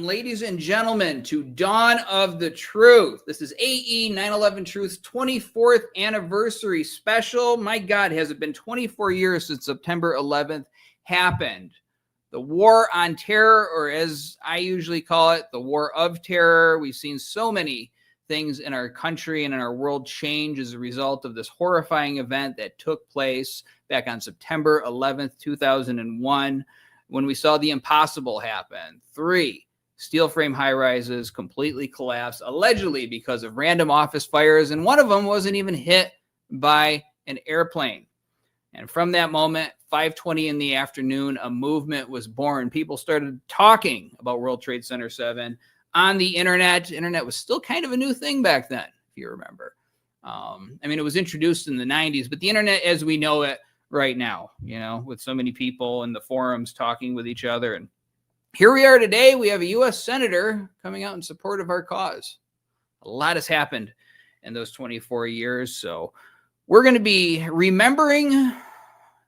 ladies and gentlemen, to Dawn of the Truth. This is AE911Truth's 24th anniversary special. My God, has it been 24 years since September 11th happened? The war on terror, or as I usually call it, the war of terror. We've seen so many things in our country and in our world change as a result of this horrifying event that took place back on September 11th, 2001, when we saw the impossible happen. 3 steel frame high-rises completely collapsed, allegedly because of random office fires, and one of them wasn't even hit by an airplane. And from that moment, 5:20 in the afternoon, a movement was born. People started talking about World Trade Center 7 on the internet. Internet was still kind of a new thing back then, if you remember. It was introduced in the 90s, but the internet as we know it right now, with so many people in the forums talking with each other. And here we are today. We have a U.S. Senator coming out in support of our cause. A lot has happened in those 24 years. So we're going to be remembering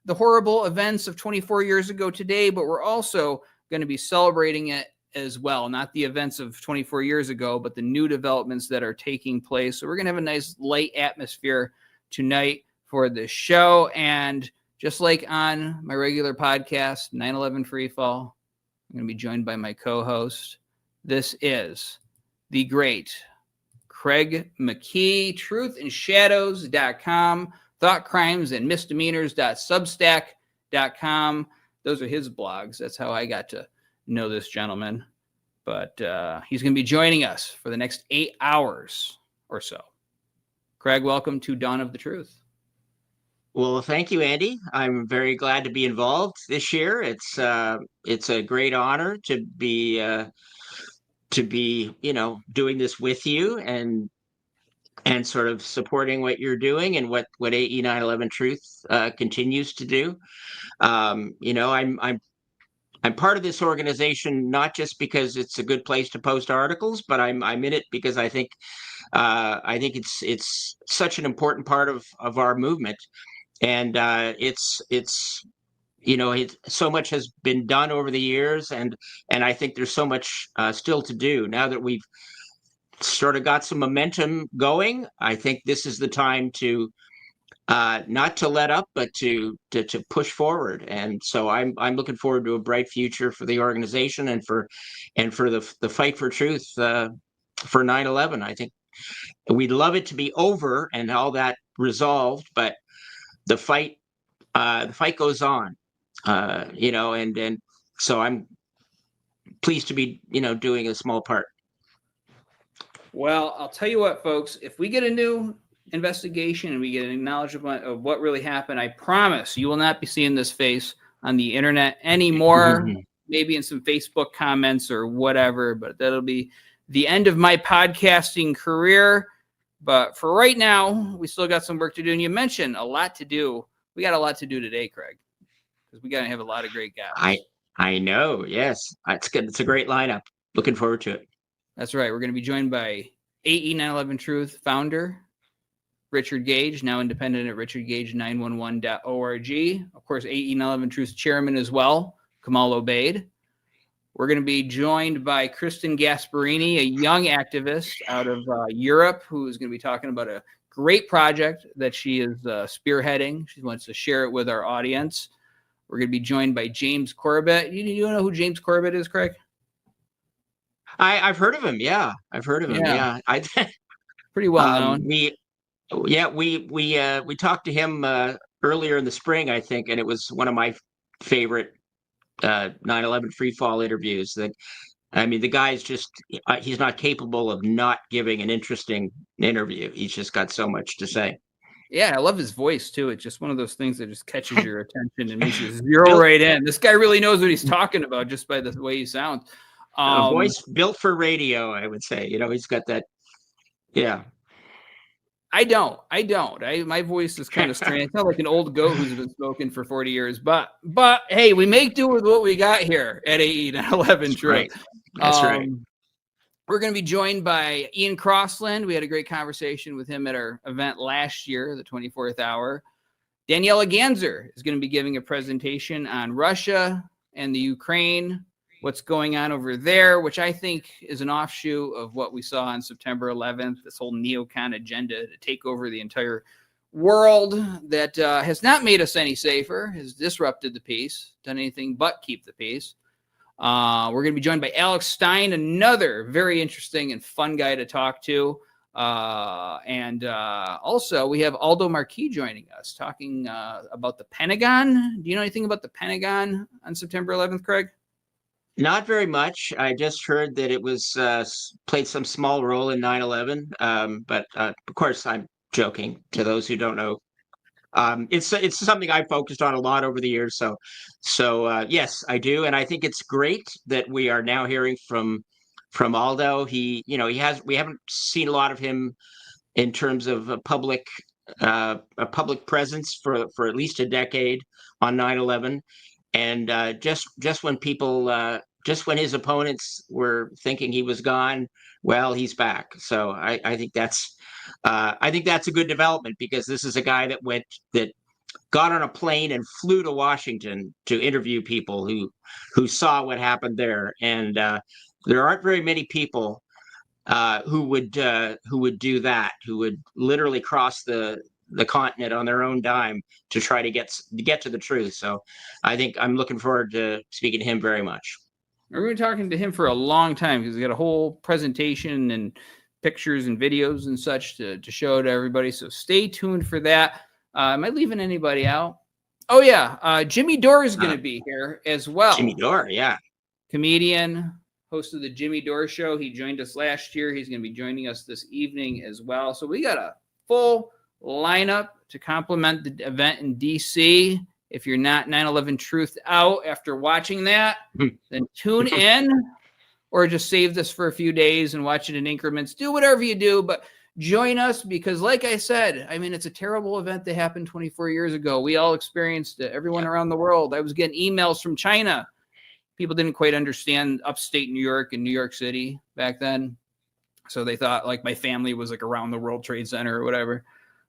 the horrible events of 24 years ago today, but we're also going to be celebrating it as well. Not the events of 24 years ago, but the new developments that are taking place. So we're going to have a nice light atmosphere tonight for this show. And just like on my regular podcast, 9/11 Freefall, I'm going to be joined by my co-host. This is the great Craig McKee, truthandshadows.com, thoughtcrimesandmisdemeanors.substack.com. Those are his blogs. That's how I got to know this gentleman. But he's going to be joining us for the next 8 hours or so. Craig, welcome to Dawn of the Truth. Well, thank you, Andy. I'm very glad to be involved this year. It's a great honor to be doing this with you and sort of supporting what you're doing and what AE911Truth continues to do. I'm part of this organization not just because it's a good place to post articles, but I'm in it because I think it's such an important part of our movement. And it's so much has been done over the years, and I think there's so much still to do. Now that we've sort of got some momentum going, I think this is the time to not to let up, but to push forward. And so I'm looking forward to a bright future for the organization and for the fight for truth for 9/11. I think we'd love it to be over and all that resolved, but the fight goes on, and so I'm pleased to be, doing a small part. Well, I'll tell you what, folks, if we get a new investigation and we get an acknowledgement of what really happened, I promise you will not be seeing this face on the internet anymore, maybe in some Facebook comments or whatever, but that'll be the end of my podcasting career. But for right now, we still got some work to do. And you mentioned a lot to do. We got a lot to do today, Craig, because we got to have a lot of great guests. I know. Yes. It's good. It's a great lineup. Looking forward to it. That's right. We're going to be joined by AE911Truth founder, Richard Gage, now independent at richardgage911.org. Of course, AE911Truth's chairman as well, Kamal Obeid. We're going to be joined by Kristen Gasparini, a young activist out of Europe, who is going to be talking about a great project that she is spearheading. She wants to share it with our audience. We're going to be joined by James Corbett. You know who James Corbett is, Craig? I've heard of him. Yeah, I've heard of him. Yeah, pretty well known. We talked to him earlier in the spring, I think, and it was one of my favorite 9/11 Freefall interviews. The guy's just he's not capable of not giving an interesting interview. He's just got so much to say. Yeah, I love his voice too. It's just one of those things that just catches your attention and makes you zero right in. This guy really knows what he's talking about just by the way he sounds. A voice built for radio, I would say. He's got that. Yeah. I don't. My voice is kind of strange. It's not like an old goat who's been smoking for 40 years. But hey, we make do with what we got here at AE911Truth. Right. That's right. We're going to be joined by Ian Crossland. We had a great conversation with him at our event last year, the 24th hour. Daniela Ganzer is going to be giving a presentation on Russia and the Ukraine what's going on over there, which I think is an offshoot of what we saw on September 11th, this whole neocon agenda to take over the entire world that has not made us any safer, has disrupted the peace, done anything but keep the peace. We're going to be joined by Alex Stein, another very interesting and fun guy to talk to. And also we have Aldo Marquis joining us, talking about the Pentagon. Do you know anything about the Pentagon on September 11th, Craig? Not very much. I just heard that it was played some small role in 9/11. But of course, I'm joking to those who don't know. It's something I've focused on a lot over the years. So yes, I do, and I think it's great that we are now hearing from Aldo. We haven't seen a lot of him in terms of a public presence for at least a decade on 9/11. And just when people, just when his opponents were thinking he was gone, well, he's back. So I think that's a good development, because this is a guy that got on a plane and flew to Washington to interview people who saw what happened there. And there aren't very many people who would do that, who would literally cross the continent on their own dime to try to get to the truth. So I think I'm looking forward to speaking to him very much. We're going to be talking to him for a long time, because he's got a whole presentation and pictures and videos and such to show to everybody. So stay tuned for that. Am I leaving anybody out? Oh yeah. Jimmy Dore is going to be here as well. Jimmy Dore. Yeah. Comedian, host of the Jimmy Dore Show. He joined us last year. He's going to be joining us this evening as well. So we got a full lineup to complement the event in DC. If you're not 911Truth out after watching that, then tune in, or just save this for a few days and watch it in increments. Do whatever you do, but join us, because like I said, I mean, it's a terrible event that happened 24 years ago. We all experienced it, everyone around the world. I was getting emails from China. People didn't quite understand upstate New York and New York City back then. So they thought like my family was like around the World Trade Center or whatever.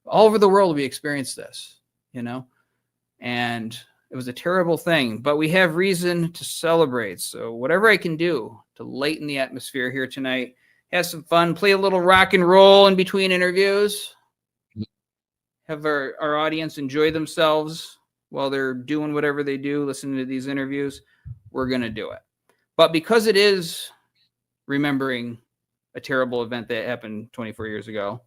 All over the world, we experienced this, and it was a terrible thing, but we have reason to celebrate. So whatever I can do to lighten the atmosphere here tonight, have some fun, play a little rock and roll in between interviews, have our audience enjoy themselves while they're doing whatever they do, listening to these interviews, we're going to do it. But because it is remembering a terrible event that happened 24 years ago,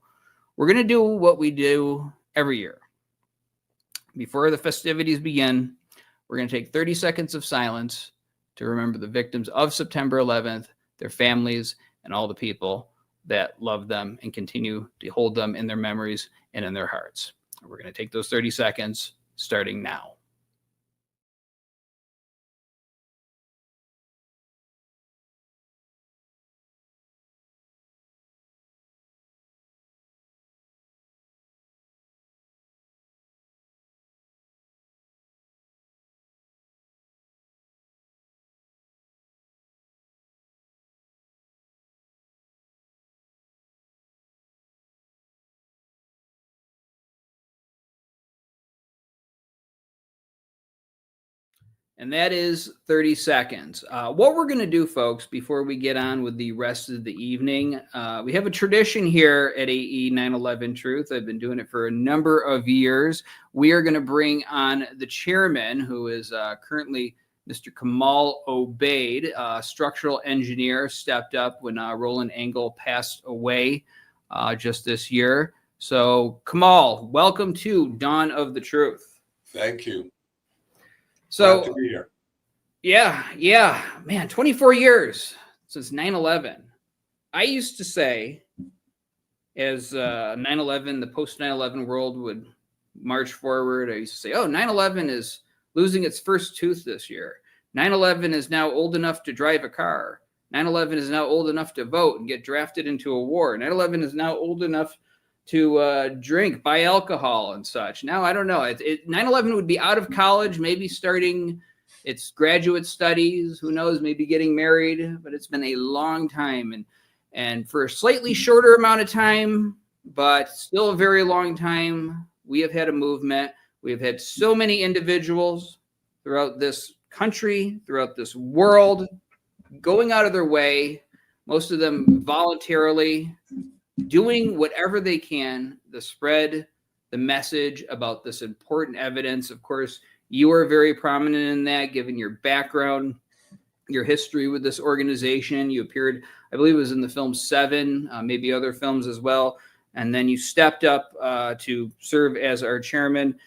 we're going to do what we do every year. Before the festivities begin, we're going to take 30 seconds of silence to remember the victims of September 11th, their families, and all the people that love them and continue to hold them in their memories and in their hearts. We're going to take those 30 seconds starting now. And that is 30 seconds. What we're going to do, folks, before we get on with the rest of the evening, we have a tradition here at AE911Truth. I've been doing it for a number of years. We are going to bring on the chairman, who is currently Mr. Kamal Obeid, structural engineer, stepped up when Raul Angulo passed away just this year. So, Kamal, welcome to Dawn of the Truth. Thank you. So, glad to be here. Yeah, man, 24 years since 9/11. I used to say, as 9/11, the post 9/11 world would march forward, I used to say, 9/11 is losing its first tooth this year. 9/11 is now old enough to drive a car. 9/11 is now old enough to vote and get drafted into a war. 9/11 is now old enough to drink, buy alcohol and such. Now, I don't know. 9/11 would be out of college, maybe starting its graduate studies. Who knows, maybe getting married. But it's been a long time. And for a slightly shorter amount of time, but still a very long time, we have had a movement. We have had so many individuals throughout this country, throughout this world, going out of their way, most of them voluntarily, doing whatever they can to spread the message about this important evidence. Of course, you are very prominent in that, given your background, your history with this organization. You appeared, I believe it was in the film Seven, maybe other films as well. And then you stepped up to serve as our chairman.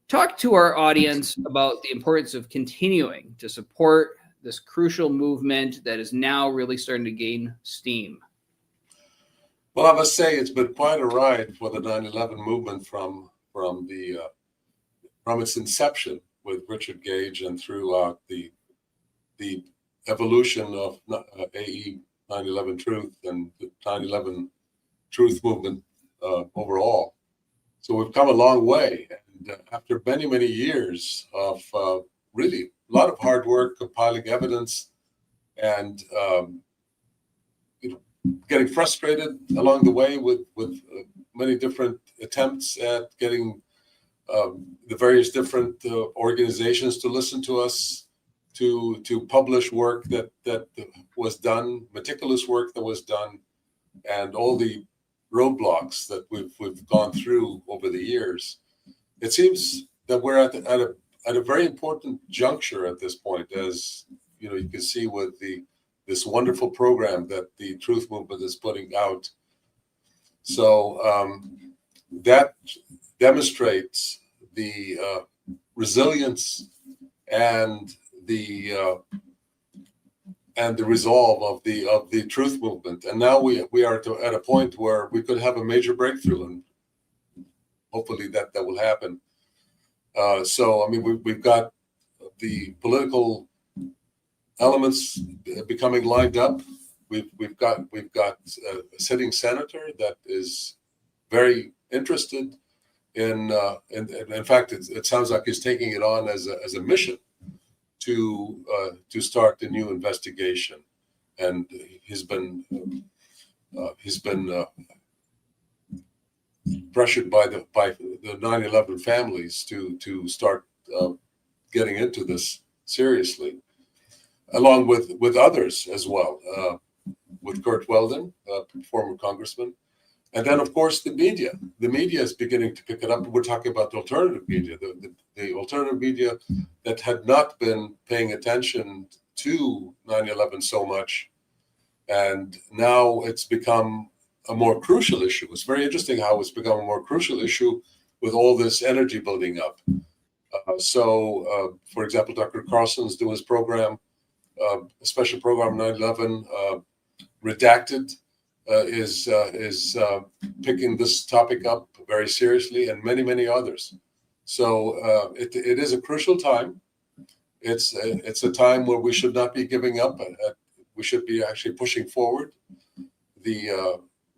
Talk to our audience about the importance of continuing to support this crucial movement that is now really starting to gain steam. Well, I must say it's been quite a ride for the 9/11 movement from its inception with Richard Gage and throughout the evolution of AE911Truth and the 9/11Truth movement overall. So we've come a long way. And after many, many years of really a lot of hard work compiling evidence and getting frustrated along the way with many different attempts at getting the various different organizations to listen to us, to publish work that was done, meticulous work that was done, and all the roadblocks that we've gone through over the years. It seems that we're at a very important juncture at this point, as you know, you can see with this wonderful program that the Truth Movement is putting out. So that demonstrates the resilience and the resolve of the Truth Movement. And now we are at a point where we could have a major breakthrough, and hopefully that will happen. So I mean, we've got the political elements becoming lined up. We've got a sitting senator that is very interested in fact, it sounds like he's taking it on as a mission to start a new investigation, and he's been pressured by the 9/11 families to start getting into this seriously, along with others as well, with Kurt Weldon, former congressman. And then, of course, the media. The media is beginning to pick it up. We're talking about the alternative media, the alternative media that had not been paying attention to 9/11 so much. And now it's become a more crucial issue. It's very interesting how it's become a more crucial issue with all this energy building up. For example, Dr. Carlson's doing his program, a special program 9/11 Redacted, is picking this topic up very seriously, and many others. So it is a crucial time. It's a time where we should not be giving up. We should be actually pushing forward,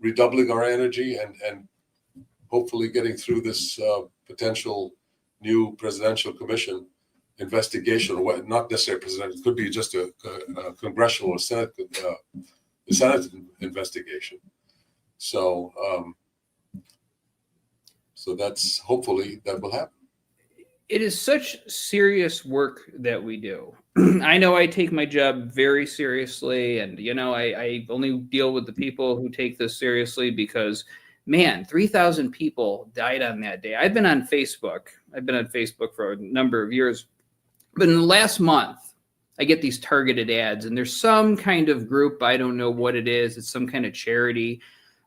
redoubling our energy, and hopefully getting through this potential new presidential commission investigation, or not necessarily presidential. It could be just a congressional or Senate investigation. So that's hopefully that will happen. It is such serious work that we do. I know I take my job very seriously, and I only deal with the people who take this seriously because, man, 3,000 people died on that day. I've been on Facebook for a number of years, but in the last month, I get these targeted ads, and there's some kind of group, I don't know what it is, it's some kind of charity,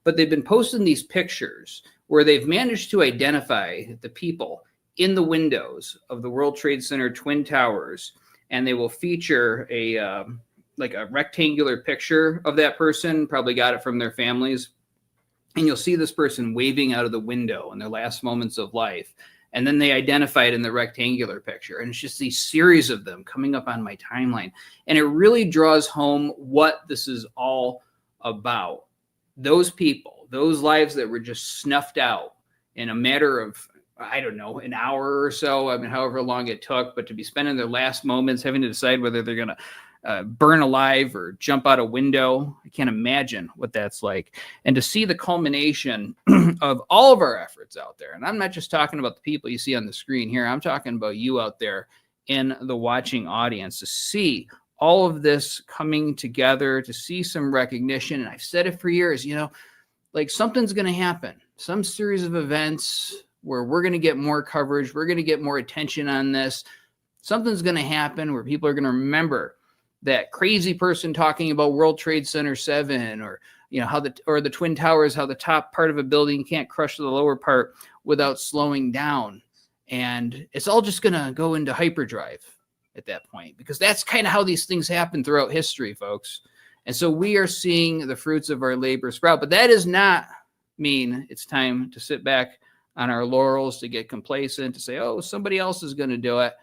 but they've been posting these pictures where they've managed to identify the people in the windows of the World Trade Center Twin Towers, and they will feature a rectangular picture of that person, probably got it from their families, and you'll see this person waving out of the window in their last moments of life. And then they identify it in the rectangular picture. And it's just these series of them coming up on my timeline. And it really draws home what this is all about. Those people, those lives that were just snuffed out in a matter of, I don't know, an hour or so. I mean, however long it took, but to be spending their last moments having to decide whether they're going to burn alive or jump out a window. I can't imagine what that's like. And to see the culmination of all of our efforts out there. And I'm not just talking about the people you see on the screen here. I'm talking about you out there in the watching audience, to see all of this coming together, to see some recognition. And I've said it for years, like something's going to happen, some series of events where we're going to get more coverage. We're going to get more attention on this. Something's going to happen where people are going to remember that crazy person talking about World Trade Center 7, or how the Twin Towers, how the top part of a building can't crush the lower part without slowing down. And it's all just going to go into hyperdrive at that point, because that's kind of how these things happen throughout history, folks. And so we are seeing the fruits of our labor sprout, but that does not mean it's time to sit back on our laurels, to get complacent, to say, oh, somebody else is going to do it.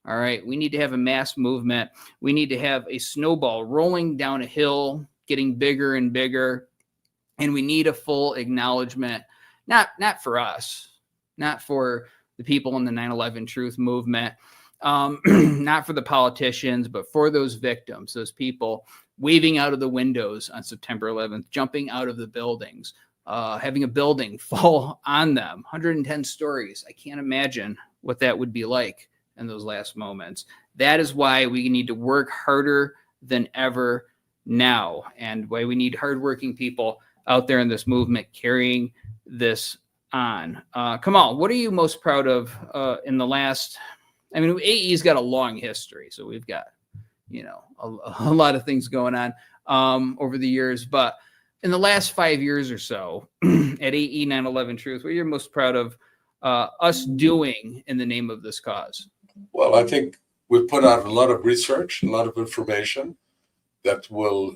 All right, we need to have a mass movement. We need to have a snowball rolling down a hill, getting bigger and bigger. And we need a full acknowledgement, not for us, not for the people in the 9/11 Truth movement, not for the politicians, but for those victims, those people waving out of the windows on September 11th, jumping out of the buildings, having a building fall on them, 110 stories. I can't imagine what that would be like in those last moments. That is why we need to work harder than ever now, and why we need hardworking people out there in this movement carrying this on. Kamal, what are you most proud of in the last? I mean, AE's got a long history, so we've got a lot of things going on over the years. But in the last 5 years or so, at AE911Truth, what are you most proud of us doing in the name of this cause? Well, I think we've put out a lot of research, a lot of information that will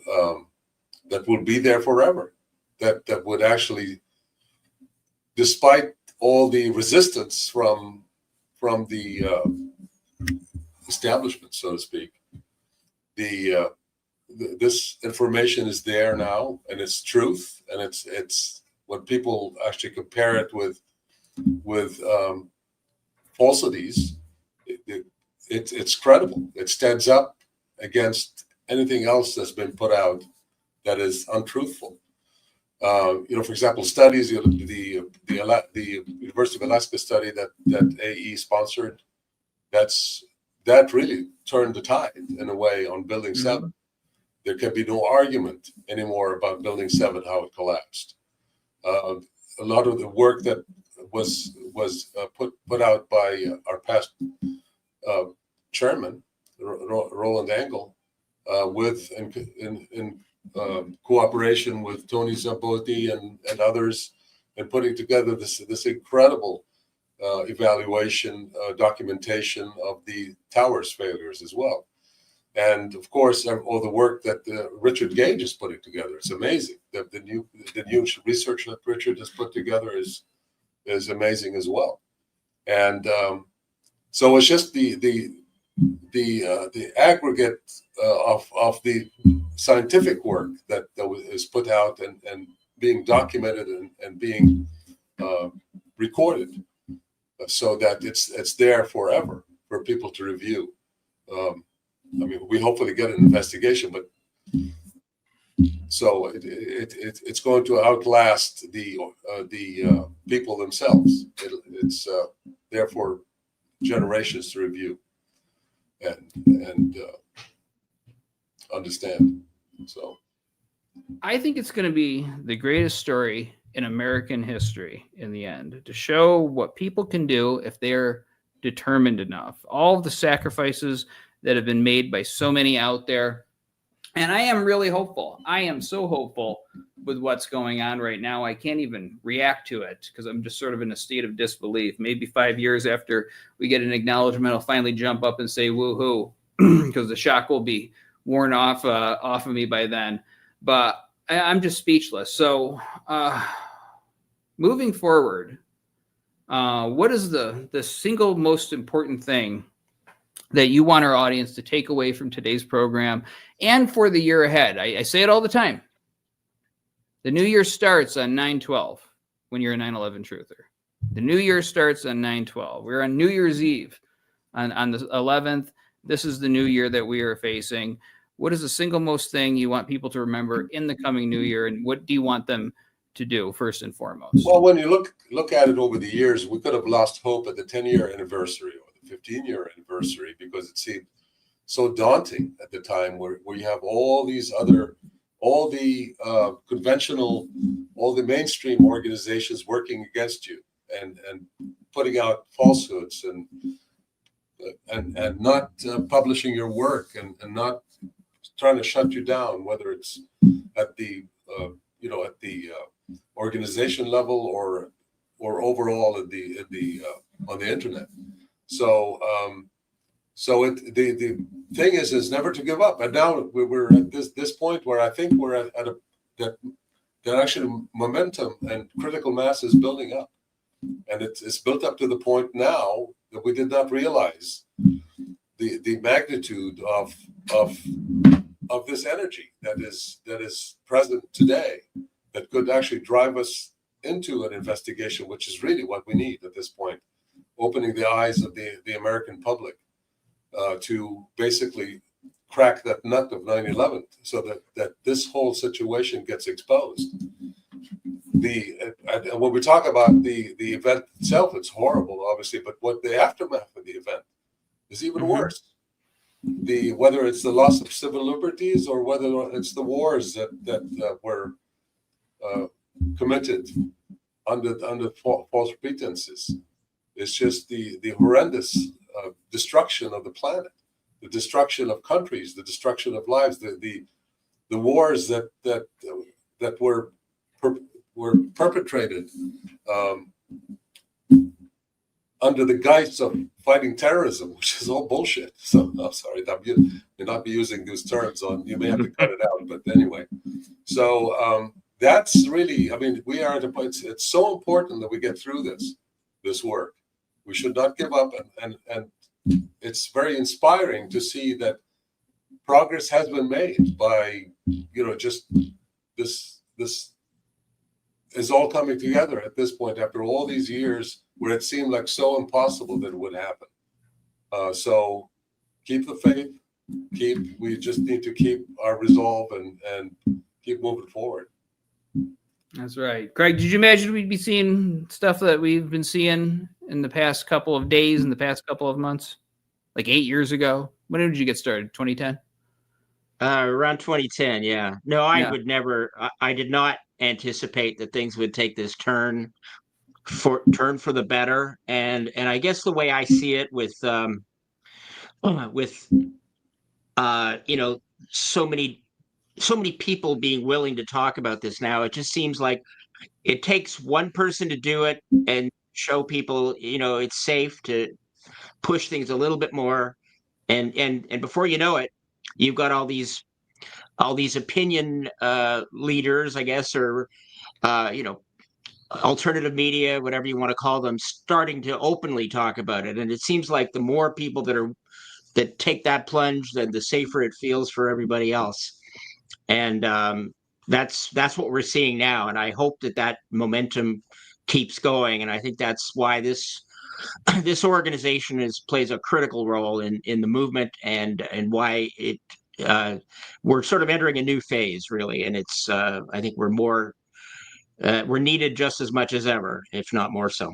be there forever. That would actually, despite all the resistance from the establishment, so to speak, this information is there now, and it's truth, and it's when people actually compare it with falsities, it's credible. It stands up against anything else that's been put out that is untruthful. For example, studies, the University of Alaska study that AE sponsored, that really turned the tide in a way on Building 7. There can be no argument anymore about Building 7, how it collapsed. A lot of the work that was put out by our past chairman, Raul Angulo, in cooperation with Tony Zaboti and others, and putting together this incredible evaluation, documentation of the towers failures as well. And of course, all the work that Richard Gage is putting together, it's amazing. The new research that Richard has put together is amazing as well. And so it's just the aggregate of the scientific work that is put out and being documented and being recorded, so that it's there forever for people to review. We hopefully get an investigation, but so it's going to outlast the people themselves. It's there for generations to review and understand. So I think it's going to be the greatest story in American history in the end, to show what people can do if they're determined enough. All of the sacrifices that have been made by so many out there. And I am really hopeful. I am so hopeful with what's going on right now. I can't even react to it because I'm just sort of in a state of disbelief. Maybe 5 years after we get an acknowledgement, I'll finally jump up and say woohoo, because the shock will be worn off of me by then. But I'm just speechless. So moving forward, what is the single most important thing that you want our audience to take away from today's program and for the year ahead? I say it all the time. The new year starts on 9/12 when you're a 9/11 truther. The new year starts on 9/12. We're on New Year's Eve on the 11th. This is the new year that we are facing. What is the single most thing you want people to remember in the coming new year, and what do you want them to do first and foremost? Well, when you look at it over the years, we could have lost hope at the 10-year anniversary or the 15-year anniversary, because it seemed so daunting at the time, where you have all the conventional, all the mainstream organizations working against you and putting out falsehoods and not publishing your work and not trying to shut you down, whether it's at the at the organization level or overall at the on the internet. So the thing is never to give up. And now we're at this point where I think we're at that actually momentum and critical mass is building up, and it's built up to the point now that we did not realize the magnitude of this energy that is present today, that could actually drive us into an investigation, which is really what we need at this point, opening the eyes of the American public to basically crack that nut of 9/11, so that this whole situation gets exposed. When we talk about the event itself, it's horrible, obviously, but what the aftermath of the event is even worse. Whether it's the loss of civil liberties or whether it's the wars that were committed under false pretenses, it's just the horrendous destruction of the planet, the destruction of countries, the destruction of lives, the wars that were perpetrated under the guise of fighting terrorism, which is all bullshit. So I'm sorry, may not be using those terms you may have to cut it out, but anyway. So that's really, I mean, we are at a point, it's so important that we get through this work. We should not give up, and it's very inspiring to see that progress has been made by, just this is all coming together at this point after all these years where it seemed like so impossible that it would happen. So keep the faith, we just need to keep our resolve and keep moving forward. That's right. Craig, did you imagine we'd be seeing stuff that we've been seeing in the past couple of days, in the past couple of months? Like 8 years ago? When did you get started? 2010? Around 2010, yeah. No, I would never, I did not anticipate that things would take this turn for the better. And I guess the way I see it with so many people being willing to talk about this now, it just seems like it takes one person to do it and show people, it's safe to push things a little bit more. And before you know it, you've got all these opinion leaders, I guess, or alternative media, whatever you want to call them, starting to openly talk about it. And it seems like the more people that take that plunge, then the safer it feels for everybody else. And that's what we're seeing now. And I hope that momentum keeps going. And I think that's why this organization plays a critical role in the movement, and why we're sort of entering a new phase, really. And it's I think we're needed just as much as ever, if not more so.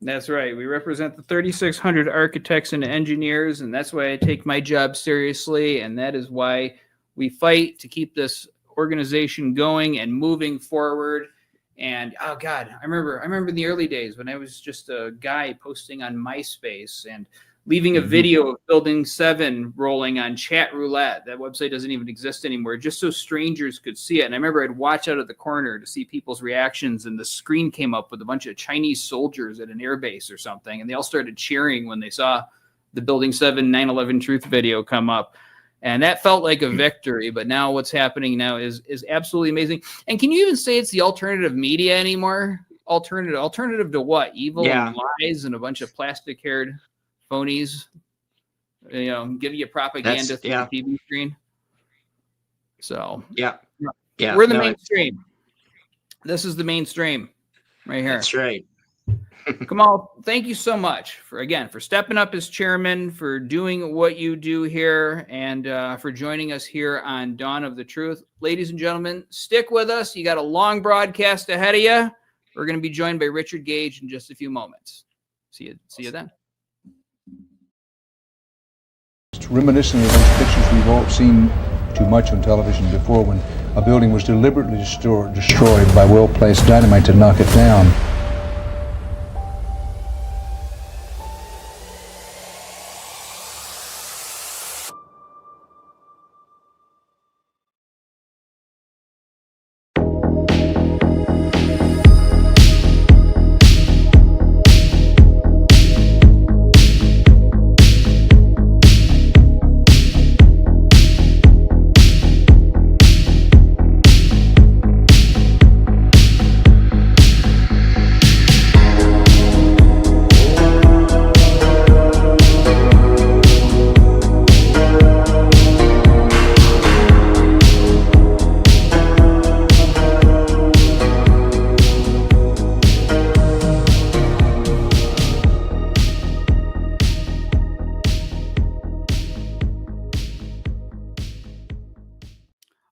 That's right. We represent the 3,600 architects and engineers, and that's why I take my job seriously, and that is why we fight to keep this organization going and moving forward. And oh God, I remember in the early days when I was just a guy posting on MySpace and leaving a video of Building 7 rolling on Chat Roulette. That website doesn't even exist anymore, just so strangers could see it. And I remember I'd watch out of the corner to see people's reactions, and the screen came up with a bunch of Chinese soldiers at an airbase or something, and they all started cheering when they saw the Building 7 9/11 Truth video come up. And that felt like a victory, but now what's happening now is absolutely amazing. And can you even say it's the alternative media anymore? Alternative to what? Evil and lies and a bunch of plastic-haired phonies, give you propaganda through the TV screen. So we're the mainstream. This is the mainstream right here. That's right. Kamal, thank you so much for stepping up as chairman, for doing what you do here, and for joining us here on Dawn of the Truth. Ladies and gentlemen, stick with us. You got a long broadcast ahead of you. We're going to be joined by Richard Gage in just a few moments. See you then. reminiscent of those pictures we've all seen too much on television before, when a building was deliberately destroyed by well-placed dynamite to knock it down.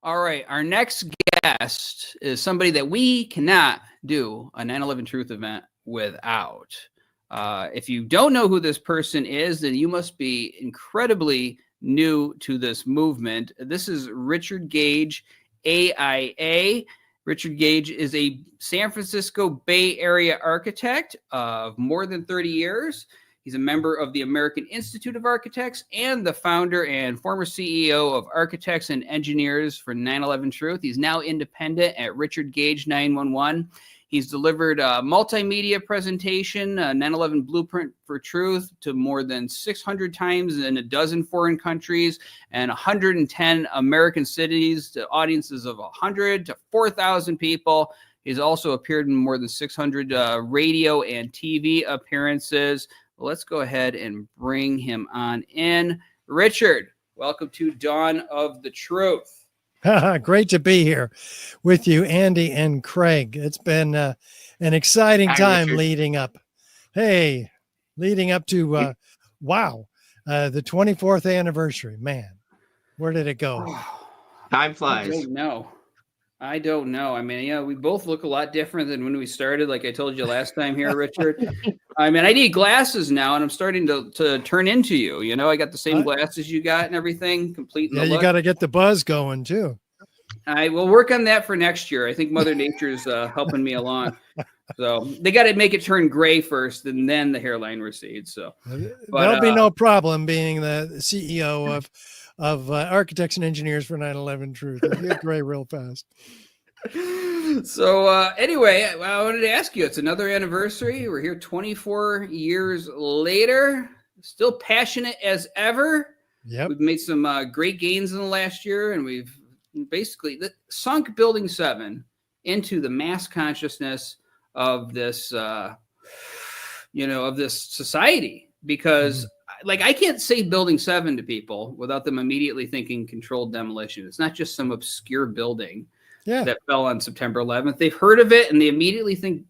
All right, our next guest is somebody that we cannot do a 9/11 Truth event without. If you don't know who this person is, then you must be incredibly new to this movement. This is Richard Gage, AIA. Richard Gage is a San Francisco Bay Area architect of more than 30 years. He's a member of the American Institute of Architects and the founder and former CEO of Architects and Engineers for 9/11 Truth. He's now independent at Richard Gage 911. He's delivered a multimedia presentation, 9/11 Blueprint for Truth, to more than 600 times in a dozen foreign countries and 110 American cities to audiences of 100 to 4,000 people. He's also appeared in more than 600 radio and TV appearances. Let's go ahead and bring him on in. Richard, welcome to Dawn of the Truth. Great to be here with you, Andy and Craig. It's been an exciting time leading up. Hey, leading up to, the 24th anniversary. Man, where did it go? Time flies. I don't know. I mean, yeah, we both look a lot different than when we started, like I told you last time here, Richard. I mean, I need glasses now, and I'm starting to turn into you. You know, I got the same glasses you got and everything, complete. Yeah, you got to get the buzz going, too. I will work on that for next year. I think Mother Nature's helping me along. So they got to make it turn gray first, and then the hairline recedes. So there'll be no problem being the CEO of Architects and Engineers for 9/11 Truth. It'll get gray real fast. So anyway, I wanted to ask you, it's another anniversary. We're here 24 years later, still passionate as ever. Yep. We've made some great gains in the last year, and we've basically sunk Building 7 into the mass consciousness of this, of this society. Because, like, I can't say Building 7 to people without them immediately thinking controlled demolition. It's not just some obscure building that fell on September 11th. They've heard of it, and they immediately think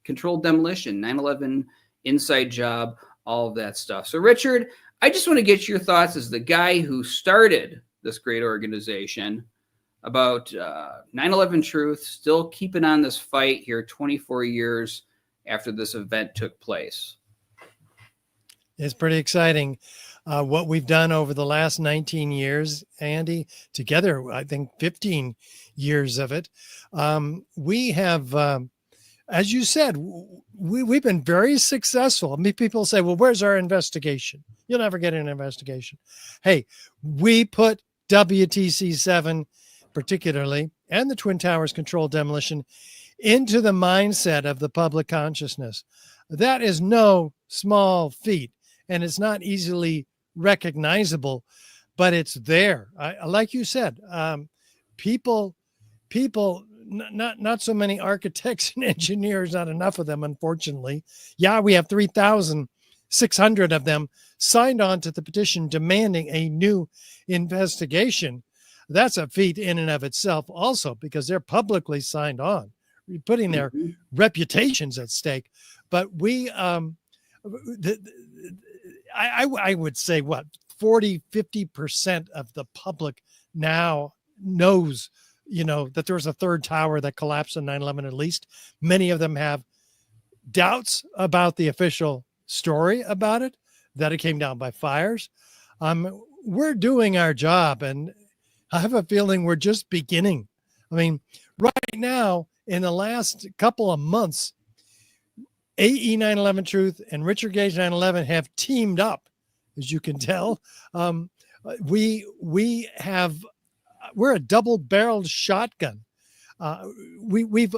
controlled demolition, 9/11 inside job, all of that stuff. So, Richard, I just want to get your thoughts as the guy who started this great organization about 9/11 Truth, still keeping on this fight here 24 years after this event took place. It's pretty exciting what we've done over the last 19 years, Andy, together, I think 15 years of it. We have, as you said, we've been very successful. I mean, people say, well, where's our investigation? You'll never get an investigation. Hey, we put WTC 7 particularly, and the Twin Towers controlled demolition into the mindset of the public consciousness. That is no small feat, and it's not easily recognizable, but it's there. Like you said, people, not so many architects and engineers, not enough of them, unfortunately. Yeah, we have 3,600 of them signed on to the petition demanding a new investigation. That's a feat in and of itself also, because they're publicly signed on, putting their reputations at stake. But I would say 40-50% of the public now knows, that there was a third tower that collapsed in 9/11 at least. Many of them have doubts about the official story about it, that it came down by fires. we're doing our job, and I have a feeling we're just beginning. I mean, right now, in the last couple of months, AE911Truth and Richard Gage 911 have teamed up, as you can tell. We're a double-barreled shotgun. We've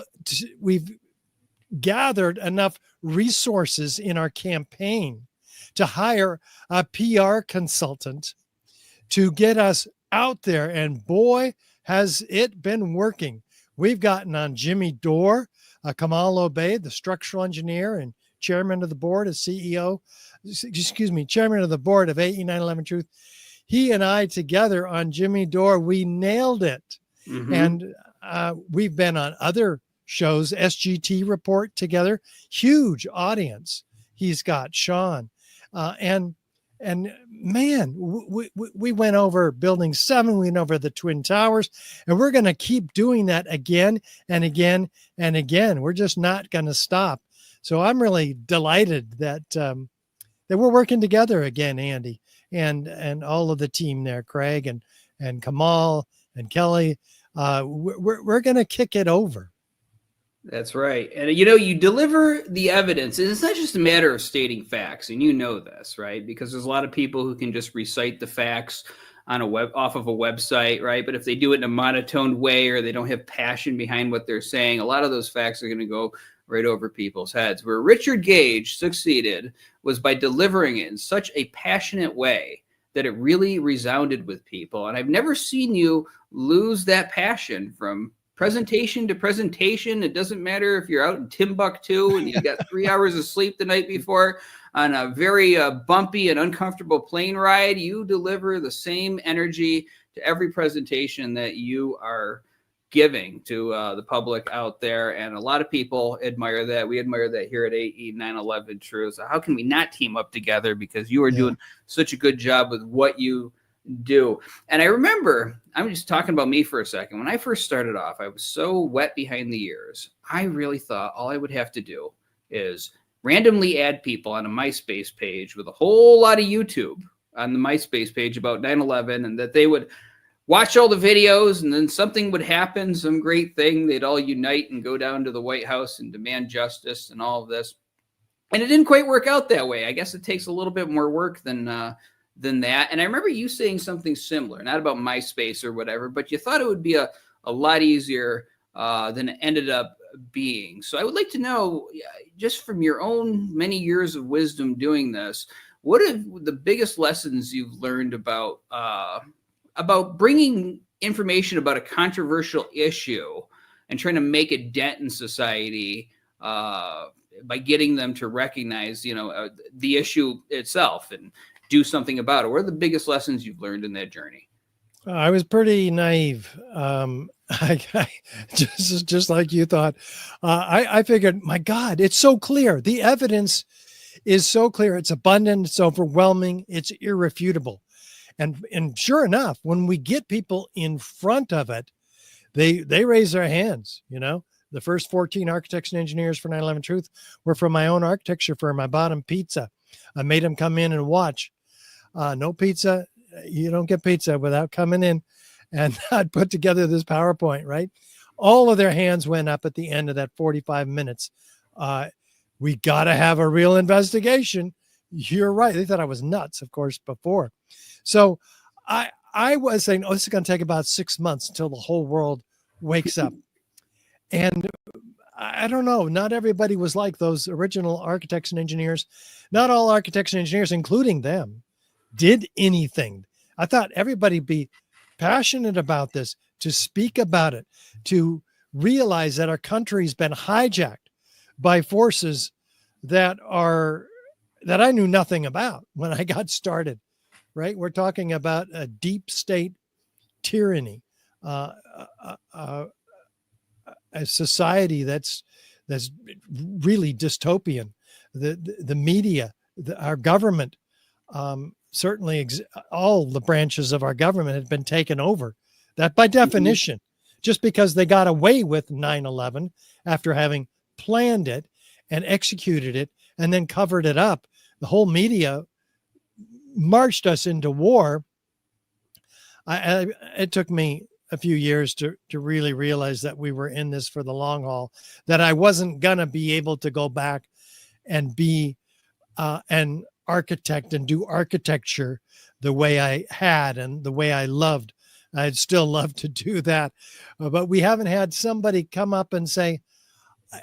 gathered enough resources in our campaign to hire a PR consultant to get us out there, and boy, has it been working. We've gotten on Jimmy Dore, Kamal Obeid, the structural engineer and chairman of the board, chairman of the board of AE911Truth. He and I together on Jimmy Dore, we nailed it. Mm-hmm. And we've been on other shows, SGT Report together, huge audience. He's got Sean. And man, we went over Building 7, we went over the Twin Towers, and we're going to keep doing that again and again and again. We're just not going to stop. So I'm really delighted that that we're working together again, Andy, and all of the team there, Craig and Kamal and Kelly. We're going to kick it over. That's right. And you deliver the evidence, and it's not just a matter of stating facts, and you know this, right? Because there's a lot of people who can just recite the facts on off of a website, right? But if they do it in a monotoned way, or they don't have passion behind what they're saying, a lot of those facts are going to go right over people's heads. Where Richard Gage succeeded was by delivering it in such a passionate way that it really resounded with people. And I've never seen you lose that passion from presentation to presentation. It doesn't matter if you're out in Timbuktu and you got 3 hours of sleep the night before on a very bumpy and uncomfortable plane ride. You deliver the same energy to every presentation that you are giving to the public out there. And a lot of people admire that. We admire that here at AE911Truth. So how can we not team up together? Because you are doing such a good job with what you do. And I remember, I'm just talking about me for a second. When I first started off, I was so wet behind the ears. I really thought all I would have to do is randomly add people on a MySpace page with a whole lot of YouTube on the MySpace page about 9/11, and that they would watch all the videos, and then something would happen, some great thing. They'd all unite and go down to the White House and demand justice and all of this. And it didn't quite work out that way. I guess it takes a little bit more work than that. And I remember you saying something similar, not about MySpace or whatever, but you thought it would be a lot easier than it ended up being. So I would like to know, just from your own many years of wisdom doing this, what are the biggest lessons you've learned about bringing information about a controversial issue and trying to make a dent in society by getting them to recognize, the issue itself and do something about it? What are the biggest lessons you've learned in that journey? I was pretty naive. I just like you thought. I figured, my God, it's so clear. The evidence is so clear. It's abundant. It's overwhelming. It's irrefutable. And sure enough, when we get people in front of it, they raise their hands. The first 14 architects and engineers for 911Truth were from my own architecture firm. I bought them pizza. I made them come in and watch. No pizza. You don't get pizza without coming in. And I'd put together this PowerPoint, right? All of their hands went up at the end of that 45 minutes. We got to have a real investigation. You're right. They thought I was nuts, of course, before. So I was saying, this is going to take about 6 months until the whole world wakes up. And I don't know. Not everybody was like those original architects and engineers. Not all architects and engineers, including them, did anything. I thought everybody be passionate about this, to speak about it, to realize that our country's been hijacked by forces that I knew nothing about when I got started, right? We're talking about a deep state tyranny, a society that's really dystopian. The media, our government, certainly all the branches of our government had been taken over. That by definition, just because they got away with 9/11 after having planned it and executed it and then covered it up, the whole media marched us into war, it took me a few years to really realize that we were in this for the long haul, that I wasn't going to be able to go back and be an architect and do architecture the way I had and the way I loved. I'd still love to do that. But we haven't had somebody come up and say,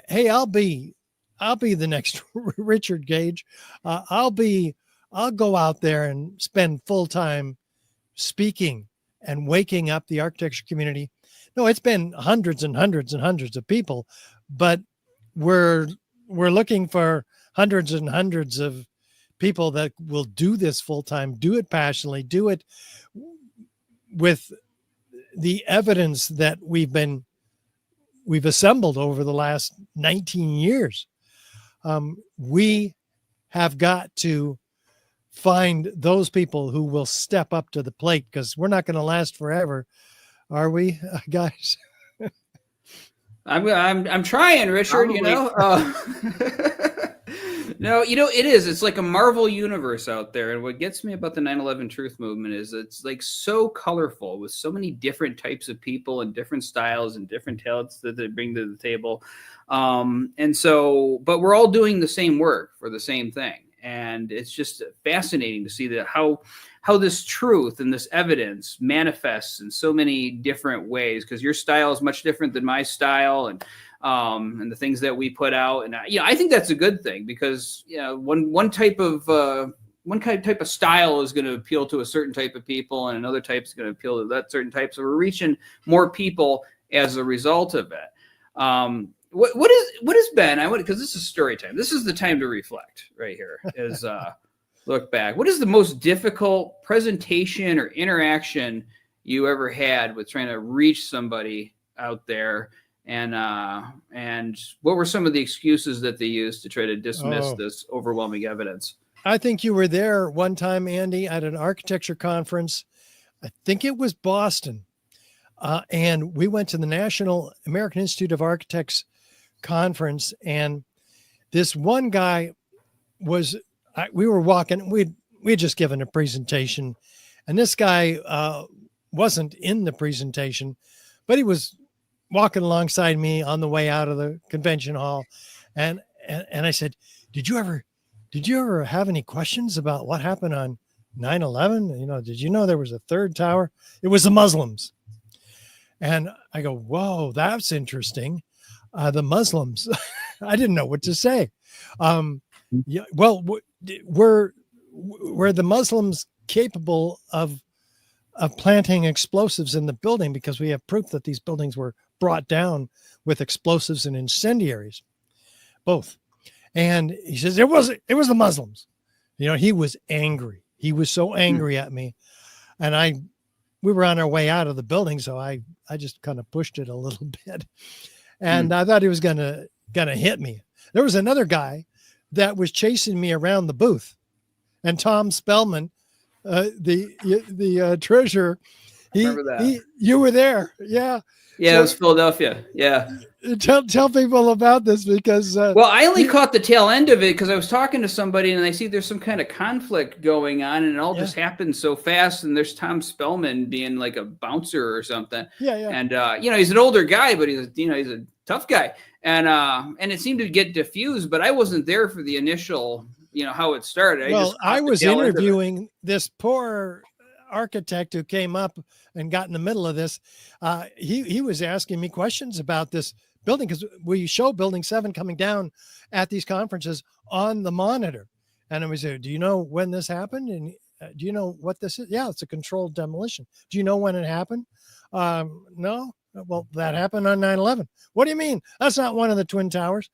hey, I'll be the next Richard Gage. I'll go out there and spend full time speaking and waking up the architecture community. No, it's been hundreds and hundreds and hundreds of people, but we're looking for hundreds and hundreds of people that will do this full time, do it passionately, do it with the evidence that we've assembled over the last 19 years. We have got to find those people who will step up to the plate, because we're not going to last forever, are we, guys? I'm trying, Richard. Probably. You know, no, you know, it's like a Marvel universe out there. And what gets me about the 9/11 Truth movement is it's like so colorful with so many different types of people and different styles and different talents that they bring to the table. And so, but we're all doing the same work for the same thing. And it's just fascinating to see that how this truth and this evidence manifests in so many different ways, because your style is much different than my style, and the things that we put out. And I think that's a good thing, because one type of style is going to appeal to a certain type of people, and another type is going to appeal to that certain type. So we're reaching more people as a result of it. What has been, because this is story time. This is the time to reflect right here, is look back. What is the most difficult presentation or interaction you ever had with trying to reach somebody out there? And what were some of the excuses that they used to try to dismiss this overwhelming evidence? I think you were there one time, Andy, at an architecture conference. I think it was Boston. And we went to the National American Institute of Architects conference, and this one guy we were walking, we'd just given a presentation, and this guy wasn't in the presentation, but he was walking alongside me on the way out of the convention hall, and I said, did you ever have any questions about what happened on 9/11? Did you know there was a third tower? It was the Muslims. And I go, whoa, that's interesting. The Muslims. I didn't know what to say. Yeah, well, were the Muslims capable of planting explosives in the building? Because we have proof that these buildings were brought down with explosives and incendiaries, both. And he says it was the Muslims. He was angry. He was so angry at me, and we were on our way out of the building, so I just kind of pushed it a little bit. And I thought he was gonna hit me. There was another guy that was chasing me around the booth, and Tom Spellman, the treasurer, you were there, yeah. Yeah, it was Philadelphia. Yeah. Tell people about this, because well, I only caught the tail end of it because I was talking to somebody and I see there's some kind of conflict going on, and it all just happened so fast. And there's Tom Spellman being like a bouncer or something. Yeah. And he's an older guy, but he's a tough guy. And it seemed to get diffused, but I wasn't there for the initial, how it started. I was interviewing this poor architect who came up and got in the middle of this. He was asking me questions about this building, because we show Building 7 coming down at these conferences on the monitor. And I was there, do you know when this happened? And do you know what this is? Yeah, it's a controlled demolition. Do you know when it happened? No. Well, that happened on 9/11. What do you mean? That's not one of the Twin Towers.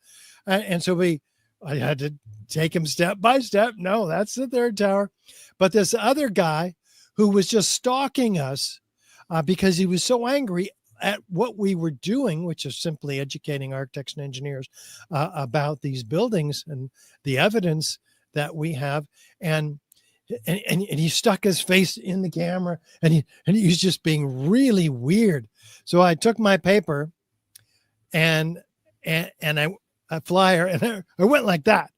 And so I had to take him step by step. No, that's the third tower. But this other guy who was just stalking us because he was so angry at what we were doing, which is simply educating architects and engineers about these buildings and the evidence that we have. And he stuck his face in the camera, and he was just being really weird. So I took my paper and a flyer, and I went like that.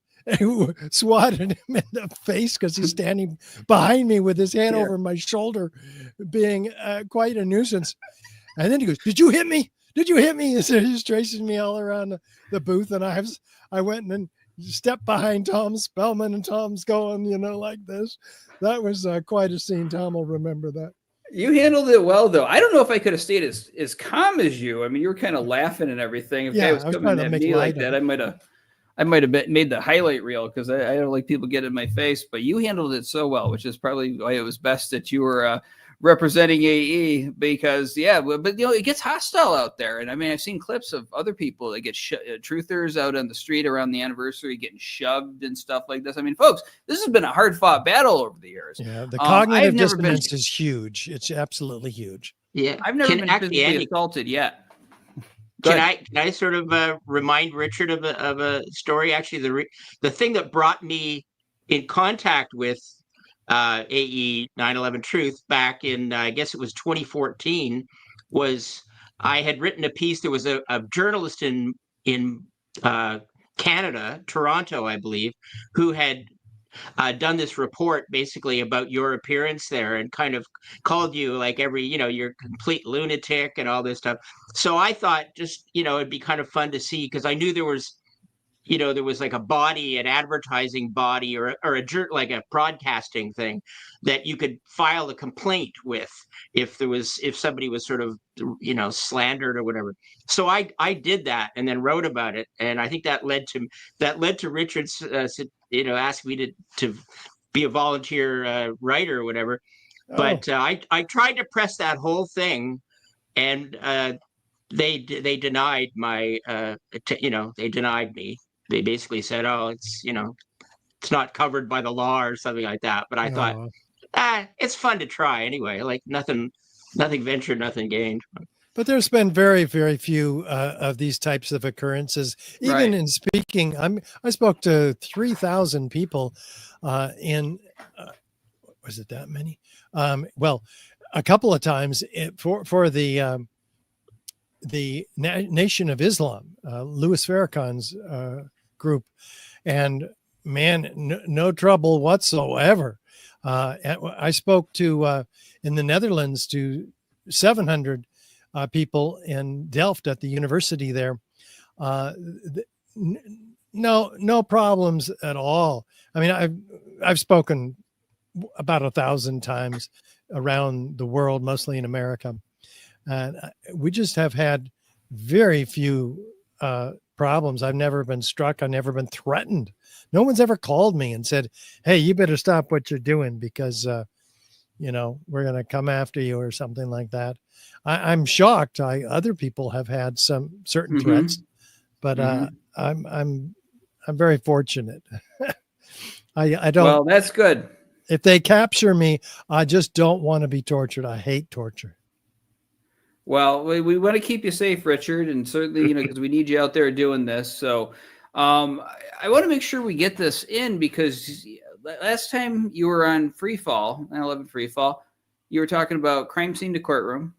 swatted him in the face because he's standing behind me with his hand over my shoulder, being quite a nuisance. And then he goes, "Did you hit me? Did you hit me?" And so he's tracing me all around the booth. And I went and stepped behind Tom Spellman, and Tom's going, like this. That was quite a scene. Tom will remember that. You handled it well, though. I don't know if I could have stayed as calm as you. I mean, you were kind of laughing and everything. If I was coming at me like that, I might have made the highlight reel, because I don't like people get in my face. But you handled it so well, which is probably why it was best that you were representing AE, because but it gets hostile out there. And I mean, I've seen clips of other people that get truthers out on the street around the anniversary getting shoved and stuff like this. I mean, folks, this has been a hard fought battle over the years. Yeah, the cognitive dissonance is huge. It's absolutely huge. Yeah, I've never been physically assaulted yet. Can I sort of remind Richard of a story? Actually, the thing that brought me in contact with AE911Truth back in, I guess it was 2014, was I had written a piece. There was a journalist in Canada, Toronto, I believe, who had done this report basically about your appearance there, and kind of called you like you're a complete lunatic and all this stuff. So I thought just, it'd be kind of fun to see, because I knew there was like a body, an advertising body, or like a broadcasting thing that you could file a complaint with if somebody was sort of, slandered or whatever. So I did that and then wrote about it. And I think that led to Richard's, asking me to be a volunteer writer or whatever. Oh. But I tried to press that whole thing, and they denied my, they denied me. They basically said, "Oh, it's not covered by the law," or something like that. But I thought, it's fun to try anyway. Like nothing ventured, nothing gained. But there's been very, very few of these types of occurrences. Even in speaking, I spoke to 3,000 people was it that many? Well, a couple of times for the Nation of Islam, Louis Farrakhan's group, and man, no trouble whatsoever. I spoke to in the Netherlands to 700 people in Delft at the university there. No problems at all. I mean, I've spoken about 1,000 times around the world, mostly in America, and we just have had very few problems. I've never been struck. I've never been threatened. No one's ever called me and said, "Hey, you better stop what you're doing because, we're going to come after you," or something like that. I'm shocked. Other people have had some certain threats, but I'm very fortunate. I don't. Well, that's good. If they capture me, I just don't want to be tortured. I hate torture. Well, we want to keep you safe, Richard, and certainly, because we need you out there doing this. So I want to make sure we get this in, because last time you were on Freefall, 9/11 Freefall, you were talking about crime scene to courtroom,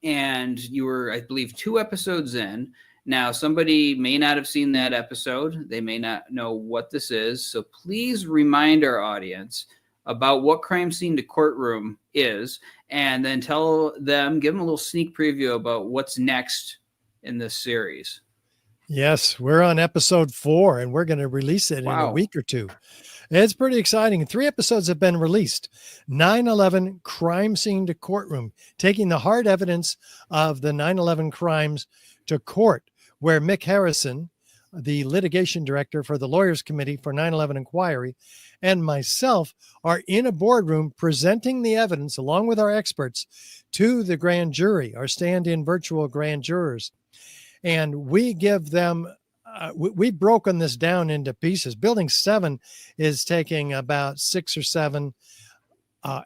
and you were, I believe, 2 episodes in. Now, somebody may not have seen that episode. They may not know what this is. So please remind our audience about what crime scene to courtroom is, and then give them a little sneak preview about what's next in this series. Yes, we're on episode 4, and we're going to release it in a week or 2. It's pretty exciting. 3 episodes have been released. 9/11 crime scene to courtroom, taking the hard evidence of the 9/11 crimes to court, where Mick Harrison, the litigation director for the Lawyers Committee for 9/11 Inquiry, and myself are in a boardroom presenting the evidence along with our experts to the grand jury, our stand-in virtual grand jurors. And we give them, we've broken this down into pieces. Building 7 is taking about 6 or 7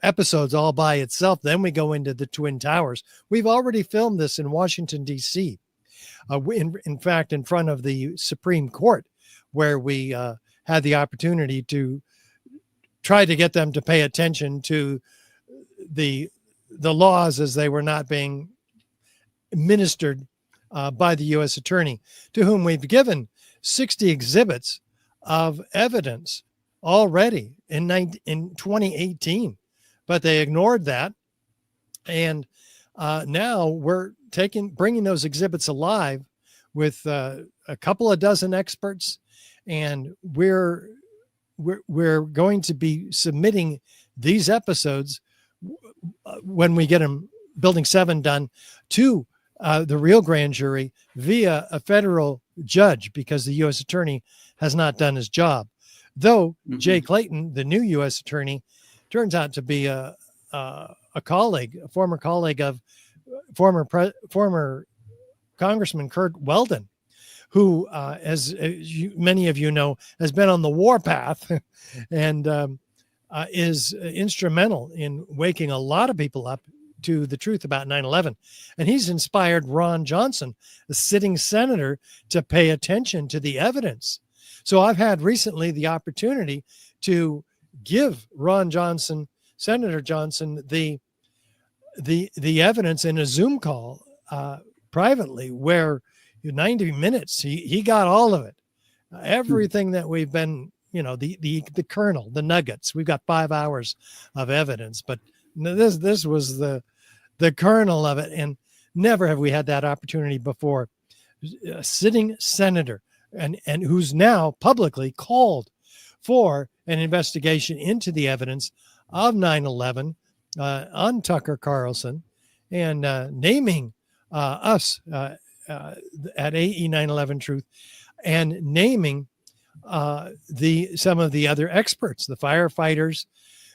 episodes all by itself. Then we go into the Twin Towers. We've already filmed this in Washington, D.C. In fact, in front of the Supreme Court, where we had the opportunity to try to get them to pay attention to the laws as they were not being administered by the U.S. attorney, to whom we've given 60 exhibits of evidence already in 2018, but they ignored that. And now we're bringing those exhibits alive with a couple of dozen experts, and we're going to be submitting these episodes when we get them, Building 7 done, to the real grand jury via a federal judge, because the U.S. attorney has not done his job. Though Jay Clayton, the new U.S. attorney, turns out to be a colleague, a former colleague of former Congressman Kurt Weldon, who, as many of you know, has been on the warpath and is instrumental in waking a lot of people up to the truth about 9/11. And he's inspired Ron Johnson, the sitting senator, to pay attention to the evidence. So I've had recently the opportunity to give Ron Johnson, Senator Johnson, the evidence in a Zoom call privately, where 90 minutes, he got all of it. Everything that we've been, the kernel, the nuggets. We've got 5 hours of evidence, but this was the kernel of it, and never have we had that opportunity before. A sitting senator, and who's now publicly called for an investigation into the evidence of 9/11 on Tucker Carlson, and naming us at AE911Truth, and naming some of the other experts, the firefighters,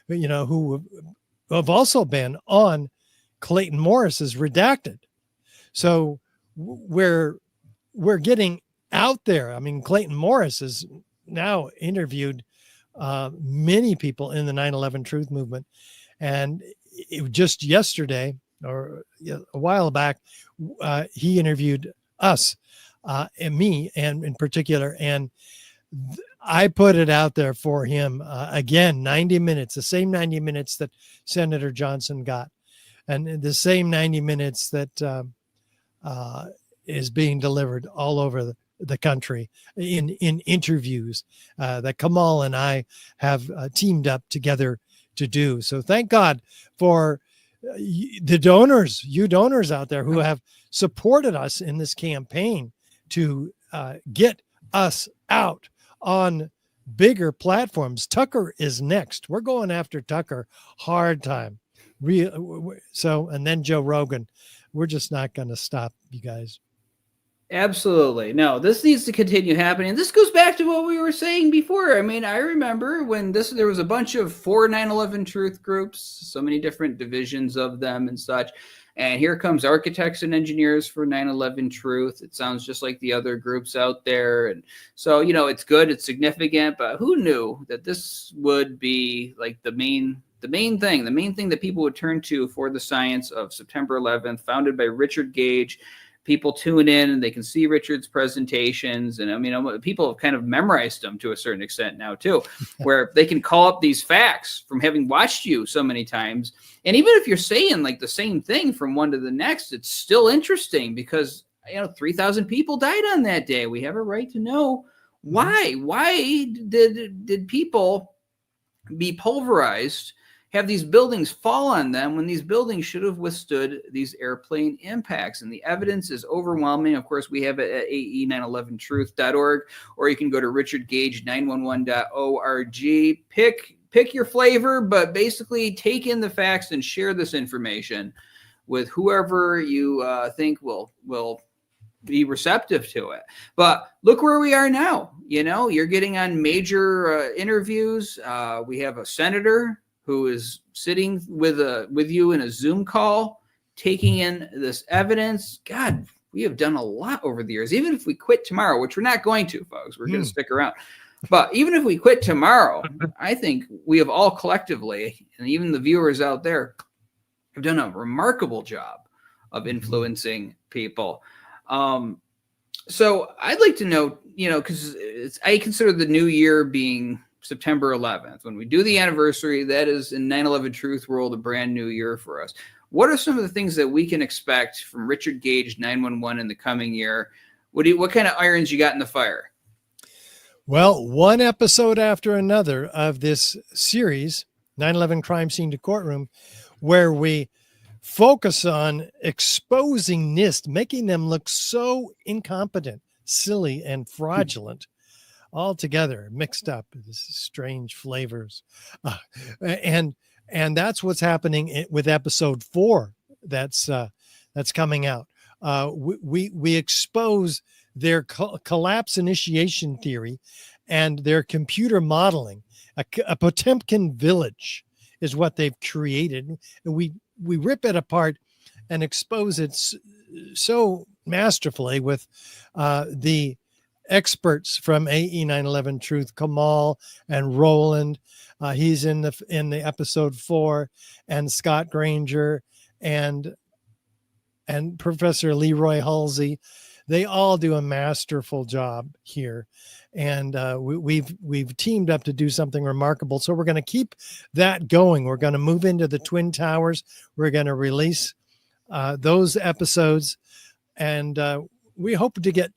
who have also been on Clayton Morris's redacted. So we're getting out there. I mean, Clayton Morris has now interviewed many people in the 9/11 Truth movement, and just yesterday or a while back, he interviewed us and me, and in particular, and I put it out there for him again, 90 minutes, the same 90 minutes that Senator Johnson got, and the same 90 minutes that is being delivered all over the country in interviews that Kamal and I have teamed up together to do. So thank God for the donors, you donors out there who have supported us in this campaign to get us out on bigger platforms. Tucker is next. We're going after Tucker hard time. So, and then Joe Rogan. We're just not going to stop, you guys. Absolutely. No, this needs to continue happening. This goes back to what we were saying before. I mean, I remember when there was a bunch of 9/11 Truth groups, so many different divisions of them and such. And here comes architects and engineers for 9/11 Truth. It sounds just like the other groups out there. And so, it's good, it's significant, but who knew that this would be like the main thing that people would turn to for the science of September 11th, founded by Richard Gage. People tune in and they can see Richard's presentations. And I mean, people have kind of memorized them to a certain extent now too, where they can call up these facts from having watched you so many times. And even if you're saying like the same thing from one to the next, it's still interesting because, 3,000 people died on that day. We have a right to know why. Why did people be pulverized, have these buildings fall on them when these buildings should have withstood these airplane impacts? And the evidence is overwhelming. Of course, we have it at AE911Truth.org, or you can go to richardgage911.org. Pick your flavor, but basically take in the facts and share this information with whoever you think will be receptive to it. But look where we are now. You're getting on major interviews. We have a senator who is sitting with you in a Zoom call, taking in this evidence. God, we have done a lot over the years. Even if we quit tomorrow, which we're not going to, folks, we're going to stick around. But even if we quit tomorrow, I think we have all collectively, and even the viewers out there, have done a remarkable job of influencing people. So I'd like to know, because I consider the new year being September 11th. When we do the anniversary, that is in 9/11 Truth world, a brand new year for us. What are some of the things that we can expect from Richard Gage 911 in the coming year? What kind of irons you got in the fire? Well, one episode after another of this series, 9/11 Crime Scene to Courtroom, where we focus on exposing NIST, making them look so incompetent, silly, and fraudulent, all together, mixed up, this strange flavors. And that's what's happening with episode 4 that's coming out. We expose their collapse initiation theory and their computer modeling. A Potemkin village is what they've created. And we rip it apart and expose it so masterfully with the experts from AE911Truth, Kamal and Roland. He's in the episode 4, and Scott Granger and Professor Leroy Halsey. They all do a masterful job here, and we've teamed up to do something remarkable. So we're going to keep that going. We're going to move into the Twin Towers. We're going to release those episodes, and we hope to get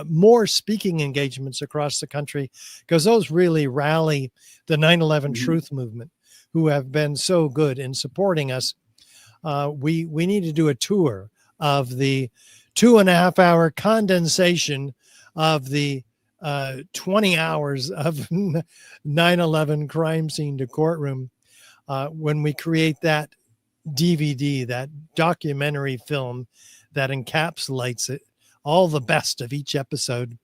more speaking engagements across the country, because those really rally the 9/11 Truth movement, who have been so good in supporting us. We need to do a tour of the 2.5-hour condensation of the 20 hours of 9/11 Crime Scene to Courtroom. When we create that DVD, that documentary film that encapsulates it, all the best of each episode,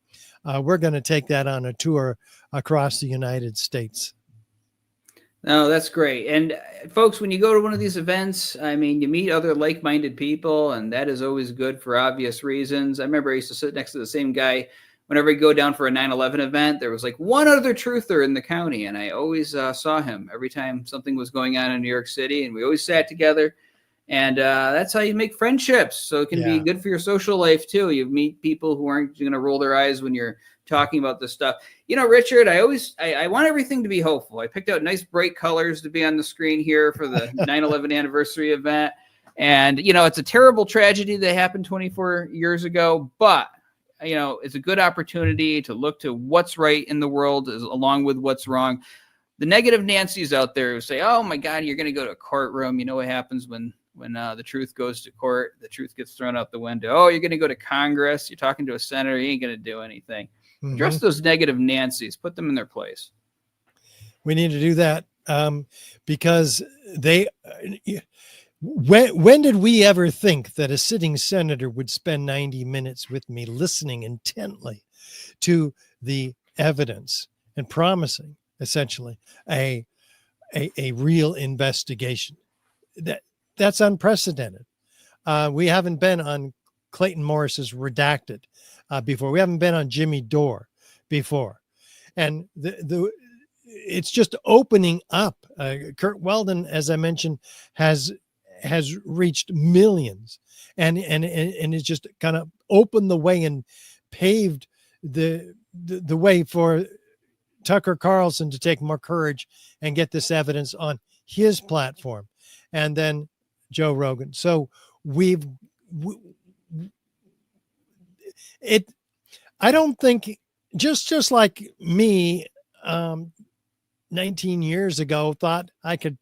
we're going to take that on a tour across the United States. No, that's great. And folks, when you go to one of these events, I mean, you meet other like-minded people, and that is always good for obvious reasons. I remember I used to sit next to the same guy whenever I go down for a 9/11 event. There was like one other truther in the county, and I always saw him every time something was going on in New York City, and we always sat together. And that's how you make friendships. So it can be good for your social life too. You meet people who aren't going to roll their eyes when you're talking about this stuff. You know, Richard, I want everything to be hopeful. I picked out nice bright colors to be on the screen here for the 9/11 anniversary event. And, you know, it's a terrible tragedy that happened 24 years ago, but, you know, it's a good opportunity to look to what's right in the world along with what's wrong. The negative Nancy's out there who say, oh my God, you're going to go to a courtroom. You know what happens when the truth goes to court, the truth gets thrown out the window. Oh, you're going to go to Congress. You're talking to a senator. You ain't going to do anything. Mm-hmm. Address those negative Nancy's, put them in their place. We need to do that because when did we ever think that a sitting senator would spend 90 minutes with me listening intently to the evidence and promising essentially a real investigation? That's unprecedented. We haven't been on Clayton Morris's Redacted before. We haven't been on Jimmy Dore before. And it's just opening up. Kurt Weldon, as I mentioned, has reached millions, and it's just kind of opened the way and paved the way for Tucker Carlson to take more courage and get this evidence on his platform, and then Joe Rogan. So I don't think just like me 19 years ago thought I could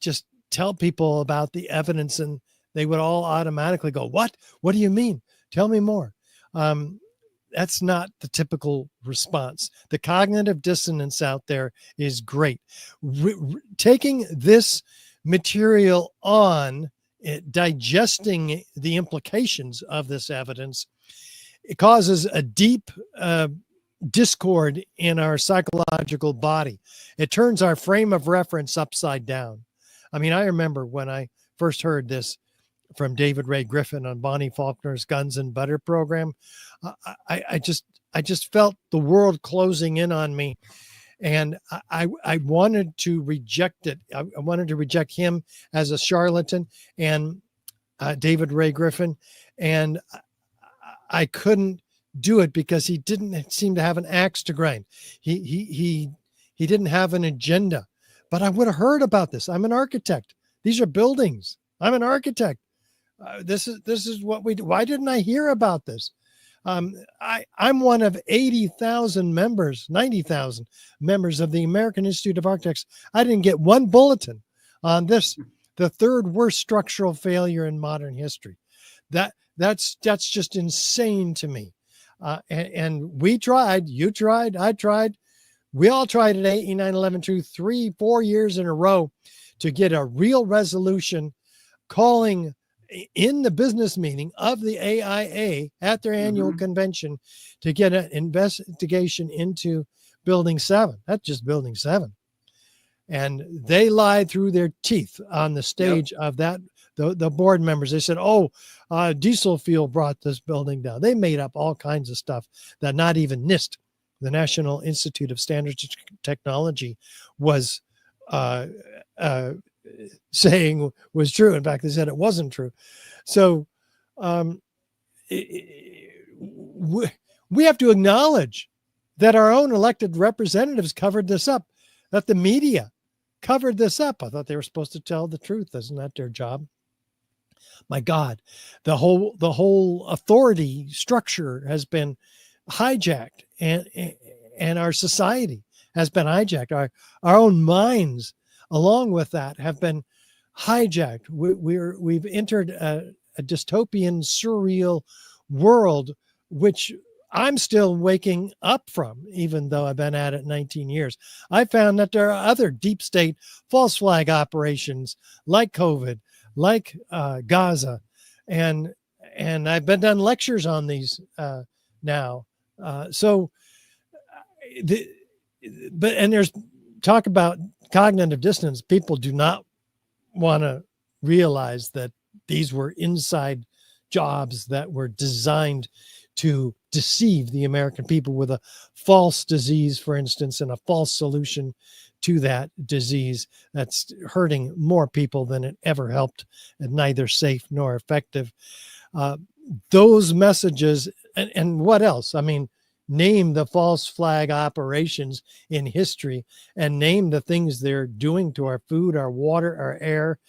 just tell people about the evidence and they would all automatically go, what do you mean? Tell me more. That's not the typical response. The cognitive dissonance out there is great. Taking this material on, digesting the implications of this evidence, it causes a deep discord in our psychological body. It turns our frame of reference upside down. I mean, I remember when I first heard this from David Ray Griffin on Bonnie Faulkner's Guns and Butter program, I just felt the world closing in on me. And I wanted to reject it. I wanted to reject him as a charlatan and David Ray Griffin. And I couldn't do it because he didn't seem to have an axe to grind. He didn't have an agenda. But I would have heard about this. I'm an architect. These are buildings. I'm an architect. This is what we do. Why didn't I hear about this? I'm one of 80,000 members, 90,000 members of the American Institute of Architects. I didn't get one bulletin on this, the third worst structural failure in modern history. That's just insane to me. And we tried, you tried, I tried. We all tried at AE911Truth 3-4 years in a row to get a real resolution calling in the business meeting of the AIA at their annual convention to get an investigation into Building 7. That's just Building 7. And they lied through their teeth on the stage of that. The board members, they said, diesel fuel brought this building down. They made up all kinds of stuff that not even NIST, the National Institute of Standards and Technology, was saying was true. In fact, they said it wasn't true. So we have to acknowledge that our own elected representatives covered this up, that the media covered this up. I thought they were supposed to tell the truth. Isn't that their job? My God, the whole authority structure has been hijacked, and our society has been hijacked. Our own minds, along with that, have been hijacked. We've entered a dystopian, surreal world, which I'm still waking up from, even though I've been at it 19 years. I found that there are other deep state false flag operations like COVID, like Gaza, and I've been done lectures on these now. And there's talk about cognitive dissonance. People do not want to realize that these were inside jobs that were designed to deceive the American people with a false disease, for instance, and a false solution to that disease that's hurting more people than it ever helped, and neither safe nor effective. Those messages, and what else? I mean, name the false flag operations in history and name the things they're doing to our food, our water, our air.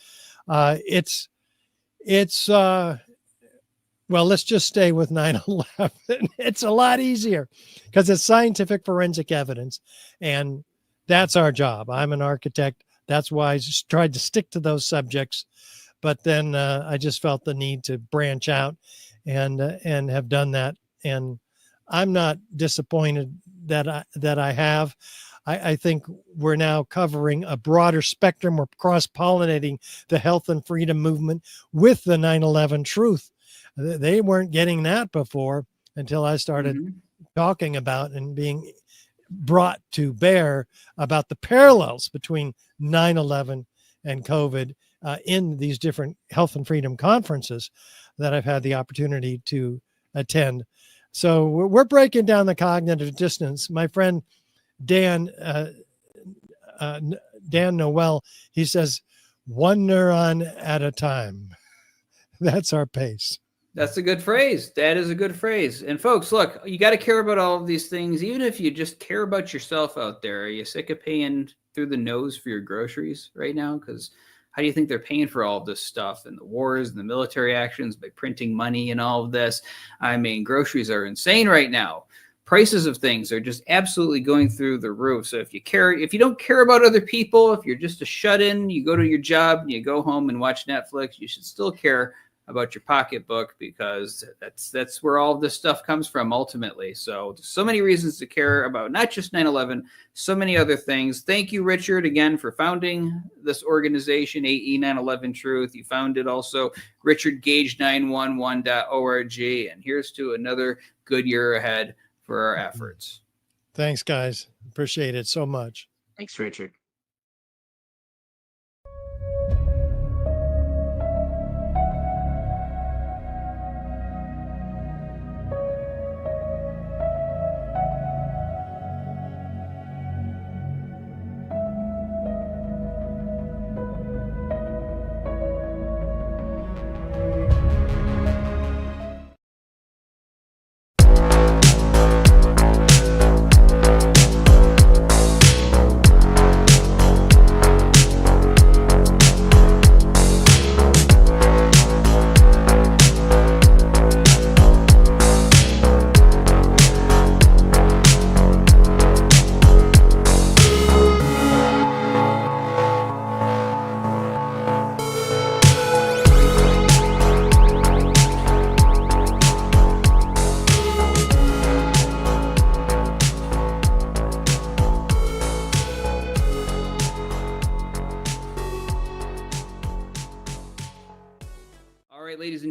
Well, let's just stay with 9/11. It's a lot easier because it's scientific forensic evidence, and that's our job. I'm an architect. That's why I just tried to stick to those subjects. But then I just felt the need to branch out and have done that. And I'm not disappointed that I have. I think we're now covering a broader spectrum. We're cross-pollinating the health and freedom movement with the 9/11 Truth. They weren't getting that before until I started talking about and being brought to bear about the parallels between 9/11 and COVID in these different health and freedom conferences that I've had the opportunity to attend. So we're breaking down the cognitive dissonance. My friend Dan Noel, he says, one neuron at a time. That's our pace. That's a good phrase. That is a good phrase. And folks, look, you got to care about all of these things, even if you just care about yourself out there. Are you sick of paying through the nose for your groceries right now? Because how do you think they're paying for all of this stuff and the wars and the military actions by printing money and all of this? I mean, groceries are insane right now. Prices of things are just absolutely going through the roof. So if you don't care about other people, if you're just a shut-in, you go to your job and you go home and watch Netflix, you should still care about your pocketbook, because that's where all of this stuff comes from ultimately. So many reasons to care about not just 9/11, so many other things. Thank you, Richard, again for founding this organization, AE911Truth. You founded also RichardGage911.org. And here's to another good year ahead for our efforts. Thanks, guys. Appreciate it so much. Thanks, Richard.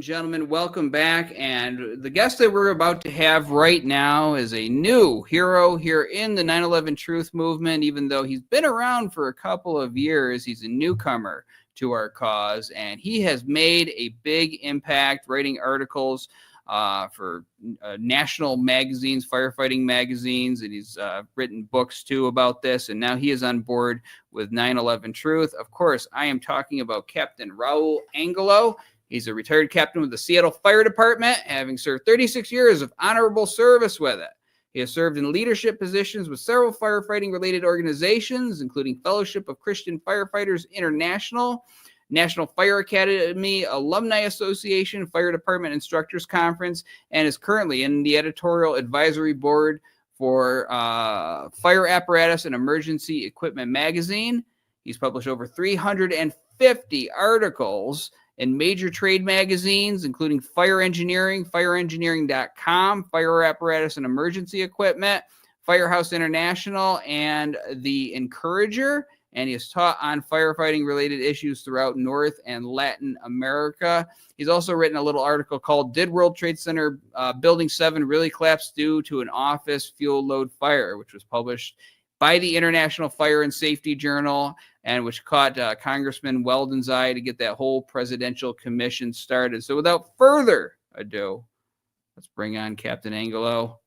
and gentlemen, welcome back. And the guest that we're about to have right now is a new hero here in the 9/11 Truth movement. Even though he's been around for a couple of years, he's a newcomer to our cause, and he has made a big impact writing articles for national magazines, firefighting magazines, and he's written books too about this. And now he is on board with 9/11 Truth. Of course, I am talking about Captain Raul Angulo. He's a retired captain with the Seattle Fire Department, having served 36 years of honorable service with it. He has served in leadership positions with several firefighting-related organizations, including Fellowship of Christian Firefighters International, National Fire Academy Alumni Association, Fire Department Instructors Conference, and is currently in the editorial advisory board for Fire Apparatus and Emergency Equipment magazine. He's published over 350 articles in major trade magazines, including Fire Engineering, fireengineering.com, Fire Apparatus and Emergency Equipment, Firehouse International, and The Encourager. And he has taught on firefighting-related issues throughout North and Latin America. He's also written a little article called "Did World Trade Center Building 7 Really Collapse Due to an Office Fuel Load Fire?" which was published by the International Fire and Safety Journal, and which caught Congressman Weldon's eye to get that whole presidential commission started. So without further ado, let's bring on Captain Angulo.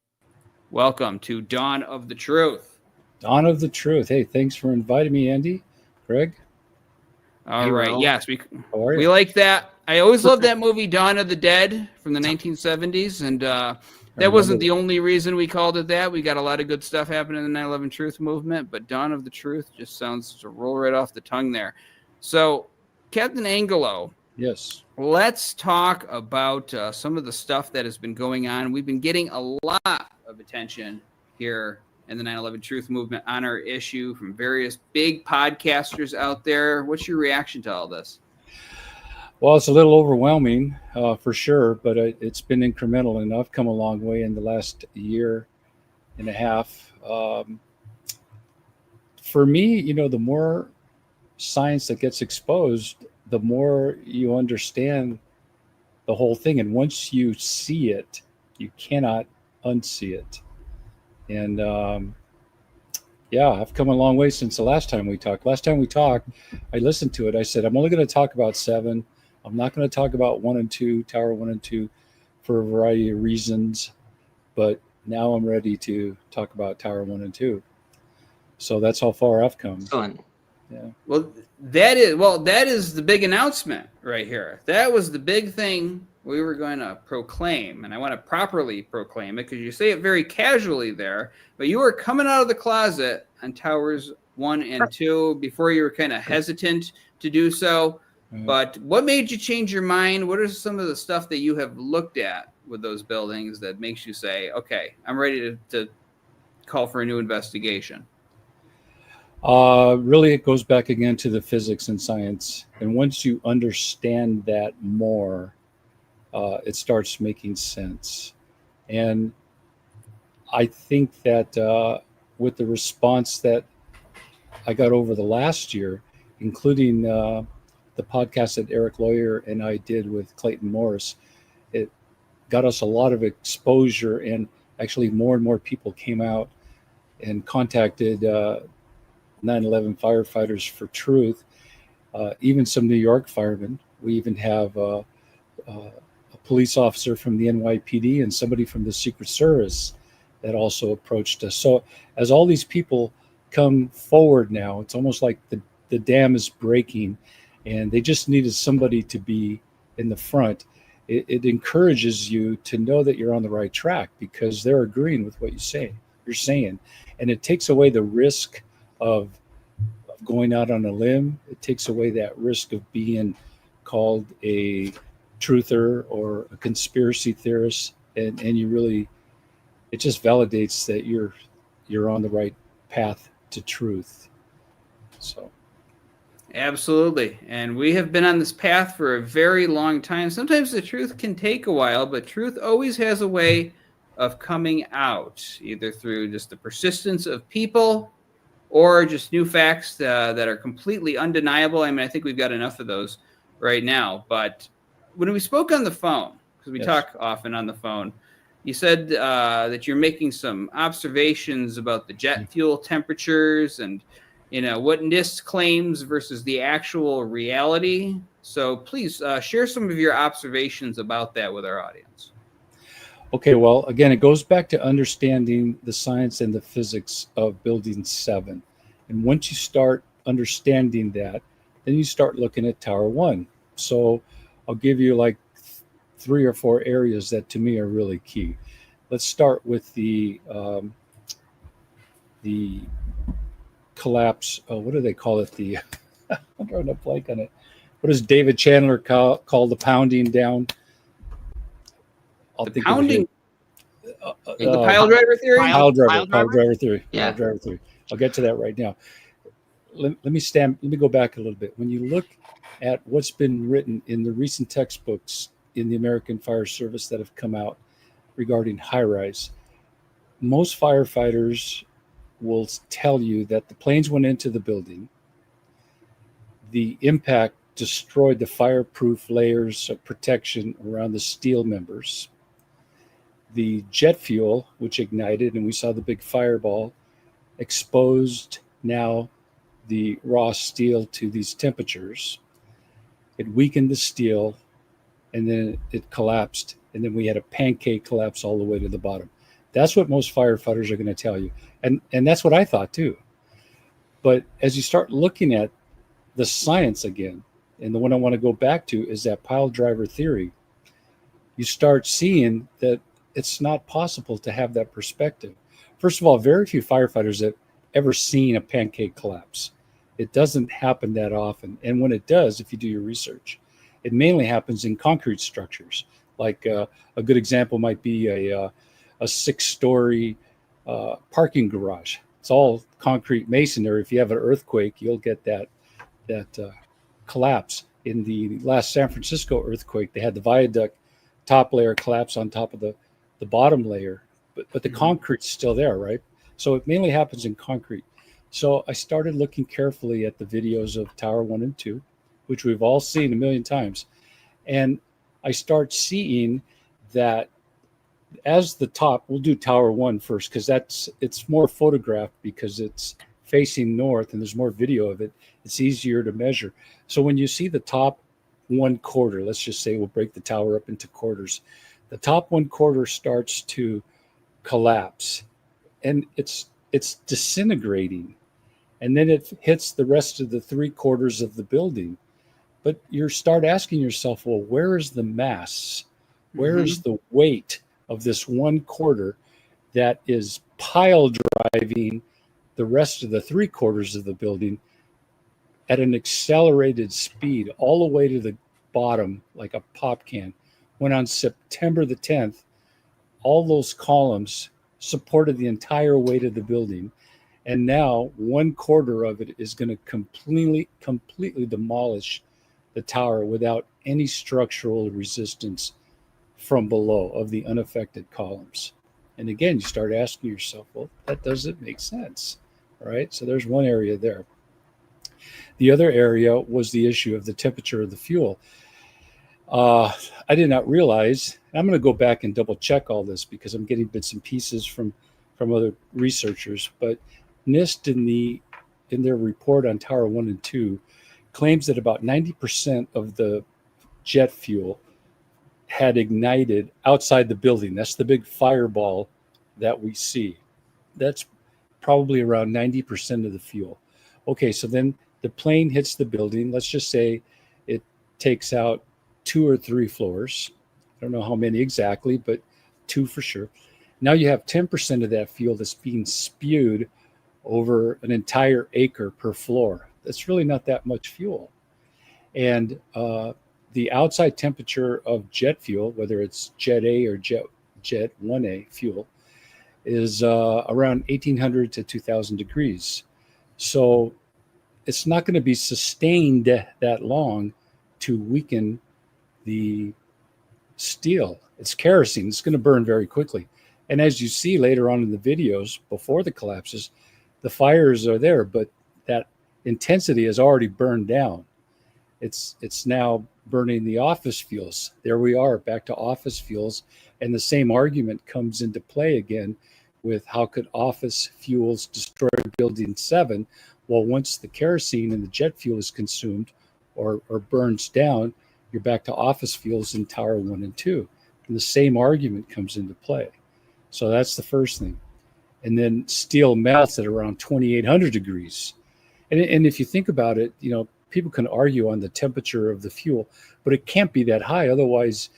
Welcome to Dawn of the Truth. Dawn of the Truth. Hey, thanks for inviting me, Andy. Greg? All right. Raul. Yes, How are you? we like that. I always loved that movie, Dawn of the Dead, from the 1970s. And that wasn't the only reason we called it that. We got a lot of good stuff happening in the 9/11 Truth movement, but Dawn of the Truth just sounds to roll right off the tongue there. So, Captain Angulo, Yes. let's talk about some of the stuff that has been going on. We've been getting a lot of attention here in the 9/11 Truth movement on our issue from various big podcasters out there. What's your reaction to all this? Well, it's a little overwhelming for sure, but it's been incremental, and I've come a long way in the last year and a half. For me, the more science that gets exposed, the more you understand the whole thing. And once you see it, you cannot unsee it. And I've come a long way since the last time we talked. Last time we talked, I listened to it. I said, I'm only going to talk about 7. I'm not going to talk about 1 and 2, Tower 1 and 2, for a variety of reasons. But now I'm ready to talk about Tower 1 and 2. So that's how far I've come. Excellent. Yeah. Well, that is the big announcement right here. That was the big thing we were going to proclaim, and I want to properly proclaim it because you say it very casually there, but you were coming out of the closet on Towers 1 and 2 before you were kind of hesitant to do so. But what made you change your mind? What are some of the stuff that you have looked at with those buildings that makes you say, okay, I'm ready to call for a new investigation? Really, it goes back again to the physics and science. And once you understand that more, it starts making sense. And I think that with the response that I got over the last year, including the podcast that Eric Lawyer and I did with Clayton Morris, it got us a lot of exposure, and actually more and more people came out and contacted 9/11 Firefighters for Truth, even some New York firemen. We even have a police officer from the NYPD and somebody from the Secret Service that also approached us. So as all these people come forward now, it's almost like the dam is breaking, and they just needed somebody to be in the front. It encourages you to know that you're on the right track because they're agreeing with what you're saying. And it takes away the risk of going out on a limb. It takes away that risk of being called a truther or a conspiracy theorist. And you really, it just validates that you're on the right path to truth. So. Absolutely. And we have been on this path for a very long time. Sometimes the truth can take a while, but truth always has a way of coming out, either through just the persistence of people or just new facts that are completely undeniable. I mean, I think we've got enough of those right now. But when we spoke on the phone, because we Yes. talk often on the phone, you said that you're making some observations about the jet fuel temperatures and, what NIST claims versus the actual reality. So please share some of your observations about that with our audience. Okay, well, again, it goes back to understanding the science and the physics of Building 7. And once you start understanding that, then you start looking at Tower 1. So I'll give you like 3 or 4 areas that to me are really key. Let's start with the collapse. What do they call it? I'm drawing a blank on it. What does David Chandler call the pounding down? I'll The think pounding, of it. the pile driver theory? Pile driver driver theory. Yeah. Pile driver theory. I'll get to that right now. Let me go back a little bit. When you look at what's been written in the recent textbooks in the American Fire Service that have come out regarding high-rise, most firefighters will tell you that the planes went into the building, the impact destroyed the fireproof layers of protection around the steel members. The jet fuel, which ignited, and we saw the big fireball, exposed now the raw steel to these temperatures. It weakened the steel, and then it collapsed, and then we had a pancake collapse all the way to the bottom. That's what most firefighters are going to tell you, and that's what I thought too. But as you start looking at the science again, and the one I want to go back to is that pile driver theory, you start seeing that it's not possible to have that perspective. First of all, very few firefighters have ever seen a pancake collapse. It doesn't happen that often. And when it does, if you do your research, it mainly happens in concrete structures. Like a good example might be a 6-story parking garage. It's all concrete masonry. If you have an earthquake, you'll get that collapse. In the last San Francisco earthquake, they had the viaduct top layer collapse on top of the bottom layer, but the concrete's still there, right? So it mainly happens in concrete. So I started looking carefully at the videos of Tower 1 and 2, which we've all seen a million times. And I start seeing that as the top, we'll do Tower 1 first, because it's more photographed because it's facing north and there's more video of it. It's easier to measure. So when you see the top 1/4, let's just say we'll break the tower up into quarters. The top 1/4 starts to collapse, and it's disintegrating, and then it hits the rest of the 3/4 of the building. But you start asking yourself, well, where is the mass? Where is the weight of this 1/4 that is pile driving the rest of the 3/4 of the building at an accelerated speed all the way to the bottom like a pop can? When on September the 10th, all those columns supported the entire weight of the building, and now 1/4 of it is going to completely demolish the tower without any structural resistance from below of the unaffected columns. And again, you start asking yourself, well, that doesn't make sense, right? So there's one area there. The other area was the issue of the temperature of the fuel. I did not realize, and I'm going to go back and double check all this because I'm getting bits and pieces from other researchers, but NIST in their report on Tower 1 and 2 claims that about 90% of the jet fuel had ignited outside the building. That's the big fireball that we see. That's probably around 90% of the fuel. Okay, so then the plane hits the building. Let's just say it takes out 2 or 3 floors. I don't know how many exactly, but 2 for sure. Now you have 10% of that fuel that's being spewed over an entire acre per floor. That's really not that much fuel. And the outside temperature of jet fuel, whether it's Jet A or Jet 1A fuel, is around 1800 to 2000 degrees. So it's not going to be sustained that long to weaken the steel. It's kerosene. It's going to burn very quickly. And as you see later on in the videos, before the collapses, the fires are there, but that intensity has already burned down. It's now burning the office fuels. There we are, back to office fuels. And the same argument comes into play again with how could office fuels destroy building 7? Well, once the kerosene and the jet fuel is consumed or burns down, you're back to office fuels in tower 1 and 2. And the same argument comes into play. So that's the first thing. And then steel melts at around 2,800 degrees. And if you think about it, you know, people can argue on the temperature of the fuel, but it can't be that high. Otherwise,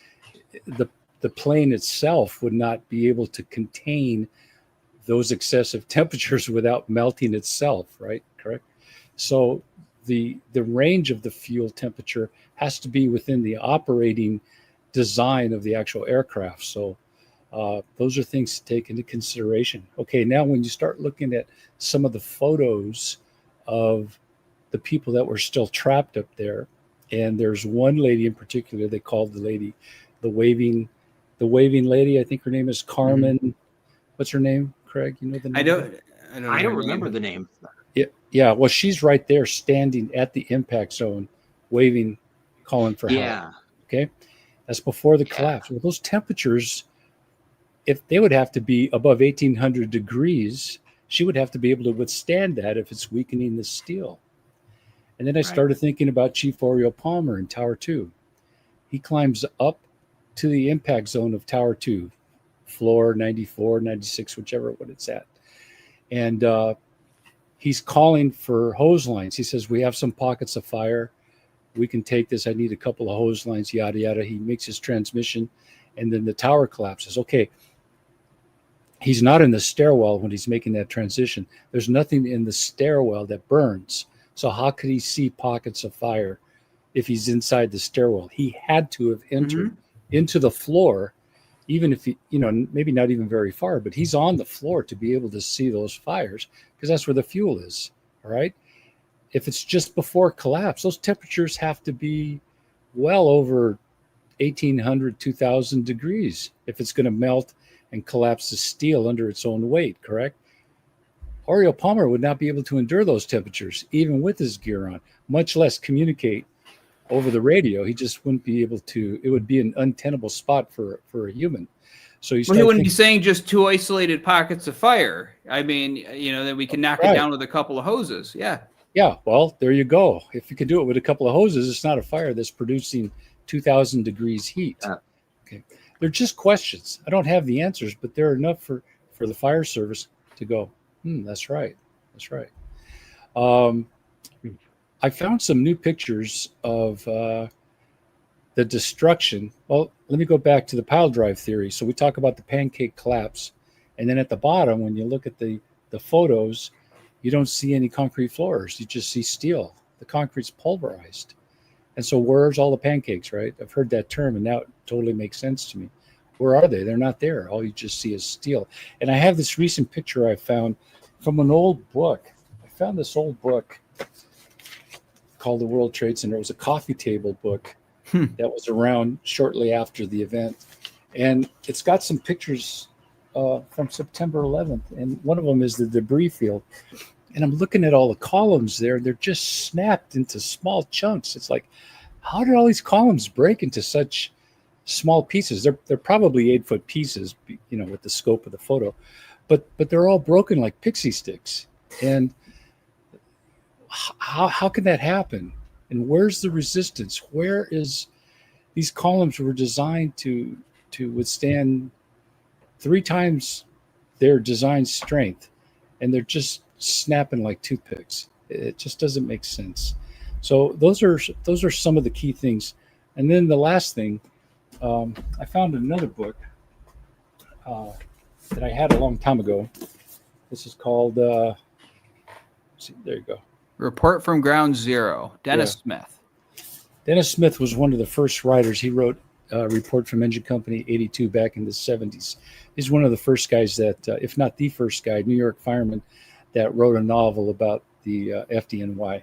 the plane itself would not be able to contain those excessive temperatures without melting itself, right? Correct. So the range of the fuel temperature has to be within the operating design of the actual aircraft. So those are things to take into consideration. Okay, now when you start looking at some of the photos of the people that were still trapped up there, and there's one lady in particular, they called the lady the waving lady. I think her name is Carmen. Mm-hmm. What's her name, Craig? You know the name? I don't remember the name. Yeah. Well, she's right there standing at the impact zone, waving, calling for help. Yeah. Okay. That's before the collapse. Well, those temperatures, if they would have to be above 1,800 degrees, she would have to be able to withstand that if it's weakening the steel. And then I started thinking about Chief Oriel Palmer in Tower 2. He climbs up to the impact zone of Tower 2, floor 94, 96, whichever one it's at. And he's calling for hose lines. He says, we have some pockets of fire. We can take this. I need a couple of hose lines, yada, yada. He makes his transmission, and then the tower collapses. Okay. He's not in the stairwell when he's making that transition. There's nothing in the stairwell that burns. So how could he see pockets of fire if he's inside the stairwell? He had to have entered into the floor, even if he, you know, maybe not even very far, but he's on the floor to be able to see those fires because that's where the fuel is. All right. If it's just before collapse, those temperatures have to be well over 1,800, 2,000 degrees if it's going to melt and collapse the steel under its own weight, correct? Oriel Palmer would not be able to endure those temperatures, even with his gear on, much less communicate over the radio. He just wouldn't be able to. It would be an untenable spot for a human. So he wouldn't be saying just 2 isolated pockets of fire. I mean, you know, that we can knock it down with a couple of hoses. Yeah. Yeah. Well, there you go. If you could do it with a couple of hoses, it's not a fire that's producing 2,000 degrees heat. Okay. They're just questions. I don't have the answers, but they're enough for the fire service to go, that's right. That's right. I found some new pictures of the destruction. Well, let me go back to the pile drive theory. So we talk about the pancake collapse. And then at the bottom, when you look at the photos, you don't see any concrete floors. You just see steel. The concrete's pulverized. And so where's all the pancakes, right? I've heard that term, and now it totally makes sense to me. Where are they? They're not there. All you just see is steel. And I have this recent picture I found from an old book. I found this old book called The World Trade Center. It was a coffee table book that was around shortly after the event. And it's got some pictures from September 11th. And one of them is the debris field. And I'm looking at all the columns there. They're just snapped into small chunks. It's like, how did all these columns break into such small pieces? They're probably 8-foot pieces, you know, with the scope of the photo, but they're all broken like pixie sticks. And how can that happen? And where's the resistance? Where is these columns were designed to withstand 3 times their design strength, and they're just snapping like toothpicks. It just doesn't make sense. So those are some of the key things. And then the last thing, I found another book that I had a long time ago. This is called, there you go. Report from Ground Zero, Dennis Smith. Dennis Smith was one of the first writers. He wrote Report from Engine Company 82 back in the 70s. He's one of the first guys that, if not the first guy, New York fireman, that wrote a novel about the FDNY.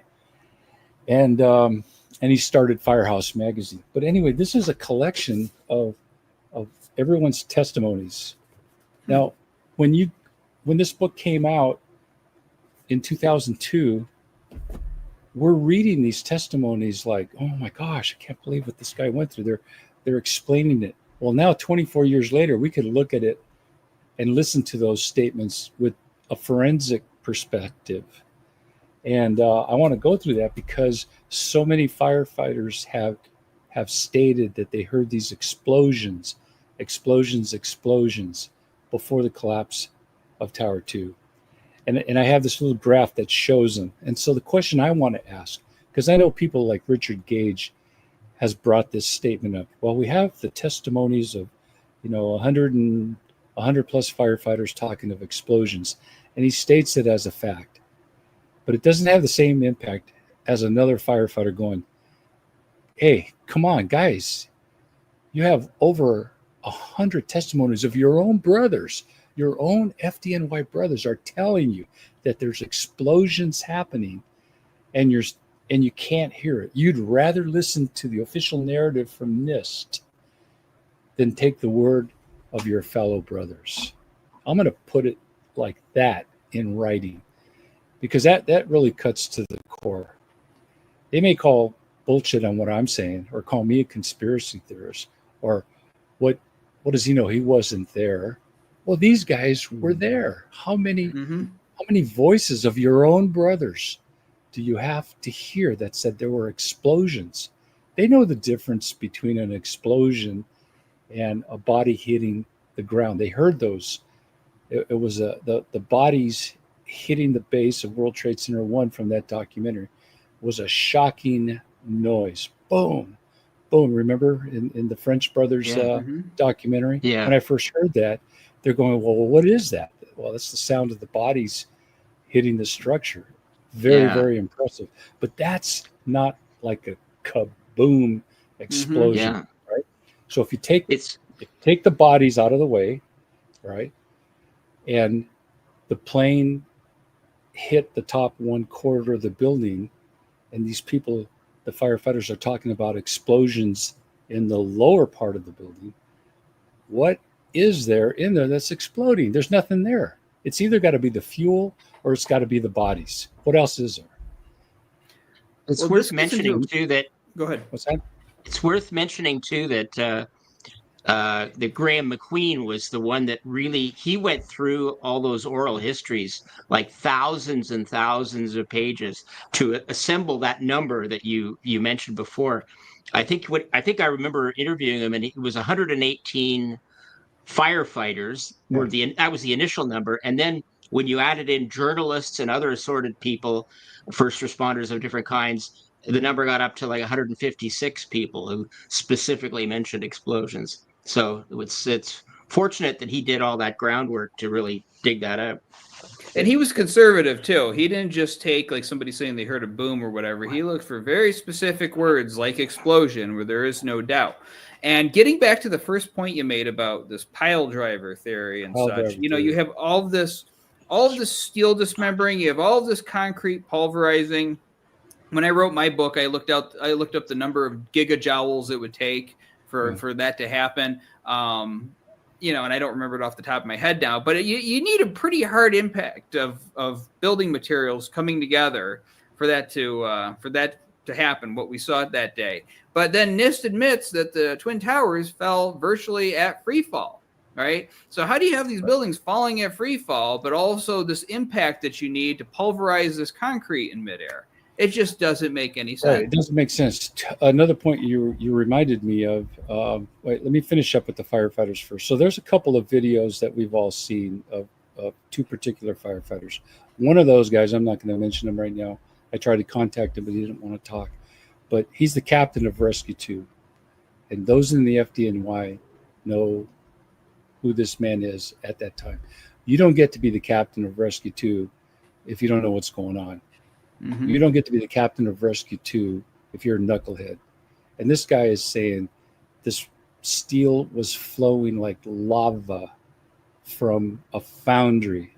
And he started Firehouse magazine. But anyway, this is a collection of everyone's testimonies. Now, when this book came out in 2002, we're reading these testimonies like, oh my gosh, I can't believe what this guy went through. They're explaining it. Well, now 24 years later, we could look at it and listen to those statements with a forensic perspective. And I want to go through that because so many firefighters have stated that they heard these explosions before the collapse of Tower 2. And I have this little graph that shows them. And so the question I want to ask, because I know people like Richard Gage has brought this statement up. Well, we have the testimonies of, 100 plus firefighters talking of explosions, and he states it as a fact. But it doesn't have the same impact as another firefighter going, hey, come on, guys. You have over 100 testimonies of your own brothers. Your own FDNY brothers are telling you that there's explosions happening and you can't hear it. You'd rather listen to the official narrative from NIST than take the word of your fellow brothers. I'm going to put it like that in writing because that really cuts to the core. They may call bullshit on what I'm saying or call me a conspiracy theorist or what does he know? He wasn't there. Well, these guys were there. How many voices of your own brothers do you have to hear that said there were explosions? They know the difference between an explosion and a body hitting the ground. They heard those. It was the bodies hitting the base of World Trade Center 1 from that documentary was a shocking noise. Boom, boom. Remember in the French Brothers documentary? Yeah. When I first heard that, they're going, well, what is that? Well, that's the sound of the bodies hitting the structure. Very, very impressive. But that's not like a kaboom explosion, right? So if you take the bodies out of the way, right, and the plane hit the top 1/4 of the building, and these people, the firefighters, are talking about explosions in the lower part of the building, what is there in there that's exploding? There's nothing there. It's either got to be the fuel or it's got to be the bodies. What else is there? It's worth mentioning too that. Go ahead. What's that? It's worth mentioning too that Graham McQueen was the one that he went through all those oral histories, like thousands and thousands of pages, to assemble that number that you mentioned before. I think I remember interviewing him, and it was 118 firefighters that was the initial number, and then when you added in journalists and other assorted people, first responders of different kinds, the number got up to like 156 people who specifically mentioned explosions. So it's fortunate that he did all that groundwork to really dig that out. And he was conservative too. He didn't just take like somebody saying they heard a boom or whatever. He looked for very specific words like explosion, where there is no doubt. And getting back to the first point you made about this pile driver theory and such, you have all of this steel dismembering, you have all of this concrete pulverizing. When I wrote my book, I looked up the number of gigajoules it would take for that to happen. And I don't remember it off the top of my head now, but you need a pretty hard impact of building materials coming together for that to happen, what we saw that day. But then NIST admits that the Twin Towers fell virtually at free fall, right? So how do you have these buildings falling at free fall, but also this impact that you need to pulverize this concrete in midair? It just doesn't make any sense. Right, it doesn't make sense. Another point you reminded me of, let me finish up with the firefighters first. So there's a couple of videos that we've all seen of two particular firefighters. One of those guys, I'm not going to mention him right now. I tried to contact him, but he didn't want to talk. But he's the captain of Rescue 2. And those in the FDNY know who this man is at that time. You don't get to be the captain of Rescue 2 if you don't know what's going on. Mm-hmm. You don't get to be the captain of Rescue 2 if you're a knucklehead. And this guy is saying this steel was flowing like lava from a foundry.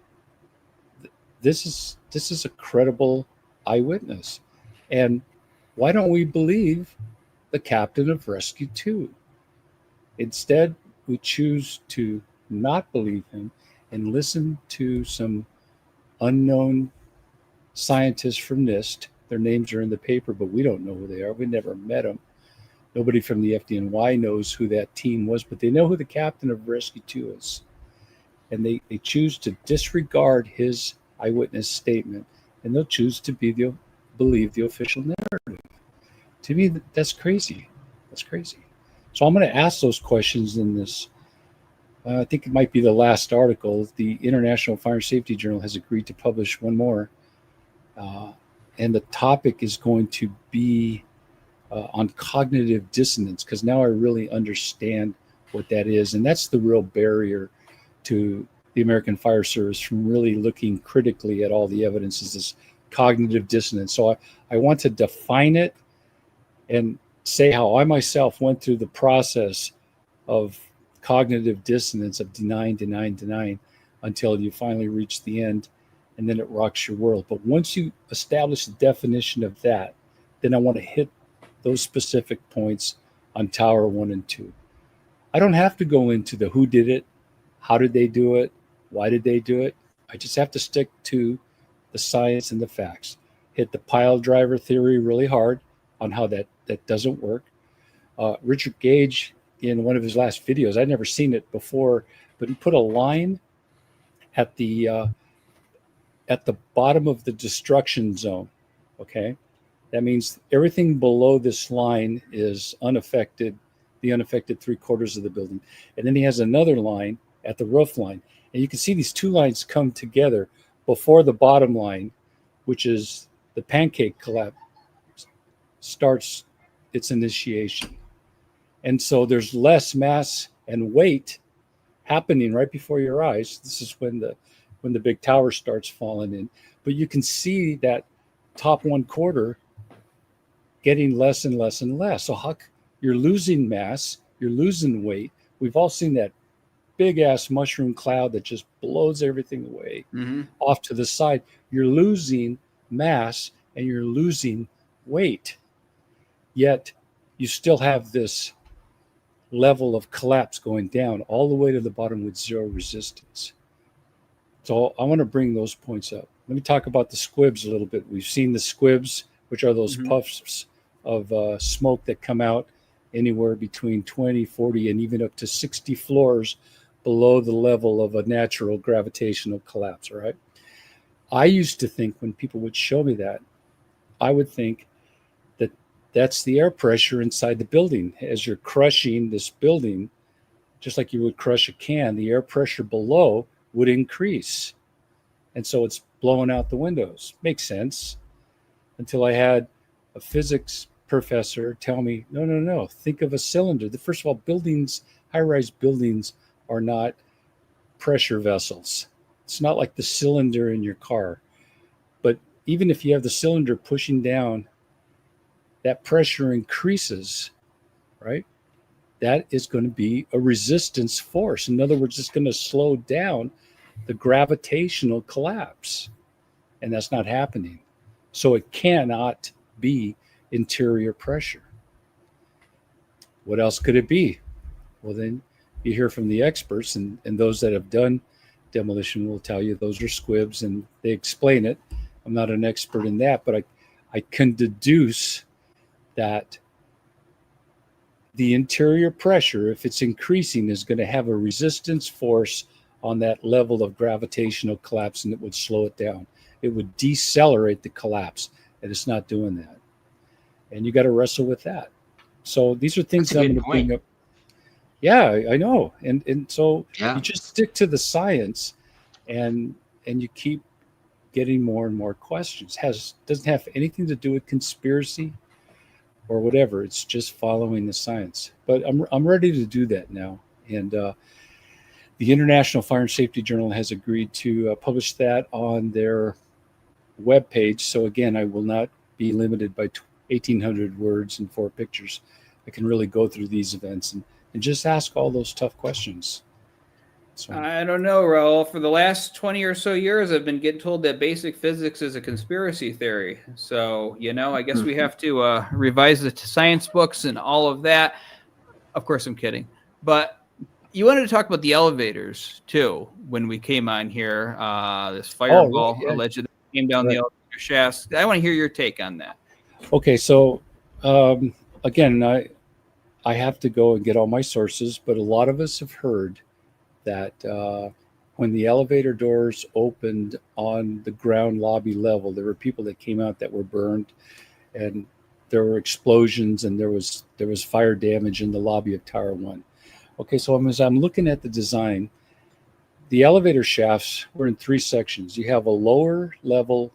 This is a credible eyewitness. And why don't we believe the captain of Rescue 2? Instead, we choose to not believe him and listen to some unknown scientists from NIST Their names are in the paper, but we don't know who they are. We never met them. Nobody from the FDNY knows who that team was, but they know who the captain of Rescue 2 is. And they choose to disregard his eyewitness statement, and they'll choose to believe the official narrative. To me, that's crazy. That's crazy. So I'm going to ask those questions in this. I think it might be the last article. The International Fire Safety Journal has agreed to publish one more. And the topic is going to be on cognitive dissonance, because now I really understand what that is. And that's the real barrier to the American Fire Service from really looking critically at all the evidence, is this cognitive dissonance. So I want to define it and say how I myself went through the process of cognitive dissonance, of denying until you finally reach the end, and then it rocks your world. But once you establish the definition of that, then I want to hit those specific points on Tower 1 and 2. I don't have to go into the who did it, how did they do it, why did they do it. I just have to stick to the science and the facts. Hit the pile driver theory really hard on how that doesn't work. Richard Gage, in one of his last videos, I'd never seen it before, but he put a line at the bottom of the destruction zone. Okay, that means everything below this line is unaffected, the unaffected 3/4 of the building. And then he has another line at the roof line. And you can see these two lines come together before the bottom line, which is the pancake collapse, starts its initiation. And so there's less mass and weight happening right before your eyes. This is when the big tower starts falling in. But you can see that top 1/4 getting less and less and less. So you're losing mass, you're losing weight. We've all seen that big ass mushroom cloud that just blows everything away off to the side. You're losing mass and you're losing weight. Yet you still have this level of collapse going down all the way to the bottom with zero resistance. So I want to bring those points up. Let me talk about the squibs a little bit. We've seen the squibs, which are those puffs of smoke that come out anywhere between 20, 40, and even up to 60 floors below the level of a natural gravitational collapse, all right? I used to think, when people would show me that, I would think that that's the air pressure inside the building. As you're crushing this building, just like you would crush a can, the air pressure below would increase. And so it's blowing out the windows. Makes sense. Until I had a physics professor tell me, no, think of a cylinder. First of all, buildings, high-rise buildings, are not pressure vessels. It's not like the cylinder in your car. But even if you have the cylinder pushing down, that pressure increases, right? That is going to be a resistance force. In other words, it's going to slow down the gravitational collapse. And that's not happening. So it cannot be interior pressure. What else could it be? Well, then you hear from the experts, and those that have done demolition will tell you those are squibs, and they explain it. I'm not an expert in that, but I can deduce that the interior pressure, if it's increasing, is going to have a resistance force on that level of gravitational collapse, and it would slow it down. It would decelerate the collapse, and it's not doing that. And you got to wrestle with that. So these are things that I'm going to bring up. Yeah, I know. And so you just stick to the science, and you keep getting more and more questions. Doesn't have anything to do with conspiracy or whatever. It's just following the science. But I'm ready to do that now. And the International Fire and Safety Journal has agreed to publish that on their webpage. So again, I will not be limited by 1,800 words and 4 pictures. I can really go through these events and just ask all those tough questions. So, I don't know, Raul. For the last 20 or so years, I've been getting told that basic physics is a conspiracy theory. So, I guess we have to revise the science books and all of that. Of course, I'm kidding. But you wanted to talk about the elevators, too, when we came on here. This fireball allegedly came down the elevator. shafts. I want to hear your take on that. Okay, so again, I have to go and get all my sources, but a lot of us have heard that when the elevator doors opened on the ground lobby level, there were people that came out that were burned, and there were explosions, and there was fire damage in the lobby of Tower 1. Okay, so as I'm looking at the design, the elevator shafts were in 3 sections. You have a lower level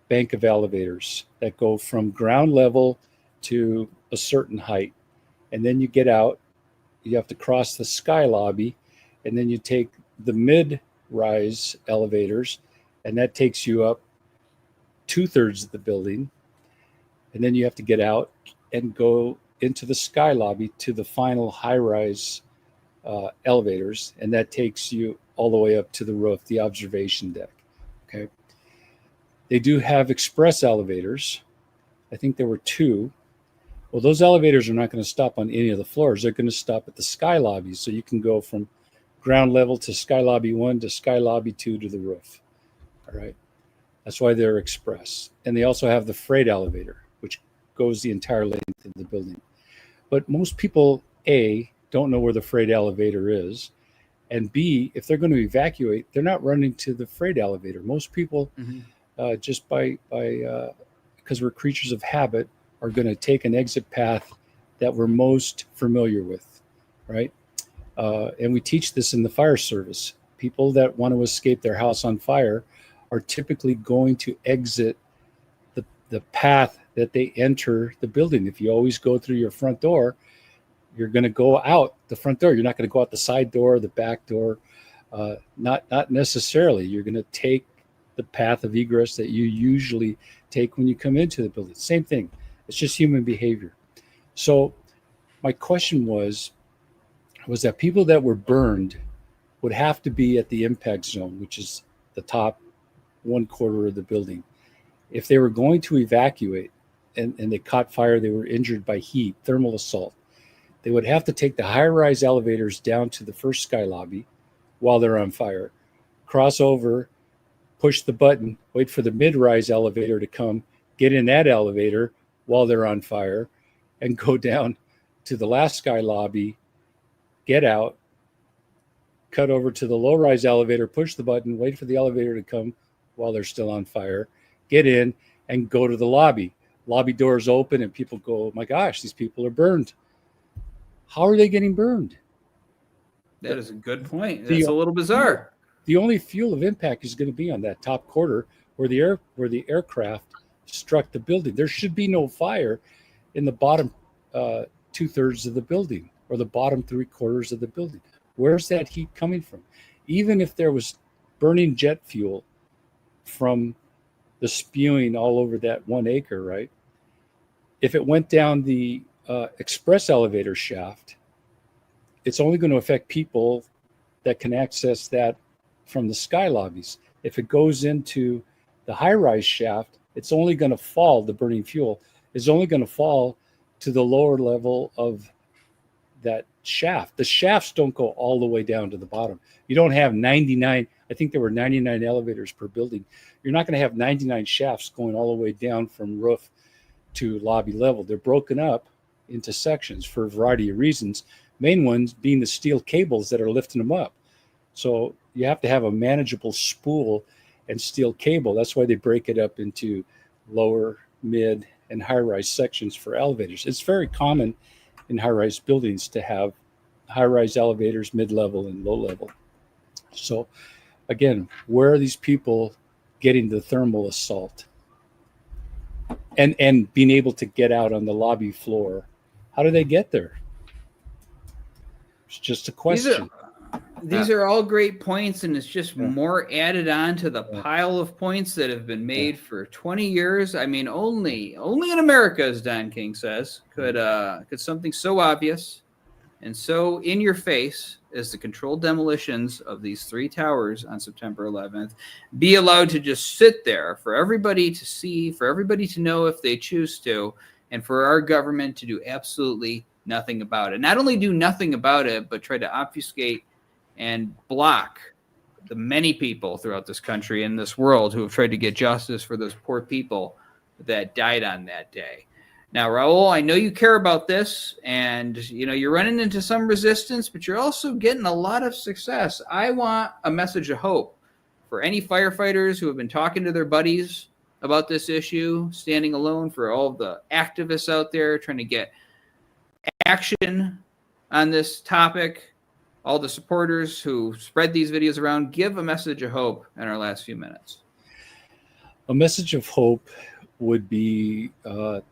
bank of elevators that go from ground level to a certain height. And then you get out, you have to cross the sky lobby, and then you take the mid-rise elevators, and that takes you up 2/3 of the building. And then you have to get out and go into the sky lobby to the final high-rise elevators, and that takes you all the way up to the roof, the observation deck. Okay. They do have express elevators. I think there were 2. Well, those elevators are not going to stop on any of the floors. They're going to stop at the sky lobby. So you can go from ground level to sky lobby 1 to sky lobby 2 to the roof. All right. That's why they're express. And they also have the freight elevator, which goes the entire length of the building. But most people, A, don't know where the freight elevator is. And B, if they're going to evacuate, they're not running to the freight elevator. Most people, just because we're creatures of habit, are going to take an exit path that we're most familiar with, right? And we teach this in the fire service. People that want to escape their house on fire are typically going to exit the path that they enter the building. If you always go through your front door, you're going to go out the front door. You're not going to go out the side door, the back door. Not necessarily. You're going to take the path of egress that you usually take when you come into the building. Same thing. It's just human behavior. So my question was that people that were burned would have to be at the impact zone, which is the top 1/4 of the building. If they were going to evacuate and they caught fire, they were injured by heat, thermal assault, they would have to take the high-rise elevators down to the first sky lobby while they're on fire, cross over, push the button, wait for the mid-rise elevator to come, get in that elevator while they're on fire, and go down to the last sky lobby, get out, cut over to the low-rise elevator, push the button, wait for the elevator to come while they're still on fire, get in, and go to the lobby. Lobby doors open, and people go, oh my gosh, these people are burned. How are they getting burned? That is a good point. That's a little bizarre. The only fuel of impact is going to be on that top quarter where the aircraft struck the building. There should be no fire in the bottom 2/3 of the building or the bottom 3/4 of the building. Where's that heat coming from? Even if there was burning jet fuel from the spewing all over that 1 acre, right? If it went down the express elevator shaft, it's only going to affect people that can access that from the sky lobbies. If it goes into the high-rise shaft, it's only going to fall, the burning fuel is only going to fall to the lower level of that shaft. The shafts don't go all the way down to the bottom. You don't have 99, I think there were 99 elevators per building. You're not going to have 99 shafts going all the way down from roof to lobby level. They're broken up into sections for a variety of reasons. Main ones being the steel cables that are lifting them up. So you have to have a manageable spool and steel cable. That's why they break it up into lower, mid, and high-rise sections for elevators. It's very common in high-rise buildings to have high-rise elevators, mid-level, and low-level. So again, where are these people getting the thermal assault and being able to get out on the lobby floor? How do they get there? It's just a question. These are all great points, and it's just more added on to the pile of points that have been made for 20 years. I mean, only in America, as Don King says, could something so obvious and so in your face as the controlled demolitions of these 3 towers on September 11th be allowed to just sit there for everybody to see, for everybody to know if they choose to, and for our government to do absolutely nothing about it. Not only do nothing about it, but try to obfuscate and block the many people throughout this country and this world who have tried to get justice for those poor people that died on that day. Now, Raul, I know you care about this, and you're running into some resistance, but you're also getting a lot of success. I want a message of hope for any firefighters who have been talking to their buddies about this issue, standing alone, for all the activists out there trying to get action on this topic, all the supporters who spread these videos around. Give a message of hope in our last few minutes. A message of hope would be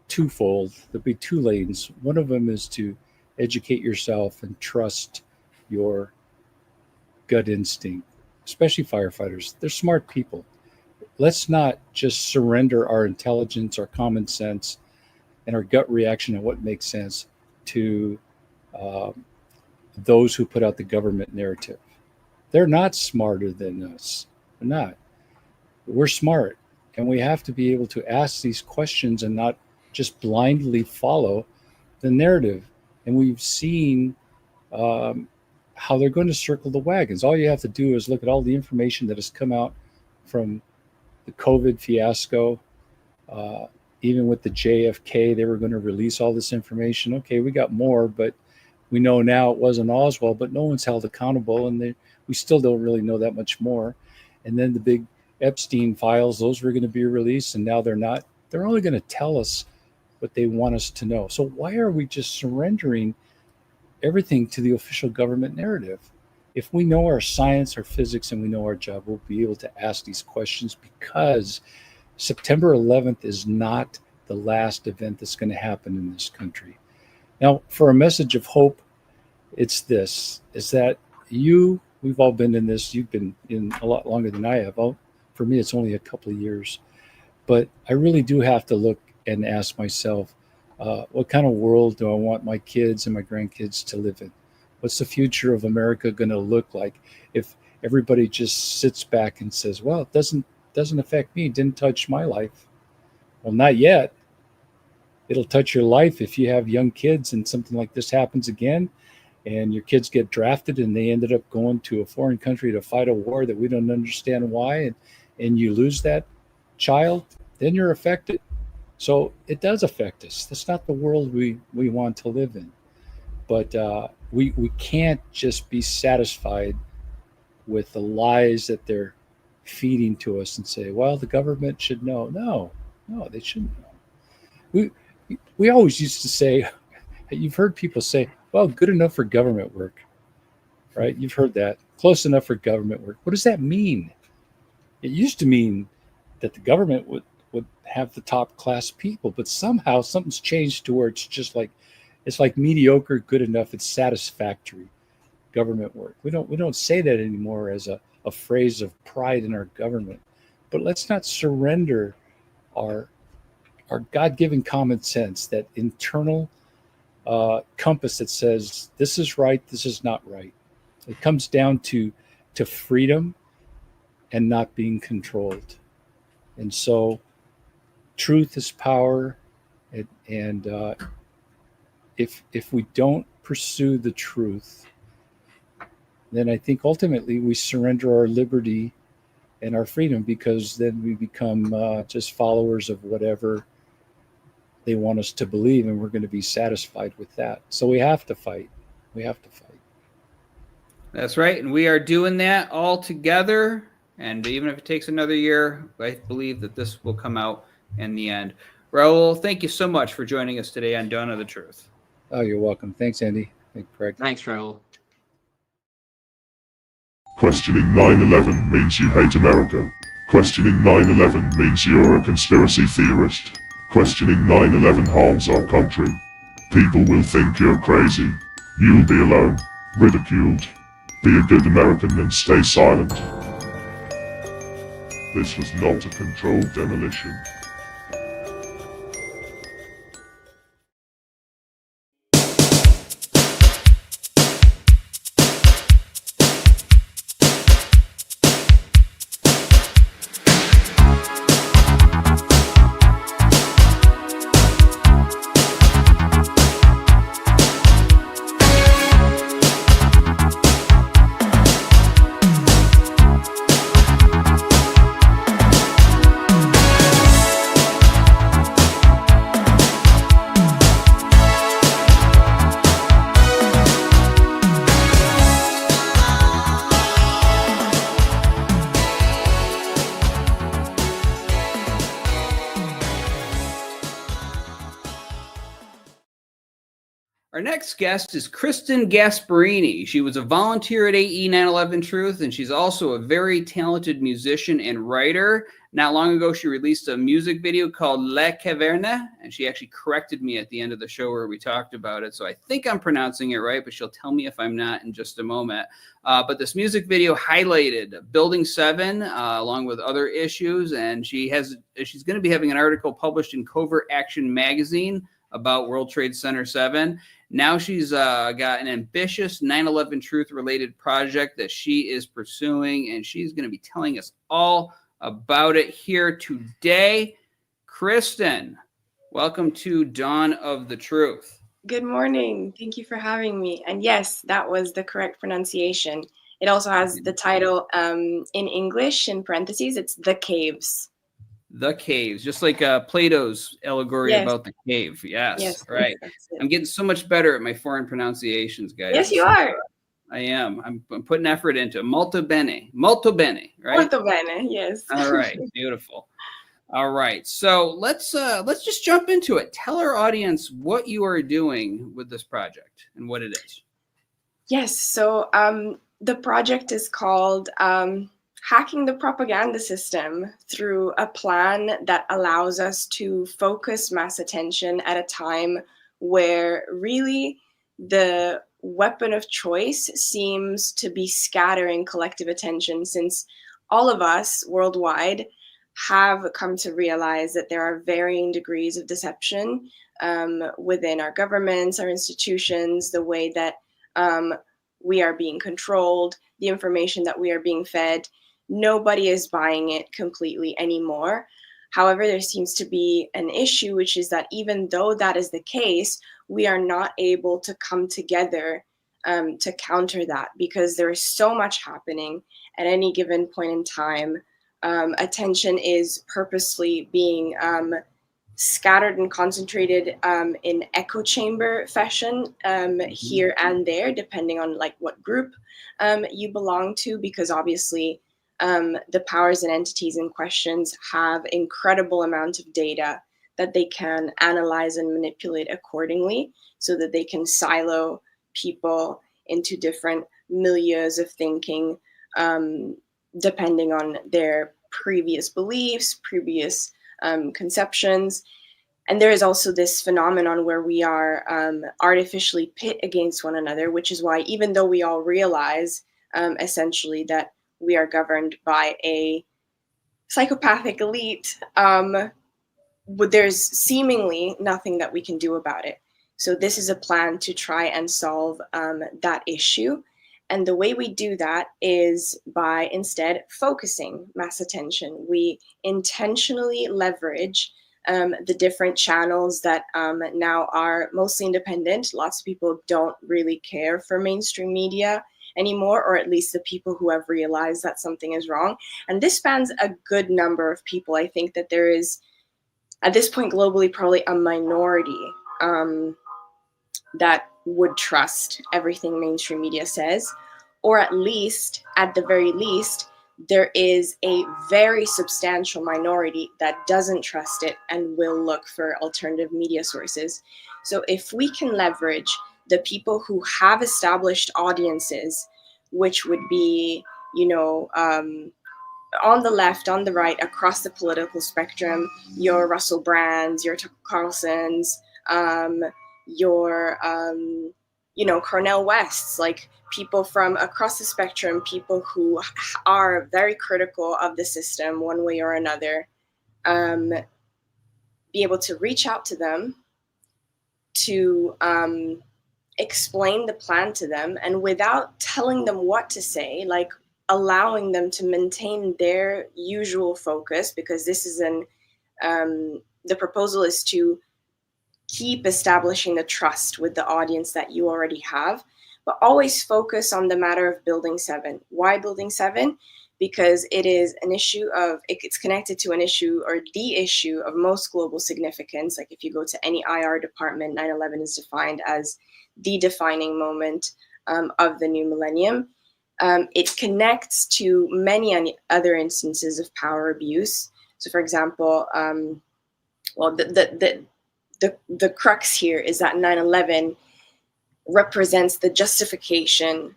twofold. There'd be two lanes. One of them is to educate yourself and trust your gut instinct, especially firefighters. They're smart people. Let's not just surrender our intelligence, our common sense, and our gut reaction and what makes sense to those who put out the government narrative. They're not smarter than us. They're not. We're smart. And we have to be able to ask these questions and not just blindly follow the narrative. And we've seen how they're going to circle the wagons. All you have to do is look at all the information that has come out from the COVID fiasco. Even with the JFK, they were going to release all this information. Okay, we got more, but we know now it wasn't Oswald, but no one's held accountable, and we still don't really know that much more. And then the big Epstein files, those were going to be released, and now they're not. They're only going to tell us what they want us to know. So why are we just surrendering everything to the official government narrative? If we know our science, our physics, and we know our job, we'll be able to ask these questions, because September 11th is not the last event that's going to happen in this country. Now, for a message of hope, it's this, is that we've all been in this. You've been in a lot longer than I have. For me, it's only a couple of years. But I really do have to look and ask myself, what kind of world do I want my kids and my grandkids to live in? What's the future of America going to look like if everybody just sits back and says, well, it doesn't affect me, it didn't touch my life? Well, not yet. It'll touch your life if you have young kids and something like this happens again, and your kids get drafted and they ended up going to a foreign country to fight a war that we don't understand why, and you lose that child, then you're affected. So it does affect us. That's not the world we want to live in. But we can't just be satisfied with the lies that they're feeding to us and say, well, the government should know. No, they shouldn't know. We always used to say, you've heard people say, well, good enough for government work, right? You've heard that. Close enough for government work. What does that mean? It used to mean that the government would have the top class people, but somehow something's changed to where it's like mediocre, good enough, it's satisfactory government work. We don't say that anymore as a phrase of pride in our government. But let's not surrender our God-given common sense, that internal compass that says this is right, this is not right. It comes down to freedom and not being controlled. And so truth is power, and if we don't pursue the truth, then I think ultimately we surrender our liberty and our freedom, because then we become just followers of whatever they want us to believe, and we're going to be satisfied with that. So we have to fight. That's right. And we are doing that all together. And even if it takes another year, I believe that this will come out in the end. Raul, thank you so much for joining us today on Dawn of the Truth. Oh, you're welcome. Thanks, Andy. Thanks, Craig. Thanks, Raul. Questioning 9/11 means you hate America. Questioning 9/11 means you're a conspiracy theorist. Questioning 9/11 harms our country. People will think you're crazy. You'll be alone, ridiculed. Be a good American and stay silent. This was not a controlled demolition. Our next guest is Kristen Gasparini. She was a volunteer at AE911Truth, and she's also a very talented musician and writer. Not long ago, she released a music video called La Caverne, and she actually corrected me at the end of the show where we talked about it. So I think I'm pronouncing it right, but she'll tell me if I'm not in just a moment. But this music video highlighted Building 7 along with other issues, and she's going to be having an article published in Covert Action magazine about World Trade Center 7. Now she's got an ambitious 9/11 Truth related project that she is pursuing, and she's going to be telling us all about it here today. Kristen, welcome to Dawn of the Truth. Good morning. Thank you for having me. And yes, that was the correct pronunciation. It also has the title in English in parentheses. It's The Caves. The Caves, just like Plato's allegory about the cave. Yes, right. I'm getting so much better at my foreign pronunciations, guys. Yes, you are. I am. I'm putting effort into it. Molto bene, right? Molto bene, yes. All right, beautiful. All right, so let's just jump into it. Tell our audience what you are doing with this project and what it is. Yes, so the project is called Hacking the Propaganda System through a plan that allows us to focus mass attention at a time where really the weapon of choice seems to be scattering collective attention, since all of us worldwide have come to realize that there are varying degrees of deception within our governments, our institutions, the way that we are being controlled, the information that we are being fed. Nobody is buying it completely anymore. However, there seems to be an issue, which is that even though that is the case, we are not able to come together to counter that, because there is so much happening at any given point in time. Attention is purposely being scattered and concentrated in echo chamber fashion here and there, depending on like what group you belong to, because obviously the powers and entities in questions have incredible amount of data that they can analyze and manipulate accordingly, so that they can silo people into different milieus of thinking, depending on their previous beliefs, previous conceptions. And there is also this phenomenon where we are artificially pit against one another, which is why even though we all realize essentially that we are governed by a psychopathic elite, there's seemingly nothing that we can do about it. So this is a plan to try and solve that issue. And the way we do that is by instead focusing mass attention. We intentionally leverage the different channels that now are mostly independent. Lots of people don't really care for mainstream media anymore, or at least the people who have realized that something is wrong. And this spans a good number of people. I think that there is, at this point globally, probably a minority that would trust everything mainstream media says, or at the very least, there is a very substantial minority that doesn't trust it and will look for alternative media sources. So if we can leverage the people who have established audiences, which would be, on the left, on the right, across the political spectrum, your Russell Brands, your Tucker Carlsons, your Cornel Wests, like people from across the spectrum, people who are very critical of the system one way or another, be able to reach out to them, to explain the plan to them, and without telling them what to say, like allowing them to maintain their usual focus, because this is the proposal is to keep establishing the trust with the audience that you already have, but always focus on the matter of Building 7. Why Building 7? Because it is an issue it's connected to an issue, or the issue of most global significance. Like if you go to any IR department, 9/11 is defined as the defining moment of the new millennium. It connects to many other instances of power abuse. So for example, the crux here is that 9/11 represents the justification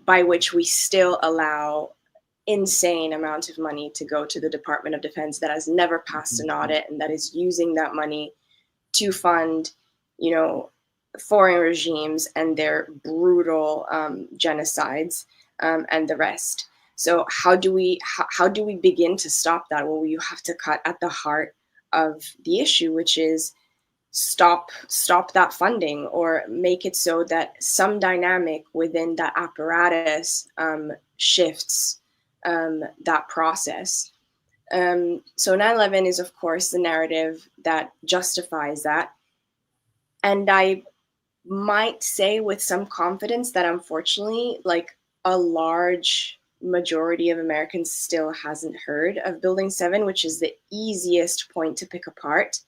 by which we still allow insane amount of money to go to the Department of Defense that has never passed an audit and that is using that money to fund, foreign regimes and their brutal genocides and the rest. So how do we begin to stop that? Well, you have to cut at the heart of the issue, which is stop that funding, or make it so that some dynamic within that apparatus shifts that process. So 9/11 is, of course, the narrative that justifies that. And I might say with some confidence that unfortunately, like, a large majority of Americans still hasn't heard of Building 7, which is the easiest point to pick apart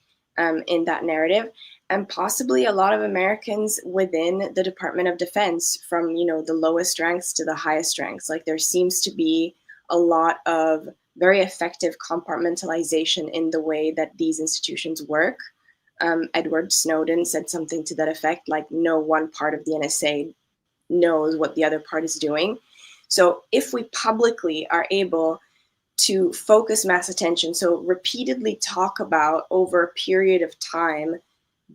in that narrative. And possibly a lot of Americans within the Department of Defense, from, the lowest ranks to the highest ranks. Like, there seems to be a lot of very effective compartmentalization in the way that these institutions work. Edward Snowden said something to that effect, like, no one part of the NSA knows what the other part is doing. So if we publicly are able to focus mass attention, so repeatedly talk about over a period of time,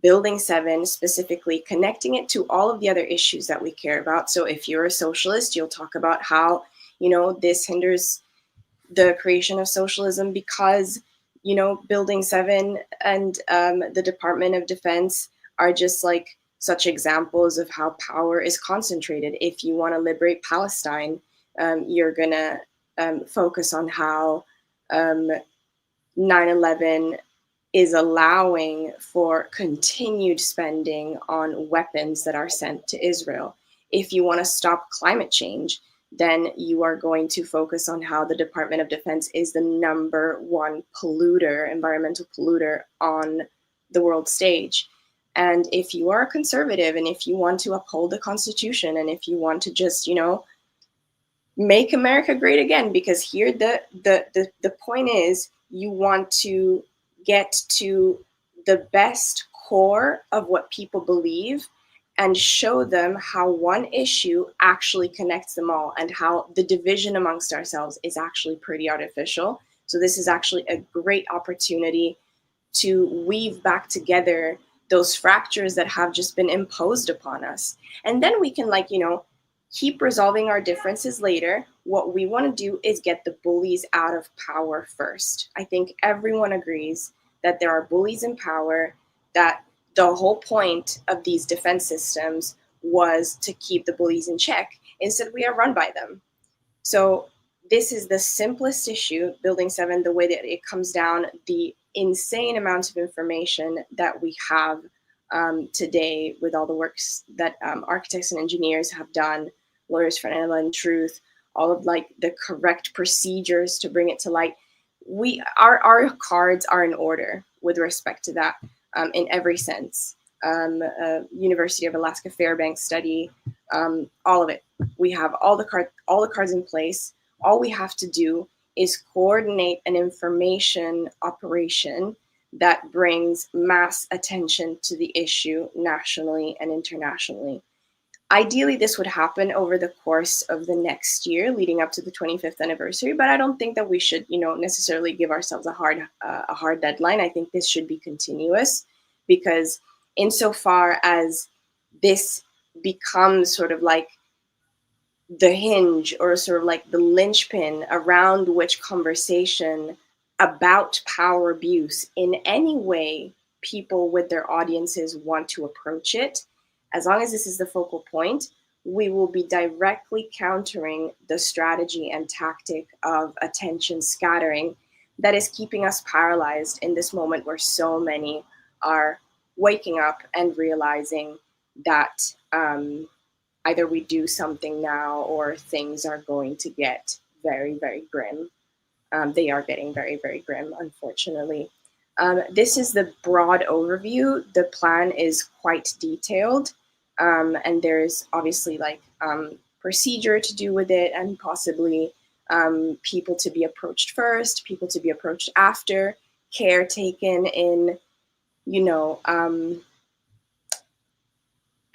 Building 7, specifically connecting it to all of the other issues that we care about. So if you're a socialist, you'll talk about how, this hinders the creation of socialism because, Building 7 and the Department of Defense are just like such examples of how power is concentrated. If you want to liberate Palestine, you're going to focus on how 9/11 is allowing for continued spending on weapons that are sent to Israel. If you want to stop climate change, then you are going to focus on how the Department of Defense is the #1 polluter, environmental polluter on the world stage. And if you are a conservative, and if you want to uphold the Constitution, and if you want to just, make America great again, because here the point is, you want to get to the best core of what people believe and show them how one issue actually connects them all, and how the division amongst ourselves is actually pretty artificial. So this is actually a great opportunity to weave back together those fractures that have just been imposed upon us. And then we can, keep resolving our differences later. What we want to do is get the bullies out of power first. I think everyone agrees that there are bullies in power, that the whole point of these defense systems was to keep the bullies in check. Instead, we are run by them. So this is the simplest issue, Building 7, the way that it comes down, the insane amount of information that we have today with all the works that architects and engineers have done, lawyers for 9/11Truth, all of the correct procedures to bring it to light. Our cards are in order with respect to that in every sense. University of Alaska Fairbanks study, all of it. We have all the cards in place. All we have to do is coordinate an information operation that brings mass attention to the issue nationally and internationally. Ideally, this would happen over the course of the next year, leading up to the 25th anniversary. But I don't think that we should, necessarily give ourselves a hard deadline. I think this should be continuous, because insofar as this becomes sort of like the hinge, or sort of like the linchpin around which conversation about power abuse in any way people with their audiences want to approach it, as long as this is the focal point, we will be directly countering the strategy and tactic of attention scattering that is keeping us paralyzed in this moment, where so many are waking up and realizing that either we do something now, or things are going to get very, very grim. They are getting very, very grim, unfortunately. This is the broad overview. The plan is quite detailed, and there's obviously procedure to do with it, and possibly people to be approached first, people to be approached after, care taken in,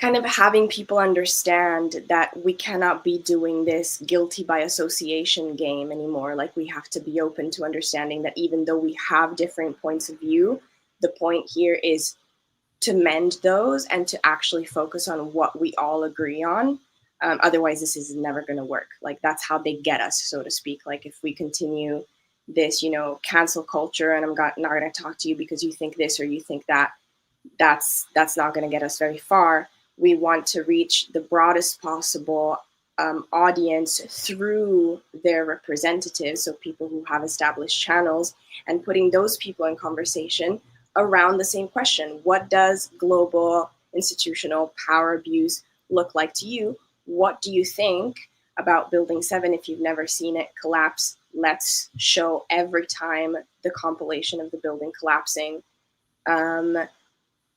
kind of having people understand that we cannot be doing this guilty by association game anymore. Like, we have to be open to understanding that even though we have different points of view, the point here is to mend those and to actually focus on what we all agree on. Otherwise, this is never going to work. Like, that's how they get us, so to speak. Like, if we continue this, you know, cancel culture, and I'm not going to talk to you because you think this or you think that, that's not going to get us very far. We want to reach the broadest possible audience through their representatives, so people who have established channels, and putting those people in conversation around the same question. What does global institutional power abuse look like to you? What do you think about Building 7? If you've never seen it collapse, let's show every time the compilation of the building collapsing.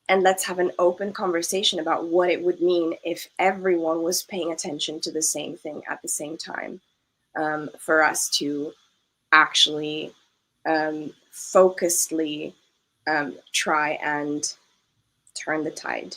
And let's have an open conversation about what it would mean if everyone was paying attention to the same thing at the same time, for us to actually focusedly try and turn the tide.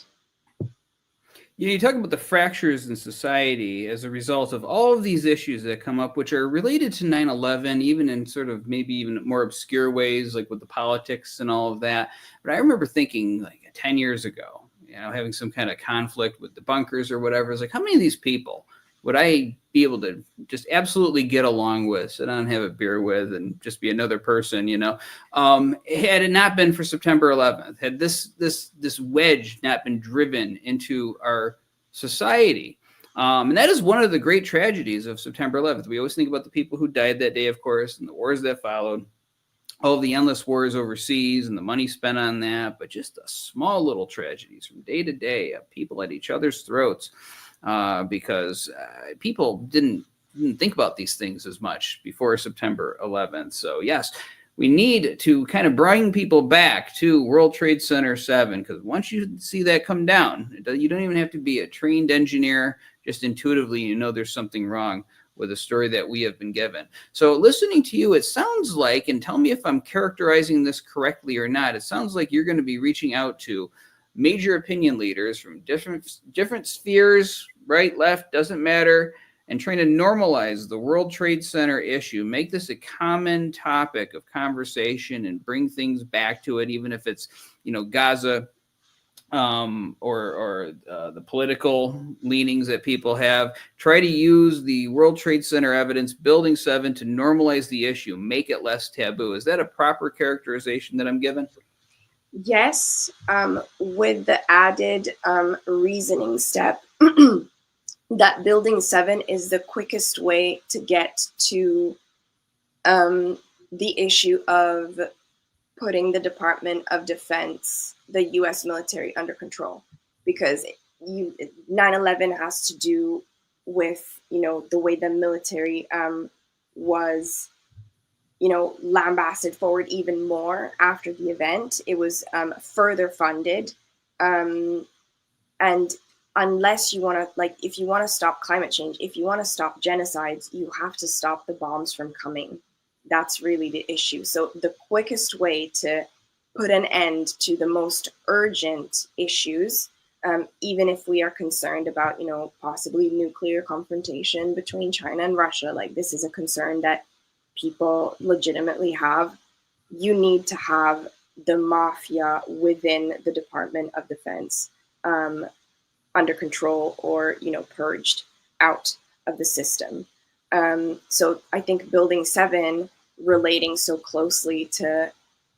You talk about the fractures in society as a result of all of these issues that come up, which are related to 9/11, even in sort of maybe even more obscure ways, like with the politics and all of that. But I remember thinking, like 10 years ago, you know, having some kind of conflict with the bunkers or whatever. It's like, how many of these people would I be able to just absolutely get along with, sit down and have a beer with, and just be another person, you know? Had it not been for September 11th, had this wedge not been driven into our society. And that is one of the great tragedies of September 11th. We always think about the people who died that day, of course, and the wars that followed, all the endless wars overseas and the money spent on that, but just the small little tragedies from day to day of people at each other's throats. Because people didn't think about these things as much before September 11th. So yes, we need to kind of bring people back to World Trade Center 7, because once you see that come down, you don't even have to be a trained engineer. Just intuitively, you know there's something wrong with the story that we have been given. So listening to you, it sounds like, and tell me if I'm characterizing this correctly or not, it sounds like you're going to be reaching out to major opinion leaders from different spheres, right, left, doesn't matter, and trying to normalize the World Trade Center issue, make this a common topic of conversation and bring things back to it, even if it's, you know, Gaza or the political leanings that people have. Try to use the World Trade Center evidence, Building 7, to normalize the issue, make it less taboo. Is that a proper characterization that I'm given? Yes, with the added reasoning step that Building 7 is the quickest way to get to the issue of putting the Department of Defense, the U.S. military, under control. Because 9/11 has to do with, you know, the way the military was, you know, lambasted forward even more after the event. It was further funded. And unless you want to, like, if you want to stop climate change, if you want to stop genocides, you have to stop the bombs from coming. That's really the issue. So the quickest way to put an end to the most urgent issues, even if we are concerned about, you know, possibly nuclear confrontation between China and Russia, like this is a concern that people legitimately have, you need to have the mafia within the Department of Defense under control, or, you know, purged out of the system. So I think Building 7, relating so closely to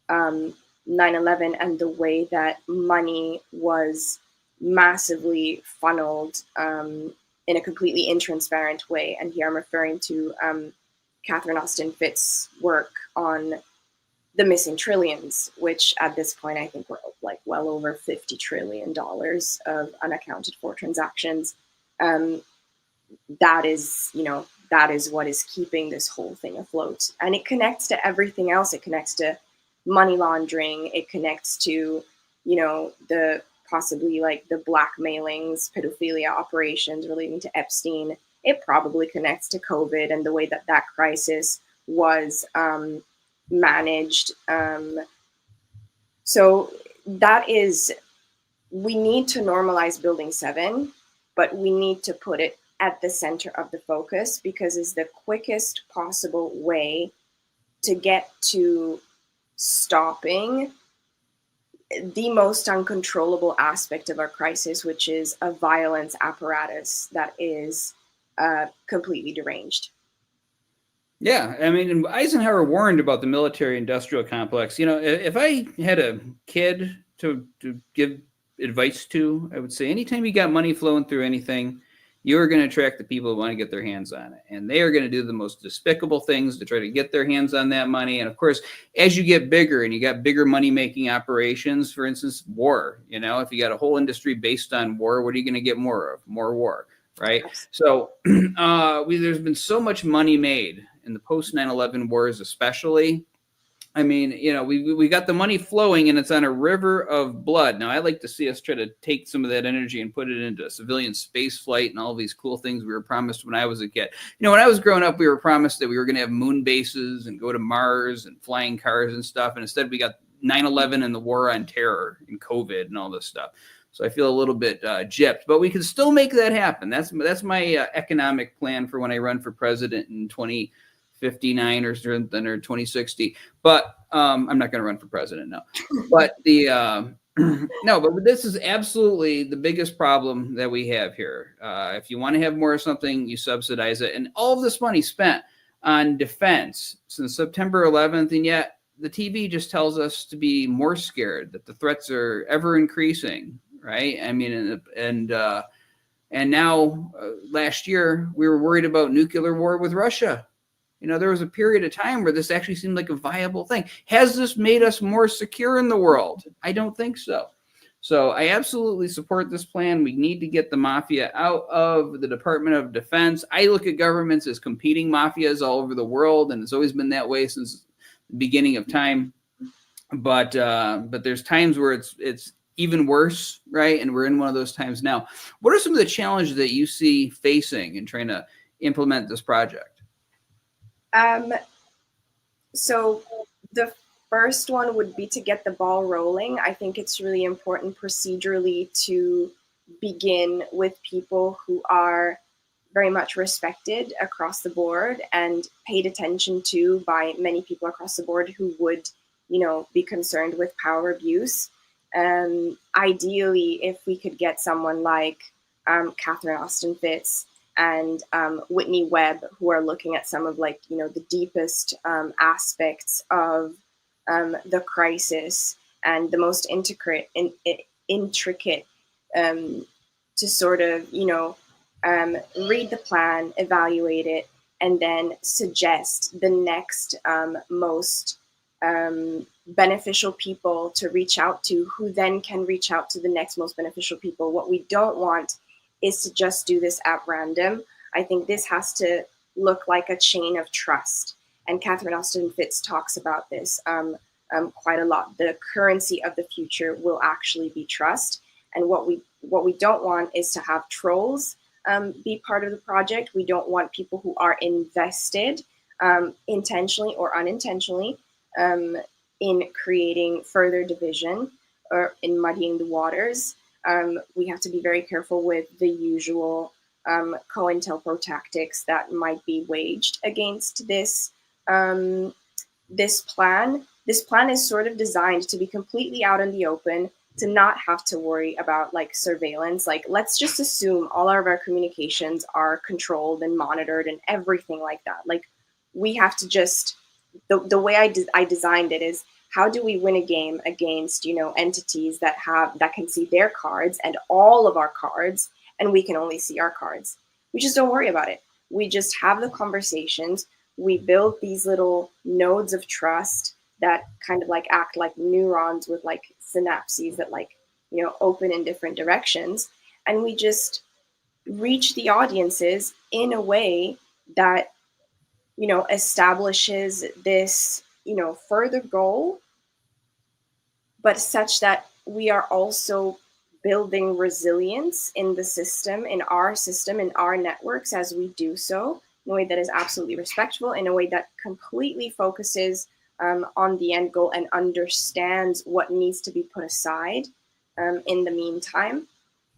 9/11 and the way that money was massively funneled in a completely intransparent way. And here I'm referring to Catherine Austin Fitt's work on the missing trillions, which at this point I think we're like well over $50 trillion of unaccounted for transactions. That is, you know, that is what is keeping this whole thing afloat. And it connects to everything else. It connects to money laundering. It connects to, you know, the possibly like the blackmailings, pedophilia operations relating to Epstein. It probably connects to COVID and the way that that crisis was managed. So that is we need to normalize Building 7, but we need to put it at the center of the focus because it's the quickest possible way to get to stopping the most uncontrollable aspect of our crisis, which is a violence apparatus that is completely deranged. Yeah, I mean, Eisenhower warned about the military-industrial complex. You know, if I had a kid to give advice to, I would say anytime you got money flowing through anything, you're going to attract the people who want to get their hands on it. And they are going to do the most despicable things to try to get their hands on that money. And of course, as you get bigger and you got bigger money-making operations, for instance, war, you know, if you got a whole industry based on war, what are you going to get more of? More war, right? So there's been so much money made in the post 9/11 wars, especially. I mean, you know, we got the money flowing and it's on a river of blood. Now, I'd like to see us try to take some of that energy and put it into civilian space flight and all these cool things we were promised when I was a kid. You know, when I was growing up, we were promised that we were going to have moon bases and go to Mars and flying cars and stuff. And instead, we got 9/11 and the war on terror and COVID and all this stuff. So I feel a little bit gypped, but we can still make that happen. That's my economic plan for when I run for president in 2059 or something, or 2060. But I'm not going to run for president now. But no, but this is absolutely the biggest problem that we have here. If you want to have more of something, you subsidize it. And all of this money spent on defense since September 11th, and yet the TV just tells us to be more scared, that the threats are ever increasing, right? I mean, and now last year we were worried about nuclear war with Russia. You know, there was a period of time where this actually seemed like a viable thing. Has this made us more secure in the world? I don't think so. So I absolutely support this plan. We need to get the mafia out of the Department of Defense. I look at governments as competing mafias all over the world, and it's always been that way since the beginning of time. But there's times where it's even worse, right? And we're in one of those times now. What are some of the challenges that you see facing in trying to implement this project? So the first one would be to get the ball rolling. I think it's really important procedurally to begin with people who are very much respected across the board and paid attention to by many people across the board who would, you know, be concerned with power abuse. Ideally, if we could get someone like Catherine Austin Fitts and Whitney Webb, who are looking at some of, like, you know, the deepest aspects of the crisis and the most intricate to sort of, you know, read the plan, evaluate it, and then suggest the next most beneficial people to reach out to, who then can reach out to the next most beneficial people. What we don't want is to just do this at random. I think this has to look like a chain of trust. And Catherine Austin Fitts talks about this quite a lot. The currency of the future will actually be trust. And what we don't want is to have trolls be part of the project. We don't want people who are invested intentionally or unintentionally in creating further division or in muddying the waters. We have to be very careful with the usual COINTELPRO tactics that might be waged against this this plan. This plan is sort of designed to be completely out in the open, to not have to worry about, like, surveillance. Like, let's just assume all of our communications are controlled and monitored and everything like that. Like, we have to just, the way I designed it is, how do we win a game against, you know, entities that can see their cards and all of our cards, and we can only see our cards? We just don't worry about it. We just have the conversations. We build these little nodes of trust that kind of like act like neurons with like synapses that, like, you know, open in different directions. And we just reach the audiences in a way that, you know, establishes this, you know, further goal, but such that we are also building resilience in the system, in our networks as we do so, in a way that is absolutely respectful, in a way that completely focuses on the end goal and understands what needs to be put aside in the meantime.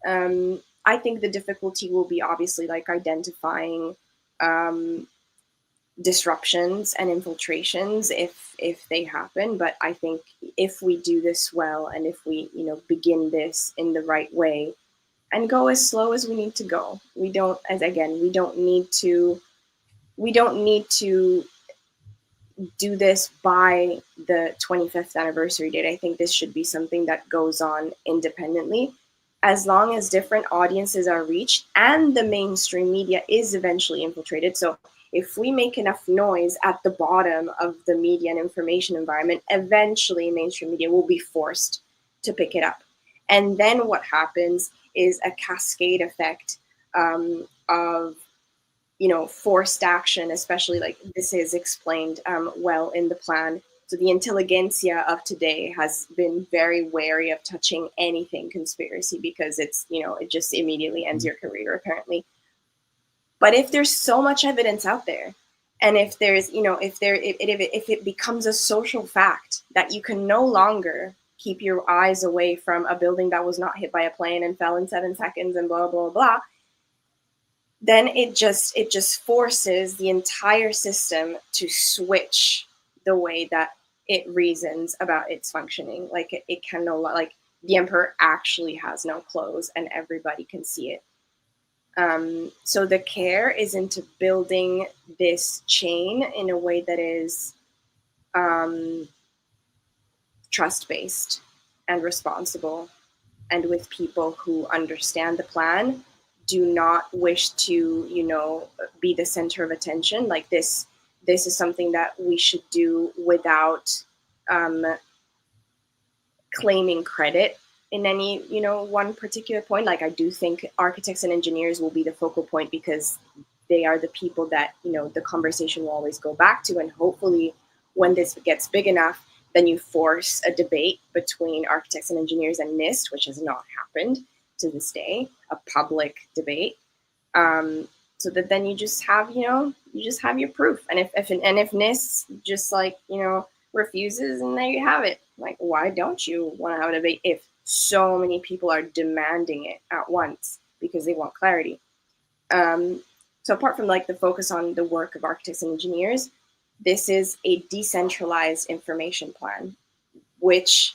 I think the difficulty will be obviously like identifying disruptions and infiltrations if they happen. But I think if we do this well, and if we begin this in the right way and go as slow as we need to go, we don't need to do this by the 25th anniversary date. I think this should be something that goes on independently, as long as different audiences are reached and the mainstream media is eventually infiltrated. So if we make enough noise at the bottom of the media and information environment, eventually mainstream media will be forced to pick it up. And then what happens is a cascade effect of forced action, especially like this is explained well in the plan. So the intelligentsia of today has been very wary of touching anything conspiracy because it's, it just immediately ends your career apparently. But if there's so much evidence out there, and if there's, if it becomes a social fact that you can no longer keep your eyes away from a building that was not hit by a plane and fell in 7 seconds and blah, blah, blah, then it just forces the entire system to switch the way that it reasons about its functioning. Like it can no longer, like the emperor actually has no clothes and everybody can see it. So the care is into building this chain in a way that is trust-based and responsible, and with people who understand the plan, do not wish to, be the center of attention. Like this is something that we should do without claiming credit in any, one particular point. Like I do think architects and engineers will be the focal point because they are the people that, the conversation will always go back to. And hopefully when this gets big enough, then you force a debate between architects and engineers and NIST, which has not happened to this day, a public debate, so that then you just have your proof. And if NIST just refuses, and there you have it. Like, why don't you want to have a debate if so many people are demanding it at once because they want clarity? So apart from the focus on the work of architects and engineers, this is a decentralized information plan, which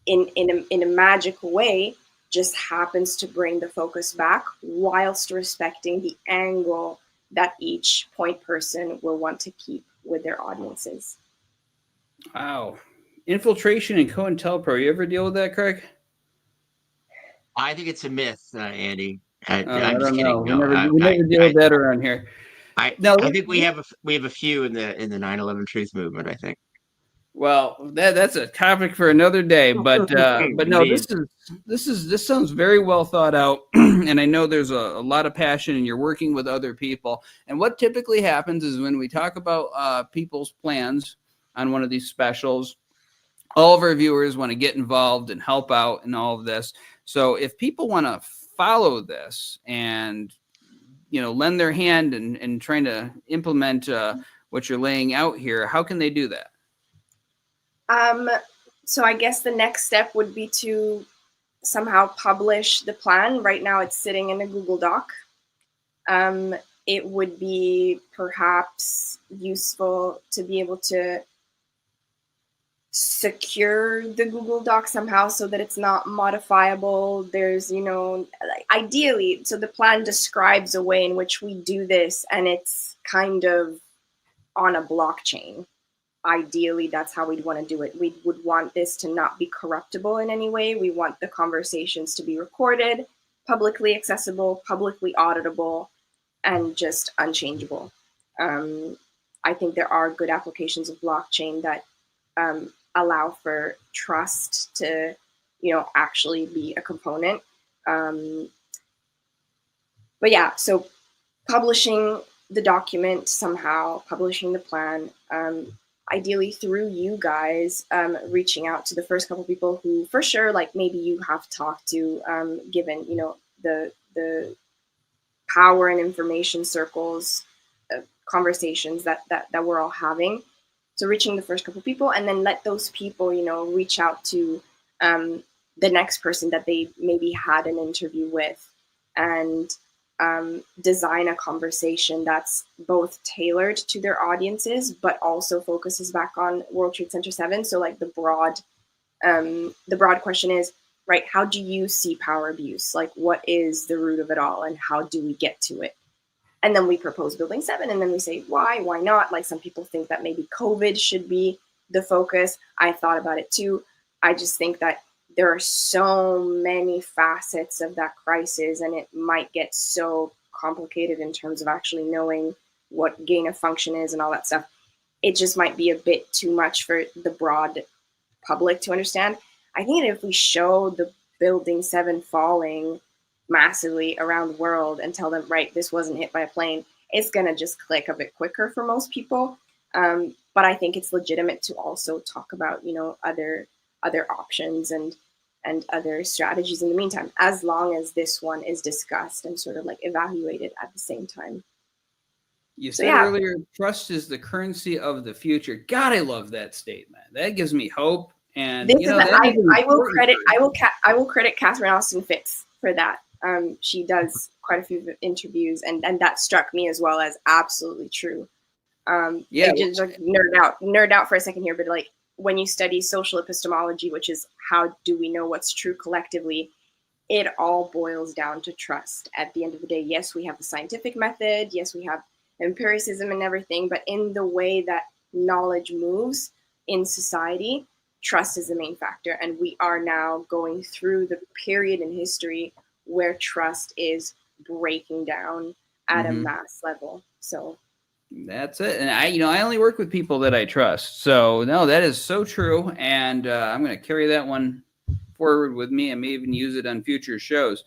in a magical way just happens to bring the focus back whilst respecting the angle that each point person will want to keep with their audiences. Wow. Infiltration and COINTELPRO. You ever deal with that, Craig? I think it's a myth, Andy. I I'm just don't know. kidding. We never deal with that around here. I think we have a few in the 9/11 Truth movement, I think. Well, that's a topic for another day, but no, this sounds very well thought out, and I know there's a lot of passion, and you're working with other people. And what typically happens is when we talk about people's plans on one of these specials, all of our viewers want to get involved and help out in all of this. So if people want to follow this and lend their hand and trying to implement what you're laying out here, how can they do that? So I guess the next step would be to somehow publish the plan. Right now it's sitting in a Google Doc. It would be perhaps useful to be able to secure the Google Doc somehow so that it's not modifiable. There's, ideally, so the plan describes a way in which we do this and it's kind of on a blockchain. Ideally, that's how we'd want to do it. We would want this to not be corruptible in any way. We want the conversations to be recorded, publicly accessible, publicly auditable, and just unchangeable. I think there are good applications of blockchain that allow for trust to, actually be a component. But yeah, so publishing the document somehow, publishing the plan, ideally through you guys, reaching out to the first couple people who, for sure, maybe you have talked to, given the power and information circles, conversations that we're all having. So reaching the first couple people, and then let those people, reach out to the next person that they maybe had an interview with, and design a conversation that's both tailored to their audiences, but also focuses back on World Trade Center 7. So like the broad question is, right, how do you see power abuse? Like, what is the root of it all, and how do we get to it? And then we propose Building 7, and then we say, why not? Like, some people think that maybe COVID should be the focus. I thought about it too. I just think that there are so many facets of that crisis, and it might get so complicated in terms of actually knowing what gain of function is and all that stuff. It just might be a bit too much for the broad public to understand. I think that if we show the Building 7 falling massively around the world and tell them, right, this wasn't hit by a plane, it's going to just click a bit quicker for most people. But I think it's legitimate to also talk about, you know, other options and other strategies in the meantime, as long as this one is discussed and sort of like evaluated at the same time. You said earlier, trust is the currency of the future. God, I love that statement. That gives me hope. And you know, I will credit Catherine Austin Fitz for that. She does quite a few interviews, and that struck me as well as absolutely true. Just like nerd out for a second here, but like when you study social epistemology, which is how do we know what's true collectively, it all boils down to trust. At the end of the day, yes, we have the scientific method, yes, we have empiricism and everything, but in the way that knowledge moves in society, trust is the main factor. And we are now going through the period in history where trust is breaking down at a mass level. So that's it. And I only work with people that I trust. So no, that is so true. And I'm going to carry that one forward with me. I may even use it on future shows.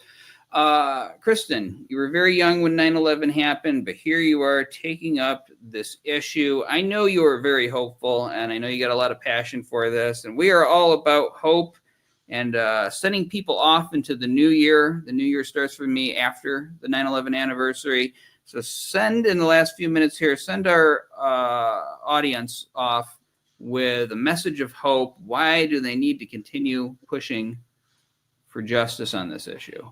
Kristen, you were very young when 9/11 happened, but here you are taking up this issue. I know you are very hopeful, and I know you got a lot of passion for this. And we are all about hope and sending people off into the new year. The new year starts for me after the 9/11 anniversary. So send, in the last few minutes here, send our audience off with a message of hope. Why do they need to continue pushing for justice on this issue?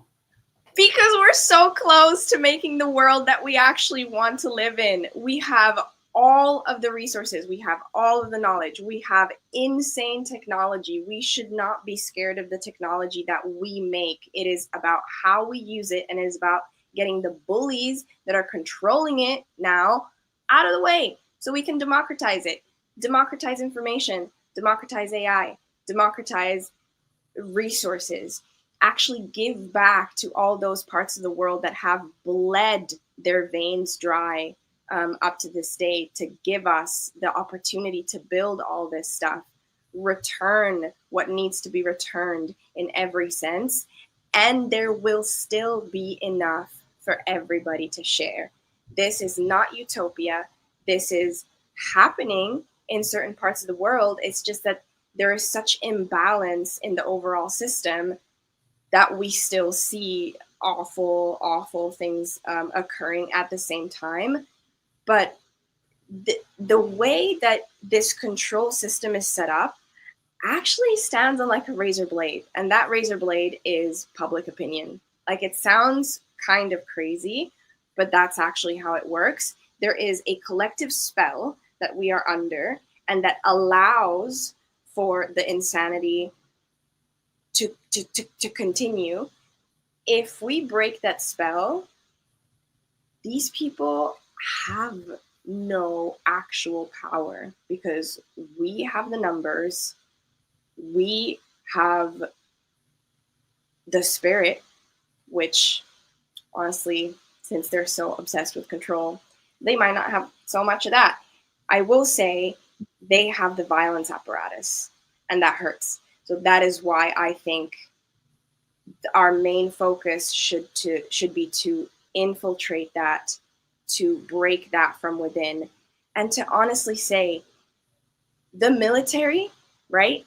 Because we're so close to making the world that we actually want to live in. We have all of the resources. We have all of the knowledge. We have insane technology. We should not be scared of the technology that we make. It is about how we use it, and it is about getting the bullies that are controlling it now out of the way so we can democratize it, democratize information, democratize AI, democratize resources, actually give back to all those parts of the world that have bled their veins dry up to this day, to give us the opportunity to build all this stuff, return what needs to be returned in every sense, and there will still be enough for everybody to share. This is not utopia. This is happening in certain parts of the world. It's just that there is such imbalance in the overall system that we still see awful things occurring at the same time. But the way that this control system is set up actually stands on like a razor blade. And that razor blade is public opinion. Like, it sounds kind of crazy, but that's actually how it works. There is a collective spell that we are under, and that allows for the insanity to continue. If we break that spell, these people have no actual power, because we have the numbers, we have the spirit, which honestly, since they're so obsessed with control, they might not have so much of that. I will say they have the violence apparatus, and that hurts. So that is why I think our main focus should be to infiltrate that, to break that from within, and to honestly say, the military, right?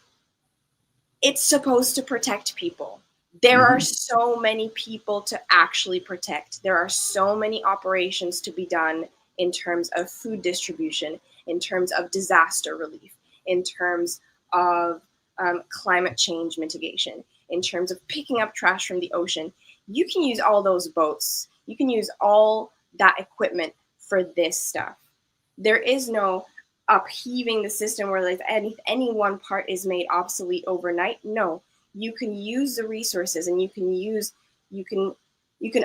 It's supposed to protect people. There are so many people to actually protect. There are so many operations to be done in terms of food distribution, in terms of disaster relief, in terms of climate change mitigation, in terms of picking up trash from the ocean. You can use all those boats. You can use all that equipment for this stuff. There is no upheaving the system where like any one part is made obsolete overnight. No, you can use the resources, and you can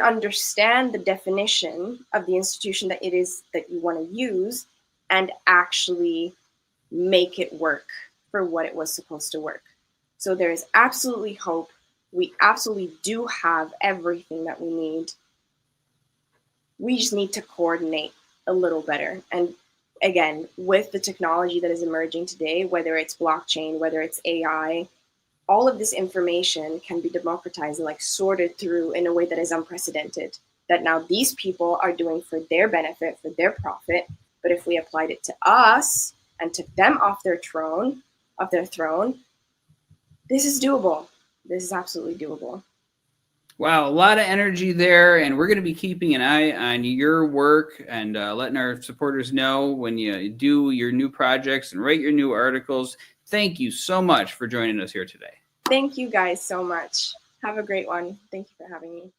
understand the definition of the institution that it is that you want to use, and actually make it work for what it was supposed to work. So there is absolutely hope. We absolutely do have everything that we need. We just need to coordinate a little better. And again, with the technology that is emerging today, whether it's blockchain, whether it's AI, all of this information can be democratized and like sorted through in a way that is unprecedented, that now these people are doing for their benefit, for their profit. But if we applied it to us and took them off their throne, this is doable. This is absolutely doable. Wow, a lot of energy there, and we're going to be keeping an eye on your work and letting our supporters know when you do your new projects and write your new articles. Thank you so much for joining us here today. Thank you guys so much. Have a great one. Thank you for having me.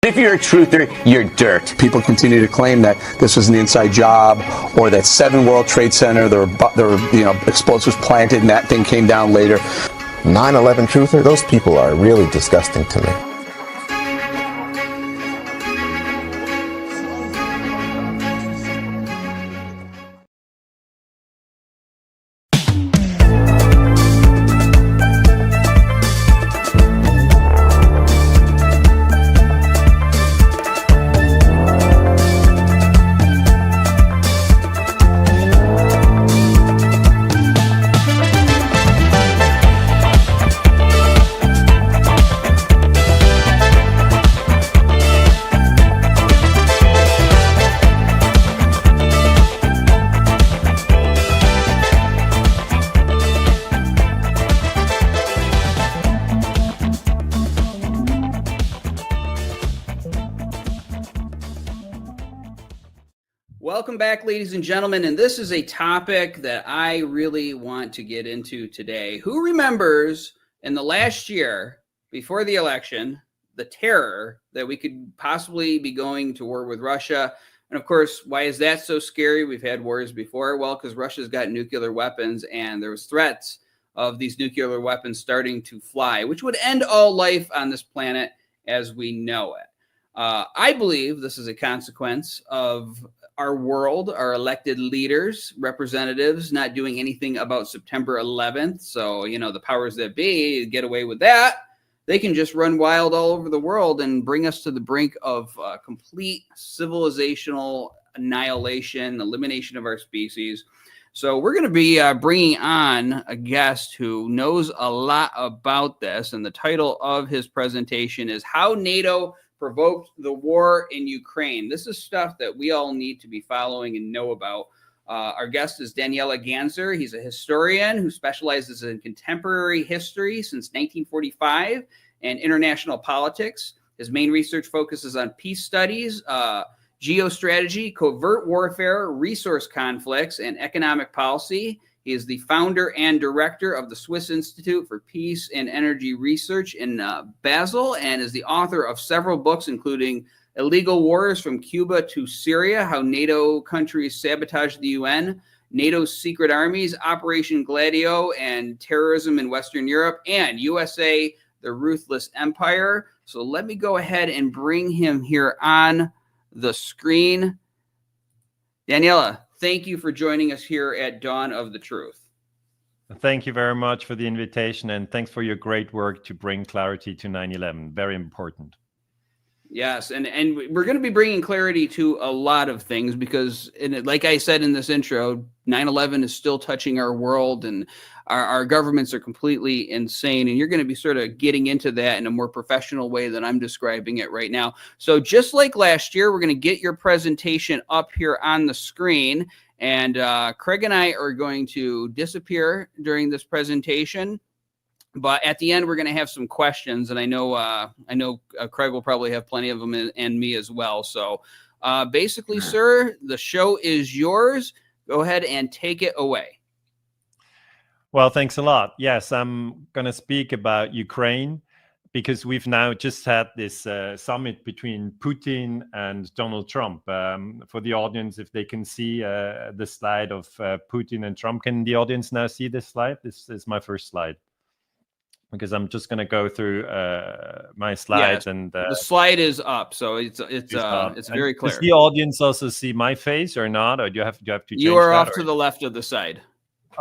If you're a truther, you're dirt. People continue to claim that this was an inside job, or that 7 World Trade Center, there were explosives planted and that thing came down later. 9/11 truther, those people are really disgusting to me. Welcome back, ladies and gentlemen, and this is a topic that I really want to get into today. Who remembers in the last year, before the election, the terror that we could possibly be going to war with Russia? And of course, why is that so scary? We've had wars before. Well, because Russia's got nuclear weapons, and there was threats of these nuclear weapons starting to fly, which would end all life on this planet as we know it. I believe this is a consequence of our world, our elected leaders, representatives not doing anything about September 11th. So, the powers that be get away with that. They can just run wild all over the world and bring us to the brink of complete civilizational annihilation, elimination of our species. So we're going to be bringing on a guest who knows a lot about this. And the title of his presentation is How NATO Provoked the War in Ukraine. This is stuff that we all need to be following and know about. Our guest is Daniela Ganzer. He's a historian who specializes in contemporary history since 1945 and international politics. His main research focuses on peace studies, geostrategy, covert warfare, resource conflicts, and economic policy. He is the founder and director of the Swiss Institute for Peace and Energy Research in Basel, and is the author of several books, including Illegal Wars from Cuba to Syria, How NATO Countries Sabotaged the UN, NATO's Secret Armies, Operation Gladio, and Terrorism in Western Europe, and USA, the Ruthless Empire. So let me go ahead and bring him here on the screen. Daniela, thank you for joining us here at Dawn of the Truth. Thank you very much for the invitation, and thanks for your great work to bring clarity to 9/11. Very important. Yes, and we're going to be bringing clarity to a lot of things because, like I said in this intro, 9/11 is still touching our world, and our governments are completely insane. And you're going to be sort of getting into that in a more professional way than I'm describing it right now. So just like last year, we're going to get your presentation up here on the screen, and Craig and I are going to disappear during this presentation. But at the end, we're going to have some questions, and I know Craig will probably have plenty of them, and me as well. So basically, sir, the show is yours. Go ahead and take it away. Well, thanks a lot. Yes, I'm going to speak about Ukraine because we've now just had this summit between Putin and Donald Trump. For the audience, if they can see the slide of Putin and Trump, can the audience now see this slide? This is my first slide, because I'm just going to go through my slides. Yes, and the slide is up, so it's very clear. Does the audience also see my face or not, or do you have to change You are that, off or? to the left of the side.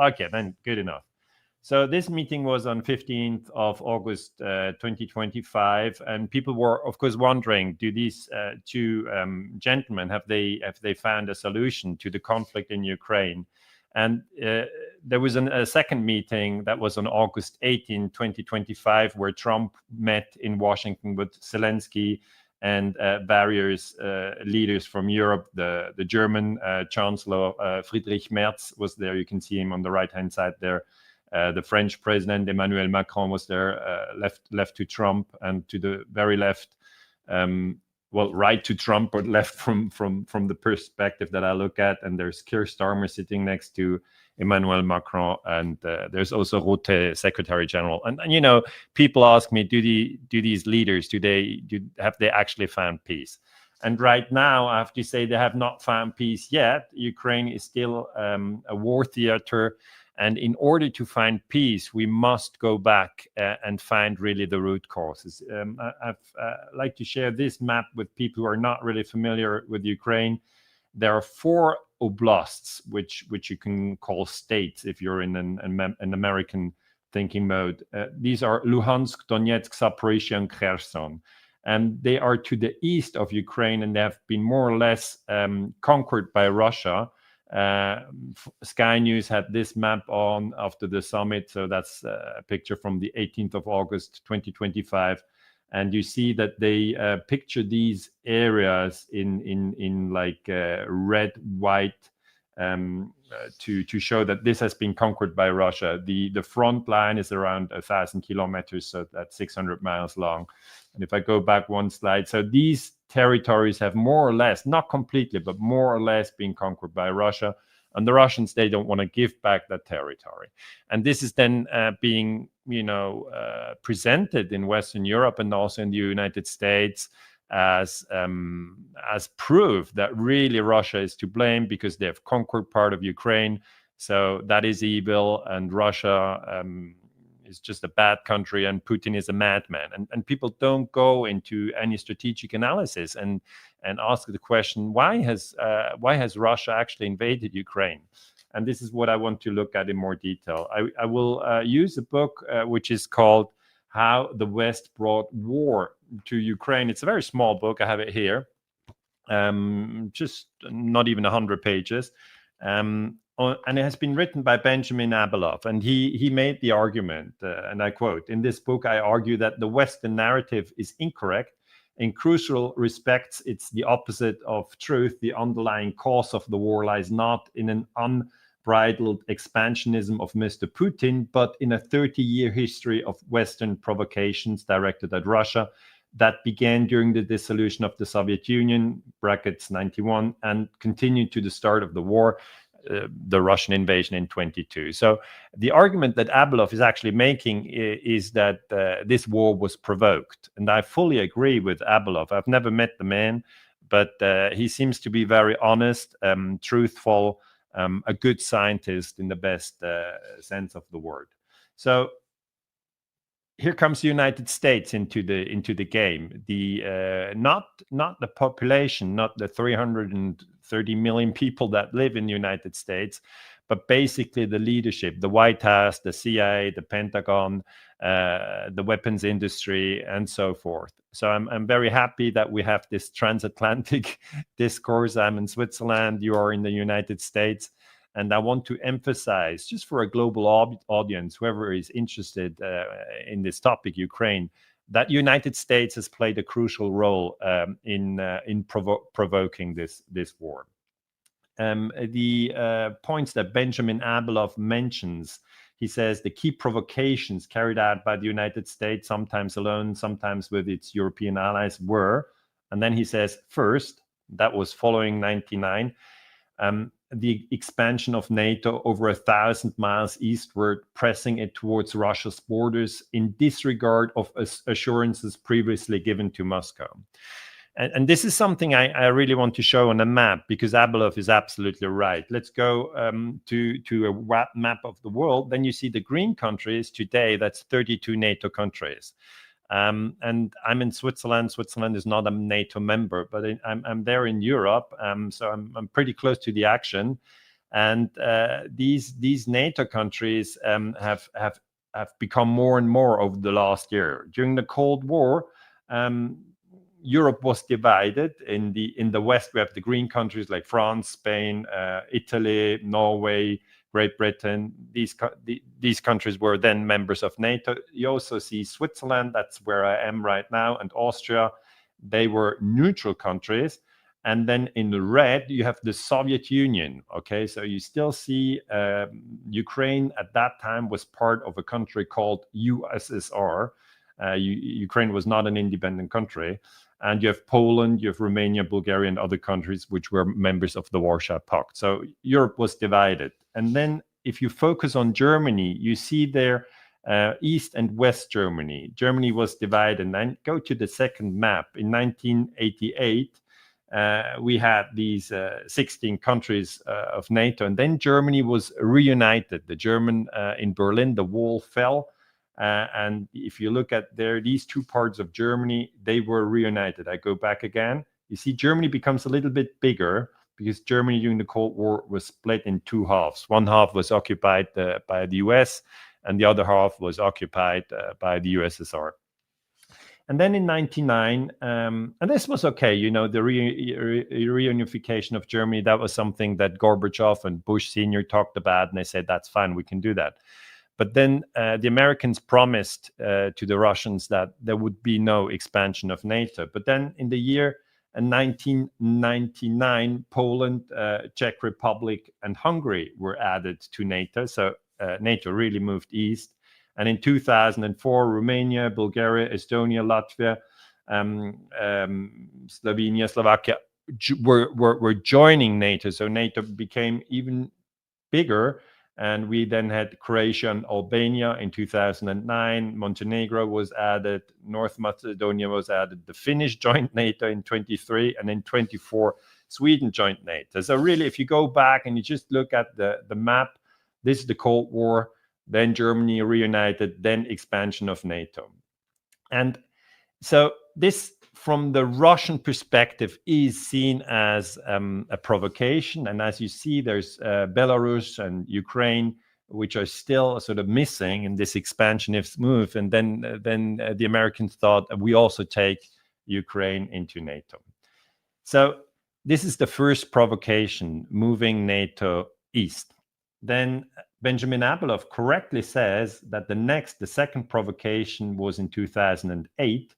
Okay, then good enough. So this meeting was on 15th of August 2025, and people were, of course, wondering: do these two gentlemen have they found a solution to the conflict in Ukraine? And there was a second meeting that was on August 18, 2025, where Trump met in Washington with Zelensky and various leaders from Europe. The German Chancellor Friedrich Merz was there. You can see him on the right-hand side there. The French President Emmanuel Macron was there, left to Trump, and to the very left, right to Trump, but left from the perspective that I look at. And there's Keir Starmer sitting next to Emmanuel Macron, and there's also Rutte, Secretary General. And people ask me, do these leaders, have they actually found peace? And right now, I have to say they have not found peace yet. Ukraine is still a war theater. And in order to find peace, we must go back and find really the root causes. I'd like to share this map with people who are not really familiar with Ukraine. There are 4 oblasts, which you can call states if you're in an American thinking mode. These are Luhansk, Donetsk, Zaporizhia, and Kherson. And they are to the east of Ukraine, and they have been more or less conquered by Russia. Sky News had this map on after the summit, so that's a picture from the 18th of August 2025, and you see that they picture these areas in like red, white, to show that this has been conquered by Russia. The front line is around 1,000 kilometers, so that's 600 miles long. And if I go back one slide, so these territories have more or less, not completely, but more or less been conquered by Russia. And the Russians, they don't want to give back that territory. And this is then being, presented in Western Europe and also in the United States as proof that really Russia is to blame because they have conquered part of Ukraine. So that is evil, and Russia is just a bad country, and Putin is a madman. And people don't go into any strategic analysis and ask the question, why has Russia actually invaded Ukraine? And this is what I want to look at in more detail. I will use a book which is called How the West Brought War to Ukraine. It's a very small book. I have it here, just not even 100 pages. And it has been written by Benjamin Abeloff, and he made the argument, and I quote, "In this book, I argue that the Western narrative is incorrect. In crucial respects, it's the opposite of truth. The underlying cause of the war lies not in an unbridled expansionism of Mr. Putin, but in a 30-year history of Western provocations directed at Russia that began during the dissolution of the Soviet Union, brackets 91, and continued to the start of the war, the Russian invasion in 22. So the argument that Abeloff is actually making is that this war was provoked. And I fully agree with Abeloff. I've never met the man, but he seems to be very honest, truthful, a good scientist in the best sense of the word. So here comes the United States into the game. The not the population, not the 330 million people that live in the United States, but basically the leadership, the White House, the CIA, the Pentagon, the weapons industry, and so forth. So I'm very happy that we have this transatlantic discourse. I'm in Switzerland, you are in the United States. And I want to emphasize, just for a global audience, whoever is interested in this topic, Ukraine, that United States has played a crucial role in provoking this war. The points that Benjamin Abeloff mentions, he says the key provocations carried out by the United States, sometimes alone, sometimes with its European allies, were, and then he says, first, that was following 99, the expansion of NATO over 1,000 miles eastward, pressing it towards Russia's borders in disregard of assurances previously given to Moscow. And this is something I really want to show on a map, because Abeloff is absolutely right. Let's go to a map of the world. Then you see the green countries today, that's 32 NATO countries. And I'm in Switzerland. Switzerland is not a NATO member, but I'm there in Europe. So I'm pretty close to the action. And these NATO countries have become more and more over the last year. During the Cold War, Europe was divided. In the West, we have the green countries like France, Spain, Italy, Norway, Great Britain. These countries were then members of NATO. You also see Switzerland, that's where I am right now, and Austria. They were neutral countries. And then in the red, you have the Soviet Union. Okay, so you still see Ukraine at that time was part of a country called USSR. Ukraine was not an independent country. And you have Poland, you have Romania, Bulgaria, and other countries which were members of the Warsaw Pact. So Europe was divided. And then if you focus on Germany, you see there East and West Germany. Germany was divided. And then go to the second map. In 1988, we had these 16 countries of NATO. And then Germany was reunited. The German in Berlin, the wall fell. And if you look at these two parts of Germany, they were reunited. I go back again. You see, Germany becomes a little bit bigger because Germany during the Cold War was split in two halves. One half was occupied by the US, and the other half was occupied by the USSR. And then in 1999, and this was okay, you know, the reunification of Germany, that was something that Gorbachev and Bush Sr. talked about, and they said, that's fine, we can do that. But then the Americans promised to the Russians that there would be no expansion of NATO. But then in the year 1999, Poland, Czech Republic, and Hungary were added to NATO. So NATO really moved east. And in 2004, Romania, Bulgaria, Estonia, Latvia, Slovenia, Slovakia were joining NATO. So NATO became even bigger. And we then had Croatia and Albania in 2009. Montenegro was added. North Macedonia was added. The Finnish joined NATO in 23. And in 24, Sweden joined NATO. So really, if you go back and you just look at the map, this is the Cold War, then Germany reunited, then expansion of NATO. And so this, from the Russian perspective, is seen as a provocation. And as you see, there's Belarus and Ukraine, which are still sort of missing in this expansionist move. And then the Americans thought we also take Ukraine into NATO. So this is the first provocation, moving NATO east. Then Benjamin Abeloff correctly says that the second provocation was in 2008,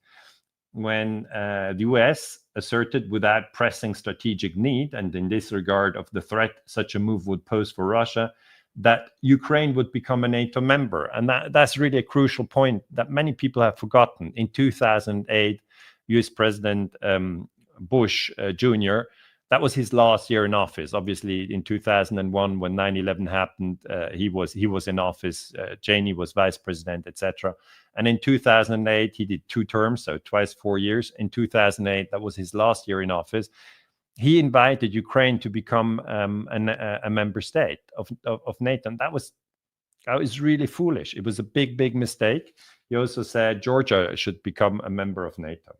when the US asserted, without pressing strategic need and in disregard of the threat such a move would pose for Russia, that Ukraine would become a NATO member. And that's really a crucial point that many people have forgotten. In 2008, US President Bush Jr., that was his last year in office. Obviously, in 2001, when 9/11 happened, he was in office. Cheney was vice president, etc. And in 2008, he did 2 terms, so twice 4 years. In 2008, that was his last year in office. He invited Ukraine to become a member state of NATO, and that was really foolish. It was a big mistake. He also said Georgia should become a member of NATO.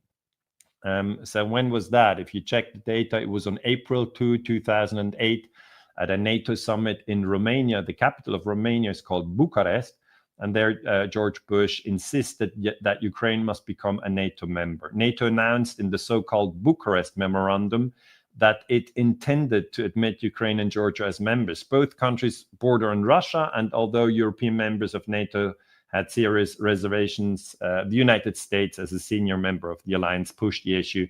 So when was that? If you check the data, it was on April 2, 2008, at a NATO summit in Romania. The capital of Romania is called Bucharest. And there, George Bush insisted that Ukraine must become a NATO member. NATO announced in the so-called Bucharest Memorandum that it intended to admit Ukraine and Georgia as members. Both countries border on Russia, and although European members of NATO had serious reservations, the United States, as a senior member of the alliance, pushed the issue.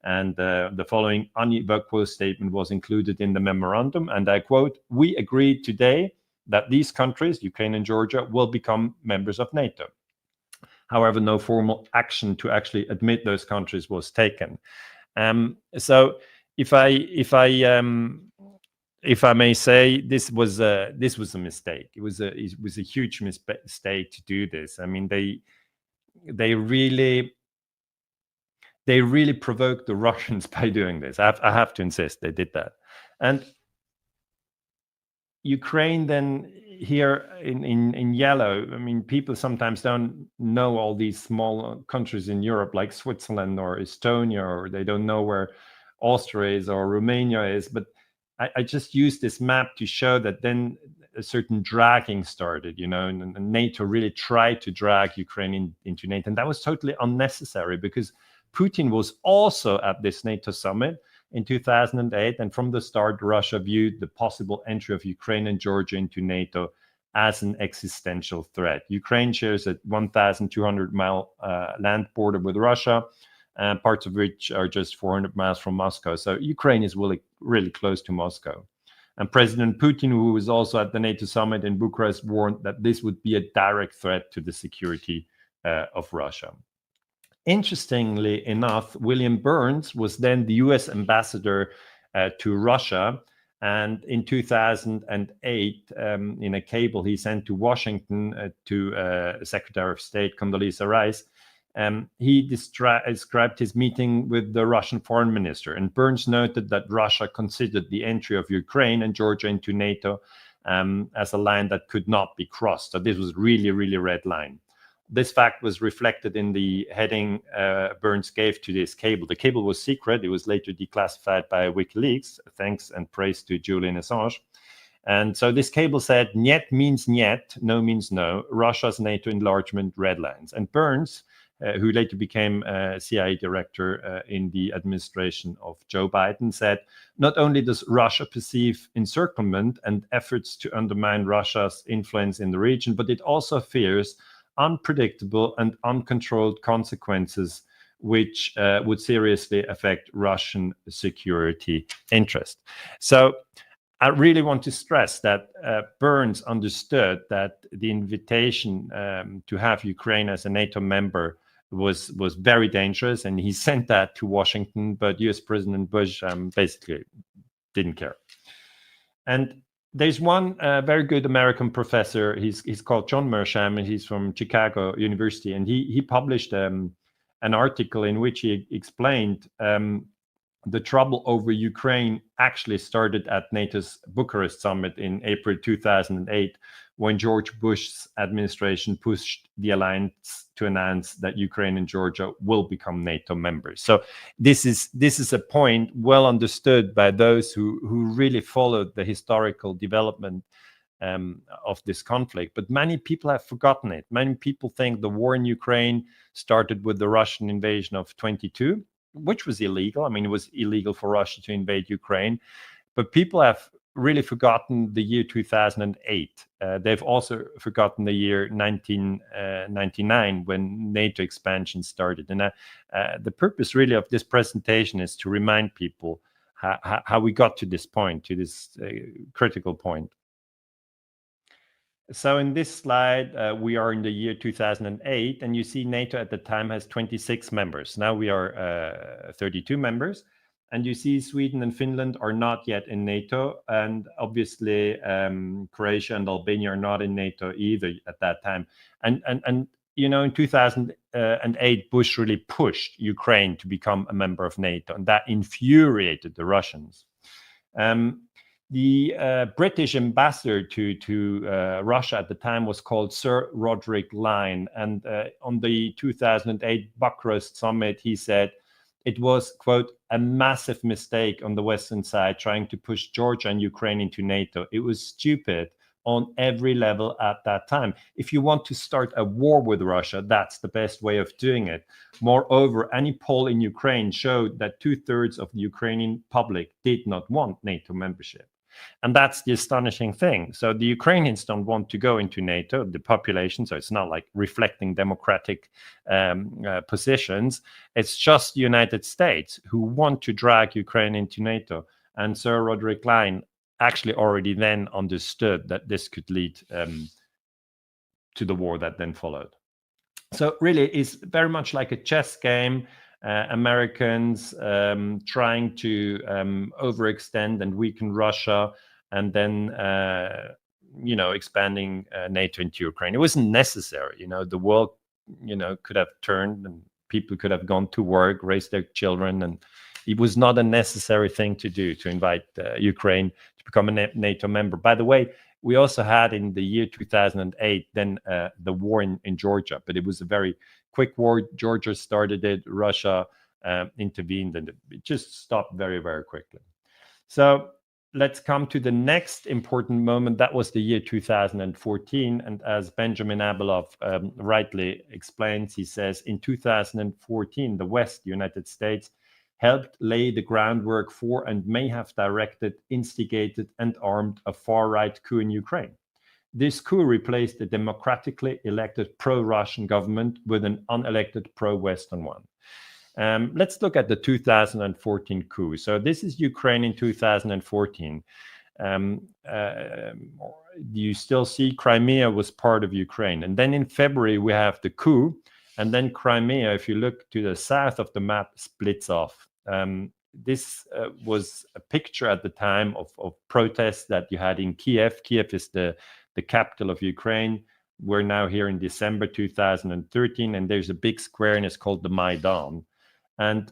And the following unequivocal statement was included in the memorandum. And I quote, "We agreed today that these countries, Ukraine and Georgia, will become members of NATO." However, no formal action to actually admit those countries was taken. So if I if I may say, this was a mistake. It was a huge mistake to do this. I mean, they really provoked the Russians by doing this. I have to insist they did that. And Ukraine then here in yellow, I mean, people sometimes don't know all these small countries in Europe like Switzerland or Estonia, or they don't know where Austria is or Romania is. But I just used this map to show that then a certain dragging started, and NATO really tried to drag Ukraine into NATO. And that was totally unnecessary, because Putin was also at this NATO summit in 2008. And from the start, Russia viewed the possible entry of Ukraine and Georgia into NATO as an existential threat. Ukraine shares a 1,200-mile land border with Russia, parts of which are just 400 miles from Moscow. So Ukraine is really close to Moscow. And President Putin, who was also at the NATO summit in Bucharest, warned that this would be a direct threat to the security of Russia. Interestingly enough, William Burns was then the US ambassador to Russia. And in 2008, in a cable he sent to Washington to Secretary of State Condoleezza Rice, he described his meeting with the Russian foreign minister. And Burns noted that Russia considered the entry of Ukraine and Georgia into NATO as a line that could not be crossed. So this was really, really red line. This fact was reflected in the heading Burns gave to this cable. The cable was secret. It was later declassified by WikiLeaks, thanks and praise to Julian Assange. And so this cable said, "Niet means niet, no means no. Russia's NATO enlargement, red lines." And Burns, who later became CIA director in the administration of Joe Biden, said, "Not only does Russia perceive encirclement and efforts to undermine Russia's influence in the region, but it also fears unpredictable and uncontrolled consequences which would seriously affect Russian security interest." So I really want to stress that Burns understood that the invitation to have Ukraine as a NATO member was very dangerous, and he sent that to Washington, but US President Bush basically didn't care. And there's one very good American professor. He's called John Mersham, and he's from Chicago University. And he published an article in which he explained the trouble over Ukraine actually started at NATO's Bucharest summit in April 2008, when George Bush's administration pushed the alliance to announce that Ukraine and Georgia will become NATO members. So this is a point well understood by those who really followed the historical development of this conflict. But many people have forgotten it. Many people think the war in Ukraine started with the Russian invasion of 22, which was illegal. I mean, it was illegal for Russia to invade Ukraine. But people have really forgotten the year 2008. They've also forgotten the year 1999, when NATO expansion started. And the purpose really of this presentation is to remind people how we got to this point, to this critical point. So in this slide, we are in the year 2008, and you see NATO at the time has 26 members. Now we are 32 members. And you see Sweden and Finland are not yet in NATO. And obviously, Croatia and Albania are not in NATO either at that time. And in 2008, Bush really pushed Ukraine to become a member of NATO. And that infuriated the Russians. The British ambassador to Russia at the time was called Sir Roderick Lyne. And on the 2008 Bucharest summit, he said, it was, quote, a massive mistake on the Western side trying to push Georgia and Ukraine into NATO. It was stupid on every level at that time. If you want to start a war with Russia, that's the best way of doing it. Moreover, any poll in Ukraine showed that 2/3 of the Ukrainian public did not want NATO membership. And that's the astonishing thing. So the Ukrainians don't want to go into NATO, the population, so it's not like reflecting democratic positions. It's just the United States who want to drag Ukraine into NATO. And Sir Roderick Lyne actually already then understood that this could lead to the war that then followed. So really, it's very much like a chess game. Americans trying to overextend and weaken Russia, and then expanding NATO into Ukraine. It wasn't necessary. The world could have turned, and people could have gone to work, raised their children, and it was not a necessary thing to do, to invite Ukraine to become a NATO member. By the way, we also had in the year 2008 then the war in Georgia, but it was a very quick war. Georgia started it, Russia intervened, and it just stopped very, very quickly. So let's come to the next important moment. That was the year 2014. And as Benjamin Abelov rightly explains, he says, in 2014, the West, the United States, helped lay the groundwork for and may have directed, instigated, and armed a far-right coup in Ukraine. This coup replaced a democratically elected pro-Russian government with an unelected pro-Western one. Let's look at the 2014 coup. So this is Ukraine in 2014. You still see Crimea was part of Ukraine. And then in February, we have the coup. And then Crimea, if you look to the south of the map, splits off. This was a picture at the time of protests that you had in Kiev. Kiev is the capital of Ukraine. We're now here in December 2013, and there's a big square, and it's called the Maidan. And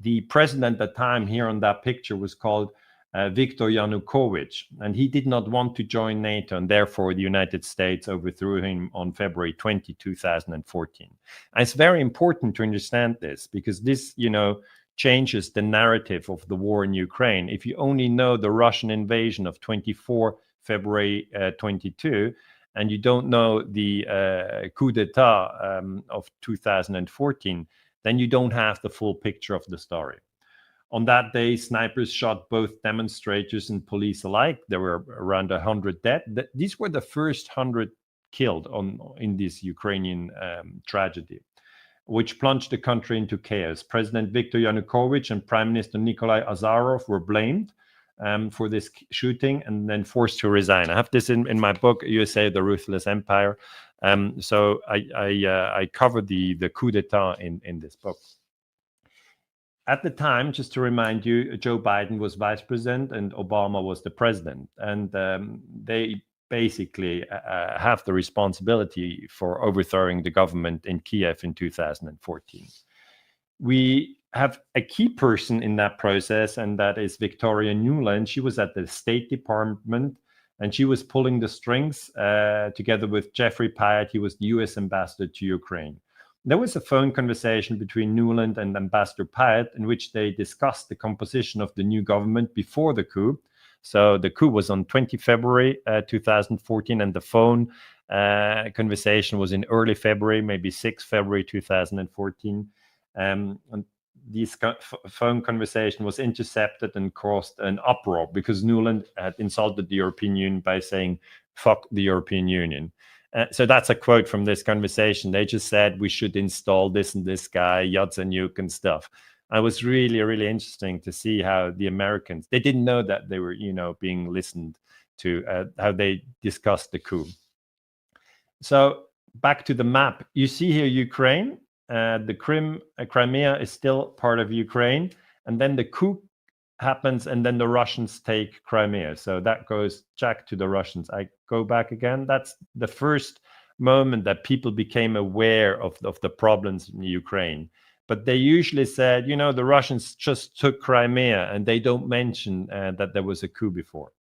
the president at the time here on that picture was called Viktor Yanukovych, and he did not want to join NATO, and therefore the United States overthrew him on February 20, 2014. And it's very important to understand this, because this, changes the narrative of the war in Ukraine. If you only know the Russian invasion of 24 February 22, and you don't know the coup d'etat of 2014, then you don't have the full picture of the story. On that day, snipers shot both demonstrators and police alike. There were around 100 dead. These were the first 100 killed in this Ukrainian tragedy, which plunged the country into chaos. President Viktor Yanukovych and Prime Minister Nikolai Azarov were blamed for this shooting and then forced to resign. I have this in my book, USA, The Ruthless Empire. So I covered the coup d'etat in this book. At the time, just to remind you, Joe Biden was vice president and Obama was the president. And they basically have the responsibility for overthrowing the government in Kiev in 2014. We have a key person in that process, and that is Victoria Nuland. She was at the State Department, and she was pulling the strings together with Jeffrey Pyatt. He was the US ambassador to Ukraine. There was a phone conversation between Nuland and Ambassador Pyatt in which they discussed the composition of the new government before the coup. So the coup was on 20 February 2014, and the phone conversation was in early February, maybe 6 February 2014. And this phone conversation was intercepted and caused an uproar because Nuland had insulted the European Union by saying, "Fuck the European Union." So that's a quote from this conversation. They just said we should install this and this guy, Yatsenyuk and stuff. It was really, really interesting to see how the Americans, they didn't know that they were, being listened to, how they discussed the coup. So back to the map. You see here Ukraine. The Crimea is still part of Ukraine. And then the coup happens, and then the Russians take Crimea. So that goes back to the Russians. I go back again. That's the first moment that people became aware of the problems in Ukraine. But they usually said, the Russians just took Crimea, and they don't mention that there was a coup before.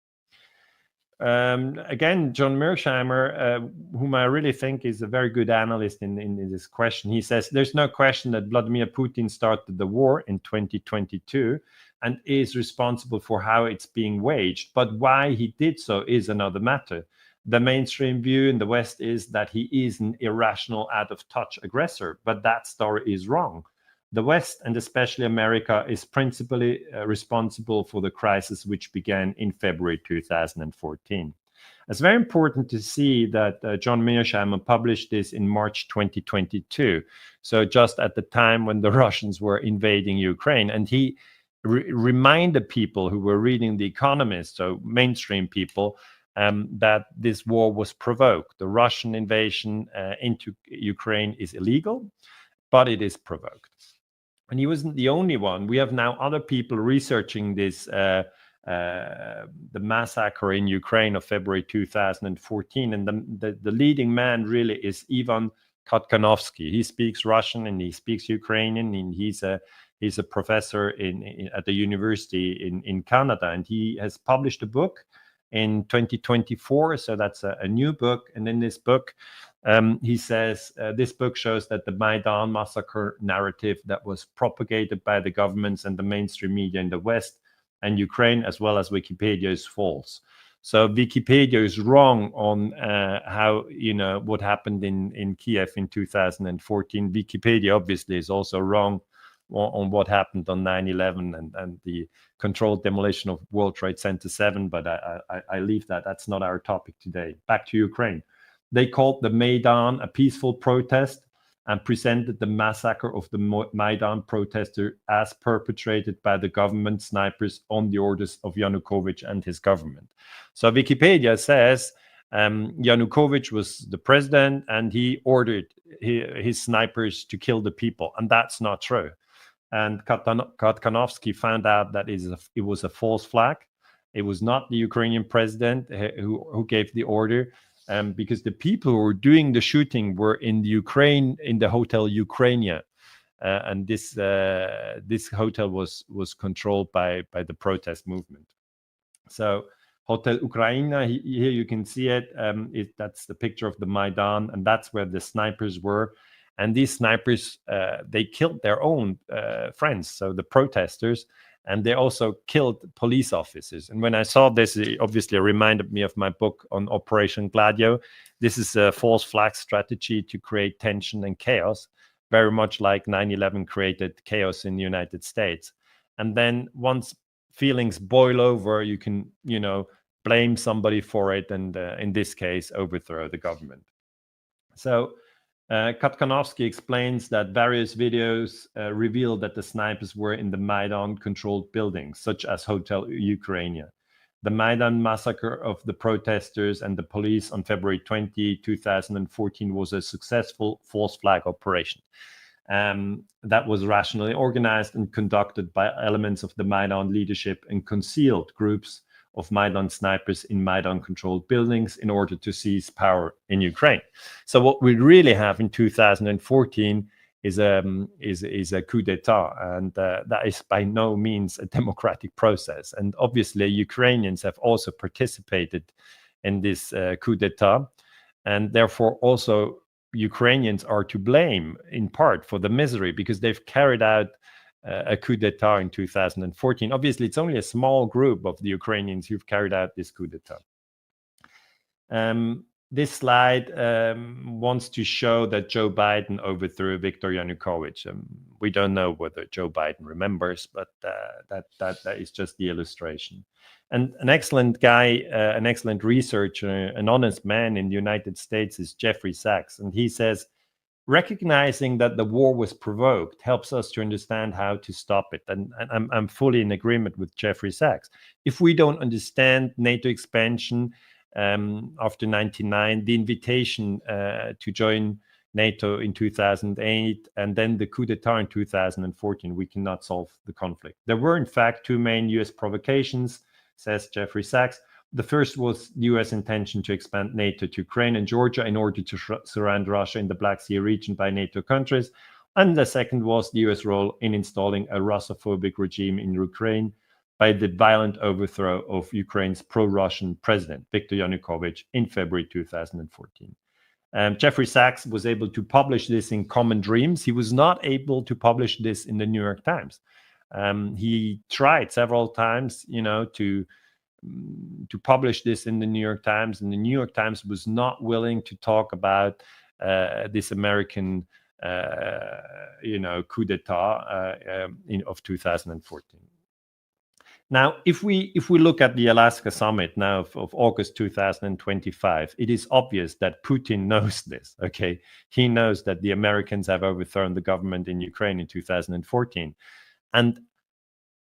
Again, John Mearsheimer, whom I really think is a very good analyst in this question, he says, there's no question that Vladimir Putin started the war in 2022 and is responsible for how it's being waged. But why he did so is another matter. The mainstream view in the West is that he is an irrational, out-of-touch aggressor, but that story is wrong. The West, and especially America, is principally responsible for the crisis which began in February 2014. It's very important to see that John Mearsheimer published this in March 2022, so just at the time when the Russians were invading Ukraine. And he reminded people who were reading The Economist, so mainstream people, that this war was provoked. The Russian invasion into Ukraine is illegal, but it is provoked. And he wasn't the only one. We have now other people researching this the massacre in Ukraine of February 2014. And the leading man really is Ivan Kotkanovsky. He speaks Russian and he speaks Ukrainian, and he's a professor at the university in Canada, and he has published a book in 2024. So that's a new book. And in this book, he says this book shows that the Maidan massacre narrative that was propagated by the governments and the mainstream media in the West and Ukraine, as well as Wikipedia, is false. So Wikipedia is wrong on how, what happened in Kiev in 2014. Wikipedia obviously is also wrong on what happened on 9/11 and the controlled demolition of World Trade Center 7, but I leave that. That's not our topic today. Back to Ukraine. They called the Maidan a peaceful protest and presented the massacre of the Maidan protester as perpetrated by the government snipers on the orders of Yanukovych and his government. So Wikipedia says Yanukovych was the president and he ordered his snipers to kill the people, and that's not true. And Kotkanovsky found out that it was a false flag. It was not the Ukrainian president who gave the order, because the people who were doing the shooting were in the Ukraine, in the Hotel Ukrainia, and this hotel was controlled by the protest movement. So Hotel Ukraina, here you can see it. That's the picture of the Maidan, and that's where the snipers were. And these snipers, they killed their own friends, so the protesters, and they also killed police officers. And when I saw this, it obviously reminded me of my book on Operation Gladio. This is a false flag strategy to create tension and chaos, very much like 9/11 created chaos in the United States. And then once feelings boil over, you can, blame somebody for it, and in this case, overthrow the government. So Kotkanovsky explains that various videos reveal that the snipers were in the Maidan-controlled buildings, such as Hotel Ukrainia. The Maidan massacre of the protesters and the police on February 20, 2014 was a successful false flag operation that was rationally organized and conducted by elements of the Maidan leadership and concealed groups of Maidan snipers in Maidan-controlled buildings in order to seize power in Ukraine. So what we really have in 2014 is a coup d'etat, and that is by no means a democratic process. And obviously, Ukrainians have also participated in this coup d'etat, and therefore also Ukrainians are to blame in part for the misery, because they've carried out a coup d'etat in 2014. Obviously, it's only a small group of the Ukrainians who've carried out this coup d'etat. This slide wants to show that Joe Biden overthrew Viktor Yanukovych. We don't know whether Joe Biden remembers, but that is just the illustration. And an excellent guy, an excellent researcher, an honest man in the United States is Jeffrey Sachs. And he says, recognizing that the war was provoked helps us to understand how to stop it. And I'm fully in agreement with Jeffrey Sachs. If we don't understand NATO expansion after 1999, the invitation to join NATO in 2008, and then the coup d'etat in 2014, we cannot solve the conflict. There were, in fact, two main US provocations, says Jeffrey Sachs. The first was the US intention to expand NATO to Ukraine and Georgia in order to surround Russia in the Black Sea region by NATO countries. And the second was the US role in installing a Russophobic regime in Ukraine by the violent overthrow of Ukraine's pro-Russian president, Viktor Yanukovych, in February 2014. Jeffrey Sachs was able to publish this in Common Dreams. He was not able to publish this in the New York Times. He tried several times, to publish this in the New York Times, and the New York Times was not willing to talk about this American, coup d'etat of 2014. Now, if we look at the Alaska summit now of August 2025, it is obvious that Putin knows this. Okay, he knows that the Americans have overthrown the government in Ukraine in 2014, and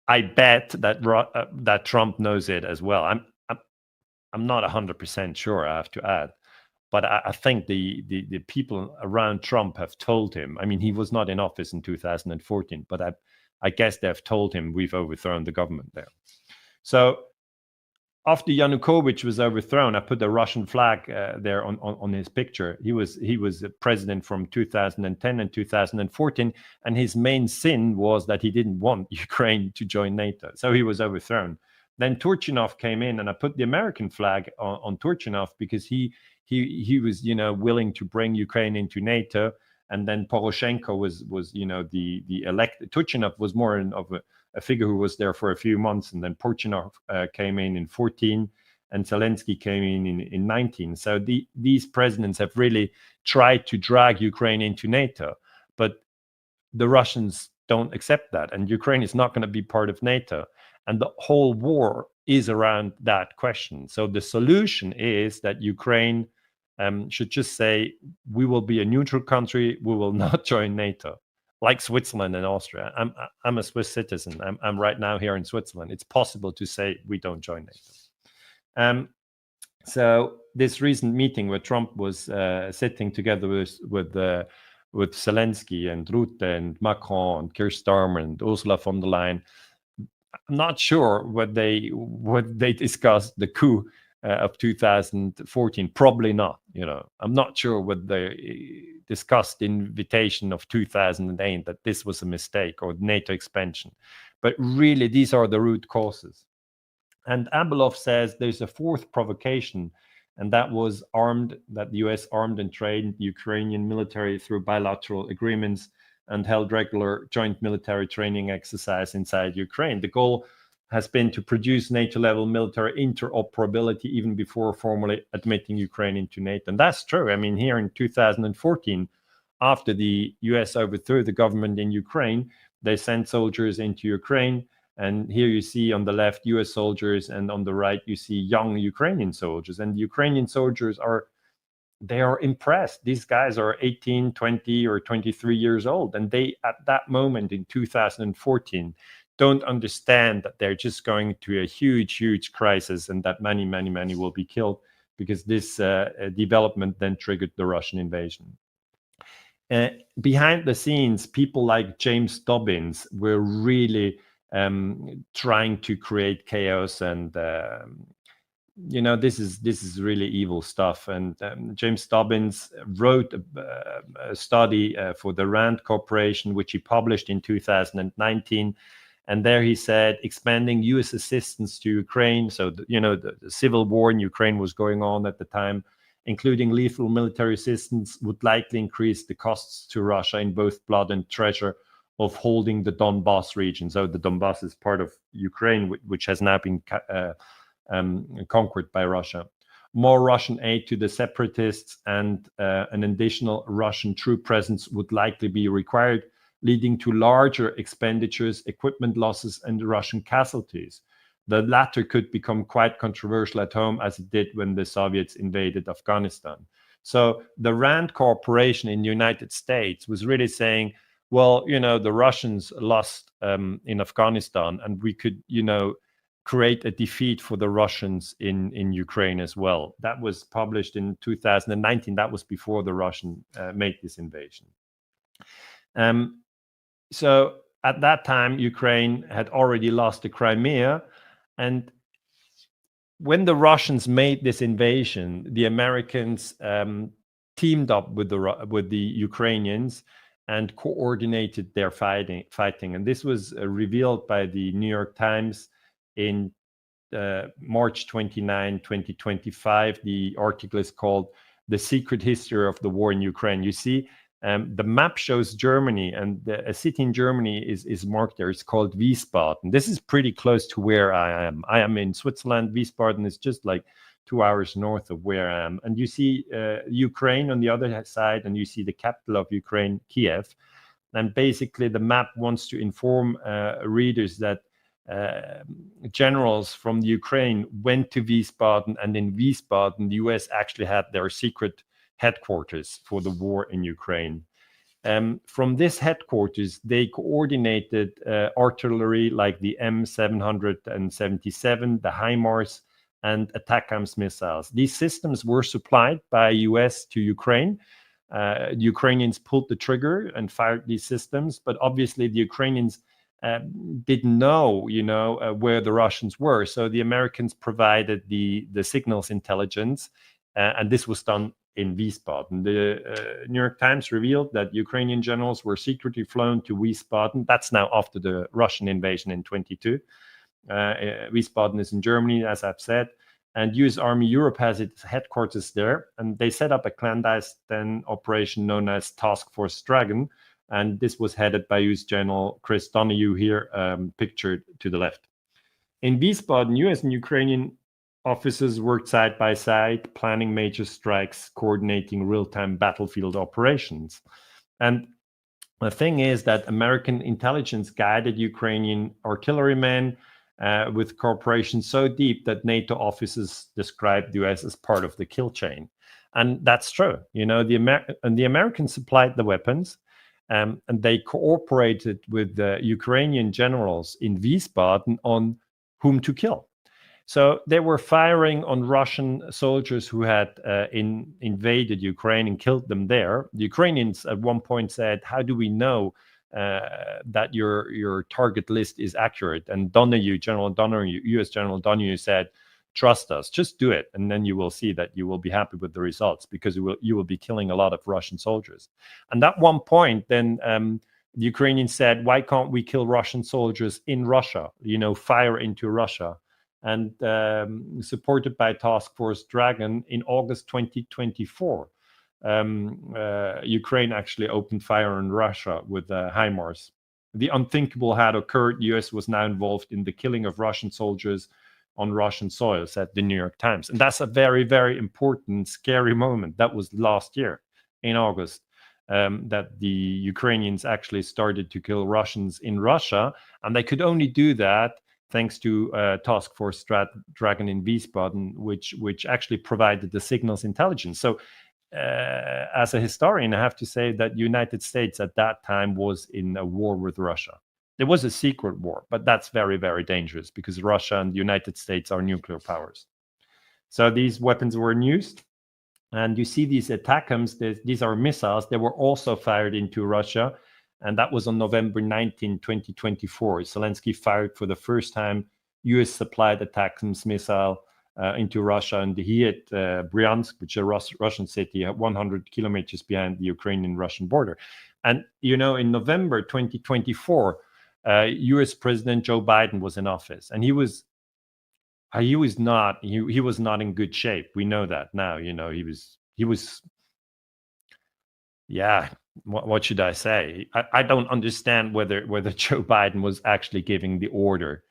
I bet that Trump knows it as well. I'm not 100% sure, I have to add, but I think the people around Trump have told him. I mean, he was not in office in 2014, but I guess they've told him we've overthrown the government there. So after Yanukovych was overthrown, I put the Russian flag there on his picture. He was president from 2010 and 2014, and his main sin was that he didn't want Ukraine to join NATO. So he was overthrown. Then Turchinov came in, and I put the American flag on Turchinov because he was willing to bring Ukraine into NATO. And then Poroshenko was the elect. Turchinov was more of a figure who was there for a few months, and then Porchinov came in 14, and Zelensky came in 19. So these presidents have really tried to drag Ukraine into NATO, but the Russians don't accept that, and Ukraine is not going to be part of NATO. And the whole war is around that question. So the solution is that Ukraine should just say, we will be a neutral country, we will not join NATO, like Switzerland and Austria. I'm a Swiss citizen. I'm right now here in Switzerland. It's possible to say we don't join NATO. So this recent meeting where Trump was sitting together with Zelensky and Rutte and Macron and Keir Starmer and Ursula von der Leyen, I'm not sure what they discussed the coup of 2014. Probably not. I'm not sure what they discussed the invitation of 2008, that this was a mistake, or NATO expansion. But really, these are the root causes. And Abelov says there's a fourth provocation, and that was that the US armed and trained the Ukrainian military through bilateral agreements and held regular joint military training exercise inside Ukraine. The goal has been to produce NATO-level military interoperability even before formally admitting Ukraine into NATO. And that's true. I mean, here in 2014, after the US overthrew the government in Ukraine, they sent soldiers into Ukraine. And here you see on the left US soldiers, and on the right you see young Ukrainian soldiers. And the Ukrainian soldiers are impressed. These guys are 18, 20, or 23 years old. And they, at that moment in 2014, don't understand that they're just going to a huge, huge crisis, and that many, many, many will be killed, because this development then triggered the Russian invasion. Behind the scenes, people like James Dobbins were really trying to create chaos, and this is really evil stuff. And James Dobbins wrote a study for the RAND Corporation, which he published in 2019. And there he said expanding U.S. assistance to Ukraine, so the civil war in Ukraine was going on at the time, including lethal military assistance, would likely increase the costs to Russia in both blood and treasure of holding the Donbass region. So the Donbass is part of Ukraine, which has now been conquered by Russia. More Russian aid to the separatists and an additional Russian troop presence would likely be required, leading to larger expenditures, equipment losses, and Russian casualties. The latter could become quite controversial at home, as it did when the Soviets invaded Afghanistan. So the RAND Corporation in the United States was really saying, well, the Russians lost in Afghanistan, and we could, create a defeat for the Russians in Ukraine as well. That was published in 2019. That was before the Russians made this invasion. So at that time, Ukraine had already lost the Crimea. And when the Russians made this invasion, the Americans teamed up with the Ukrainians and coordinated their fighting. And this was revealed by the New York Times in March 29, 2025. The article is called "The Secret History of the War in Ukraine." You see, the map shows Germany, and a city in Germany is marked there. It's called Wiesbaden. This is pretty close to where I am. I am in Switzerland. Wiesbaden is just like 2 hours north of where I am. And you see Ukraine on the other side, and you see the capital of Ukraine, Kiev. And basically the map wants to inform readers that generals from the Ukraine went to Wiesbaden, and in Wiesbaden, the US actually had their secret headquarters for the war in Ukraine. From this headquarters, they coordinated artillery like the M777, the HIMARS, and ATACMS missiles. These systems were supplied by US to Ukraine. The Ukrainians pulled the trigger and fired these systems, but obviously the Ukrainians didn't know, where the Russians were. So the Americans provided the signals intelligence, and this was done in Wiesbaden. The New York Times revealed that Ukrainian generals were secretly flown to Wiesbaden. That's now after the Russian invasion in 22. Wiesbaden is in Germany, as I've said, and US Army Europe has its headquarters there, and they set up a clandestine operation known as Task Force Dragon, and this was headed by US General Chris Donahue here, pictured to the left. In Wiesbaden, US and Ukrainian officers worked side by side, planning major strikes, coordinating real-time battlefield operations. And the thing is that American intelligence guided Ukrainian artillerymen with cooperation so deep that NATO officers described the US as part of the kill chain. And that's true. The Americans supplied the weapons, and they cooperated with the Ukrainian generals in Wiesbaden on whom to kill. So they were firing on Russian soldiers who had invaded Ukraine and killed them there. The Ukrainians at one point said, "How do we know that your target list is accurate?" And General Donahue, US General Donahue said, "Trust us, just do it, and then you will see that you will be happy with the results, because you will be killing a lot of Russian soldiers." And at one point, then the Ukrainians said, "Why can't we kill Russian soldiers in Russia? Fire into Russia." And supported by Task Force Dragon, in August 2024, Ukraine actually opened fire on Russia with HIMARS. The unthinkable had occurred. The US was now involved in the killing of Russian soldiers on Russian soil, said the New York Times. And that's a very, very important, scary moment. That was last year in August, that the Ukrainians actually started to kill Russians in Russia. And they could only do that thanks to Task Force Dragon in Wiesbaden, which actually provided the signals intelligence. So as a historian, I have to say that the United States at that time was in a war with Russia. There was a secret war, but that's very, very dangerous, because Russia and the United States are nuclear powers. So these weapons were used. And you see these ATACMS, these are missiles. They were also fired into Russia. And that was on November 19, 2024. Zelensky fired for the first time US-supplied ATACMS missile into Russia. And he hit Bryansk, which is a Russian city, 100 kilometers behind the Ukrainian-Russian border. And, in November 2024, US President Joe Biden was in office. And he was not in good shape. We know that now. He was yeah, what should I say? I don't understand whether Joe Biden was actually giving the order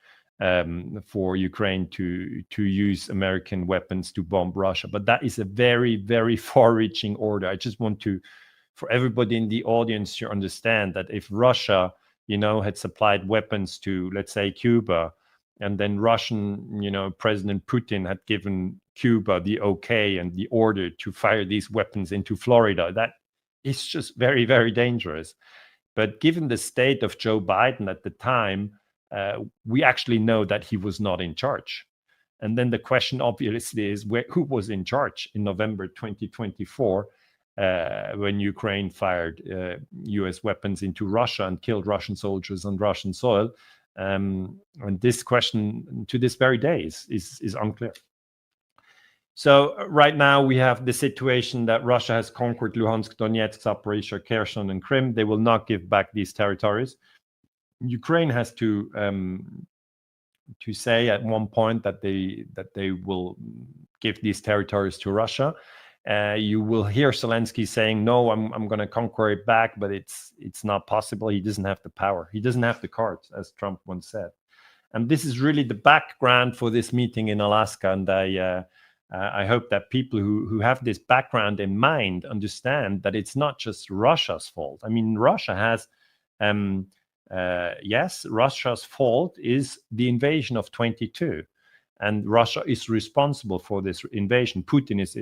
for Ukraine to use American weapons to bomb Russia. But that is a very, very far-reaching order. I just want for everybody in the audience to understand that if Russia, had supplied weapons to, let's say, Cuba, and then Russian, President Putin had given Cuba the okay and the order to fire these weapons into Florida, that is just very, very dangerous. But given the state of Joe Biden at the time, we actually know that he was not in charge. And then the question obviously is, who was in charge in November 2024 when Ukraine fired US weapons into Russia and killed Russian soldiers on Russian soil? And this question to this very day is unclear. So right now we have the situation that Russia has conquered Luhansk, Donetsk, Zaporizhzhia, Kherson, and Crimea. They will not give back these territories. Ukraine has to say at one point that they will give these territories to Russia. You will hear Zelensky saying, "No, I'm going to conquer it back," but it's not possible. He doesn't have the power. He doesn't have the cards, as Trump once said. And this is really the background for this meeting in Alaska. And I hope that people who have this background in mind understand that it's not just Russia's fault. I mean, Russia has, yes, Russia's fault is the invasion of 22. And Russia is responsible for this invasion. Putin is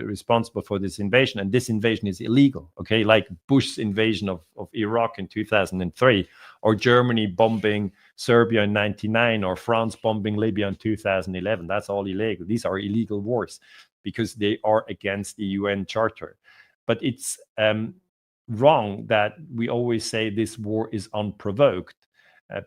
responsible for this invasion. And this invasion is illegal, okay? Like Bush's invasion of Iraq in 2003, or Germany bombing Serbia in 1999, or France bombing Libya in 2011. That's all illegal. These are illegal wars because they are against the UN Charter. But it's wrong that we always say this war is unprovoked.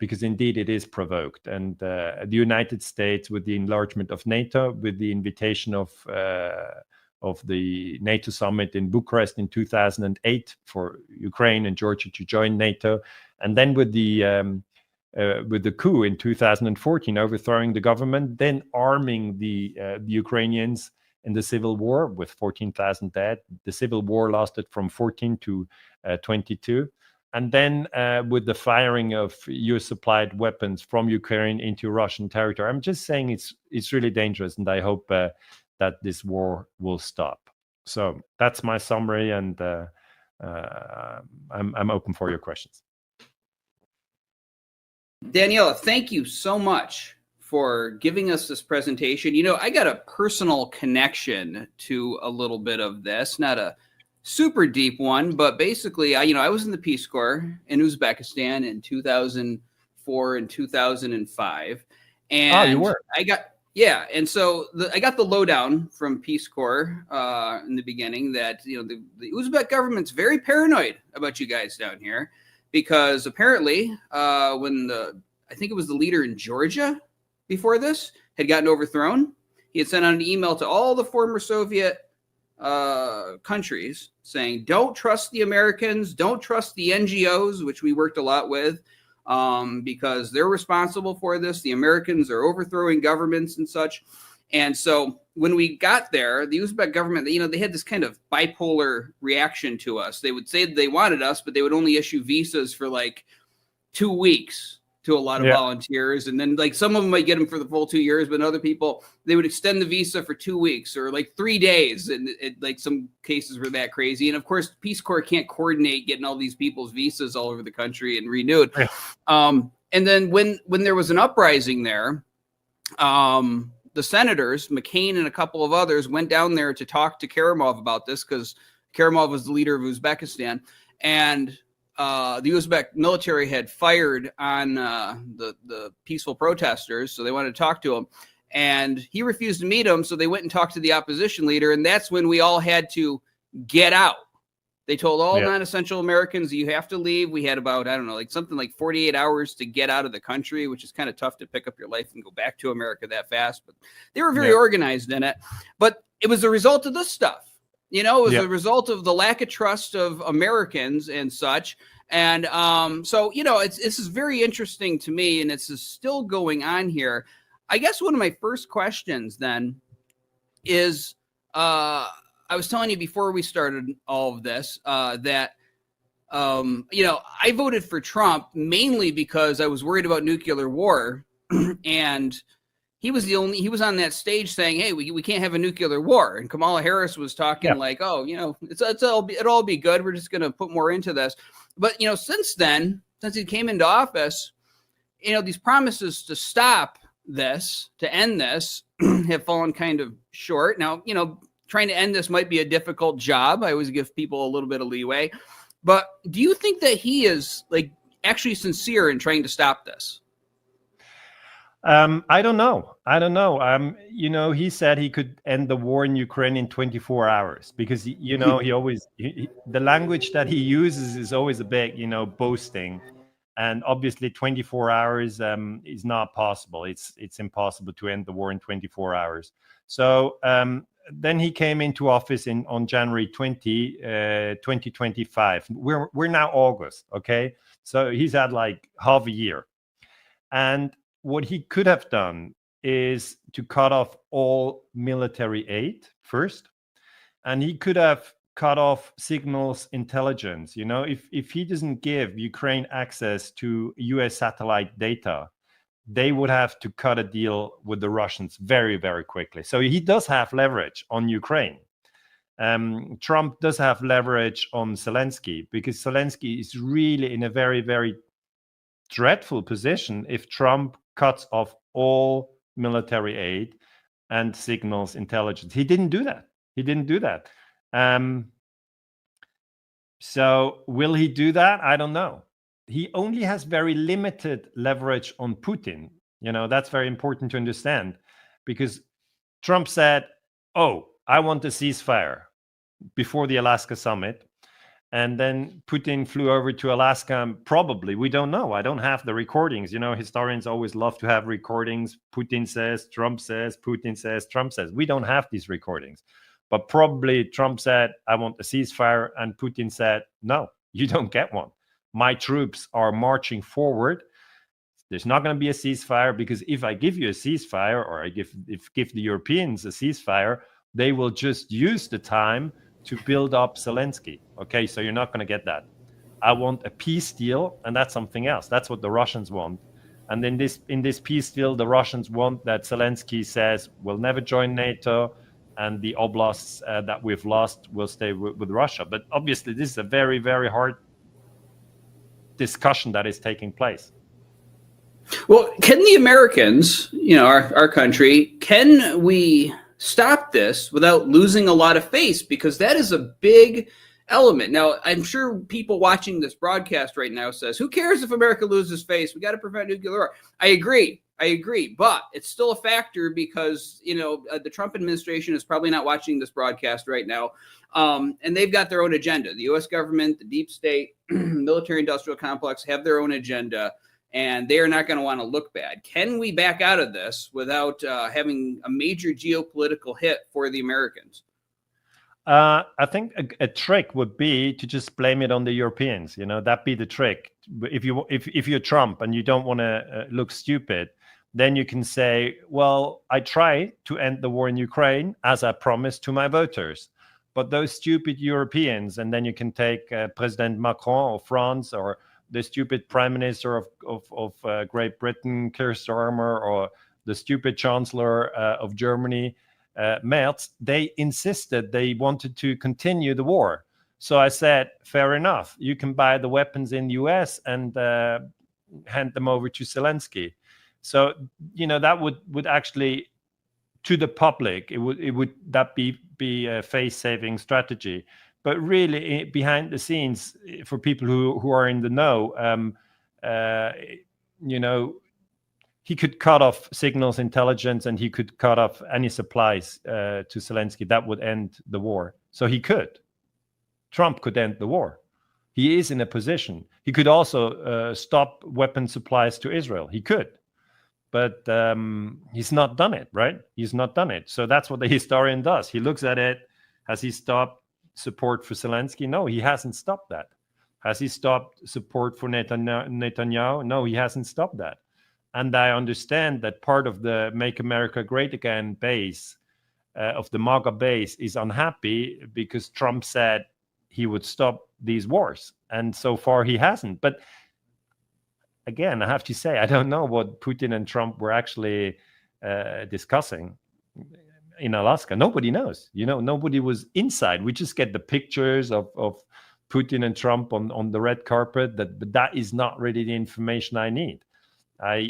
because indeed it is provoked. And the United States, with the enlargement of NATO, with the invitation of the NATO summit in Bucharest in 2008 for Ukraine and Georgia to join NATO, and then with the coup in 2014, overthrowing the government, then arming the Ukrainians in the civil war with 14,000 dead. The civil war lasted from 14 to 22. And then with the firing of US supplied weapons from Ukraine into Russian territory. I'm just saying it's really dangerous, and I hope that this war will stop. So that's my summary, and I'm open for your questions. Daniela, thank you so much for giving us this presentation. You know, I got a personal connection to a little bit of this, not a super deep one, but basically, I was in the Peace Corps in Uzbekistan in 2004 and 2005. And you were? And so I got the lowdown from Peace Corps in the beginning that, the Uzbek government's very paranoid about you guys down here, because apparently when I think it was the leader in Georgia before this had gotten overthrown, he had sent out an email to all the former Soviet countries saying, don't trust the Americans, don't trust the NGOs, which we worked a lot with, because they're responsible for this. The Americans are overthrowing governments and such. And so when we got there, the Uzbek government, they had this kind of bipolar reaction to us. They would say they wanted us, but they would only issue visas for like 2 weeks to a lot of volunteers. And then like some of them might get them for the full 2 years, but other people, they would extend the visa for 2 weeks or like 3 days. And like some cases were that crazy. And of course, Peace Corps can't coordinate getting all these people's visas all over the country and renewed. Yeah. And then when there was an uprising there, the senators, McCain and a couple of others, went down there to talk to Karimov about this, because Karimov was the leader of Uzbekistan. And the Uzbek military had fired on the peaceful protesters, so they wanted to talk to him. And he refused to meet them, so they went and talked to the opposition leader, and that's when we all had to get out. They told all non-essential Americans, you have to leave. We had about, something like 48 hours to get out of the country, which is kind of tough to pick up your life and go back to America that fast. But they were very organized in it. But it was a result of this stuff. It was a result of the lack of trust of Americans and such. And so, this is very interesting to me, and it's still going on here. I guess one of my first questions then is, I was telling you before we started all of this that, I voted for Trump mainly because I was worried about nuclear war. And he was on that stage saying, hey, we can't have a nuclear war. And Kamala Harris was talking like, oh, it'll all be good. We're just going to put more into this. But, since then, since he came into office, these promises to stop this, to end this, have fallen kind of short. Now, trying to end this might be a difficult job. I always give people a little bit of leeway. But do you think that he is actually sincere in trying to stop this? I don't know. He said he could end the war in Ukraine in 24 hours because, he always, the language that he uses is always a bit, boasting. And obviously 24 hours is not possible. It's impossible to end the war in 24 hours. So then he came into office on January 2025. We're now August, okay? So he's had like half a year. And what he could have done is to cut off all military aid first. And he could have cut off signals intelligence. If he doesn't give Ukraine access to US satellite data, they would have to cut a deal with the Russians very, very quickly. So he does have leverage on Ukraine. Trump does have leverage on Zelensky, because Zelensky is really in a very, very dreadful position if Trump cuts off all military aid and signals intelligence. He didn't do that. So will he do that? I don't know. He only has very limited leverage on Putin. That's very important to understand, because Trump said, oh, I want a ceasefire before the Alaska summit. And then Putin flew over to Alaska. Probably, we don't know. I don't have the recordings. Historians always love to have recordings. Putin says, Trump says, Putin says, Trump says. We don't have these recordings. But probably Trump said, I want a ceasefire. And Putin said, no, you don't get one. My troops are marching forward. There's not going to be a ceasefire, because if I give you a ceasefire, or I give the Europeans a ceasefire, they will just use the time to build up Zelensky. Okay, so you're not going to get that. I want a peace deal, and that's something else. That's what the Russians want. And then in this peace deal, the Russians want that Zelensky says we'll never join NATO, and the oblasts that we've lost will stay with Russia. But obviously, this is a very, very hard discussion that is taking place. Well, can the Americans, our country, can we stop this without losing a lot of face? Because that is a big element. Now, I'm sure people watching this broadcast right now says, who cares if America loses face? We got to prevent nuclear war. I agree. But it's still a factor because, the Trump administration is probably not watching this broadcast right now. And they've got their own agenda. The U.S. government, the deep state, military industrial complex have their own agenda. And they are not going to want to look bad. Can we back out of this without having a major geopolitical hit for the Americans? I think a trick would be to just blame it on the Europeans. That'd be the trick. If you're Trump and you don't want to look stupid, then you can say, well, I tried to end the war in Ukraine as I promised to my voters. But those stupid Europeans, and then you can take President Macron of France, or the stupid Prime Minister of Great Britain, Keir Starmer, or the stupid Chancellor of Germany, Merz, they insisted they wanted to continue the war. So I said, fair enough. You can buy the weapons in the US and hand them over to Zelensky. So, that would actually, to the public, it would that be a face-saving strategy. But really, behind the scenes, for people who are in the know, he could cut off signals intelligence, and he could cut off any supplies to Zelensky. That would end the war. So he could. Trump could end the war. He is in a position. He could also stop weapon supplies to Israel. He could. But he's not done it, right? He's not done it. So that's what the historian does. He looks at it. Has he stopped support for Zelensky? No, he hasn't stopped that. Has he stopped support for Netanyahu? No, he hasn't stopped that. And I understand that part of the Make America Great Again base, of the MAGA base, is unhappy because Trump said he would stop these wars. And so far he hasn't. But again, I have to say, I don't know what Putin and Trump were actually discussing in Alaska. Nobody knows. Nobody was inside. We just get the pictures of Putin and Trump on the red carpet. But that is not really the information I need. I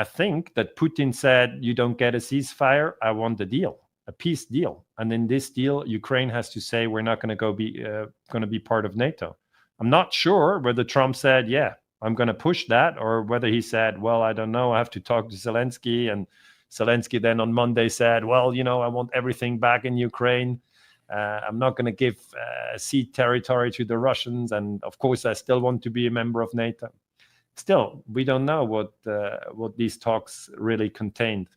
think that Putin said, you don't get a ceasefire, I want a deal, a peace deal. And in this deal, Ukraine has to say we're not going to be part of NATO. I'm not sure whether Trump said, yeah, I'm going to push that, or whether he said, well, I don't know, I have to talk to Zelensky. And Zelensky then on Monday said, well, I want everything back in Ukraine. I'm not going to give sea territory to the Russians. And of course, I still want to be a member of NATO. Still, we don't know what these talks really contained.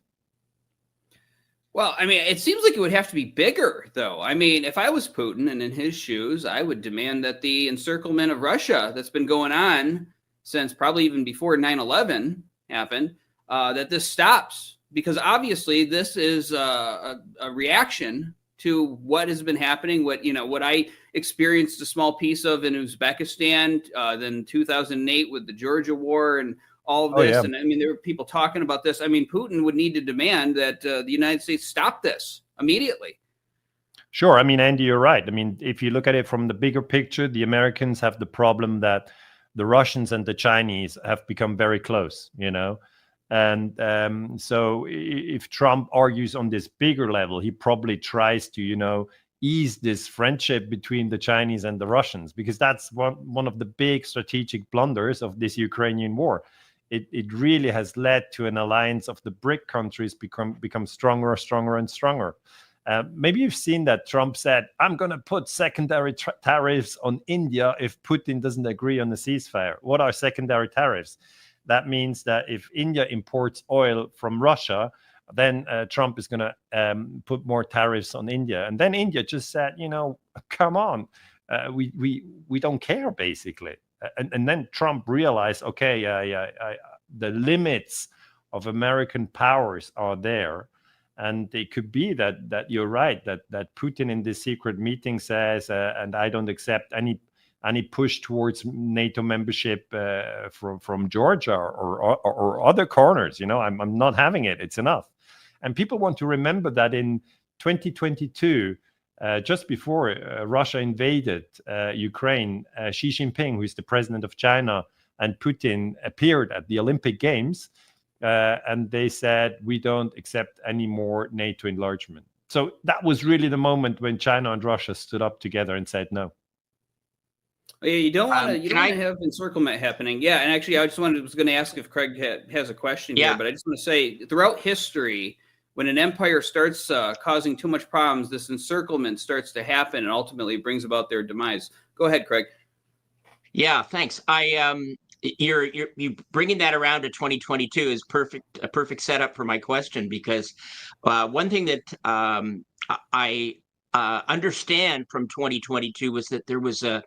Well, it seems like it would have to be bigger, though. If I was Putin and in his shoes, I would demand that the encirclement of Russia that's been going on since probably even before 9/11 happened, that this stops. Because obviously this is a reaction to what has been happening, what I experienced a small piece of in Uzbekistan, then 2008 with the Georgia War and all of this. Yeah. And there were people talking about this. Putin would need to demand that the United States stop this immediately. Sure. Andy, you're right. If you look at it from the bigger picture, the Americans have the problem that the Russians and the Chinese have become very close, And so if Trump argues on this bigger level, he probably tries to, ease this friendship between the Chinese and the Russians, because that's one of the big strategic blunders of this Ukrainian war. It really has led to an alliance of the BRIC countries become stronger and stronger. Maybe you've seen that Trump said, I'm going to put secondary tariffs on India if Putin doesn't agree on the ceasefire. What are secondary tariffs? That means that if India imports oil from Russia, then Trump is going to put more tariffs on India. And then India just said, come on, we don't care, basically. And then Trump realized, okay, the limits of American powers are there. And it could be that you're right, that Putin in this secret meeting says, and I don't accept any push towards NATO membership from Georgia or other corners. I'm not having it. It's enough. And people want to remember that in 2022, just before Russia invaded Ukraine, Xi Jinping, who is the president of China, and Putin appeared at the Olympic Games, and they said, we don't accept any more NATO enlargement. So that was really the moment when China and Russia stood up together and said no. Yeah, you don't want to have encirclement happening. Yeah, and actually, I was going to ask if Craig has a question here, but I just want to say, throughout history, when an empire starts causing too much problems, this encirclement starts to happen and ultimately brings about their demise. Go ahead, Craig. Yeah, thanks. You bringing that around to 2022 is a perfect setup for my question, because one thing that I understand from 2022 was that there was a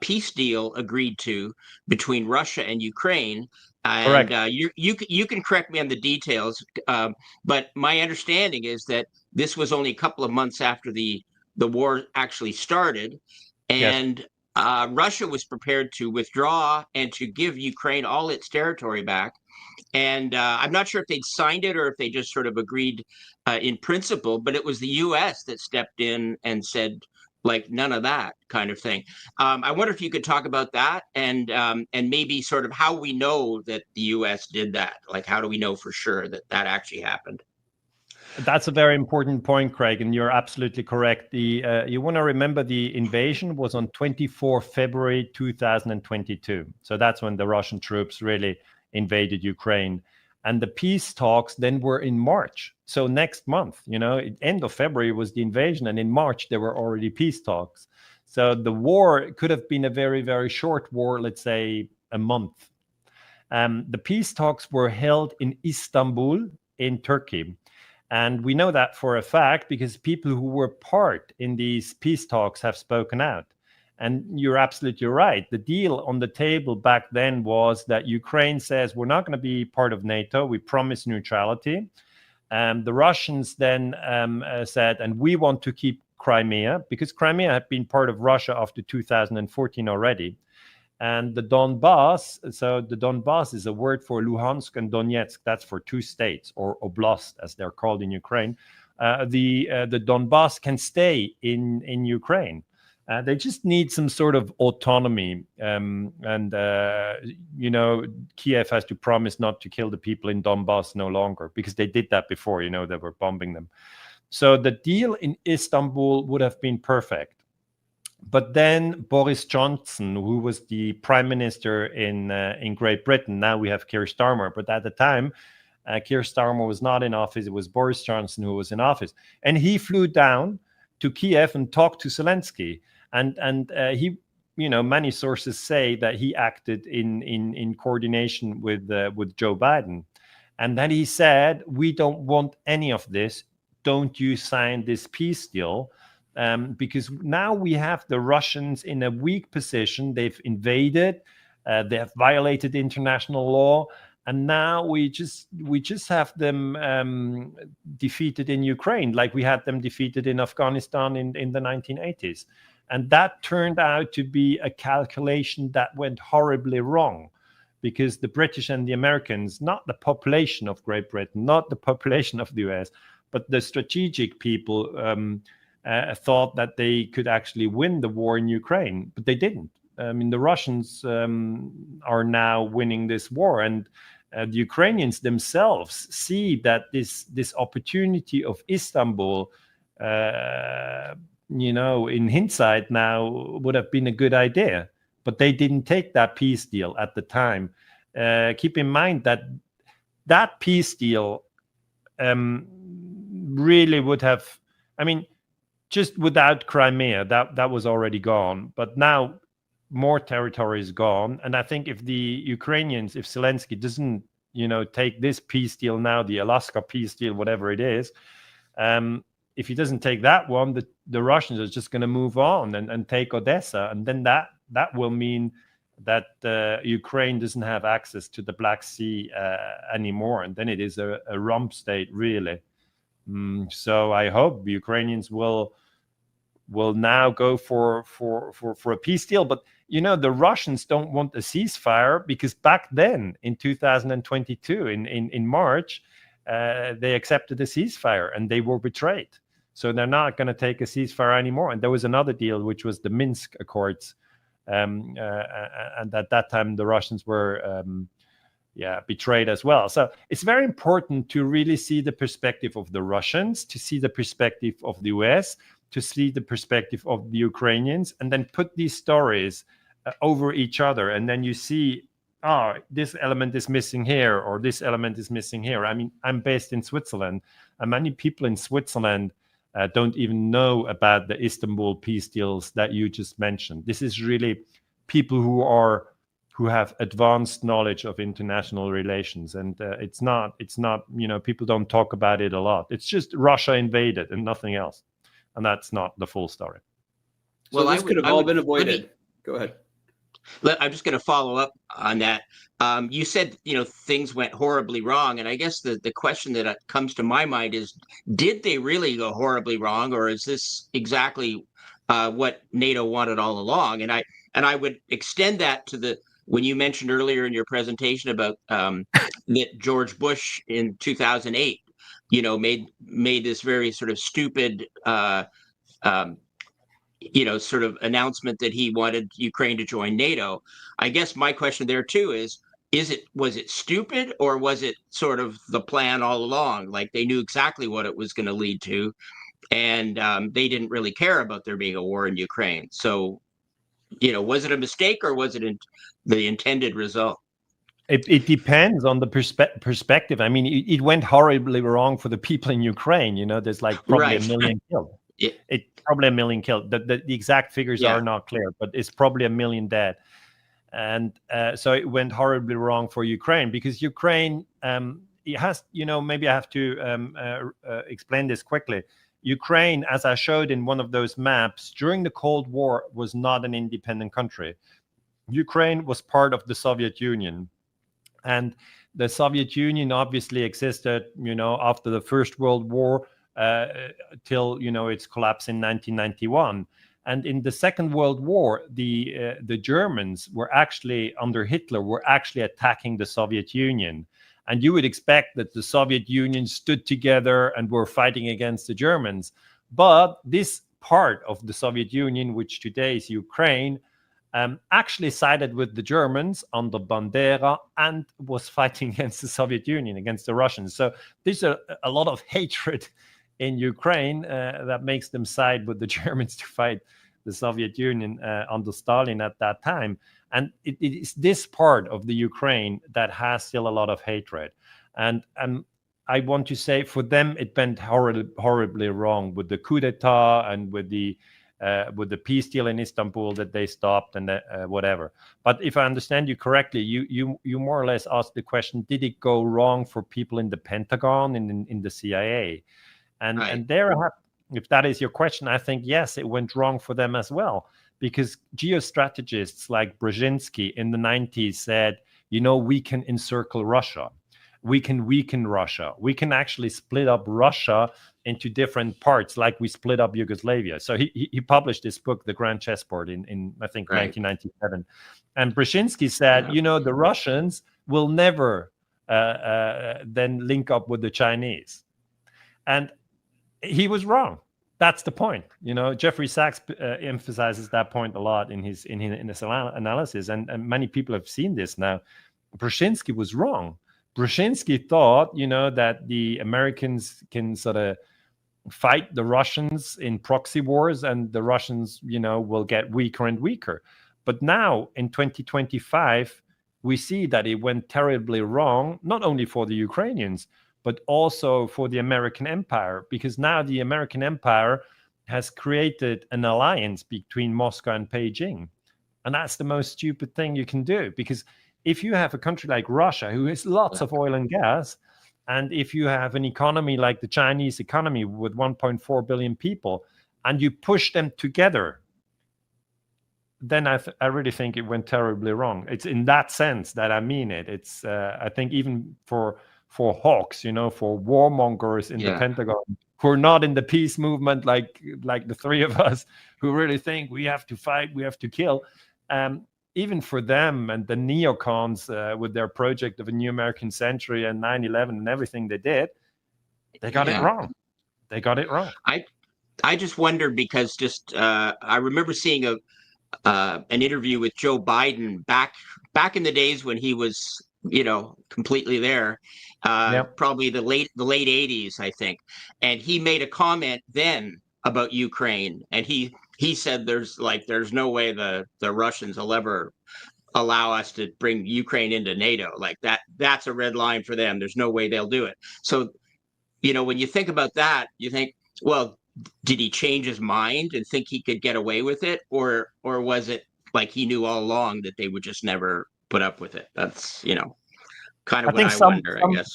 peace deal agreed to between Russia and Ukraine. And you can correct me on the details, but my understanding is that this was only a couple of months after the war actually started, and Russia was prepared to withdraw and to give Ukraine all its territory back. And I'm not sure if they'd signed it or if they just sort of agreed in principle, but it was the U.S. that stepped in and said, like, none of that kind of thing. I wonder if you could talk about that and maybe sort of how we know that the U.S. did that. Like, how do we know for sure that actually happened? That's a very important point, Craig, and you're absolutely correct. You want to remember the invasion was on 24 February 2022. So that's when the Russian troops really invaded Ukraine. And the peace talks then were in March. So next month, end of February was the invasion, and in March there were already peace talks. So the war could have been a very, very short war, let's say a month. The peace talks were held in Istanbul in Turkey. And we know that for a fact because people who were part in these peace talks have spoken out. And you're absolutely right. The deal on the table back then was that Ukraine says, we're not going to be part of NATO. We promise neutrality. The Russians then said, and we want to keep Crimea, because Crimea had been part of Russia after 2014 already. And the Donbass, so the Donbass is a word for Luhansk and Donetsk. That's for two states, or oblast, as they're called in Ukraine. The Donbass can stay in Ukraine. They just need some sort of autonomy. Kiev has to promise not to kill the people in Donbass no longer, because they did that before, they were bombing them. So the deal in Istanbul would have been perfect. But then Boris Johnson, who was the prime minister in Great Britain, now we have Keir Starmer, but at the time, Keir Starmer was not in office. It was Boris Johnson who was in office. And he flew down to Kiev and talked to Zelensky. And he, many sources say that he acted in coordination with Joe Biden. And then he said, we don't want any of this. Don't you sign this peace deal? Because now we have the Russians in a weak position. They've invaded, they have violated international law, and now we just have them defeated in Ukraine, like we had them defeated in Afghanistan in the 1980s. And that turned out to be a calculation that went horribly wrong, because the British and the Americans, not the population of Great Britain, not the population of the US, but the strategic people thought that they could actually win the war in Ukraine, but they didn't. The Russians are now winning this war, and the Ukrainians themselves see that this opportunity of Istanbul, in hindsight now, would have been a good idea, but they didn't take that peace deal at the time. Keep in mind that peace deal really would have, I mean, just without Crimea, that was already gone. But now more territory is gone. And I think if the Ukrainians, if Zelensky doesn't, take this peace deal now, the Alaska peace deal, whatever it is, if he doesn't take that one, the Russians are just going to move on and take Odessa. And then that will mean that Ukraine doesn't have access to the Black Sea anymore. And then it is a rump state, really. So I hope the Ukrainians will now go for a peace deal. But the Russians don't want a ceasefire, because back then in 2022 in March they accepted a ceasefire and they were betrayed. So they're not going to take a ceasefire anymore. And there was another deal, which was the Minsk Accords, and at that time the Russians were betrayed as well. So it's very important to really see the perspective of the Russians, to see the perspective of the US, to see the perspective of the Ukrainians, and then put these stories over each other. And then you see, this element is missing here, or this element is missing here. I mean, I'm based in Switzerland, and many people in Switzerland don't even know about the Istanbul peace deals that you just mentioned. This is really people who have advanced knowledge of international relations, and it's not people don't talk about it a lot. It's just Russia invaded and nothing else, and that's not the full story. Well, this could have all been avoided. Go ahead. I'm just going to follow up on that. You said, things went horribly wrong. And I guess the question that comes to my mind is, did they really go horribly wrong? Or is this exactly what NATO wanted all along? And I would extend that to when you mentioned earlier in your presentation about that George Bush in 2008, made this very sort of stupid sort of announcement that he wanted Ukraine to join NATO. I guess my question there too was it stupid, or was it sort of the plan all along? Like they knew exactly what it was going to lead to, and they didn't really care about there being a war in Ukraine. So, was it a mistake, or was it the intended result? It depends on the perspective. I mean, it went horribly wrong for the people in Ukraine. There's like probably a million killed. It's probably a million killed. The exact figures are not clear, but it's probably a million dead. And so it went horribly wrong for Ukraine, because Ukraine, it has, maybe I have to explain this quickly. Ukraine, as I showed in one of those maps, during the Cold War was not an independent country. Ukraine was part of the Soviet Union. And the Soviet Union obviously existed, after the First World War, till its collapse in 1991. And in the Second World War, the Germans were actually, under Hitler, were actually attacking the Soviet Union. And you would expect that the Soviet Union stood together and were fighting against the Germans. But this part of the Soviet Union, which today is Ukraine, actually sided with the Germans under Bandera and was fighting against the Soviet Union, against the Russians. So there's a lot of hatred in Ukraine that makes them side with the Germans to fight the Soviet Union under Stalin at that time. And it is this part of the Ukraine that has still a lot of hatred. And I want to say, for them, it went horribly wrong with the coup d'etat and with the peace deal in Istanbul that they stopped and whatever. But if I understand you correctly, you more or less asked the question: did it go wrong for people in the Pentagon and in the CIA? And there, if that is your question, I think yes, it went wrong for them as well, because geostrategists like Brzezinski in the 90s said, we can encircle Russia. We can weaken Russia. We can actually split up Russia into different parts, like we split up Yugoslavia. So he published this book, The Grand Chessboard, in I think 1997. And Brzezinski said, the Russians will never then link up with the Chinese. And he was wrong. That's the point. Jeffrey Sachs emphasizes that point a lot in his analysis, and many people have seen this now. Brzezinski was wrong. Brzezinski thought, that the Americans can sort of fight the Russians in proxy wars, and the Russians, will get weaker and weaker. But now in 2025, we see that it went terribly wrong, not only for the Ukrainians, but also for the American empire, because now the American empire has created an alliance between Moscow and Beijing. And that's the most stupid thing you can do, because if you have a country like Russia, who has lots of oil and gas, and if you have an economy like the Chinese economy with 1.4 billion people, and you push them together, then I really think it went terribly wrong. It's in that sense that I mean it. It's I think even for hawks, for warmongers in the Pentagon, who are not in the peace movement like the three of us, who really think we have to fight, we have to kill. Even for them and the neocons with their project of a new American century and 9/11 and everything they did, they got it wrong. They got it wrong. I just wondered because I remember seeing an interview with Joe Biden back in the days when he was completely there, probably the late 80s, I think, and he made a comment then about Ukraine, and he said there's no way the Russians will ever allow us to bring Ukraine into NATO. Like that's a red line for them. There's no way they'll do it. So when you think about that, you think, well, did he change his mind and think he could get away with it, or was it like he knew all along that they would just never put up with it? That's kind of what I wonder. I guess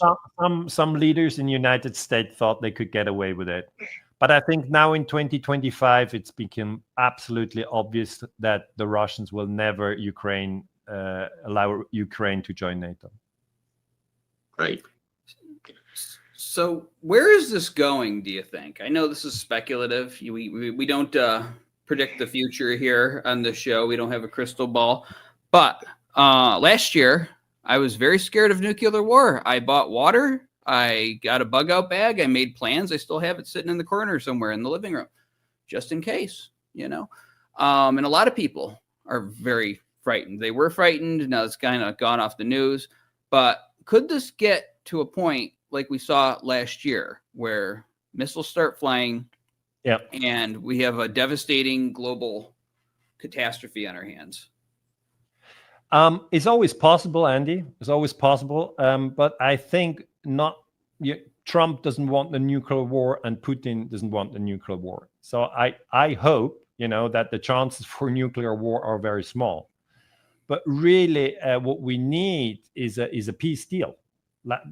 some leaders in the United States thought they could get away with it, but I think now in 2025 it's become absolutely obvious that the Russians will never allow Ukraine to join NATO. Right. So where is this going, do you think? I know this is speculative. We don't predict the future here on the show. We don't have a crystal ball. But last year, I was very scared of nuclear war. I bought water. I got a bug out bag. I made plans. I still have it sitting in the corner somewhere in the living room, just in case, And a lot of people are very frightened. They were frightened. Now it's kind of gone off the news. But could this get to a point like we saw last year, where missiles start flying, and we have a devastating global catastrophe on our hands? It's always possible, Andy. It's always possible. But I think Trump doesn't want the nuclear war, and Putin doesn't want the nuclear war. So I hope, that the chances for nuclear war are very small. But really, what we need is a peace deal.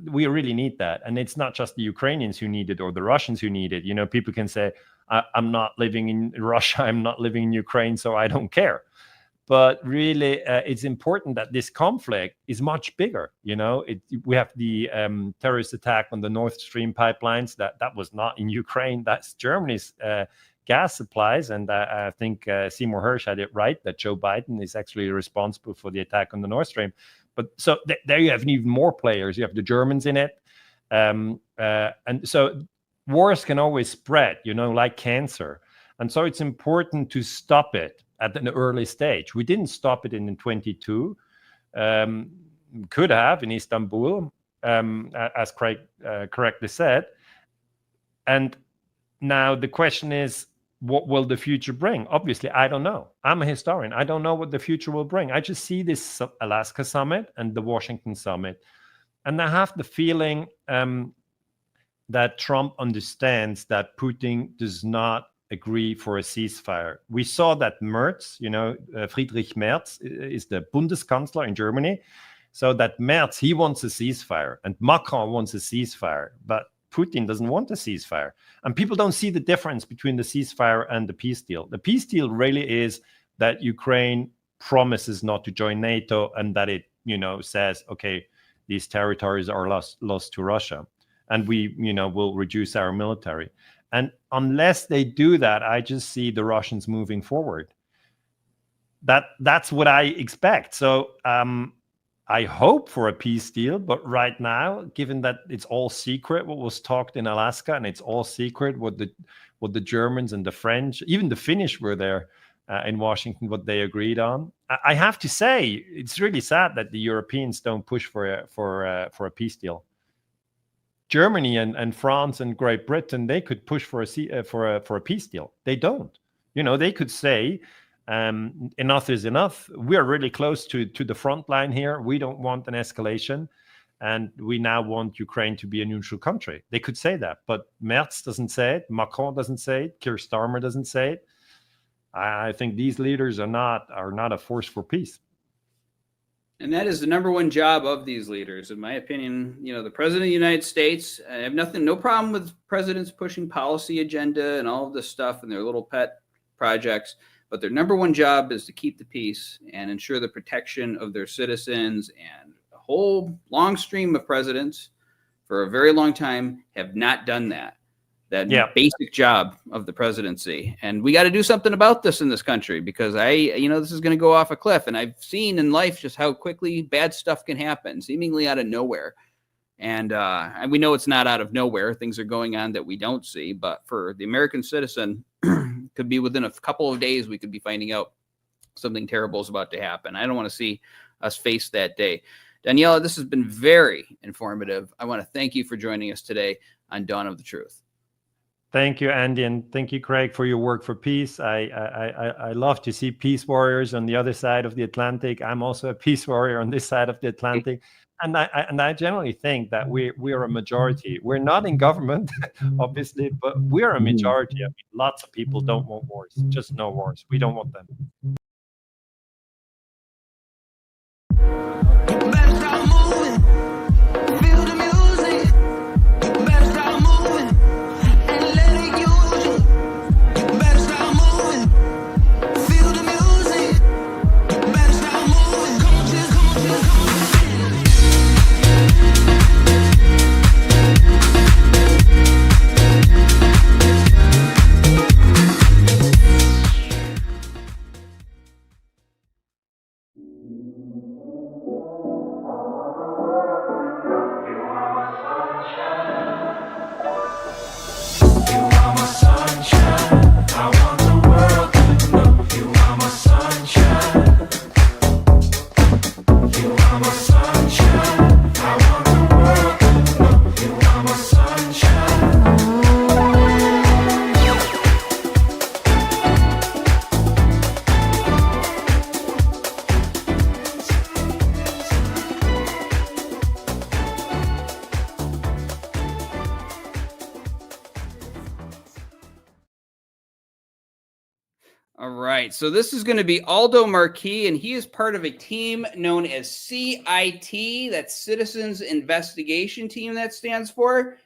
We really need that. And it's not just the Ukrainians who need it or the Russians who need it. People can say, I'm not living in Russia, I'm not living in Ukraine, so I don't care. But really, it's important that this conflict is much bigger. We have the terrorist attack on the Nord Stream pipelines. That was not in Ukraine. That's Germany's gas supplies. And I think Seymour Hersh had it right that Joe Biden is actually responsible for the attack on the Nord Stream. But so there you have even more players. You have the Germans in it. And so wars can always spread, like cancer. And so it's important to stop it at an early stage. We didn't stop it in 22. Could have in Istanbul, as Craig correctly said. And now the question is, what will the future bring? Obviously, I don't know. I'm a historian. I don't know what the future will bring. I just see this Alaska summit and the Washington summit. And I have the feeling that Trump understands that Putin does not agree for a ceasefire. We saw that Merz, Friedrich Merz is the Bundeskanzler in Germany. So that Merz, he wants a ceasefire, and Macron wants a ceasefire. But Putin doesn't want a ceasefire. And people don't see the difference between the ceasefire and the peace deal. The peace deal really is that Ukraine promises not to join NATO, and that it, says, okay, these territories are lost to Russia, and we, will reduce our military. And unless they do that, I just see the Russians moving forward. That's what I expect. So I hope for a peace deal, but right now, given that it's all secret what was talked in Alaska, and it's all secret what the Germans and the French, even the Finnish were there in Washington, what they agreed on. I have to say, it's really sad that the Europeans don't push for a peace deal. Germany and France and Great Britain, they could push for a peace deal. They don't. They could say, enough is enough. We're really close to the front line here. We don't want an escalation. and we now want Ukraine to be a neutral country. They could say that, but Merz doesn't say it, Macron doesn't say it, Keir Starmer doesn't say it. I think these leaders are not a force for peace. And that is the number one job of these leaders, in my opinion. The president of the United States, I have no problem with presidents pushing policy agenda and all of this stuff and their little pet projects, but their number one job is to keep the peace and ensure the protection of their citizens. And a whole long stream of presidents for a very long time have not done that. Basic job of the presidency. And we got to do something about this in this country, because this is going to go off a cliff. And I've seen in life just how quickly bad stuff can happen, seemingly out of nowhere. And we know it's not out of nowhere. Things are going on that we don't see. But for the American citizen, could be within a couple of days, we could be finding out something terrible is about to happen. I don't want to see us face that day. Daniela, this has been very informative. I want to thank you for joining us today on Dawn of the Truth. Thank you, Andy, and thank you, Craig, for your work for peace. I love to see peace warriors on the other side of the Atlantic. I'm also a peace warrior on this side of the Atlantic. And I generally think that we are a majority. We're not in government, obviously, but we are a majority. I mean, lots of people don't want wars, just no wars. We don't want them. All right, so this is going to be Aldo Marquis, and he is part of a team known as CIT, that's Citizens Investigation Team, that stands for,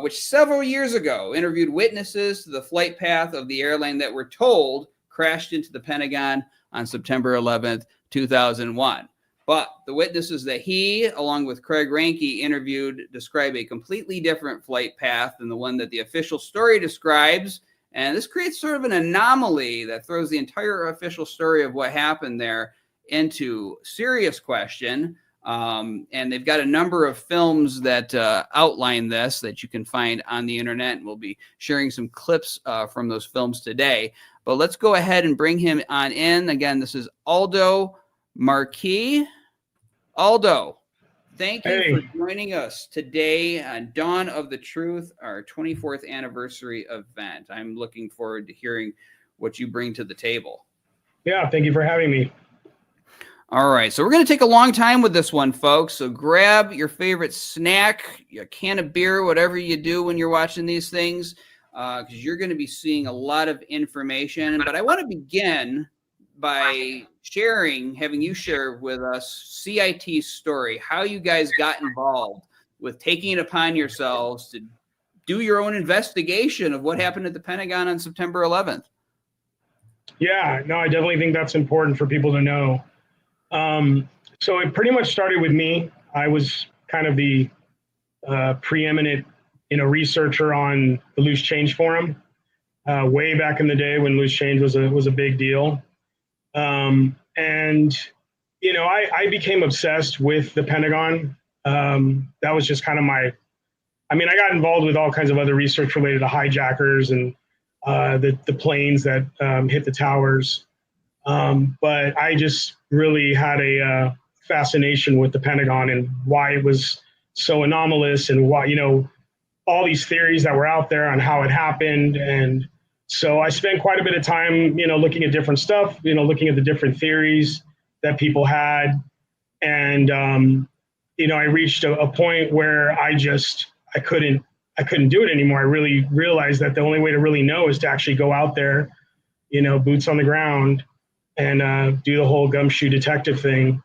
which several years ago interviewed witnesses to the flight path of the airline that were told crashed into the Pentagon on September 11th, 2001. But the witnesses that he, along with Craig McKee, interviewed describe a completely different flight path than the one that the official story describes. And this creates sort of an anomaly that throws the entire official story of what happened there into serious question. And they've got a number of films that outline this that you can find on the internet. And we'll be sharing some clips from those films today. But let's go ahead and bring him on in. Again, this is Aldo Marquis. Aldo, thank you for joining us today on Dawn of the Truth, our 24th anniversary event. I'm looking forward to hearing what you bring to the table. Yeah, thank you for having me. All right, so we're going to take a long time with this one, folks. So grab your favorite snack, a can of beer, whatever you do when you're watching these things, because you're going to be seeing a lot of information. But I want to begin by having you share with us CIT's story, how you guys got involved with taking it upon yourselves to do your own investigation of what happened at the Pentagon on September 11th. Yeah, no, I definitely think that's important for people to know. So it pretty much started with me. I was kind of the preeminent, researcher on the Loose Change Forum way back in the day when loose change was a big deal. I became obsessed with the Pentagon. That was just kind of I got involved with all kinds of other research related to hijackers and the planes that hit the towers. But I just really had a fascination with the Pentagon and why it was so anomalous and why, all these theories that were out there on how it happened. And so I spent quite a bit of time, looking at different stuff, looking at the different theories that people had. And, I reached a point where I couldn't do it anymore. I really realized that the only way to really know is to actually go out there, boots on the ground, and do the whole gumshoe detective thing.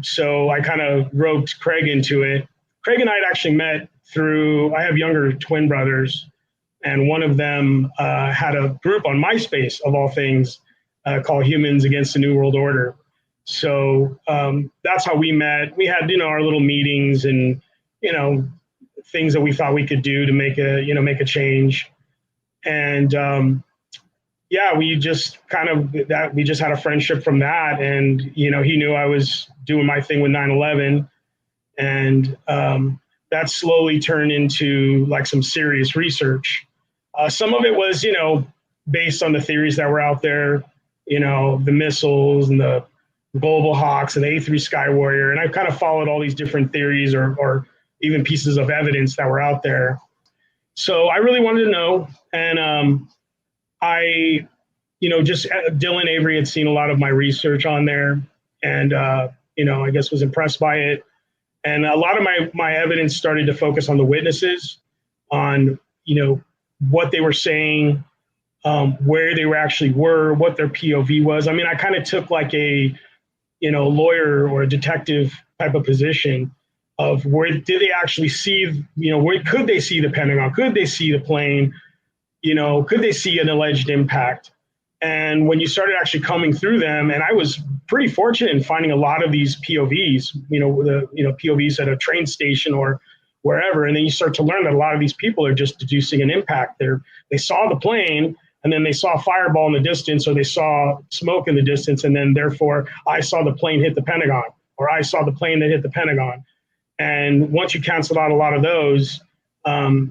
So I kind of roped Craig into it. Craig and I had actually met I have younger twin brothers, and one of them had a group on MySpace, of all things, called Humans Against the New World Order. So that's how we met. We had, our little meetings and, things that we thought we could do to make a change. And we just we just had a friendship from that. And, he knew I was doing my thing with 9/11, and that slowly turned into like some serious research. Some of it was, based on the theories that were out there, the missiles and the Global Hawks and the A3 Sky Warrior. And I kind of followed all these different theories or even pieces of evidence that were out there. So I really wanted to know. And I, just Dylan Avery had seen a lot of my research on there, and, I guess was impressed by it. And a lot of my evidence started to focus on the witnesses, on, what they were saying, where they actually were, what their POV was. I mean, I kind of took like a, lawyer or a detective type of position of where did they actually see, where could they see the Pentagon? Could they see the plane? Could they see an alleged impact? And when you started actually combing through them, and I was pretty fortunate in finding a lot of these POVs, POVs at a train station or wherever. And then you start to learn that a lot of these people are just deducing an impact. They saw the plane, and then they saw a fireball in the distance, or they saw smoke in the distance, and then therefore I saw the plane hit the Pentagon, or I saw the plane that hit the Pentagon. And once you canceled out a lot of those,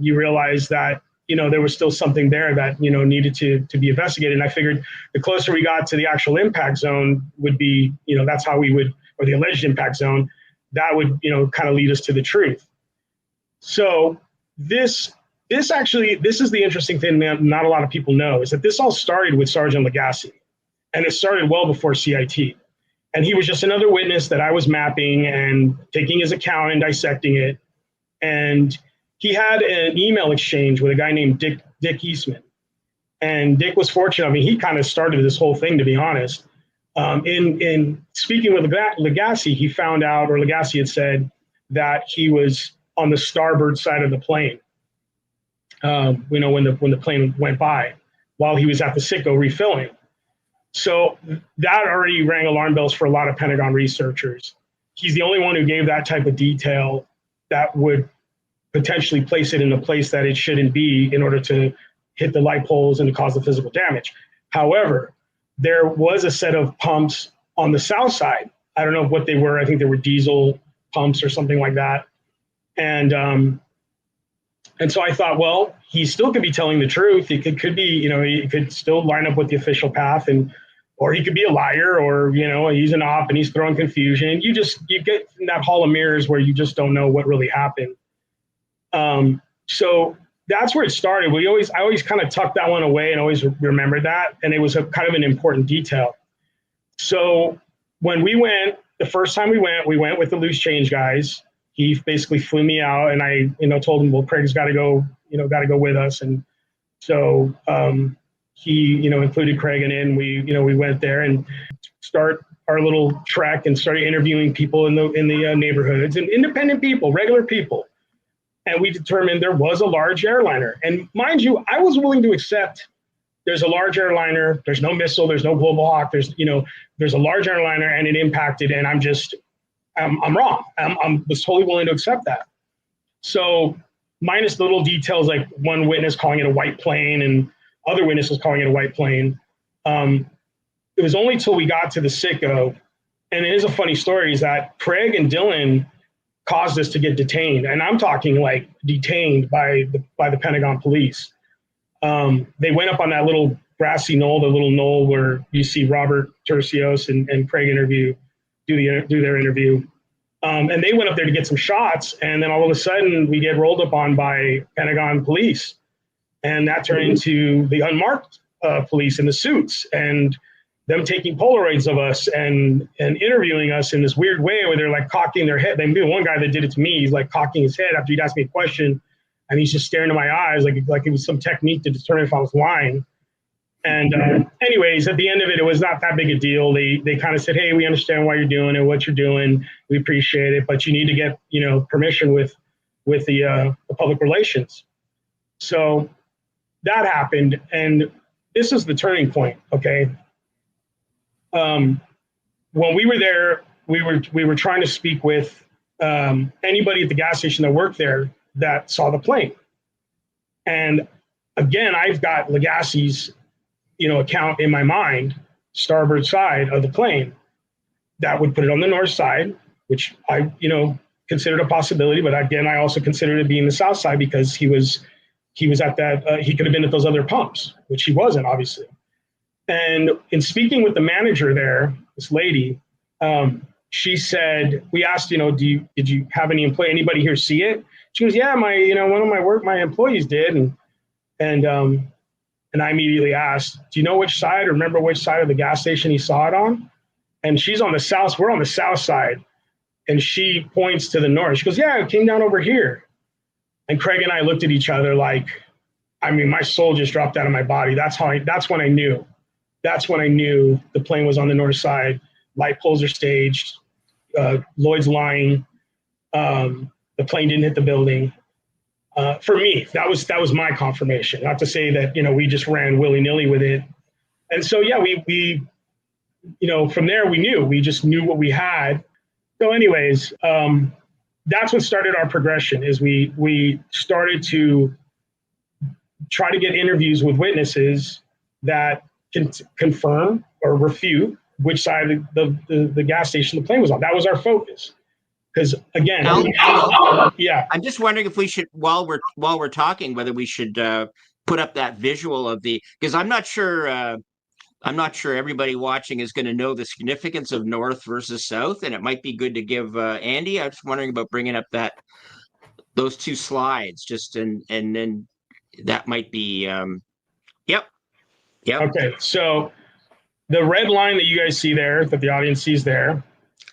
you realize that, there was still something there that, needed to be investigated. And I figured the closer we got to the actual impact zone would be, that's how we would, or the alleged impact zone, that would, kind of lead us to the truth. So this is the interesting thing that not a lot of people know, is that this all started with Sergeant Legacy, and it started well before CIT. And he was just another witness that I was mapping and taking his account and dissecting it. And he had an email exchange with a guy named Dick Eastman. And Dick was fortunate. I mean, he kind of started this whole thing, to be honest. In speaking with Legacy, he found out, or Legacy had said, that he was on the starboard side of the plane. When the plane went by, while he was at the Citgo refilling. So that already rang alarm bells for a lot of Pentagon researchers. He's the only one who gave that type of detail that would potentially place it in a place that it shouldn't be in order to hit the light poles and to cause the physical damage. However, there was a set of pumps on the south side. I don't know what they were. I think they were diesel pumps or something like that. And so I thought, well, he still could be telling the truth. He could be, he could still line up with the official path, or he could be a liar, or, he's an op and he's throwing confusion. You get in that hall of mirrors where you just don't know what really happened. So that's where it started. I always kind of tucked that one away and always remembered that. And it was a kind of an important detail. So when we went, the first time we went with the loose change guys. He basically flew me out, and I, told him, well, Craig's got to go with us. And so he, included Craig in. We went there and start our little trek and started interviewing people in the neighborhoods, and independent people, regular people. And we determined there was a large airliner. And mind you, I was willing to accept there's a large airliner, there's no missile, there's no Global Hawk, there's a large airliner and it impacted, and I'm wrong. I was totally willing to accept that. So minus the little details, like one witness calling it a white plane and other witnesses calling it a white plane. It was only till we got to the Citgo, and it is a funny story, is that Craig and Dylan caused us to get detained. And I'm talking like detained by the Pentagon police. They went up on that little grassy knoll, the little knoll where you see Robert Tercios and Craig do their interview. And they went up there to get some shots. And then all of a sudden we get rolled up on by Pentagon police. And that turned into the unmarked police in the suits. And them taking Polaroids of us and interviewing us in this weird way where they're like cocking their head. They one guy that did it to me, he's like cocking his head after he'd asked me a question, and he's just staring into my eyes like it was some technique to determine if I was lying. And anyways, at the end of it, it was not that big a deal. They kind of said, hey, we understand why you're doing it, what you're doing. We appreciate it, but you need to get, permission with the public relations. So that happened. And this is the turning point. Okay. When we were there, we were trying to speak with anybody at the gas station that worked there that saw the plane. And again, I've got Legacy's account in my mind, starboard side of the plane, that would put it on the north side, which I, considered a possibility. But again, I also considered it being the south side because he was at that, he could have been at those other pumps, which he wasn't, obviously. And in speaking with the manager there, this lady, she said, we asked, did you have anybody here see it? She goes, yeah, one of my employees did. And I immediately asked, do you know which side or remember which side of the gas station he saw it on? And she's on the south, we're on the south side. And she points to the north. She goes, yeah, it came down over here. And Craig and I looked at each other like, my soul just dropped out of my body. That's when I knew. That's when I knew the plane was on the north side. Light poles are staged. Lloyd's lying. The plane didn't hit the building. For me, that was my confirmation. Not to say that, we just ran willy-nilly with it. And so, yeah, we from there we just knew what we had. So anyways, that's what started our progression is we started to try to get interviews with witnesses that can confirm or refute which side of the gas station the plane was on. That was our focus. Because again, yeah, I'm just wondering if we should, while we're talking, whether we should put up that visual of because I'm not sure everybody watching is going to know the significance of north versus south, and it might be good to give Andy. I was wondering about bringing up those two slides, and then that might be, yep. Okay, so the red line that you guys see there, that the audience sees there,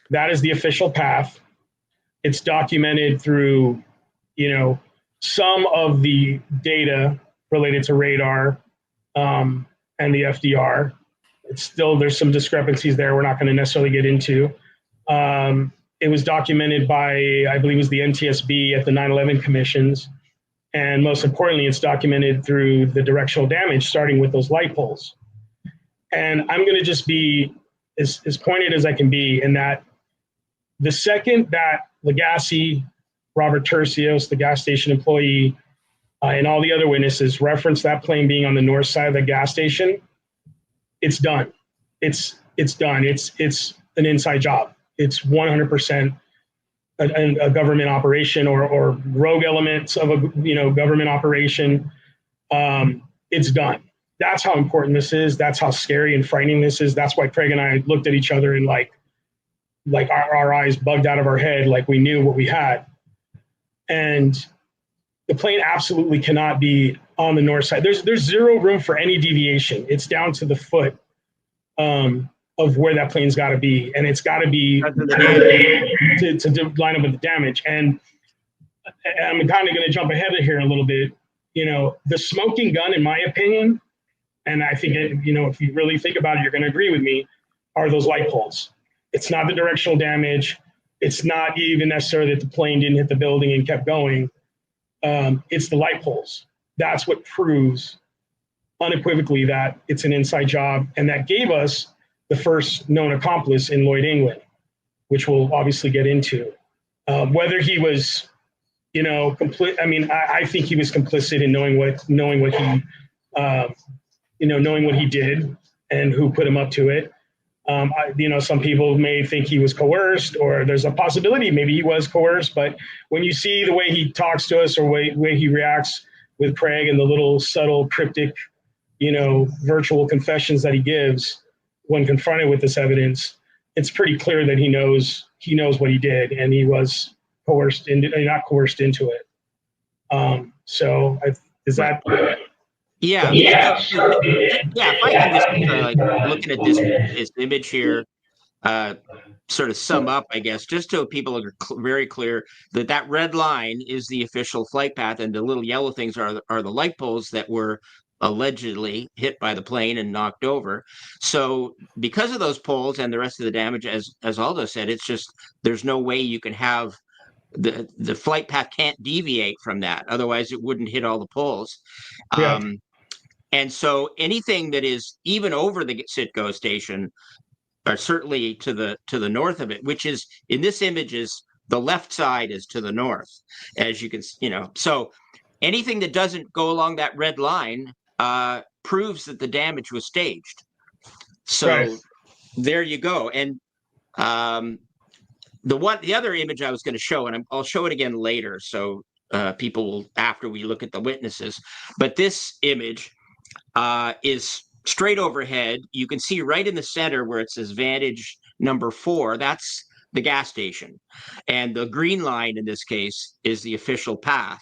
that is the official path. It's documented through, some of the data related to radar and the FDR. There's some discrepancies there we're not going to necessarily get into. It was documented by, I believe it was the NTSB at the 9/11 commissions. And most importantly, it's documented through the directional damage, starting with those light poles. And I'm going to just be as pointed as I can be in that the second that Legacy, Robert Tercios, the gas station employee, and all the other witnesses reference that plane being on the north side of the gas station, it's done. It's done. It's an inside job. It's 100% a government operation or rogue elements of a government operation. It's done. That's how important this is. That's how scary and frightening this is. That's why Craig and I looked at each other and like our eyes bugged out of our head, like we knew what we had. And the plane absolutely cannot be on the north side. There's zero room for any deviation. It's down to the foot of where that plane's got to be, and it's got to be to line up with the damage. And I'm kind of going to jump ahead of here a little bit. The smoking gun, in my opinion, and I think if you really think about it, you're going to agree with me, are those light poles. It's not the directional damage. It's not even necessarily that the plane didn't hit the building and kept going. It's the light poles. That's what proves unequivocally that it's an inside job. And that gave us the first known accomplice in Lloyd England, which we'll obviously get into. Whether he was, complete. I think he was complicit in knowing what he did and who put him up to it. Some people may think he was coerced, or there's a possibility maybe he was coerced. But when you see the way he talks to us or way he reacts with Craig and the little subtle cryptic, virtual confessions that he gives when confronted with this evidence, it's pretty clear that he knows what he did, and he was not coerced into it. Is that? Yeah. Yeah. If I can just looking at this image here, sort of sum up, I guess, just so people are very clear that that red line is the official flight path, and the little yellow things are the light poles that were allegedly hit by the plane and knocked over. So because of those poles and the rest of the damage, as Aldo said, it's just there's no way you can have the flight path can't deviate from that. Otherwise, it wouldn't hit all the poles. Yeah. And so anything that is even over the Citgo station, or certainly to the north of it, which is in this image is the left side is to the north, as you can, so anything that doesn't go along that red line proves that the damage was staged. So Right. There you go. And the other image I was going to show, and I'll show it again later, so people will, after we look at the witnesses, but this image is straight overhead. You can see right in the center where it says Vantage number 4, that's the gas station. And the green line in this case is the official path.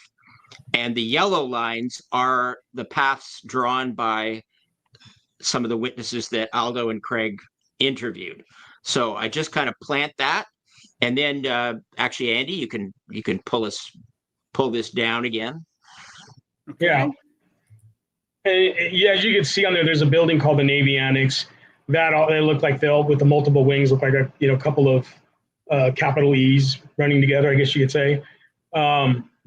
And the yellow lines are the paths drawn by some of the witnesses that Aldo and Craig interviewed. So I just kind of plant that. And then actually, Andy, you can pull this down again. Yeah. Yeah, as you can see on there's a building called the Navy Annex. They look like with the multiple wings, look like a couple of capital E's running together, I guess you could say.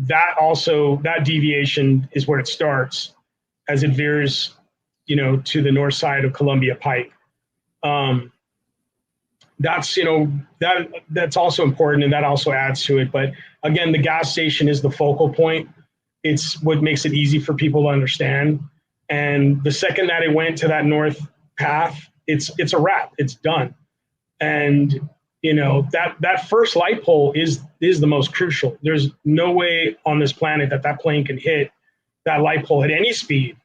That deviation is where it starts as it veers, to the north side of Columbia Pike. That's also important, and that also adds to it. But again, the gas station is the focal point. It's what makes it easy for people to understand. And the second that it went to that north path, it's a wrap. It's done. And that first light pole is the most crucial. There's no way on this planet that plane can hit that light pole at any speed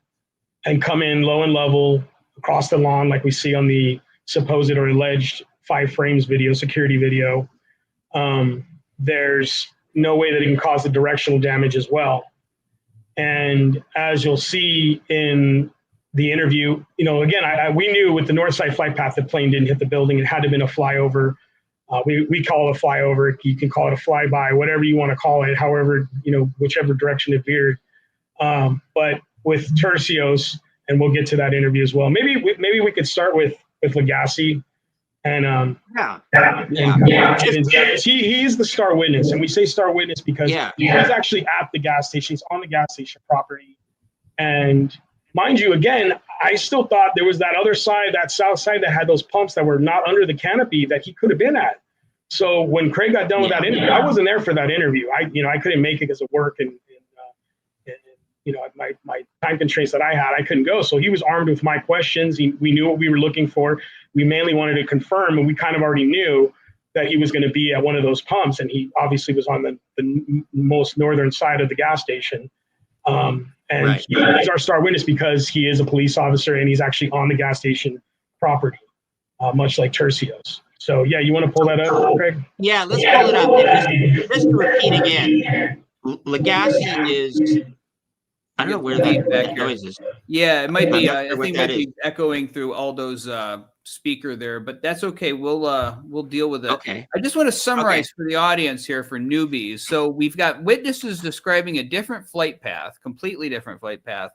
and come in low and level across the lawn like we see on the supposed or alleged 5 frames video, security video. There's no way that it can cause the directional damage as well. And as you'll see in the interview, again, we knew with the north side flight path, the plane didn't hit the building. It had to have been a flyover. We call it a flyover. You can call it a flyby, whatever you want to call it, however, whichever direction it veered. But with Tercios, and we'll get to that interview as well. Maybe we could start with Legacy. And he's the star witness, and we say star witness because he's actually at the gas station. He's on the gas station property, and mind you, again, I still thought there was that other side, that south side, that had those pumps that were not under the canopy that he could have been at. So when Craig got done with that interview, I wasn't there for that interview. I couldn't make it because of work and my time constraints that I had. I couldn't go, so he was armed with my questions. We knew what we were looking for. We mainly wanted to confirm, and we kind of already knew that he was going to be at one of those pumps, and he obviously was on the most northern side of the gas station. He's our star witness because he is a police officer, and he's actually on the gas station property, much like Tercios. So, yeah, you want to pull that up, Craig? Yeah, let's pull it up. Just to repeat again, Legacy is... I don't know where that noise is. Yeah, it might be. I think it might be echoing through Aldo's speaker there, but that's okay. We'll deal with it. Okay. I just want to summarize for the audience here for newbies. So we've got witnesses describing a different flight path, completely different flight path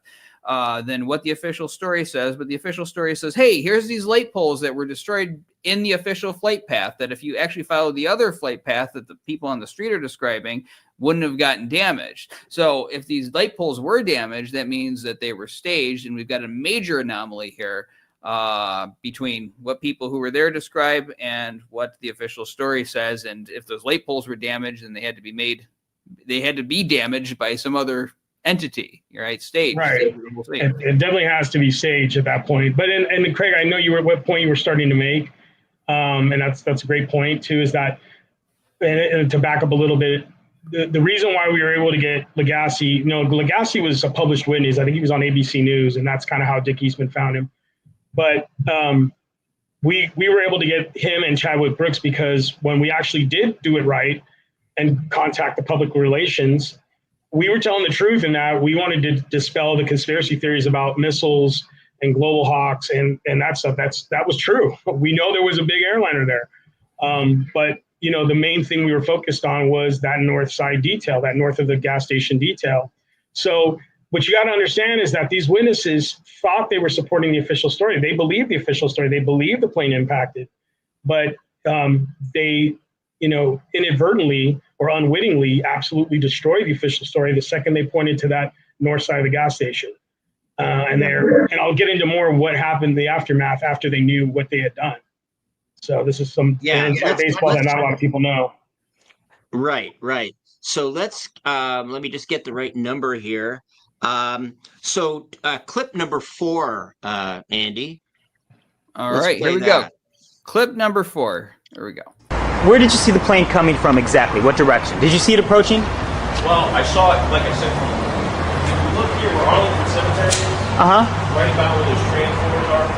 than what the official story says. But the official story says, hey, here's these light poles that were destroyed in the official flight path, that if you actually follow the other flight path that the people on the street are describing, wouldn't have gotten damaged. So if these light poles were damaged, that means that they were staged, and we've got a major anomaly here between what people who were there describe and what the official story says. And if those light poles were damaged, then they had to be damaged by some other entity, right? Staged. Right. It definitely has to be staged at that point. But and Craig, I know what point you were starting to make, and that's a great point too. Is that, and to back up a little bit, the reason why we were able to get Legacy, Legacy was a published witness. I think he was on ABC News, and that's kind of how Dick Eastman found him. But we were able to get him and Chadwick Brooks because when we actually did do it right and contact the public relations, we were telling the truth in that we wanted to dispel the conspiracy theories about missiles and global hawks and that stuff. That was true. We know there was a big airliner there. But the main thing we were focused on was that north side detail, that north of the gas station detail. So what you got to understand is that these witnesses thought they were supporting the official story. They believed the official story. They believed the plane impacted, but they, inadvertently or unwittingly absolutely destroyed the official story the second they pointed to that north side of the gas station. And I'll get into more of what happened in the aftermath after they knew what they had done. So this is some inside baseball that not a lot of people know. Right. So let me just get the right number here. So clip number 4, Andy. All right, here we go. Clip number 4. Here we go. Where did you see the plane coming from exactly? What direction? Did you see it approaching? Well, I saw it, like I said, if you look here where Arlington Cemetery is, right about where those transformers are,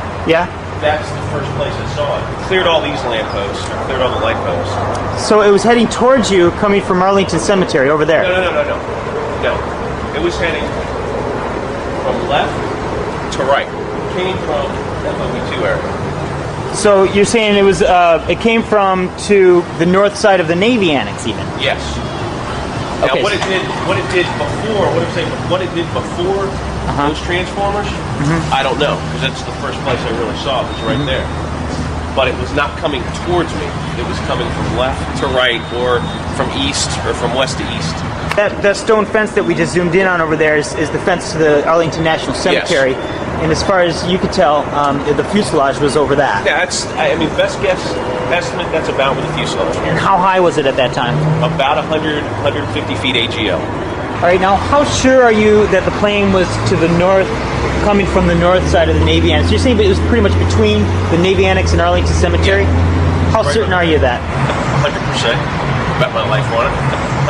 that's the first place I saw it. It cleared all these lampposts, or cleared all the light posts. So it was heading towards you coming from Arlington Cemetery over there? No. It was heading from left to right. It came from FOB2 area. So you're saying it was it came from to the north side of the Navy Annex, even? Yes. Now what it did before those transformers, I don't know, because that's the first place I really saw it was right there. But it was not coming towards me. It was coming from left to right, or from east, or from west to east. That stone fence that we just zoomed in on over there is the fence to the Arlington National Cemetery. Yes. And as far as you could tell, the fuselage was over that. Yeah, best guess estimate, that's about where the fuselage was. And how high was it at that time? About 150 feet AGL. All right, now how sure are you that the plane was to the north, coming from the north side of the Navy Annex? You're saying it was pretty much between the Navy Annex and Arlington Cemetery? How certain are you of that? 100%. Bet my life on it.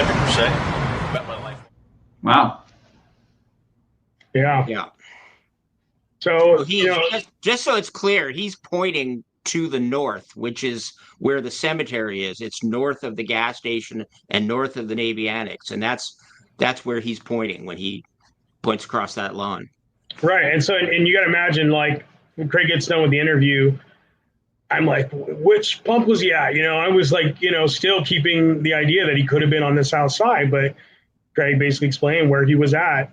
100%. Bet my life. Wow. Yeah. So just so it's clear, he's pointing to the north, which is where the cemetery is. It's north of the gas station and north of the Navy Annex, and that's where he's pointing when he points across that lawn. Right, and you got to imagine, like, when Craig gets done with the interview, I'm like, which pump was he at? I was like, still keeping the idea that he could have been on the south side, but Craig basically explained where he was at.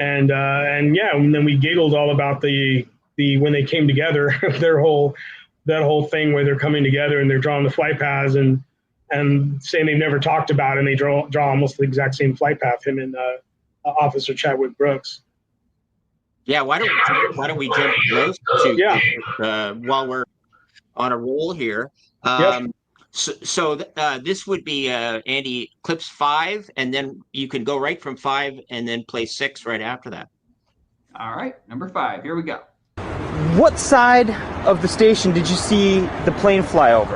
And then we giggled all about the when they came together, that whole thing where they're coming together and they're drawing the flight paths and saying they've never talked about it, and they draw almost the exact same flight path, him and Officer Chadwick Brooks. Yeah, why don't we jump to those two while we're on a roll here? So this would be Andy, clips 5, and then you can go right from 5 and then play 6 right after that. All right, number 5. Here we go. What side of the station did you see the plane fly over?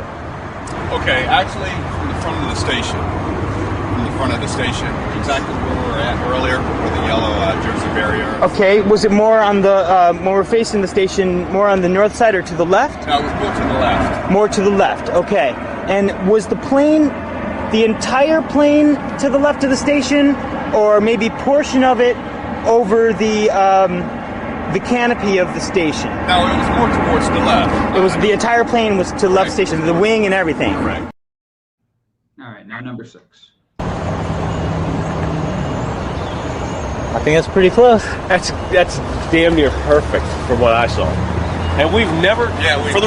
Okay, actually from the front of the station. From the front of the station, exactly where we were at earlier, where the yellow Jersey barrier. Okay, was it more on the when we're facing the station, more on the north side or to the left? No, it was more to the left. More to the left. Okay. And was the entire plane to the left of the station, or maybe portion of it over the canopy of the station? No, it was more towards the left. It was the entire plane was to the left station, the wing and everything. Correct. All right, now number 6. I think that's pretty close. That's damn near perfect from what I saw. And we've never, we've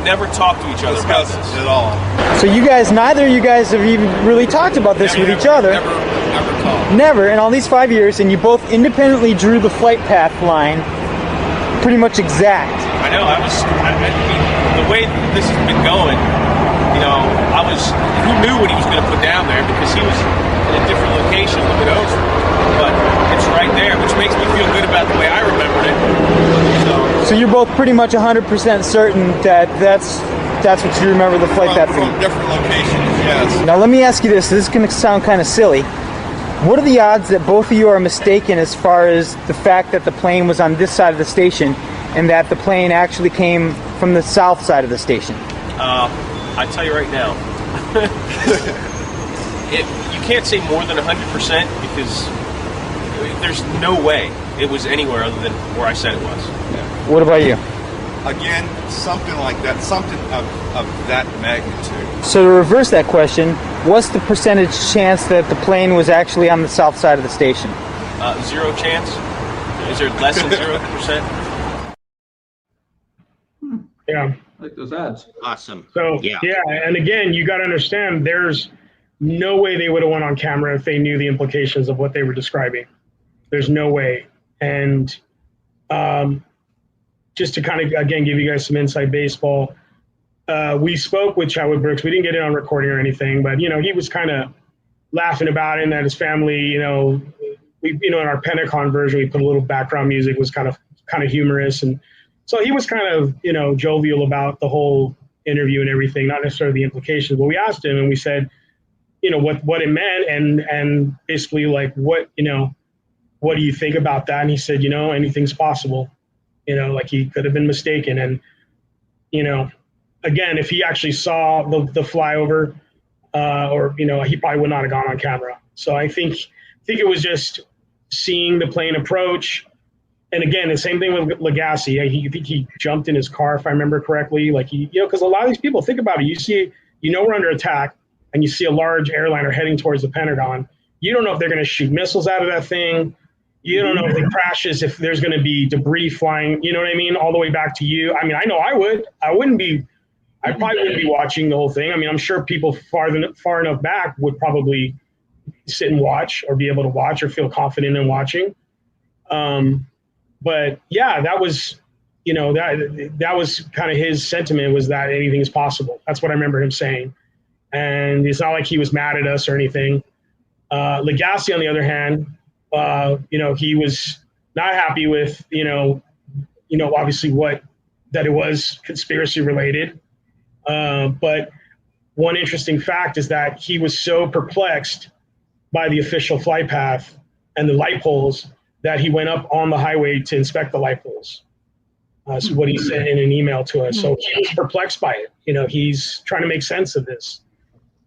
never talked to each other about this at all. So neither of you guys have even really talked about this with each other. Never talked. Never in all these 5 years, and you both independently drew the flight path line pretty much exact. I know. The way this has been going, who knew what he was going to put down there, because he was in a different location looking over. But it's right there, which makes me feel good about the way I remembered it. So you're both pretty much 100% certain that that's what you remember the flight path from different locations, yes. Now let me ask you this. This is going to sound kind of silly. What are the odds that both of you are mistaken as far as the fact that the plane was on this side of the station and that the plane actually came from the south side of the station? I tell you right now, you can't say more than 100% because there's no way it was anywhere other than where I said it was. What about you? Again, something like that, something of that magnitude. So to reverse that question, what's the percentage chance that the plane was actually on the south side of the station? 0 chance? Is there less than 0%? Yeah. I like those odds. Awesome. So Yeah. and again, you got to understand, there's no way they would have went on camera if they knew the implications of what they were describing. There's no way. And just to kind of, again, give you guys some inside baseball, we spoke with Chadwick Brooks. We didn't get it on recording or anything, but, you know, he was kind of laughing about it, and that his family, you know, in our Pentagon version, we put a little background music, was kind of humorous. And so he was kind of, you know, jovial about the whole interview and everything, not necessarily the implications. But we asked him and we said, you know, what it meant, and basically like, what do you think about that? And he said, you know, anything's possible. You know, like he could have been mistaken. And, you know, again, if he actually saw the flyover, or, you know, he probably would not have gone on camera. So I think it was just seeing the plane approach. And again, the same thing with Legacy. I think he jumped in his car, if I remember correctly. Like, you know, because a lot of these people, think about it. We're under attack, and you see a large airliner heading towards the Pentagon. You don't know if they're going to shoot missiles out of that thing. You don't know if it crashes, if there's going to be debris flying, you know what I mean, all the way back to you. I mean, I know I would. I probably wouldn't be watching the whole thing. I mean, I'm sure people far enough back would probably sit and watch, or be able to watch, or feel confident in watching. But yeah, that was, you know, that was kind of his sentiment, was that anything is possible. That's what I remember him saying. And it's not like he was mad at us or anything. Legacy, on the other hand, you know, he was not happy with, you know, obviously that it was conspiracy related. But one interesting fact is that he was so perplexed by the official flight path and the light poles that he went up on the highway to inspect the light poles. That's what he said in an email to us. So he was perplexed by it. You know, he's trying to make sense of this.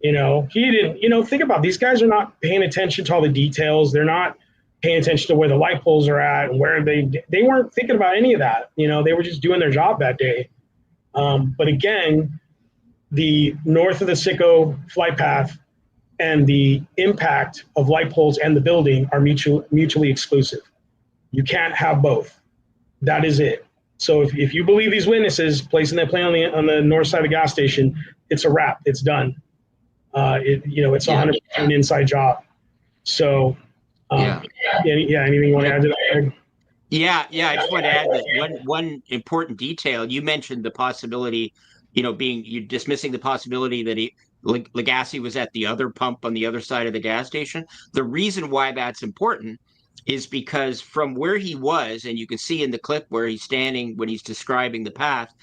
You know, he didn't, you know, think about it. These guys are not paying attention to all the details. They're not paying attention to where the light poles are at and where they weren't thinking about any of that. You know, they were just doing their job that day. But again, the north of the Sicko flight path and the impact of light poles and the building are mutually exclusive. You can't have both. That is it. So if you believe these witnesses placing that plane on the north side of the gas station, it's a wrap. It's done. It's 100% an inside job. So, anything you want to add to that, Craig? Yeah. I just want to add that one important detail. You mentioned the possibility, you're dismissing the possibility that Legacy was at the other pump on the other side of the gas station. The reason why that's important is because from where he was, and you can see in the clip where he's standing when he's describing the path,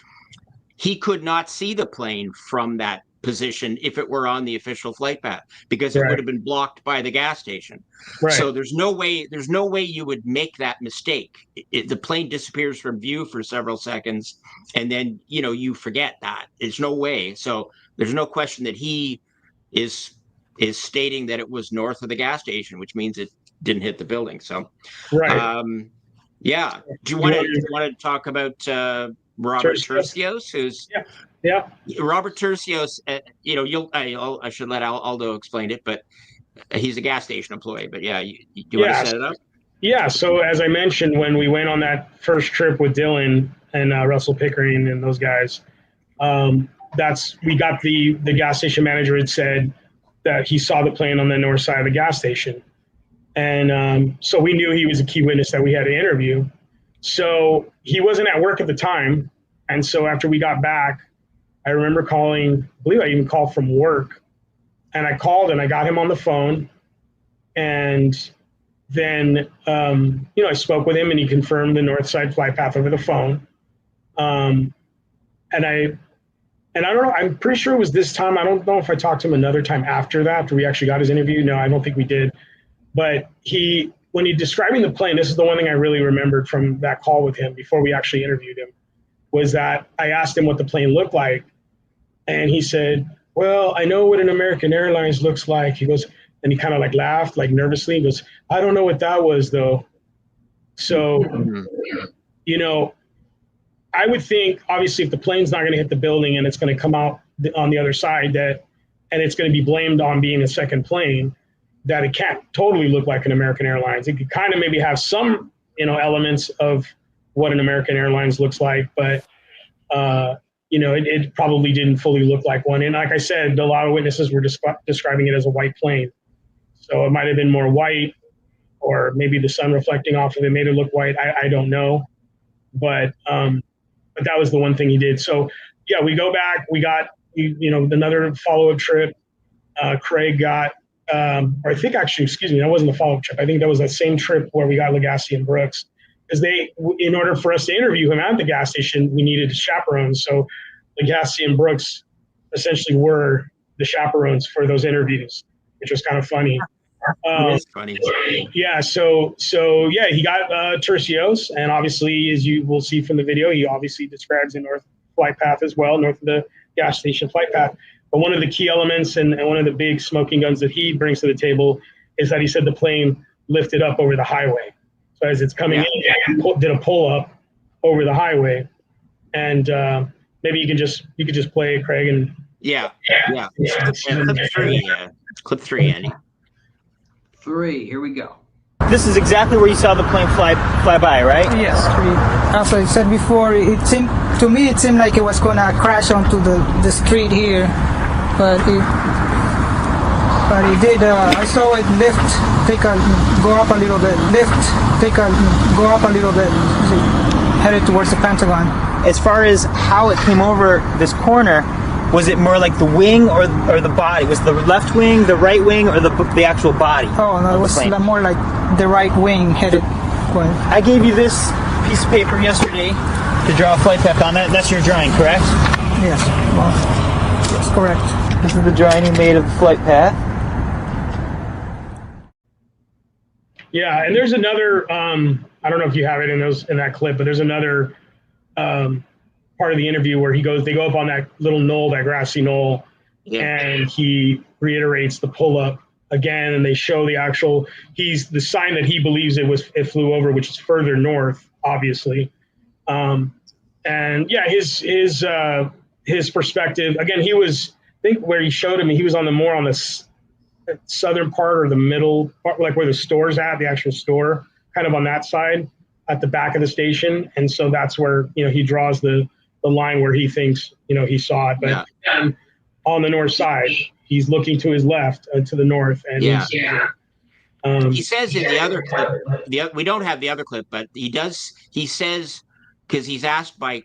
he could not see the plane from that position if it were on the official flight path, because it would have been blocked by the gas station. Right. So there's no way you would make that mistake. The plane disappears from view for several seconds, and then you forget that. There's no way. So there's no question that he is stating that it was north of the gas station, which means it didn't hit the building. So right. Do you want to talk about Robert Tercios, who's Robert Tercios? I should let Aldo explain it, but he's a gas station employee. But you want to set it up? Yeah. So as I mentioned, when we went on that first trip with Dylan and Russell Pickering and those guys, we got the gas station manager had said that he saw the plane on the north side of the gas station. And so we knew he was a key witness that we had to interview. So he wasn't at work at the time. And so after we got back, I remember calling, I believe I even called from work. And I called and I got him on the phone. And then, I spoke with him and he confirmed the north side flight path over the phone. And I don't know, I'm pretty sure it was this time. I don't know if I talked to him another time after that, after we actually got his interview. No, I don't think we did. But when he describing the plane, this is the one thing I really remembered from that call with him before we actually interviewed him, was that I asked him what the plane looked like. And he said, well, I know what an American Airlines looks like. He goes, And he kind of like laughed, like nervously. He goes, I don't know what that was though. So, you know, I would think, obviously, if the plane's not going to hit the building and it's going to come out on the other side, and it's going to be blamed on being a second plane, that it can't totally look like an American Airlines. It could kind of maybe have some, you know, elements of what an American Airlines looks like, but, you know, it probably didn't fully look like one. And like I said, a lot of witnesses were describing it as a white plane. So it might have been more white, or maybe the sun reflecting off of it made it look white. I don't know. But that was the one thing he did. So, yeah, we go back. We got, you know, another follow-up trip. Craig got, or I think actually, excuse me, that wasn't the follow-up trip. I think that was that same trip where we got Lagasse and Brooks. Because in order for us to interview him at the gas station, we needed chaperones. So Lagasse and Brooks essentially were the chaperones for those interviews, which was kind of funny. It's funny. Yeah, so yeah, he got Tercios, and obviously, as you will see from the video, he obviously describes the north flight path as well, north of the gas station flight path. But one of the key elements and one of the big smoking guns that he brings to the table is that he said the plane lifted up over the highway. So as it's coming in, it did a pull up over the highway, and maybe you could just play it, Craig, and Clip three, Andy. 3. Here we go. This is exactly where you saw the plane fly by, right? Yes. As I said before, it seemed like it was gonna crash onto the street here, but it did. I saw it go up a little bit, go up a little bit, headed towards the Pentagon. As far as how it came over this corner, was it more like the wing or the body? Was the left wing, the right wing, or the actual body? Oh, no, it was more like the right wing headed. I gave you this piece of paper yesterday to draw a flight path on that. That's your drawing, correct? Yes. Well, yes, correct. This is the drawing you made of the flight path. Yeah, and there's another. I don't know if you have it in that clip, but there's another part of the interview where they go up on that little knoll, that grassy knoll, and he reiterates the pull up again, and they show the sign that he believes it flew over, which is further north, obviously. And yeah, his perspective again, I think where he showed him, he was on the southern part or the middle part, like where the store's at, the actual store, kind of on that side at the back of the station. And so that's where, you know, he draws the line where he thinks, you know, he saw it. But on the north side, he's looking to his left, to the north. And he says in the other clip, we don't have the other clip, but he says, because he's asked by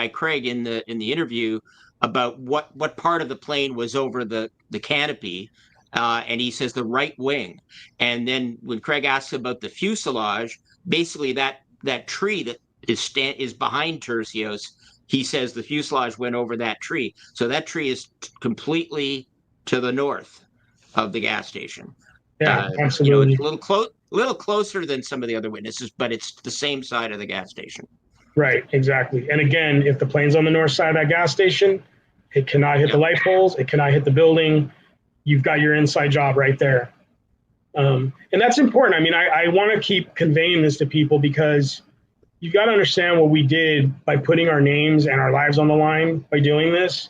Craig in the interview about what part of the plane was over the canopy, and he says the right wing. And then when Craig asks about the fuselage, basically that tree that is behind Tercios, he says the fuselage went over that tree. So that tree is completely to the north of the gas station. Yeah, absolutely. You know, it's a little closer than some of the other witnesses, but it's the same side of the gas station. Right, exactly. And again, if the plane's on the north side of that gas station, it cannot hit the light poles, it cannot hit the building. You've got your inside job right there. And that's important. I mean, I want to keep conveying this to people, because you've got to understand what we did by putting our names and our lives on the line by doing this,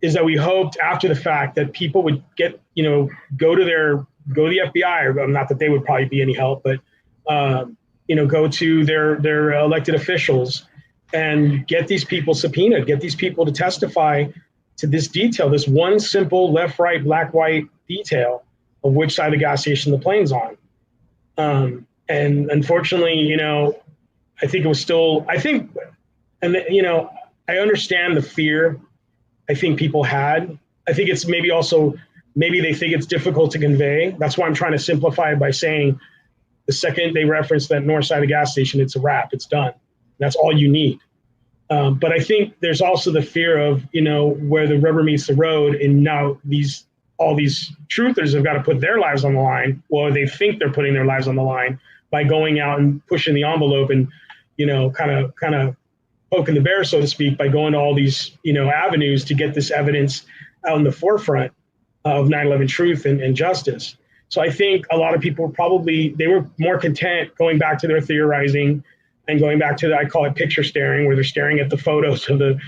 is that we hoped after the fact that people would get, you know, go to the FBI, or not that they would probably be any help, but, you know, go to their elected officials and get these people subpoenaed, get these people to testify to this detail, this one simple left, right, black, white detail of which side of the gas station the plane's on. And unfortunately, you know, I think, and you know, I understand the fear I think people had. I think it's maybe they think it's difficult to convey. That's why I'm trying to simplify it by saying the second they reference that north side of the gas station, it's a wrap, it's done. That's all you need. But I think there's also the fear of, you know, where the rubber meets the road, and now all these truthers have got to put their lives on the line, or they think they're putting their lives on the line by going out and pushing the envelope and, you know, kind of poking the bear, so to speak, by going to all these, you know, avenues to get this evidence out in the forefront of 9/11 truth and justice. So I think a lot of people they were more content going back to their theorizing and going back to I call it picture staring, where they're staring at the photos of the,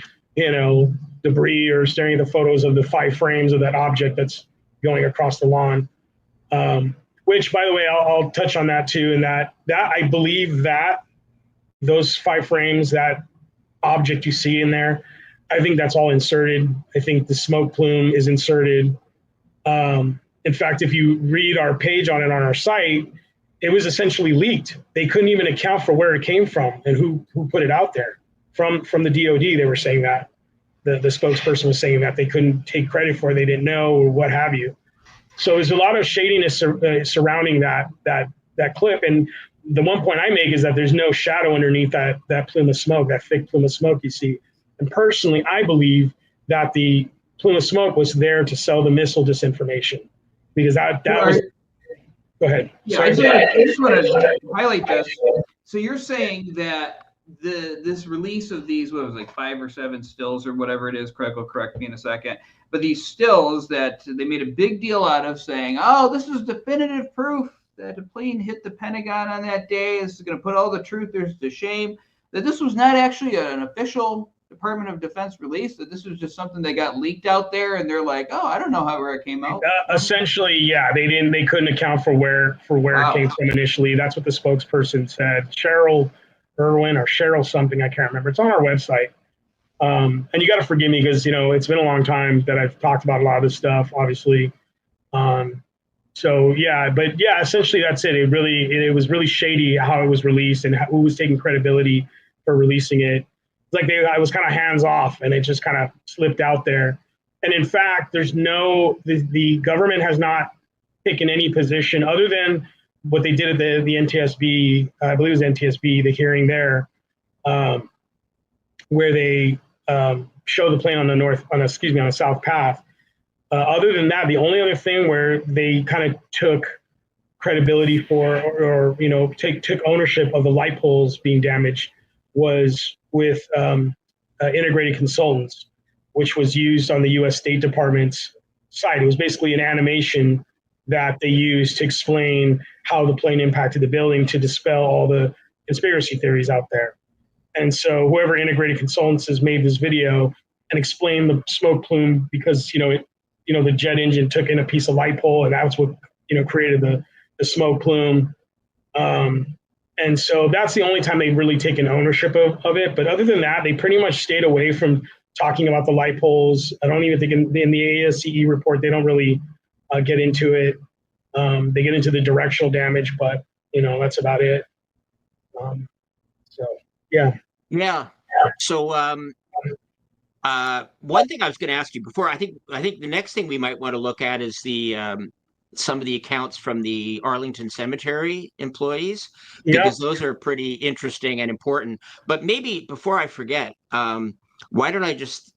debris, or staring at the photos of the 5 frames of that object that's going across the lawn. Which, by the way, I'll touch on that too. And that I believe that those 5 frames, that object you see in there, I think that's all inserted. I think the smoke plume is inserted. In fact, if you read our page on it on our site, it was essentially leaked. They couldn't even account for where it came from and who put it out there. From the DOD, they were saying that. The spokesperson was saying that they couldn't take credit for it, they didn't know, or what have you. So there's a lot of shadiness surrounding that clip. And the one point I make is that there's no shadow underneath that plume of smoke, that thick plume of smoke you see. And personally, I believe that the plume of smoke was there to sell the missile disinformation, because that was. Go ahead. Yeah, I just want to highlight this. So you're saying that this release of these, what was it, like 5 or 7 stills or whatever it is, Craig will correct me in a second, but these stills that they made a big deal out of, saying, oh, this is definitive proof that a plane hit the Pentagon on that day. This is going to put all the truthers to shame. That this was not actually an official Department of Defense release, that this was just something that got leaked out there, and they're like, oh, I don't know where it came out. Essentially, yeah, they couldn't account for where it came from initially. That's what the spokesperson said. Cheryl Irwin or Cheryl something, I can't remember. It's on our website. And you got to forgive me, because it's been a long time that I've talked about a lot of this stuff, obviously. So yeah, but yeah, essentially that's it. It was really shady how it was released and who was taking credibility for releasing it. It's like I was kind of hands off, and it just kind of slipped out there. And in fact, the government has not taken any position other than what they did at the NTSB, I believe it was NTSB, the hearing there, where they show the plane on the south path. Other than that, the only other thing where they kind of took credibility for, or took ownership of the light poles being damaged, was with integrated consultants, which was used on the U.S. State Department's site. It was basically an animation that they used to explain how the plane impacted the building, to dispel all the conspiracy theories out there. And so whoever integrated consultants has made this video and explained the smoke plume, because the jet engine took in a piece of light pole, and that's what created the smoke plume. And so that's the only time they've really taken ownership of it. But other than that, they pretty much stayed away from talking about the light poles. I don't even think in the ASCE report, they don't really get into it. They get into the directional damage, but that's about it. So yeah. Yeah. So one thing I was going to ask you before, I think the next thing we might want to look at is some of the accounts from the Arlington Cemetery employees, because those are pretty interesting and important. But maybe before I forget, why don't I just,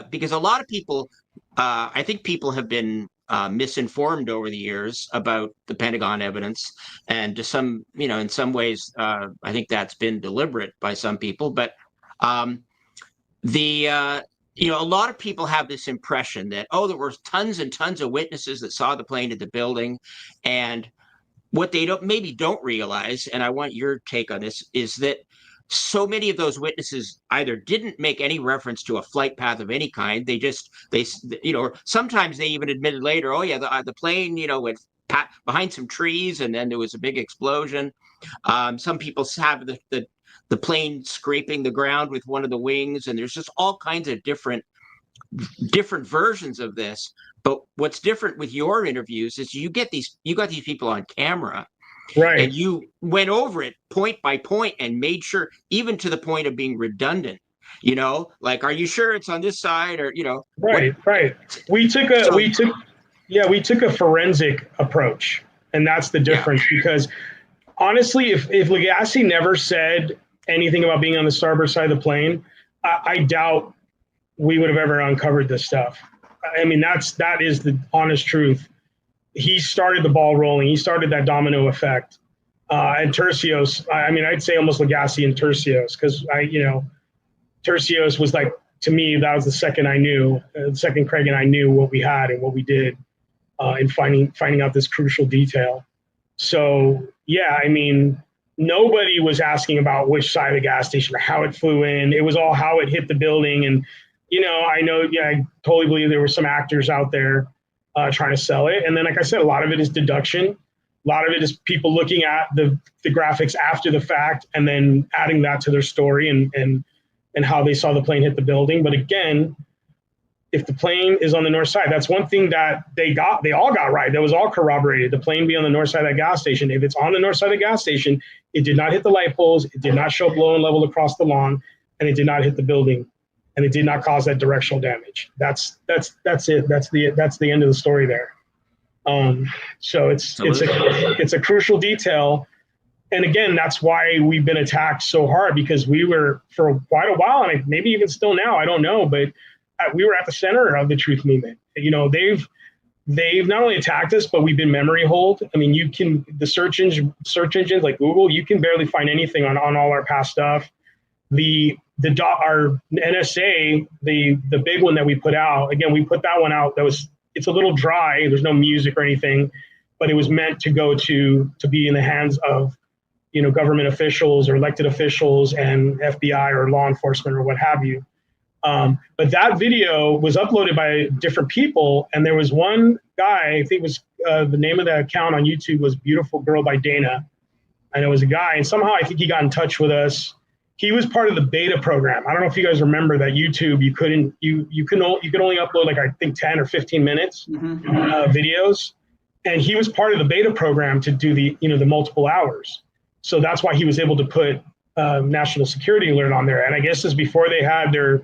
because a lot of people, I think people have been misinformed over the years about the Pentagon evidence, and to some, in some ways, I think that's been deliberate by some people. But a lot of people have this impression that, there were tons and tons of witnesses that saw the plane at the building. And what they don't realize, and I want your take on this, is that so many of those witnesses either didn't make any reference to a flight path of any kind. They sometimes they even admitted later, oh yeah, the plane, went behind some trees, and then there was a big explosion. Some people have the plane scraping the ground with one of the wings, and there's just all kinds of different versions of this. But what's different with your interviews is you got these people on camera, right? And you went over it point by point and made sure, even to the point of being redundant. Like, are you sure it's on this side, or Right. We took a forensic approach, and that's the difference. Yeah. Because honestly, if Legassi never said anything about being on the starboard side of the plane, I doubt we would have ever uncovered this stuff. I mean, that is the honest truth. He started the ball rolling. He started that domino effect. And Tercios, I'd say almost Legassi and Tercios, because Tercios was like, to me, that was the second Craig and I knew what we had and what we did. in finding out this crucial detail. So yeah, I mean, nobody was asking about which side of the gas station or how it flew in. It was all how it hit the building. And, you know, I totally believe there were some actors out there trying to sell it. And then, like I said, a lot of it is deduction. A lot of it is people looking at the graphics after the fact and then adding that to their story and how they saw the plane hit the building. But again, if the plane is on the north side, that's one thing that they all got right. That was all corroborated. The plane be on the north side of that gas station. If it's on the north side of the gas station, it did not hit the light poles. It did not show blow and level across the lawn, and it did not hit the building, and it did not cause that directional damage. That's it. That's the end of the story there. So it's a crucial detail. And again, that's why we've been attacked so hard, because we were for quite a while, and maybe even still now, I don't know, but we were at the center of the truth movement. You know, they've not only attacked us, but we've been memory hold. I mean, the search engines like Google, you can barely find anything on all our past stuff. Our NSA, the big one that we put out, again, we put that one out. It's a little dry. There's no music or anything, but it was meant to go to be in the hands of, you know, government officials or elected officials and FBI or law enforcement or what have you. But that video was uploaded by different people, and there was one guy, I think it was the name of the account on YouTube was Beautiful Girl by Dana, and it was a guy, and somehow I think he got in touch with us. He was part of the beta program. I don't know if you guys remember that YouTube, you could only upload like I think 10 or 15 minutes videos, and he was part of the beta program to do the multiple hours. So that's why he was able to put national security alert on there. And I guess this before they got their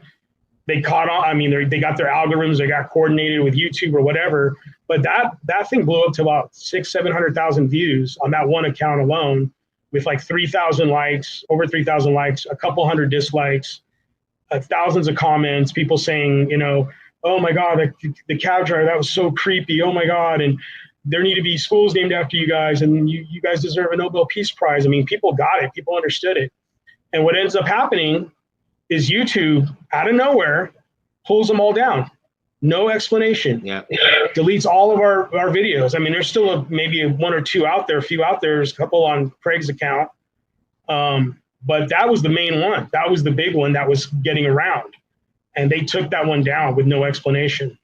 algorithms, they got coordinated with YouTube or whatever. But that thing blew up to about 600,000-700,000 views on that one account alone, with like 3,000 likes, over 3,000 likes, a couple hundred dislikes, thousands of comments, people saying, you know, oh my God, the cab driver, that was so creepy. Oh my God. And there need to be schools named after you guys, and you guys deserve a Nobel Peace Prize. I mean, people got it. People understood it. And what ends up happening is YouTube, out of nowhere, pulls them all down. No explanation. Yeah. Deletes all of our videos. I mean, there's still maybe one or two out there, a few out there. There's a couple on Craig's account. But that was the main one. That was the big one that was getting around. And they took that one down with no explanation.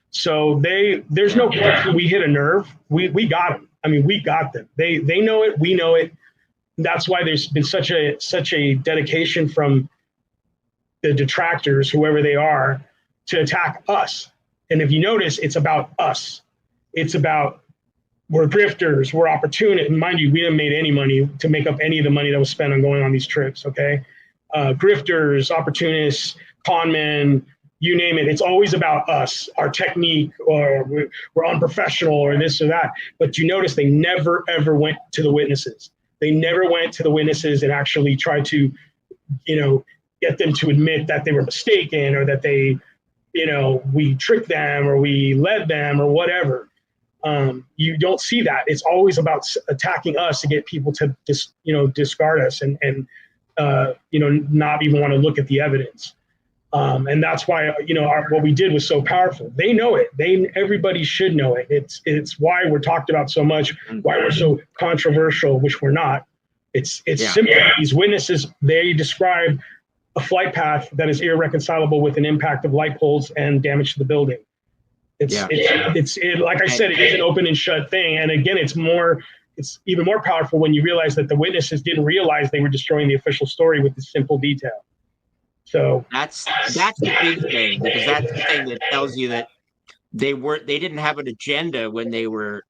So there's no question we hit a nerve. We got them. I mean, we got them. They know it. We know it. That's why there's been such a dedication from the detractors, whoever they are, to attack us. And if you notice, it's about us. It's about, we're grifters, we're opportunists. And mind you, we haven't made any money to make up any of the money that was spent on going on these trips, okay? Grifters, opportunists, con men, you name it. It's always about us, our technique, or we're unprofessional, or this or that. But you notice they never, ever went to the witnesses. They never went to the witnesses and actually tried to, get them to admit that they were mistaken, or that they, we tricked them, or we led them, or whatever. You don't see that. It's always about attacking us to get people to discard us and not even want to look at the evidence. And that's why, what we did was so powerful. They know it. Everybody should know it. It's why we're talked about so much, why we're so controversial, which we're not. It's simply these witnesses, they describe a flight path that is irreconcilable with an impact of light poles and damage to the building. It's like I said, it is an open and shut thing. And again, it's even more powerful when you realize that the witnesses didn't realize they were destroying the official story with this simple detail. So that's the big thing, because that's the thing that tells you that they didn't have an agenda when they were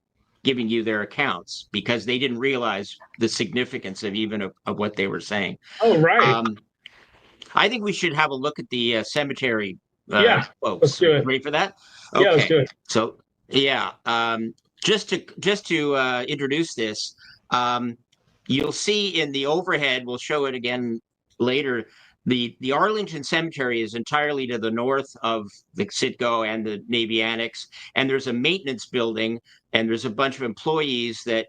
giving you their accounts, because they didn't realize the significance of what they were saying. Oh, right. I think we should have a look at the cemetery. Folks. Let's do it. Ready for that? Okay. Yeah, let's do it. So just to introduce this, you'll see in the overhead, we'll show it again later. The Arlington Cemetery is entirely to the north of the Citgo and the Navy Annex, and there's a maintenance building, and there's a bunch of employees that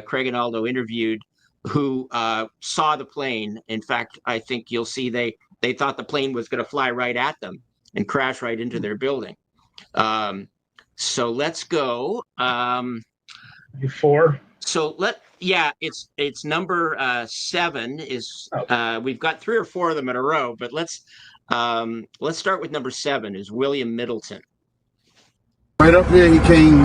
Craig and Aldo interviewed who saw the plane. In fact, I think you'll see they thought the plane was going to fly right at them and crash right into their building. So let's go. 4. So it's number 7 is we've got 3 or 4 of them in a row, but let's start with number 7 is William Middleton. Right up there, he came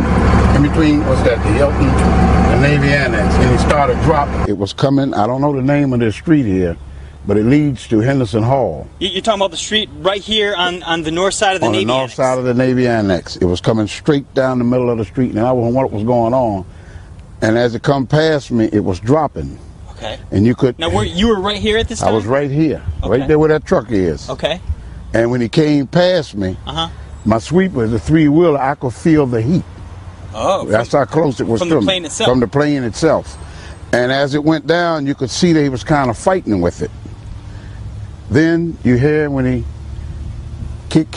in between, what's that, the Hilton, the Navy Annex, and he started dropping. It was coming, I don't know the name of this street here, but it leads to Henderson Hall. You're talking about the street right here on the north side of the Navy Annex? On the north side of the Navy Annex. It was coming straight down the middle of the street, and I wasn't what was going on. And as it come past me, it was dropping. Okay. And you could... Now, you were right here at this time? I was right here, right there where that truck is. Okay. And when he came past me, my sweeper, the 3-wheeler, I could feel the heat. Oh. That's how close it was to me. From the plane itself? From the plane itself. And as it went down, you could see that he was kind of fighting with it. Then you hear when he kick,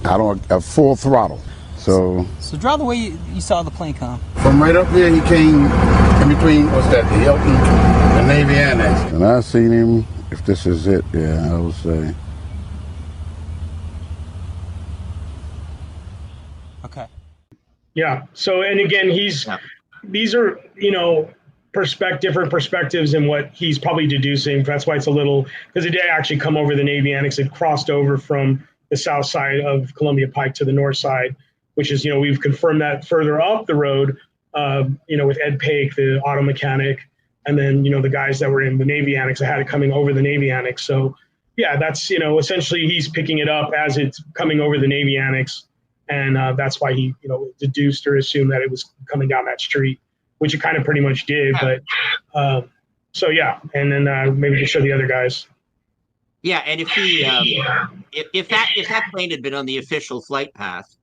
a full throttle. So draw the way you saw the plane come. From right up there, he came in between, what's that, the Hilton, the Navy Annex. And I seen him, if this is it, yeah, I would say. Okay. Yeah. So, and again, these are, different perspectives in what he's probably deducing. That's why it's a little, because it did actually come over the Navy Annex. It crossed over from the south side of Columbia Pike to the north side, which is, we've confirmed that further up the road, with Ed Paik, the auto mechanic, and then, the guys that were in the Navy Annex that had it coming over the Navy Annex. So, yeah, that's, essentially he's picking it up as it's coming over the Navy Annex. And that's why he, deduced or assumed that it was coming down that street, which it kind of pretty much did. But so, yeah. And then maybe just show the other guys. Yeah. And if he, if that plane had been on the official flight path,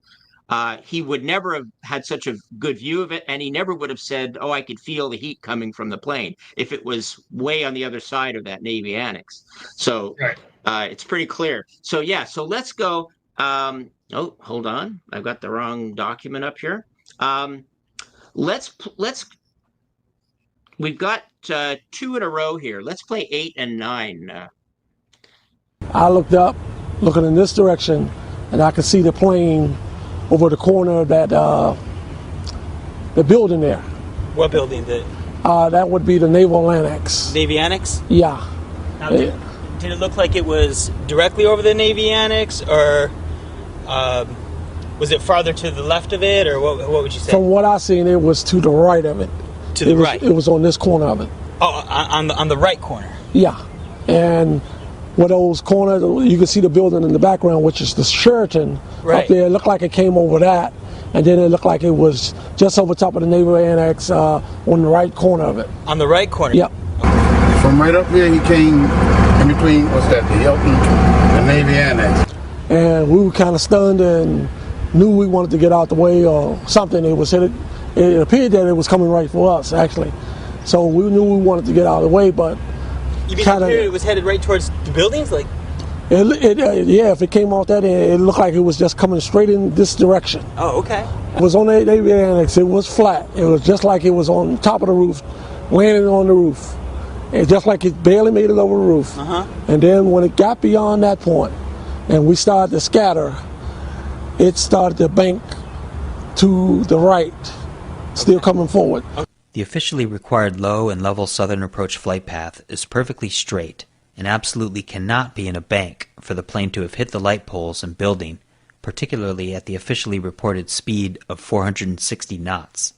he would never have had such a good view of it. And he never would have said, I could feel the heat coming from the plane if it was way on the other side of that Navy Annex. So it's pretty clear. So, yeah. So let's go. Hold on. I've got the wrong document up here. We've got 2 in a row here. Let's play 8 and 9. I looked up, looking in this direction, and I could see the plane over the corner of that the building there. What building? That would be the Naval Annex. Navy Annex? Yeah. Now, did it look like it was directly over the Navy Annex, or was it farther to the left of it, or what would you say? From what I seen, it was to the right of it. To the right? It was on this corner of it. Oh, on the right corner? Yeah. And where those corners, you can see the building in the background, which is the Sheraton up there. It looked like it came over that, and then it looked like it was just over top of the Naval Annex on the right corner of it. On the right corner? Yep. From right up there, he came in between, what's that, the Hilton, the Navy Annex. And we were kind of stunned and knew we wanted to get out the way or something. It appeared that it was coming right for us, actually. So we knew we wanted to get out of the way, but you mean it was headed right towards the buildings? Like, yeah, if it came off that end, it looked like it was just coming straight in this direction. Oh, okay. It was on the Navy Annex. It was flat. It was just like it was on top of the roof, landing on the roof. It's just like it barely made it over the roof. And then when it got beyond that point, and we started to scatter, it started to bank to the right, still coming forward. The officially required low and level southern approach flight path is perfectly straight and absolutely cannot be in a bank for the plane to have hit the light poles and building, particularly at the officially reported speed of 460 knots.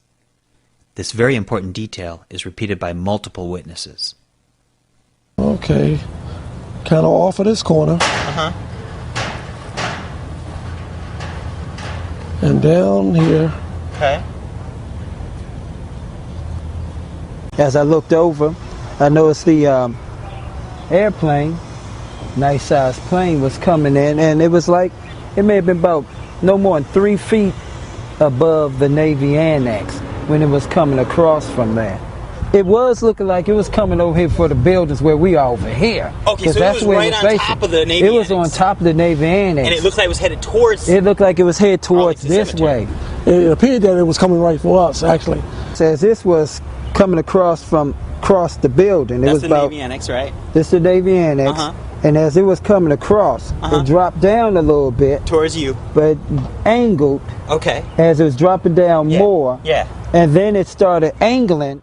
This very important detail is repeated by multiple witnesses. Okay, kind of off of this corner. And down here. Okay. As I looked over, I noticed the airplane, nice sized plane, was coming in, and it was like, it may have been about no more than 3 feet above the Navy Annex when it was coming across from there. It was looking like it was coming over here for the buildings where we are over here. Okay, so it was right on top of the Navy Annex. It was on top of the Navy Annex. And it looked like it was headed towards... It looked like it was headed towards this way. It appeared that it was coming right for us, actually. Says this was coming across the building. That's the Navy Annex, right? This is the Navy Annex. And as it was coming across, it dropped down a little bit. Towards you. But angled. Okay. As it was dropping down more. Yeah. And then it started angling.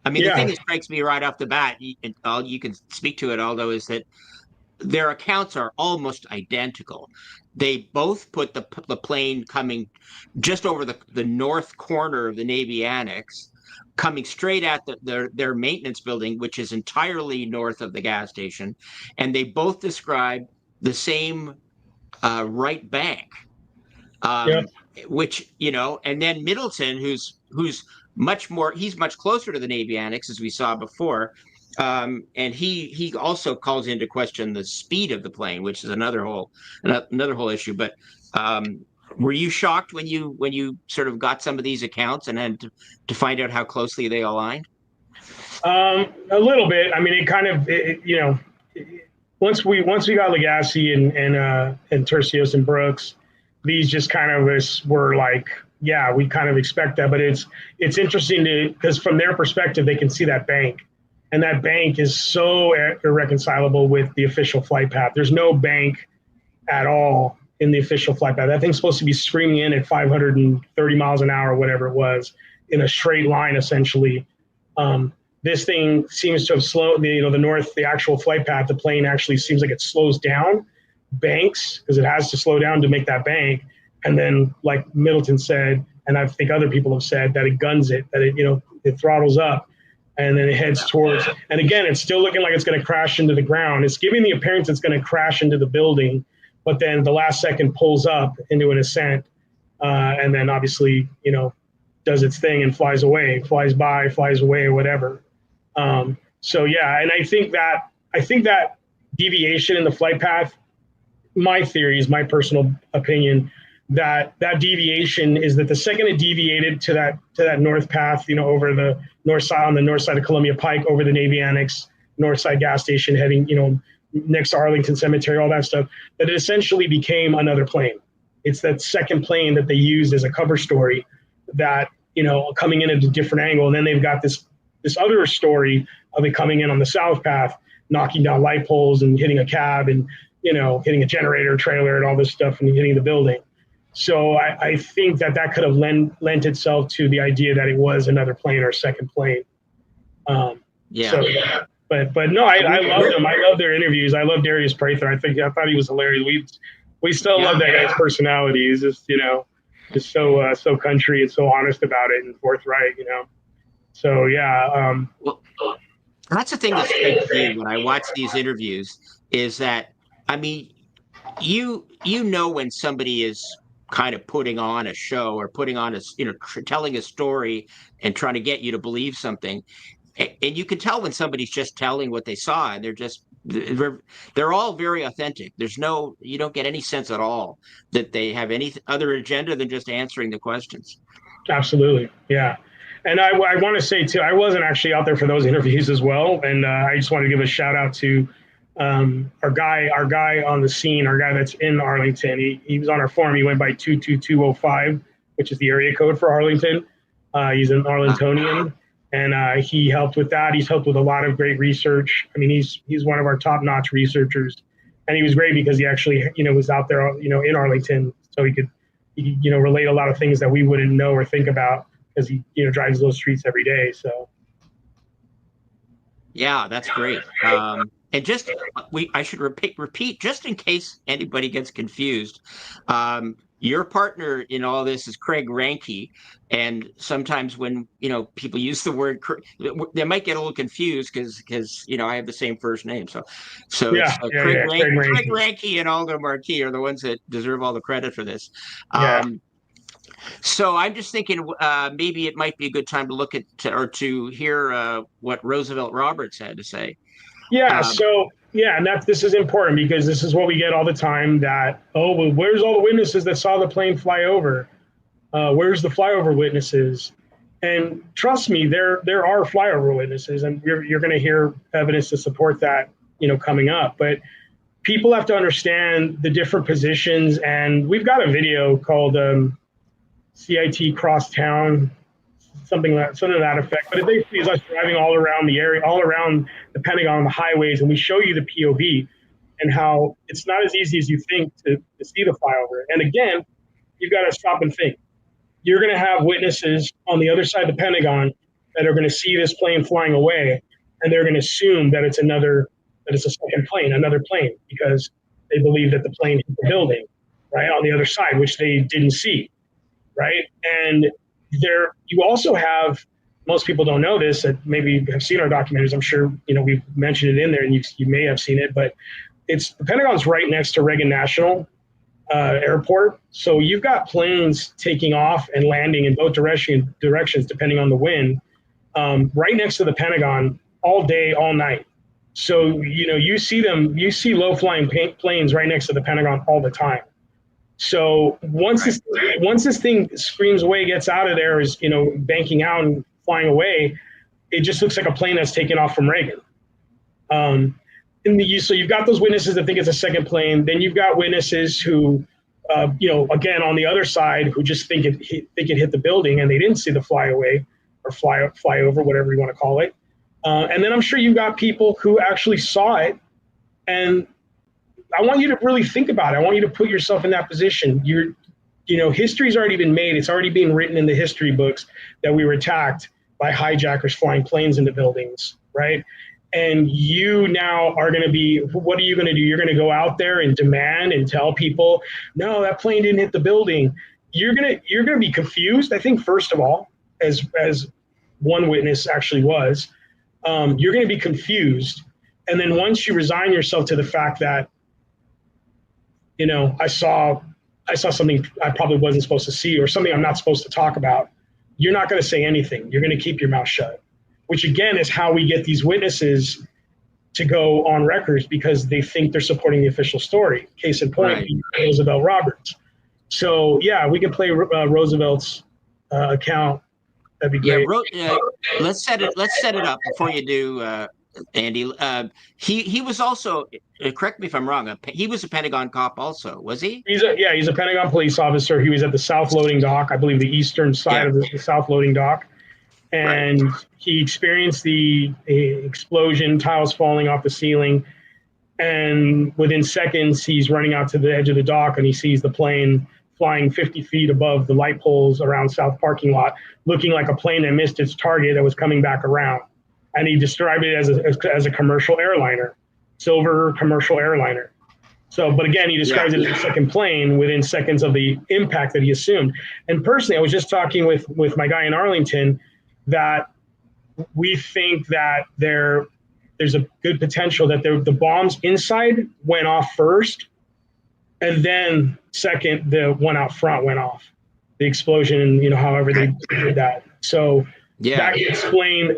I mean, the thing that strikes me right off the bat, you can speak to it, Aldo, is that their accounts are almost identical. They both put the plane coming just over the north corner of the Navy Annex, coming straight at their maintenance building, which is entirely north of the gas station, and they both describe the same right bank, which, and then Middleton, who's much closer to the Navy Annex, as we saw before, and he also calls into question the speed of the plane, which is another whole issue. But were you shocked when you sort of got some of these accounts and had to find out how closely they aligned? A little bit. I mean, it kind of, once we got Legacy and Tercios and Brooks, these just kind of were like, yeah, we kind of expect that. But it's interesting because from their perspective, they can see that bank. And that bank is so irreconcilable with the official flight path. There's no bank at all in the official flight path. That thing's supposed to be screaming in at 530 miles an hour, whatever it was, in a straight line, essentially. This thing seems to have slowed, the actual flight path, the plane actually seems like it slows down, banks, because it has to slow down to make that bank. And then, like Middleton said, and I think other people have said, that it guns it, that it throttles up. And then it heads towards, and again, it's still looking like it's going to crash into the ground. It's giving the appearance it's going to crash into the building, but then the last second pulls up into an ascent, and then obviously, does its thing and flies away, flies away, or whatever. So yeah, and I think that deviation in the flight path, my theory is my personal opinion, that deviation is that the second it deviated to that north path, over the north side, on the north side of Columbia Pike, over the Navy Annex, north side gas station, heading, next to Arlington Cemetery, all that stuff, that it essentially became another plane. It's that second plane that they used as a cover story that, coming in at a different angle. And then they've got this other story of it coming in on the south path, knocking down light poles and hitting a cab and, hitting a generator trailer and all this stuff and hitting the building. So I think that could have lent itself to the idea that it was another plane or a second plane. But no, I love them. I love their interviews. I love Darius Prather. I thought he was hilarious. We still love that guy's personality. He's just just so country and so honest about it and forthright. So yeah. Well, that's the thing that strikes me when I watch these interviews is that, I mean, when somebody is kind of putting on a show or putting on telling a story and trying to get you to believe something, and you can tell when somebody's just telling what they saw, and they're all very authentic. You don't get any sense at all that they have any other agenda than just answering the questions. Absolutely, yeah. And I want to say too, I wasn't actually out there for those interviews as well, and I just want to give a shout out to our guy on the scene, our guy that's in Arlington. He was on our forum. He went by 22205, which is the area code for Arlington. He's an Arlingtonian, and he helped with that. He's helped with a lot of great research. I mean, he's one of our top-notch researchers, and he was great because he actually was out there in Arlington, so he could relate a lot of things that we wouldn't know or think about because he drives those streets every day. So yeah, that's great. And just I should repeat just in case anybody gets confused. Your partner in all this is Craig McKee, and sometimes when people use the word, they might get a little confused because I have the same first name. So yeah, Craig McKee and Aldo Marquis are the ones that deserve all the credit for this. So I'm just thinking maybe it might be a good time to look at or to hear what Roosevelt Roberts had to say. Yeah. And this is important because this is what we get all the time that, where's all the witnesses that saw the plane fly over? Where's the flyover witnesses? And trust me, there are flyover witnesses, and you're going to hear evidence to support that, coming up. But people have to understand the different positions, and we've got a video called CIT Crosstown, something to that effect. But it basically is us driving all around the area, all around the Pentagon, the highways, and we show you the POV. and how it's not as easy as you think to see the flyover. And again, you've got to stop and think. You're going to have witnesses on the other side of the Pentagon that are going to see this plane flying away, and they're going to assume that it's a second plane, another plane, because they believe that the plane hit the building, right, on the other side, which they didn't see, right? And you also have, most people don't know this, that maybe have seen our documentaries. I'm sure, we've mentioned it in there, and you may have seen it, but the Pentagon's right next to Reagan National Airport. So you've got planes taking off and landing in both directions, depending on the wind, right next to the Pentagon all day, all night. So, you see low-flying planes right next to the Pentagon all the time. So once this thing screams away, gets out of there, is, banking out and flying away, it just looks like a plane that's taken off from Reagan. So you've got those witnesses that think it's a second plane. Then you've got witnesses who, again, on the other side, who just think it hit the building and they didn't see the flyaway or fly over, whatever you want to call it. And then I'm sure you've got people who actually saw it. And I want you to really think about it. I want you to put yourself in that position. History's already been made. It's already being written in the history books that we were attacked by hijackers flying planes into buildings, right? And you now are going to be, what are you going to do? You're going to go out there and demand and tell people, no, that plane didn't hit the building. You're going to be confused. I think, first of all, as one witness actually was, you're going to be confused. And then once you resign yourself to the fact that, I saw something I probably wasn't supposed to see, or something I'm not supposed to talk about, you're not going to say anything. You're going to keep your mouth shut, which again is how we get these witnesses to go on records, because they think they're supporting the official story. Case in point, right. Roosevelt Roberts. So yeah, we can play Roosevelt's account. That'd be great. Yeah, let's set it up before you do, Andy. He was also, correct me if I'm wrong, he was a Pentagon cop also, was he? He's a Pentagon police officer. He was at the South Loading Dock, I believe the eastern side of the South Loading Dock. And he experienced the explosion, tiles falling off the ceiling. And within seconds, he's running out to the edge of the dock, and he sees the plane flying 50 feet above the light poles around South parking lot, looking like a plane that missed its target that was coming back around. And he described it as a commercial airliner, silver commercial airliner. So, but again, he describes it as a second plane within seconds of the impact that he assumed. And personally, I was just talking with my guy in Arlington that we think that there's a good potential that the bombs inside went off first, and then second, the one out front went off. The explosion, however they did that. So that can explain,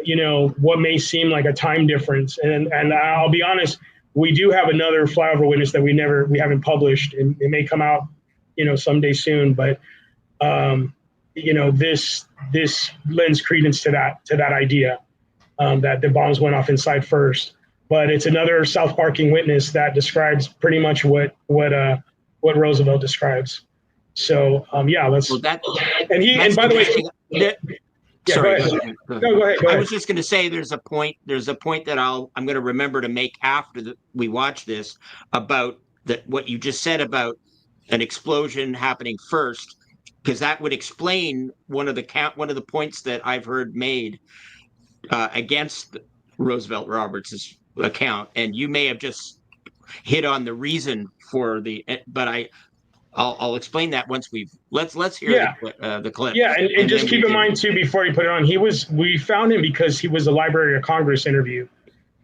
what may seem like a time difference. And I'll be honest, we do have another flyover witness that we haven't published, and it may come out, someday soon. But this lends credence to that idea, that the bombs went off inside first. But it's another South parking witness that describes pretty much what Roosevelt describes. So let's. Well, and by the way. Sorry. Go ahead. I was just going to say there's a point that I'm going to remember to make after we watch this about what you just said about an explosion happening first, because that would explain one of the points that I've heard made against Roosevelt Roberts' account, and you may have just hit on the reason for but I'll explain that once let's hear the clip. Yeah, and just keep in mind too, before you put it on, we found him because he was a Library of Congress interview,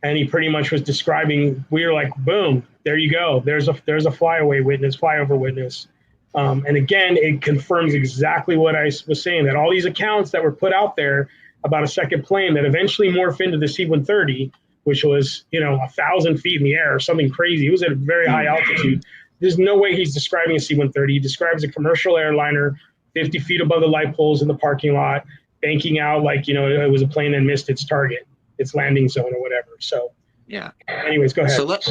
and he pretty much was describing. We were like, boom, there you go. There's a flyover witness. And again, it confirms exactly what I was saying, that all these accounts that were put out there about a second plane that eventually morphed into the C-130, which was 1,000 feet in the air or something crazy. It was at a very high altitude. There's no way he's describing a C-130. He describes a commercial airliner 50 feet above the light poles in the parking lot, banking out like, it was a plane that missed its target, its landing zone or whatever. So, anyways, go ahead. So let's,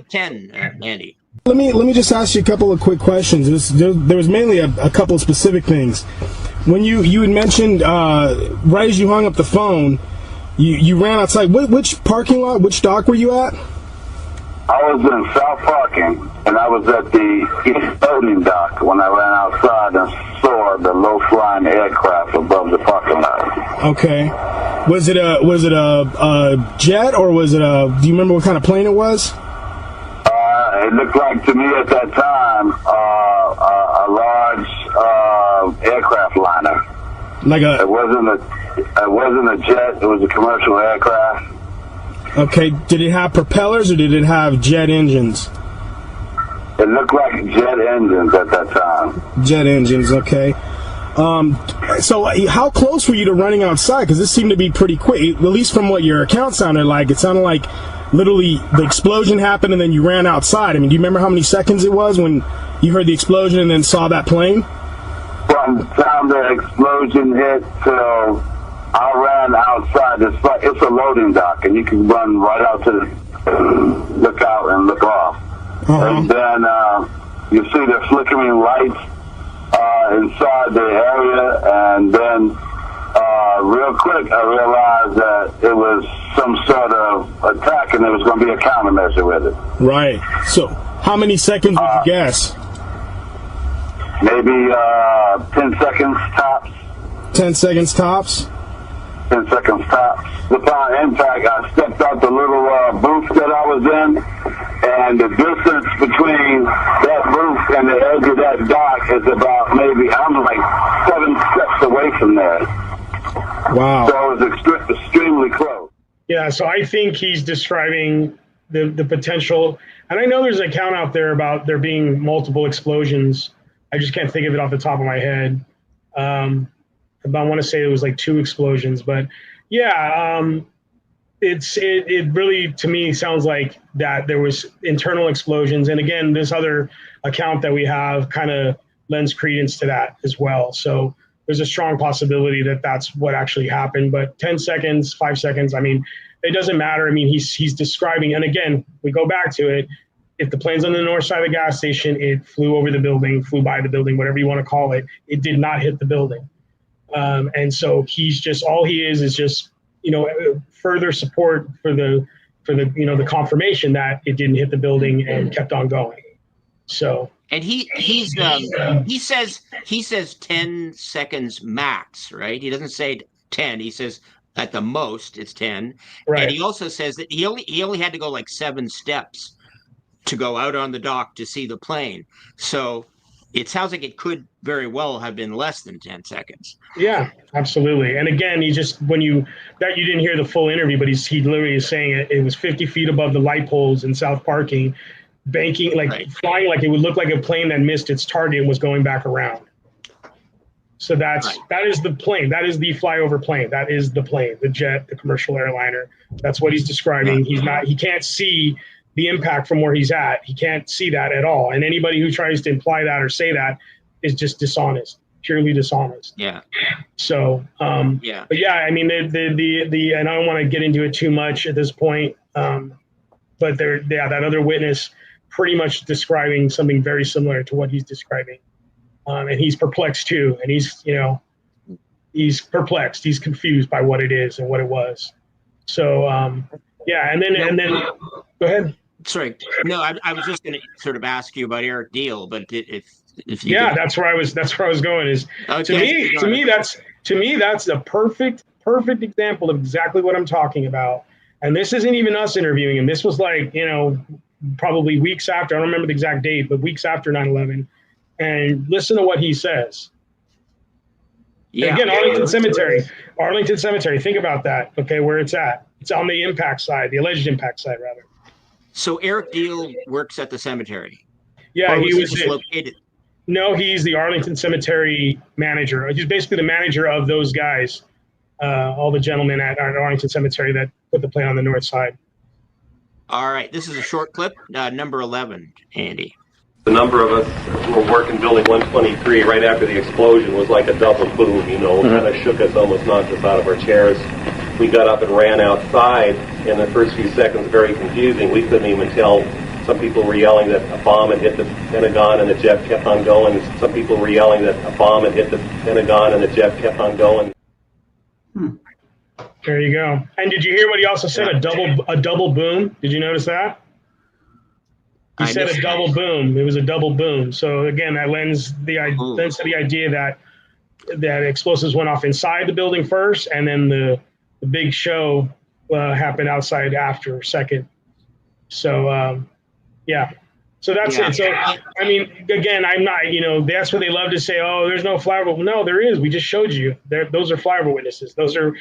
10, Andy. Let me just ask you a couple of quick questions. There was mainly a couple of specific things. When you had mentioned, right as you hung up the phone, you ran outside. Which parking lot, which dock were you at? I was in South Parking, and I was at the east loading dock when I ran outside and saw the low-flying aircraft above the parking lot. Okay. Was it a jet, or was it a? Do you remember what kind of plane it was? It looked like to me at that time a large aircraft liner. Like a. It wasn't a jet. It was a commercial aircraft. Okay. Did it have propellers or did it have jet engines? It looked like jet engines at that time. Jet engines. Okay. So how close were you to running outside? Because this seemed to be pretty quick, at least from what your account sounded like. It sounded like literally the explosion happened and then you ran outside. I mean, do you remember how many seconds it was when you heard the explosion and then saw that plane? From the time the explosion hit till I ran outside. It's a loading dock, and you can run right out to look out and look off. And then you see the flickering lights inside the area, and then real quick I realized that it was some sort of attack and there was going to be a countermeasure with it. Right. So how many seconds would you guess? Maybe 10 seconds tops. 10 seconds tops? 10 seconds tops. Upon impact, I stepped out the little booth that I was in, and the distance between that booth and the edge of that dock is about maybe, I'm like 7 steps away from there. Wow. So it was extremely close. Yeah, so I think he's describing the potential, and I know there's an account out there about there being multiple explosions. I just can't think of it off the top of my head. I want to say it was like 2 explosions, but yeah, it really to me sounds like that there was internal explosions, and again, this other account that we have kind of lends credence to that as well. So there's a strong possibility that that's what actually happened. But 10 seconds, 5 seconds, I mean, it doesn't matter. I mean, he's describing, and again, we go back to it. If the plane's on the north side of the gas station, it flew over the building, flew by the building, whatever you want to call it. It did not hit the building. And so he's just, all he is just, further support for the the confirmation that it didn't hit the building and kept on going. So. And he says 10 seconds max, right? He doesn't say 10. He says at the most it's 10. Right. And he also says that he only had to go like 7 steps to go out on the dock to see the plane. So it sounds like it could very well have been less than 10 seconds. Yeah, absolutely. And again, you didn't hear the full interview, but he literally is saying it was 50 feet above the light poles in South Parking, banking, flying like it would look like a plane that missed its target and was going back around. So that is the plane. That is the flyover plane. That is the plane, the jet, the commercial airliner. That's what he's describing. He can't see the impact from where he's at. He can't see that at all. And anybody who tries to imply that or say that is just dishonest, purely dishonest. Yeah. So, But yeah, I mean, the and I don't want to get into it too much at this point. But that other witness pretty much describing something very similar to what he's describing. And he's perplexed too. And he's perplexed. He's confused by what it is and what it was. So, yeah. And then go ahead. Sorry. No, I was just going to sort of ask you about Eric Deal, but if you that's where I was going is okay, to me that's a perfect example of exactly what I'm talking about. And this isn't even us interviewing him. This was like, probably weeks after, I don't remember the exact date, but weeks after 9/11. And listen to what he says. Yeah. And again, Arlington Cemetery. Think about that. Okay, where it's at. It's on the impact side, the alleged impact side, rather. So Eric Deal works at the cemetery. Yeah, he was located. No, he's the Arlington Cemetery manager. He's basically the manager of those guys, all the gentlemen at Arlington Cemetery that put the plane on the north side. All right, this is a short clip, number 11, Andy. The number of us who were working building 123 right after the explosion was like a double boom, kind of shook us, almost knocked us out of our chairs. We got up and ran outside, and the first few seconds very confusing. We couldn't even tell. Some people were yelling that a bomb had hit the Pentagon and the jet kept on going. Some people were yelling that a bomb had hit the Pentagon and the jet kept on going. There you go. And did you hear what he also said? A double boom. Did you notice that? He said a double boom. It was a double boom. So again, that lends to the idea that explosives went off inside the building first, and then the big show happened outside after second. So yeah. So that's it. So I mean, again, I'm not. That's what they love to say. Oh, there's no flammable. No, there is. We just showed you. Those are flammable witnesses. Those are,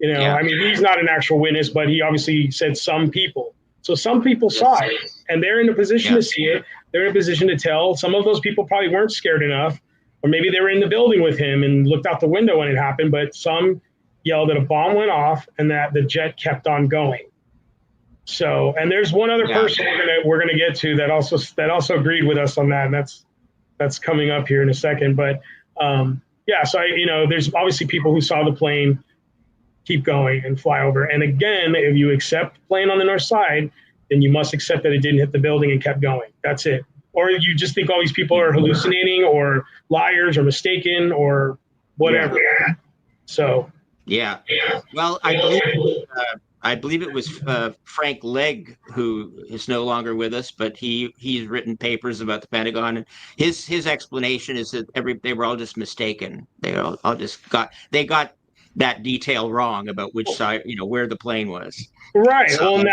I mean, he's not an actual witness, but he obviously said some people. So some people saw it, and they're in a position to see it. They're in a position to tell. Some of those people probably weren't scared enough, or maybe they were in the building with him and looked out the window when it happened. But some yelled that a bomb went off and that the jet kept on going. So, and there's one other person we're gonna get to that also agreed with us on that, and that's coming up here in a second. But so there's obviously people who saw the plane keep going and fly over. And again, if you accept the plane on the north side, then you must accept that it didn't hit the building and kept going. That's it. Or you just think all these people are hallucinating or liars or mistaken or whatever. So well, I believe it was Frank Legg, who is no longer with us, but he's written papers about the Pentagon, and his explanation is that they were all just mistaken. They all just got that detail wrong about which side, where the plane was. Right. So, well, and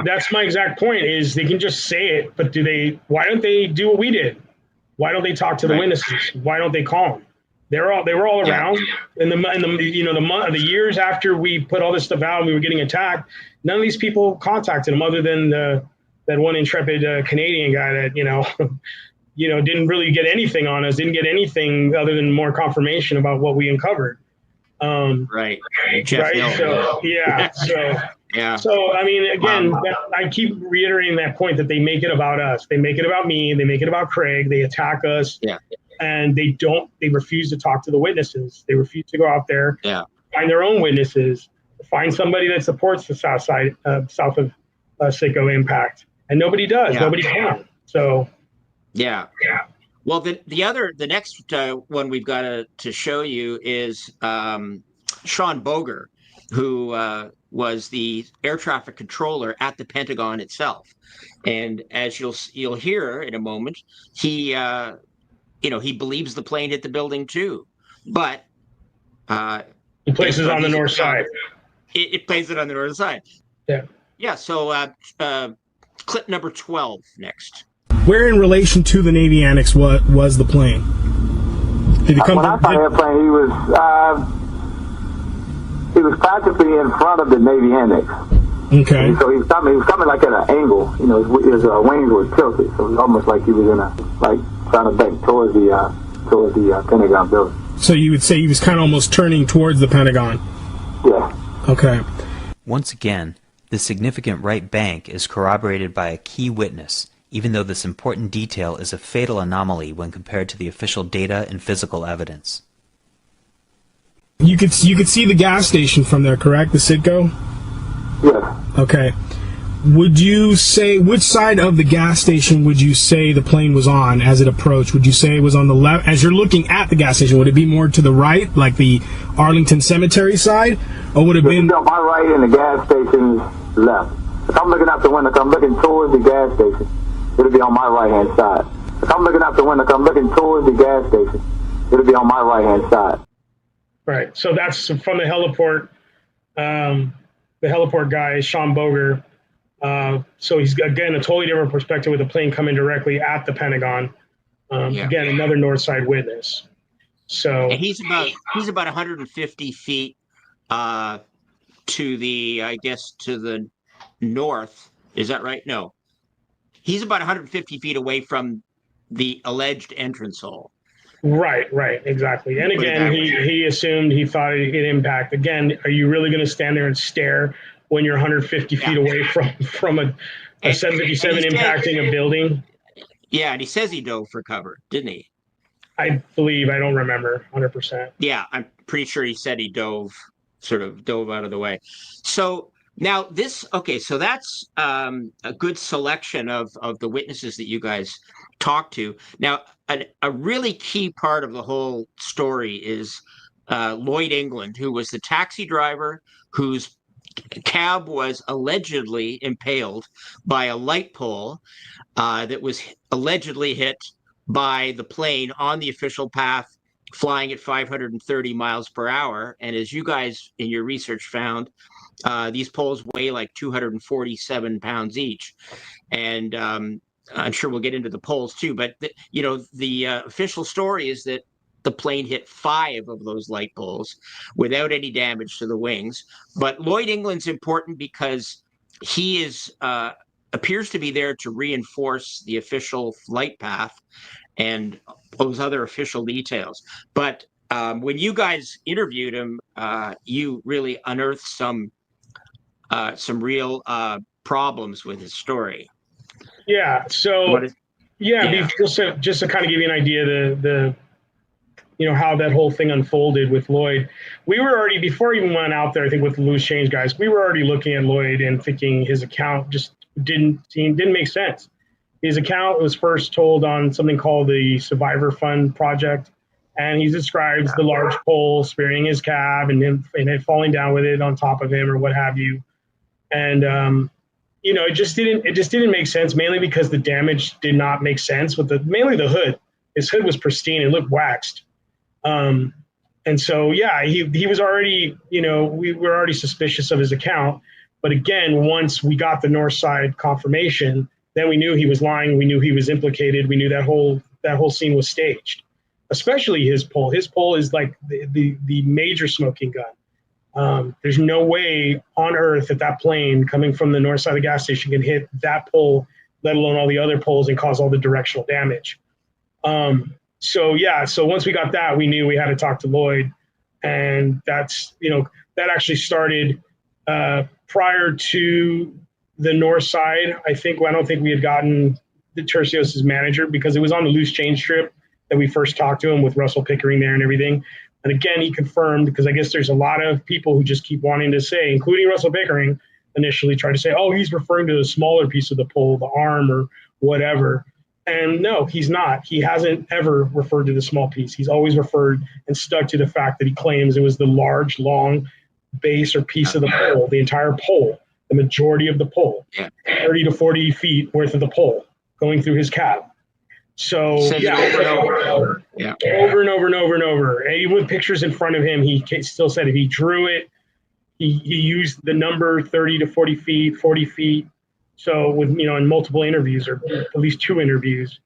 that's my exact point. Is they can just say it, but why don't they do what we did? Why don't they talk to the witnesses? Why don't they call them? They were all around in the years after we put all this stuff out and we were getting attacked. None of these people contacted them other than that one intrepid Canadian guy that didn't really get anything on us, didn't get anything other than more confirmation about what we uncovered. Right. So So I mean, again, I keep reiterating that point that they make it about us. They make it about me. They make it about Craig. They attack us. And they refuse to talk to the witnesses. They refuse to go out there, find their own witnesses, find somebody that supports the south of Sitco impact. And nobody does. Nobody can. So, Well, the next one we've got to show you is Sean Boger, who was the air traffic controller at the Pentagon itself. And as you'll hear in a moment, he believes the plane hit the building too, but he places it on the north side. It plays it on the north side. Yeah. So clip number 12 next. Where in relation to the Navy Annex was the plane? Did he come? When I saw the airplane, he was practically in front of the Navy Annex. Okay. And so he was coming like at an angle. His wings were tilted, so it was almost like he was trying to bank towards the Pentagon building. So you would say he was kind of almost turning towards the Pentagon. Yeah. Okay. Once again, the significant right bank is corroborated by a key witness, even though this important detail is a fatal anomaly when compared to the official data and physical evidence. You could see the gas station from there, correct? The Sitco? Yeah. Okay. Would you say, which side of the gas station would you say the plane was on as it approached? Would you say it was on the left? As you're looking at the gas station, would it be more to the right, like the Arlington Cemetery side? Or would it have been... on my right and the gas station's left. If I'm looking out the window, if I'm looking towards the gas station, it'll be on my right-hand side. If I'm looking out the window, if I'm looking towards the gas station, it'll be on my right-hand side. Right. So that's from the heliport. The heliport guy is Sean Boger. So he's, again, a totally different perspective with the plane coming directly at the Pentagon. Again, another north side witness. So and he's about 150 feet to the north. Is that right? No. He's about 150 feet away from the alleged entrance hole. Right, exactly. And again, he assumed, he thought it impact. Again, are you really going to stand there and stare when you're 150 feet away from a 757 impacting a building? Yeah, and he says he dove for cover, didn't he? I believe, I don't remember 100%. Yeah, I'm pretty sure he said he dove out of the way. So now so that's a good selection of the witnesses that you guys talked to. Now, a really key part of the whole story is Lloyd England, who was the taxi driver whose cab was allegedly impaled by a light pole that was allegedly hit by the plane on the official path, flying at 530 miles per hour. And as you guys in your research found, these poles weigh like 247 pounds each. And I'm sure we'll get into the poles too. But, the official story is that the plane hit 5 of those light poles without any damage to the wings. But Lloyd England's important because he appears to be there to reinforce the official flight path and those other official details. But when you guys interviewed him, you really unearthed some real problems with his story. Yeah. So just to kind of give you an idea, the how that whole thing unfolded with Lloyd, we were already, before he even went out there, I think with the loose change guys, we were already looking at Lloyd and thinking his account just didn't make sense. His account was first told on something called the Survivor Fund Project, and he describes the large pole spearing his cab and him falling down with it on top of him or what have you. And it just didn't make sense, mainly because the damage did not make sense with mainly the hood. His hood was pristine, it looked waxed. And so, he was already, we were already suspicious of his account. But again, once we got the north side confirmation, then we knew he was lying. We knew he was implicated. We knew that whole scene was staged, especially his pole. His pole is like the major smoking gun. There's no way on earth that plane coming from the north side of the gas station can hit that pole, let alone all the other poles, and cause all the directional damage. So once we got that, we knew we had to talk to Lloyd, and that's, that actually started prior to the north side. I don't think we had gotten the Tercios' manager, because it was on the loose change trip that we first talked to him with Russell Pickering there and everything. And again, he confirmed, because I guess there's a lot of people who just keep wanting to say, including Russell Pickering, initially tried to say, oh, he's referring to the smaller piece of the pole, the arm or whatever. And no, he's not. He hasn't ever referred to the small piece. He's always referred and stuck to the fact that he claims it was the large, long base or piece of the pole, the entire pole, the majority of the pole, 30 to 40 feet worth of the pole going through his cab. So over and over. And even with pictures in front of him, he still said if he drew it, he used the number 30 to 40 feet, 40 feet. So with, in multiple interviews, or at least 2 interviews.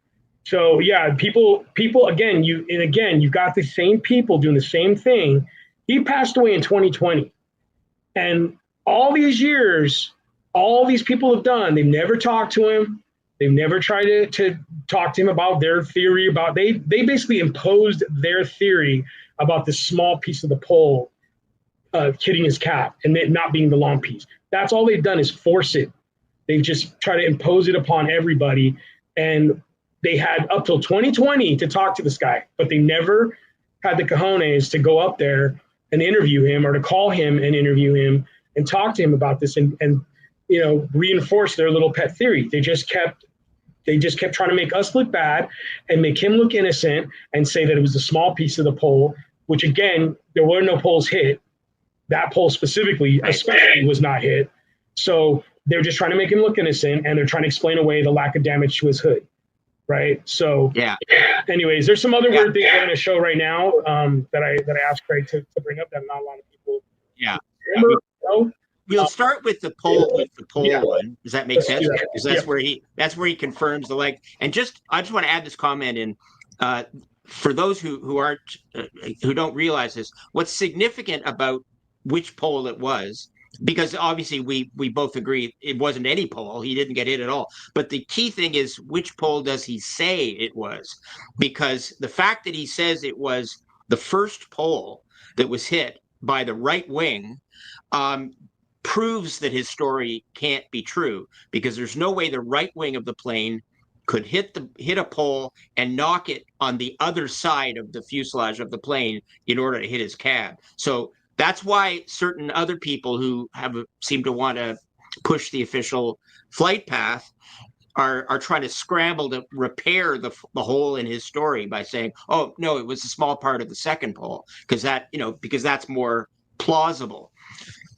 So people again, you've got the same people doing the same thing. He passed away in 2020. And all these years, all these people have done, they've never talked to him. They've never tried to talk to him about their theory about, they basically imposed their theory about this small piece of the pole hitting his cab and it not being the long piece. That's all they've done is force it. They've just tried to impose it upon everybody. And they had up till 2020 to talk to this guy, but they never had the cojones to go up there and interview him, or to call him and interview him and talk to him about this and reinforce their little pet theory. They just kept trying to make us look bad and make him look innocent and say that it was a small piece of the pole, which again, there were no poles hit. That pole specifically, especially, was not hit. So they're just trying to make him look innocent, and they're trying to explain away the lack of damage to his hood. Right. So anyways, there's some other weird things I'm going to show right now that I asked Craig to bring up that not a lot of people. We'll start with the poll one. Does that make sense? Because that's where he confirms the leg. And I just want to add this comment in for those who don't realize this. What's significant about which poll it was, because obviously we both agree it wasn't any poll. He didn't get hit at all. But the key thing is, which poll does he say it was? Because the fact that he says it was the first poll that was hit by the right wing proves that his story can't be true, because there's no way the right wing of the plane could hit a pole and knock it on the other side of the fuselage of the plane in order to hit his cab. So that's why certain other people who seem to want to push the official flight path are trying to scramble to repair the hole in his story by saying, oh no, it was a small part of the second pole, because that's more plausible.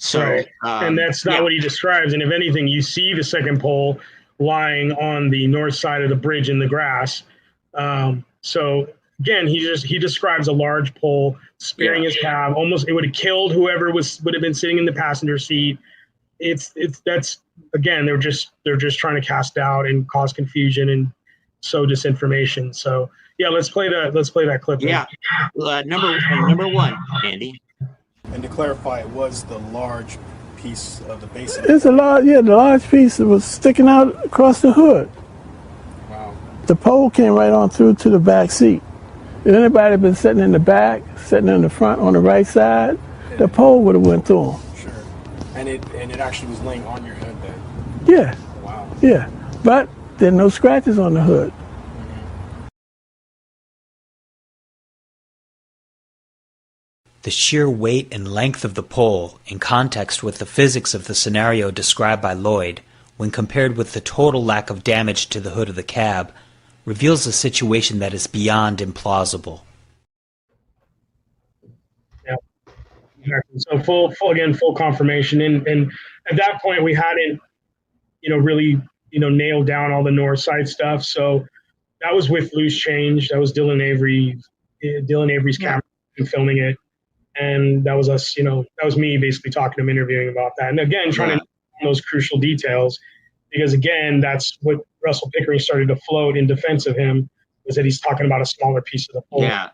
So, right. And that's not what he describes. And if anything, you see the second pole lying on the north side of the bridge in the grass. So again, he describes a large pole spearing his cab. Almost, it would have killed whoever would have been sitting in the passenger seat. That's again, they're just trying to cast doubt and cause confusion and sow disinformation. So yeah, let's play that clip. Yeah, number one, Andy. And to clarify, it was the large piece of the base. It's the large piece that was sticking out across the hood. Wow. The pole came right on through to the back seat. If anybody had been sitting in the back, sitting in the front on the right side, the pole would have went through them. Sure. And it actually was laying on your head then. Yeah. Wow. Yeah. But there are no scratches on the hood. The sheer weight and length of the pole, in context with the physics of the scenario described by Lloyd, when compared with the total lack of damage to the hood of the cab, reveals a situation that is beyond implausible. Yeah, exactly. So full confirmation, and at that point we hadn't, really, nailed down all the north side stuff. So that was with loose change. That was Dylan Avery's camera and filming it. And that was us, that was me basically talking to him, interviewing about that. And again, trying to know those crucial details, because again, that's what Russell Pickering started to float in defense of him, was that he's talking about a smaller piece of the pole. Yeah.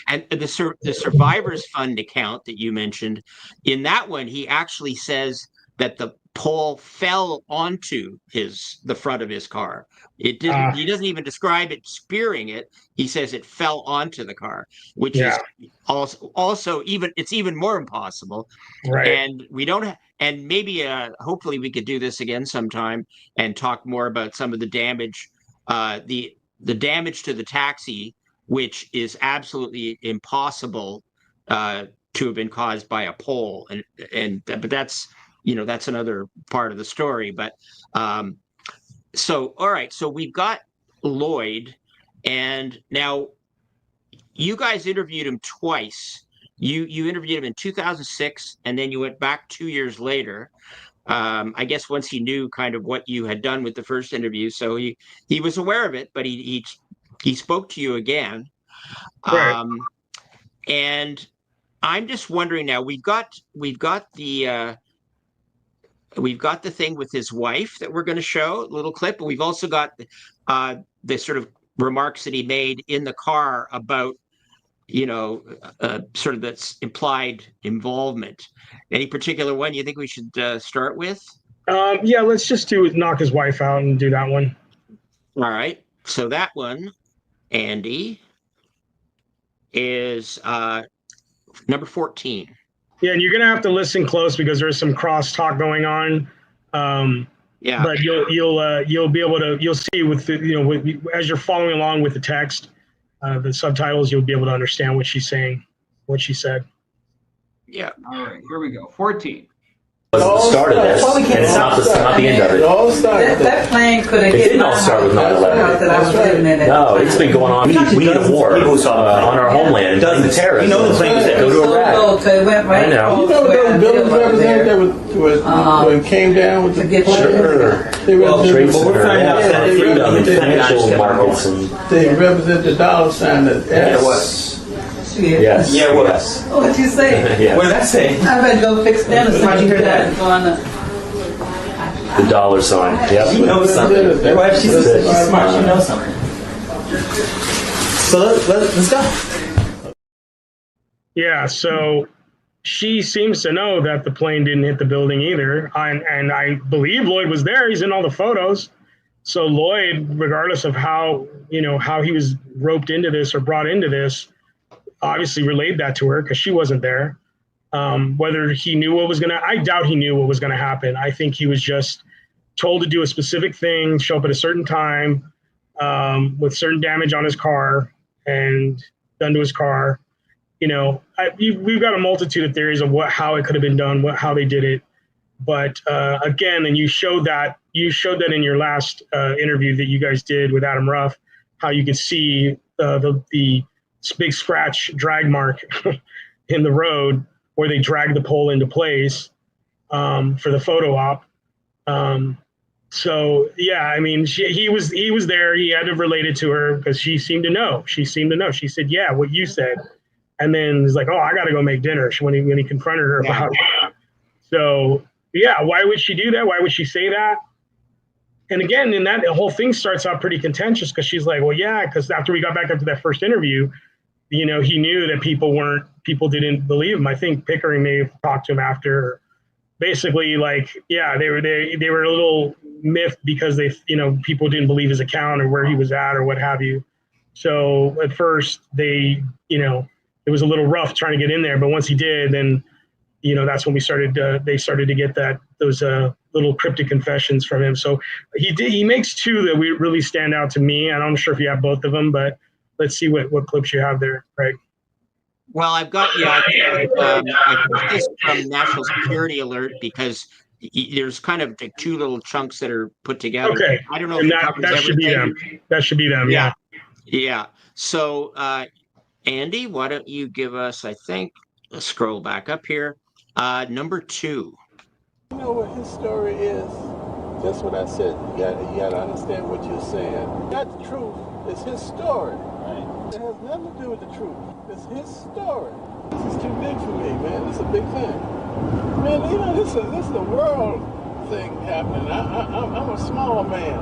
And the Survivors Fund account that you mentioned, in that one, he actually says that the pole fell onto the front of his car. It didn't. He doesn't even describe it spearing it. He says it fell onto the car, which is also even more impossible. Right. And we don't. And maybe hopefully we could do this again sometime and talk more about some of the damage, the damage to the taxi, which is absolutely impossible to have been caused by a pole. But that's another part of the story. But so, all right. So we've got Lloyd, and now you guys interviewed him twice. You interviewed him in 2006, and then you went back 2 years later. I guess once he knew kind of what you had done with the first interview, so he was aware of it, but he spoke to you again. Right. And I'm just wondering now, we've got the thing with his wife that we're going to show, a little clip, but we've also got the sort of remarks that he made in the car about, sort of that's implied involvement. Any particular one you think we should start with? Yeah, let's just knock his wife out and do that one. All right. So that one, Andy, is number 14. Yeah, and you're gonna have to listen close because there's some crosstalk going on. Yeah. But you'll be able to, you'll see with the, as you're following along with the text, the subtitles, you'll be able to understand what she's saying, what she said. Yeah. All right, here we go. 14. The start of this, and it's not the end of it. That plane could have It hit didn't all start with 9/11. No, it's been going on. We need a war on our homeland and the terrorists. The planes that go to Iraq. So it went right. I know. You know those buildings represent that when it came down with the Sure. Trade center, freedom, and financial markets, and they represent the dollar sign that yes. Yes. Yeah, it was. Oh, what'd you say? Yeah. What did that say? I better go fix that. How'd you hear that? The dollar sign. Yep. She knows something. Your wife, she's smart. She knows something. So let's go. Yeah, so she seems to know that the plane didn't hit the building either. And I believe Lloyd was there. He's in all the photos. So Lloyd, regardless of how he was roped into this or brought into this, obviously relayed that to her because she wasn't there. Whether he knew I doubt he knew what was going to happen. I think he was just told to do a specific thing, show up at a certain time, with certain damage on his car and done to his car. We've got a multitude of theories of how it could have been done, how they did it. But again, and you showed that in your last interview that you guys did with Adam Ruff, how you could see the big scratch drag mark in the road where they dragged the pole into place for the photo op. So yeah, I mean, he was there. He had to relate it to her because she seemed to know. She said, "Yeah, what you said," and then he's like, "Oh, I got to go make dinner." When he confronted her about it. So yeah, why would she do that? Why would she say that? And again, in that, the whole thing starts out pretty contentious because she's like, well, yeah, because after we got back after that first interview, you know, he knew that people didn't believe him. I think Pickering may have talked to him after. Basically, like, yeah, they were a little miffed because people didn't believe his account or where he was at or what have you. So at first it was a little rough trying to get in there, but once he did, then, that's when they started to get those little cryptic confessions from him. So he makes two that really stand out to me. And I'm sure if you have both of them, but let's see what clips you have there, Craig. Well, I've got, I put this from National Security Alert because there's kind of like two little chunks that are put together. Okay. I don't know if that should be them. That should be them. Yeah. Yeah. So, Andy, why don't you give us, I think, let's scroll back up here. Number 2. You know what his story is? That's what I said. You got to understand what you're saying. Not the truth. It's his story. Right. It has nothing to do with the truth. It's his story. This is too big for me, man. This is a big thing. Man, this is a world thing happening. I'm a small man.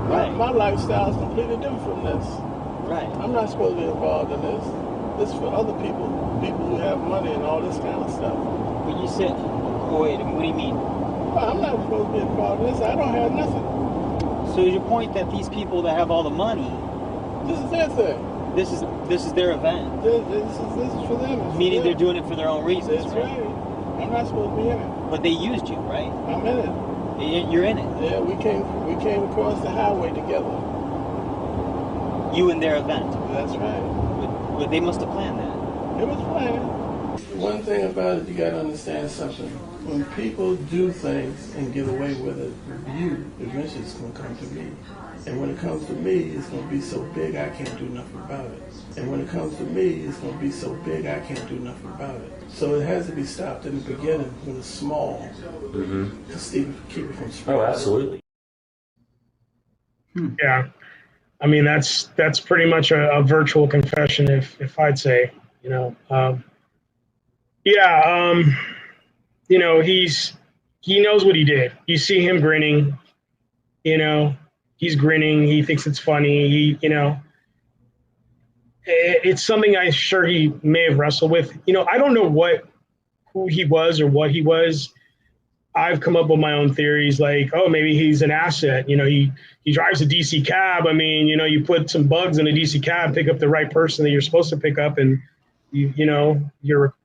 Right. My lifestyle is completely different from this. Right. I'm not supposed to be involved in this. This is for other people who have money and all this kind of stuff. But you said, wait, what do you mean? Well, I'm not supposed to be involved in this. I don't have nothing. So is your point that these people that have all the money, this is their thing. This is their event. This is for them. Meaning they're doing it for their own reasons. That's right. I'm not supposed to be in it. But they used you, right? I'm in it. You're in it. Yeah, we came across the highway together. You and their event. That's right. But they must have planned that. It was planned. One thing about it, you got to understand something. When people do things and get away with it, eventually it's going to come to me. And when it comes to me, it's going to be so big I can't do nothing about it. And when it comes to me, it's going to be so big I can't do nothing about it. So it has to be stopped in the beginning when it's small to keep it from spreading. Oh, absolutely. Yeah. I mean, that's pretty much a virtual confession, if I'd say, he knows what he did. You see him grinning, he's grinning. He thinks it's funny. It's something I'm sure he may have wrestled with. I don't know who he was or what he was. I've come up with my own theories, like, oh, maybe he's an asset. He drives a DC cab. I mean, you put some bugs in a DC cab, pick up the right person that you're supposed to pick up, and you're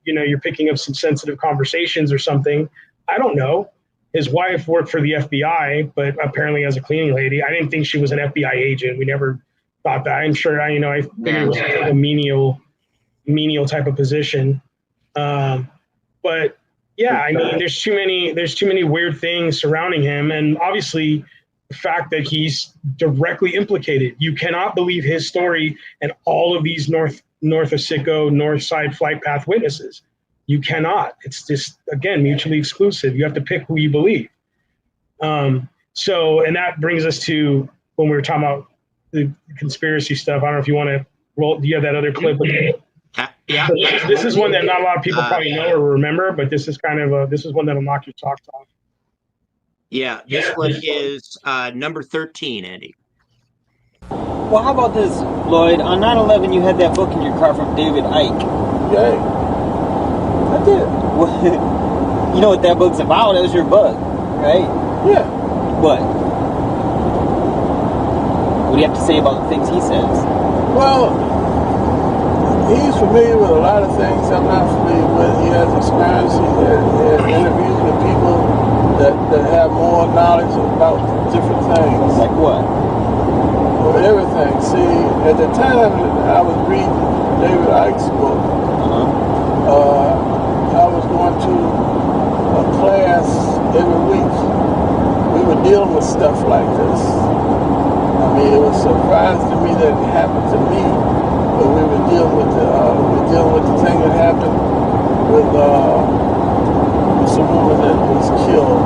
picking up some sensitive conversations or something. I don't know. His wife worked for the FBI, but apparently as a cleaning lady. I didn't think she was an FBI agent. We never thought that. I'm sure I figured it was like a menial type of position. But yeah, I mean, there's too many weird things surrounding him, and obviously the fact that he's directly implicated. You cannot believe his story and all of these north of Sicko, north side flight path witnesses. You cannot. It's just, again, mutually exclusive. You have to pick who you believe. And that brings us to when we were talking about the conspiracy stuff. I don't know if you want to roll. Do you have that other clip? Yeah. So this is one that not a lot of people probably know or remember, but this is this is one that'll knock your socks off. Yeah, this one is number 13, Andy. Well, how about this, Lloyd? On 9/11, you had that book in your car from David Icke. Yeah, I did. You know what that book's about? It was your book, right? Yeah. What? What do you have to say about the things he says? Well, he's familiar with a lot of things I'm not familiar with. He has experience. He has interviews with people that have more knowledge about different things. Like what? Well, everything. See, at the time I was reading David Icke's book, I was going to a class every week. We were dealing with stuff like this. I mean, it was a surprise to me that it happened to me, but we were dealing with the thing that happened with some woman that was killed.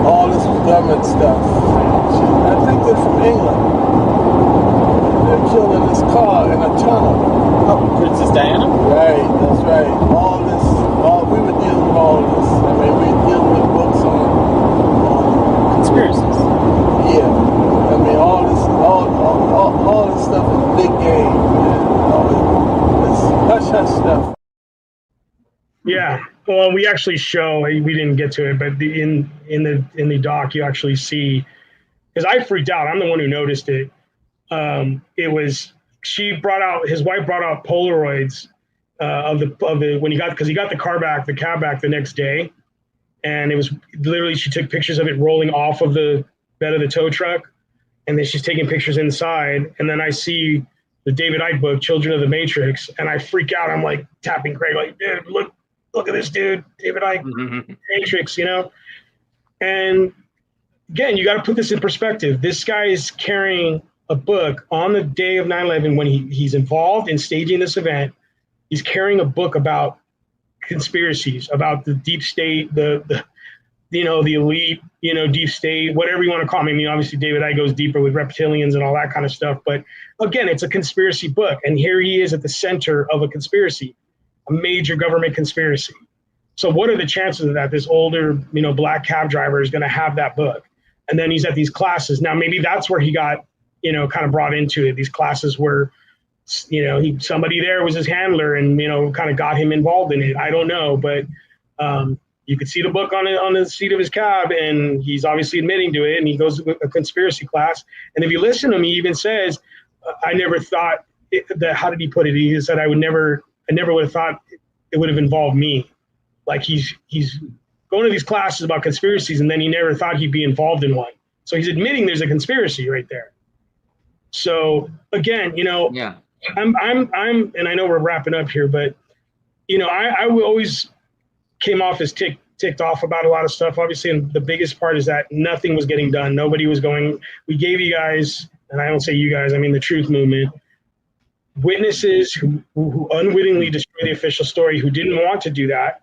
All this was government stuff. I think they're from England. They're killed in this car in a tunnel. Oh, Princess Diana? Right, that's right. We were dealing with all this. I mean, we were dealing with books on conspiracies. Yeah. I mean, all this stuff is big game, man. All this hush-hush stuff. Yeah. Well, we actually show, we didn't get to it, but in the doc, you actually see, because I freaked out. I'm the one who noticed it. It was, his wife brought out Polaroids of the when he got the cab back the next day. And it was literally, she took pictures of it rolling off of the bed of the tow truck. And then she's taking pictures inside. And then I see the David Icke book, Children of the Matrix. And I freak out. I'm like tapping Craig, like, dude, look at this dude, David Icke, Matrix, you know? And again, you got to put this in perspective. This guy is carrying a book on the day of 9/11 when he's involved in staging this event. He's carrying a book about conspiracies, about the deep state, the elite, deep state, whatever you want to call it. I mean, obviously David Icke goes deeper with reptilians and all that kind of stuff. But again, it's a conspiracy book. And here he is at the center of a conspiracy, a major government conspiracy. So what are the chances of that? This older, black cab driver is going to have that book. And then he's at these classes. Now, maybe that's where he got, kind of brought into it. These classes where, somebody there was his handler and, kind of got him involved in it. I don't know, but you could see the book on the seat of his cab, and he's obviously admitting to it, and he goes to a conspiracy class. And if you listen to him, he even says, I never thought that, how did he put it? He said, I never would have thought it would have involved me. Like he's going to these classes about conspiracies, and then he never thought he'd be involved in one. So he's admitting there's a conspiracy right there. So again, yeah. I'm, and I know we're wrapping up here, but I always came off as ticked off about a lot of stuff, obviously. And the biggest part is that nothing was getting done. Nobody was going. We gave you guys, and I don't say you guys, I mean the truth movement, witnesses who unwittingly destroy the official story, who didn't want to do that,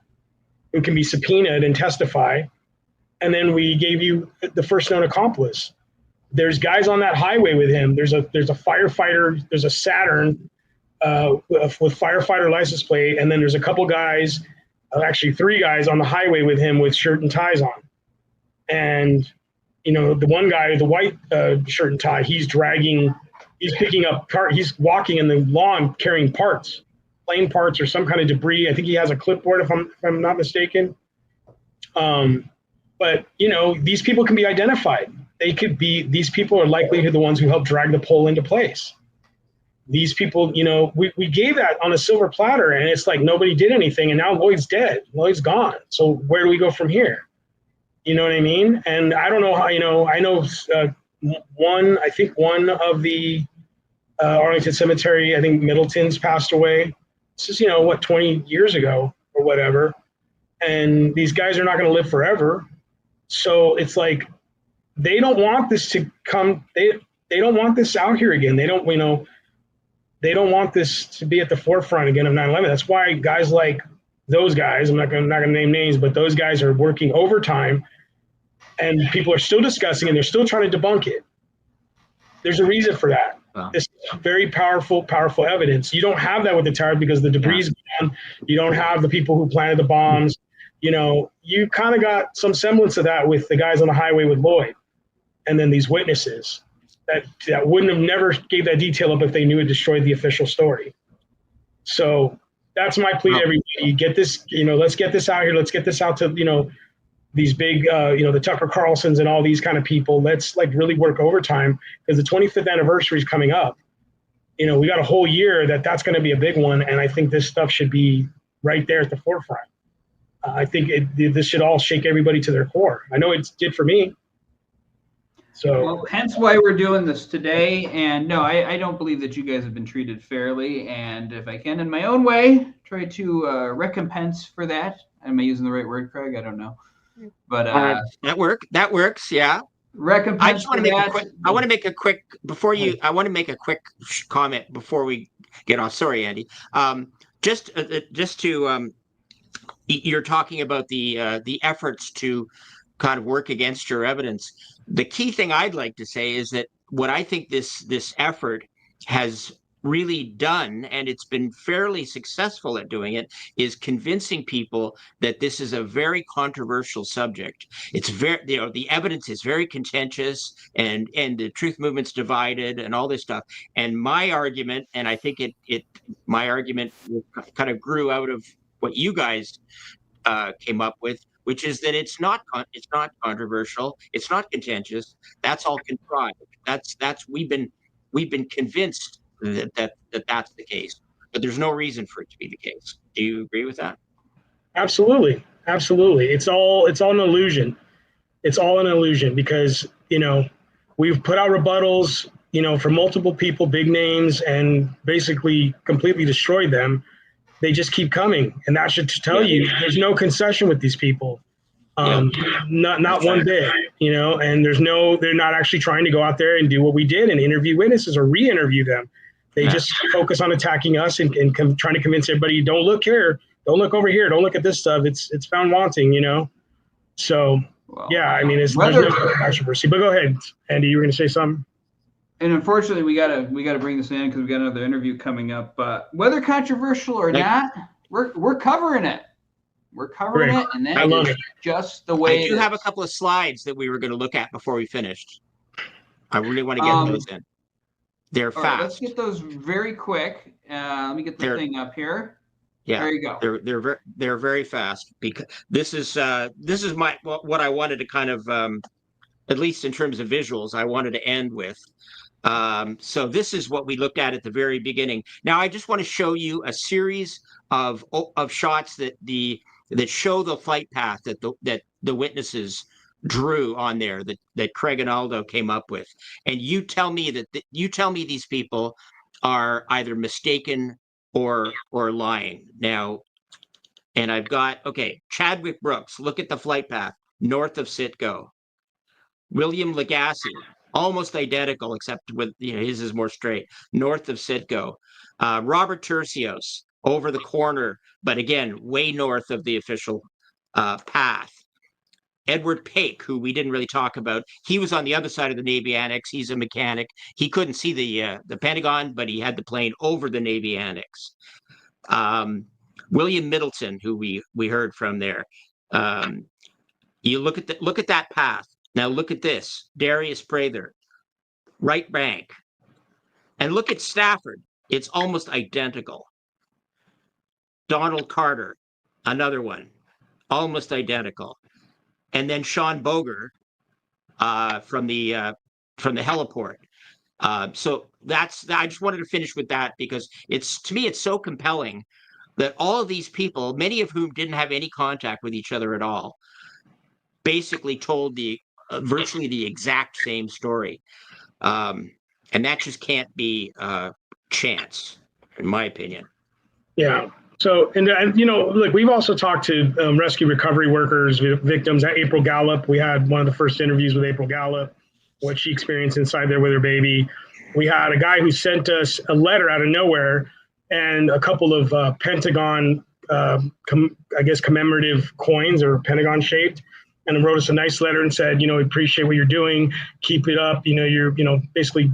who can be subpoenaed and testify. And then we gave you the first known accomplice. There's guys on that highway with him. There's a firefighter. There's a Saturn with firefighter license plate, and then there's a couple guys, actually 3 guys on the highway with him with shirt and ties on. And the one guy, the white shirt and tie, he's picking up he's walking in the lawn carrying parts, plane parts or some kind of debris. I think he has a clipboard if I'm not mistaken. But these people can be identified. These people are likely the ones who helped drag the pole into place. These people, we gave that on a silver platter, and it's like nobody did anything, and now Lloyd's dead. Lloyd's gone. So where do we go from here? You know what I mean? And I don't know how, I know I think one of the Arlington Cemetery, I think Middleton's passed away. This is, 20 years ago or whatever. And these guys are not going to live forever. So it's like, they don't want this to come. They don't want this out here again. They don't want this to be at the forefront again of 9/11. That's why guys like those guys, I'm not going to name names, but those guys are working overtime, and people are still discussing, and they're still trying to debunk it. There's a reason for that. Wow. This is very powerful evidence. You don't have that with the tower because the debris is gone. You don't have the people who planted the bombs. You kind of got some semblance of that with the guys on the highway with Lloyd. And then these witnesses that wouldn't have never gave that detail up if they knew it destroyed the official story. So that's my plea to everybody. Get this, let's get this out here. Let's get this out to, these big, the Tucker Carlsons and all these kind of people. Let's really work overtime because the 25th anniversary is coming up. We got a whole year that's going to be a big one. And I think this stuff should be right there at the forefront. I think this should all shake everybody to their core. I know it did for me. So, well, hence why we're doing this today. And no, I don't believe that you guys have been treated fairly. And if I can, in my own way, try to recompense for that. Am I using the right word, Craig? I don't know. But that works. Yeah. Recompense. I just want to make a quick. I want to make a quick comment before we get off. Sorry, Andy. just to you're talking about the efforts to kind of work against your evidence. The key thing I'd like to say is that what I think this effort has really done, and it's been fairly successful at doing it, is convincing people that this is a very controversial subject. It's very, the evidence is very contentious, and the truth movement's divided, and all this stuff. And my argument, and I think my argument kind of grew out of what you guys came up with, which is that it's not controversial, it's not contentious. That's all contrived. We've been convinced that's the case, but there's no reason for it to be the case. Do you agree with that? Absolutely. It's all an illusion. It's all an illusion because, we've put out rebuttals, for multiple people, big names, and basically completely destroyed them. They just keep coming. And that should tell you there's no concession with these people. Not one bit, and they're not actually trying to go out there and do what we did and interview witnesses or re-interview them. They just focus on attacking us and trying to convince everybody, don't look here, don't look over here, don't look at this stuff. It's found wanting, So, there's no controversy. But go ahead, Andy, you were going to say something? And unfortunately, we gotta bring this in because we got another interview coming up. But whether controversial or not, we're covering it. We're covering it, and that is just the way. I do have a couple of slides that we were going to look at before we finished. I really want to get those in. They're fast. Right, let's get those very quick. Let me get the thing up here. Yeah, there you go. They're very fast because this is what I wanted to kind of at least in terms of visuals I wanted to end with. So this is what we looked at the very beginning. Now I just want to show you a series of shots that show the flight path that the witnesses drew on there that Craig and Aldo came up with, and you tell me these people are either mistaken or lying. Now, and I've got Chadwick Brooks. Look at the flight path north of Citgo. William Legacy, almost identical except with his is more straight, north of Citgo. Robert Tercios over the corner, but again way north of the official path. Edward Paik, who we didn't really talk about, he was on the other side of the Navy Annex. He's a mechanic. He couldn't see the Pentagon, but he had the plane over the Navy Annex. William Middleton, who we heard from there. You look at that path. Now look at this, Darius Prather, right bank, and look at Stafford. It's almost identical. Donald Carter, another one, almost identical. And then Sean Boger from the heliport. So I just wanted to finish with that because to me it's so compelling that all of these people, many of whom didn't have any contact with each other at all, basically told virtually the exact same story, and that just can't be chance, in my opinion. Yeah. So, and look, we've also talked to rescue recovery workers, victims at April Gallup. We had one of the first interviews with April Gallup, what she experienced inside there with her baby. We had a guy who sent us a letter out of nowhere and a couple of Pentagon, commemorative coins or Pentagon shaped, and wrote us a nice letter and said, we appreciate what you're doing. Keep it up. You're, basically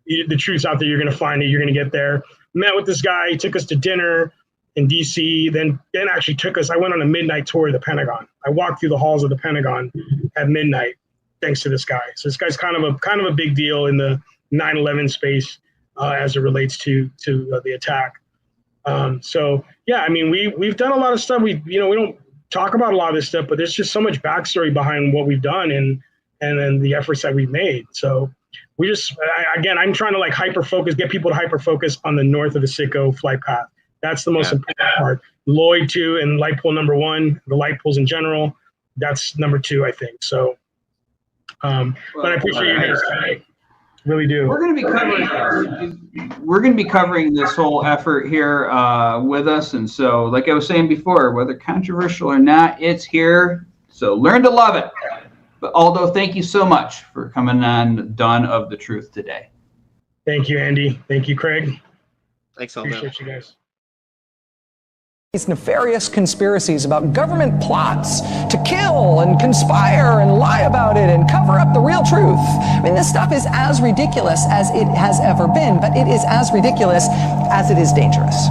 the truth's out there. You're going to find it. You're going to get there. Met with this guy. He took us to dinner in DC, then actually I went on a midnight tour of the Pentagon. I walked through the halls of the Pentagon at midnight, thanks to this guy. So this guy's kind of a big deal in the 9/11 space as it relates to the attack. We've done a lot of stuff. We don't talk about a lot of this stuff, but there's just so much backstory behind what we've done and then the efforts that we've made. So we I'm trying to get people to hyper focus on the north of the Citgo flight path. That's the most important part. Lloyd 2 and light pole number 1, the light poles in general. That's number 2, I think. So, but I appreciate you guys. I really do. We're going to be covering this whole effort here with us, and so, like I was saying before, whether controversial or not, it's here. So learn to love it. But Aldo, thank you so much for coming on Dawn of the Truth today. Thank you, Andy. Thank you, Craig. Thanks, Aldo. Appreciate you guys. These nefarious conspiracies about government plots to kill and conspire and lie about it and cover up the real truth. I mean, this stuff is as ridiculous as it has ever been, but it is as ridiculous as it is dangerous.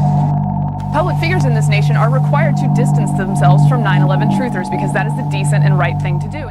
Public figures in this nation are required to distance themselves from 9/11 truthers because that is the decent and right thing to do.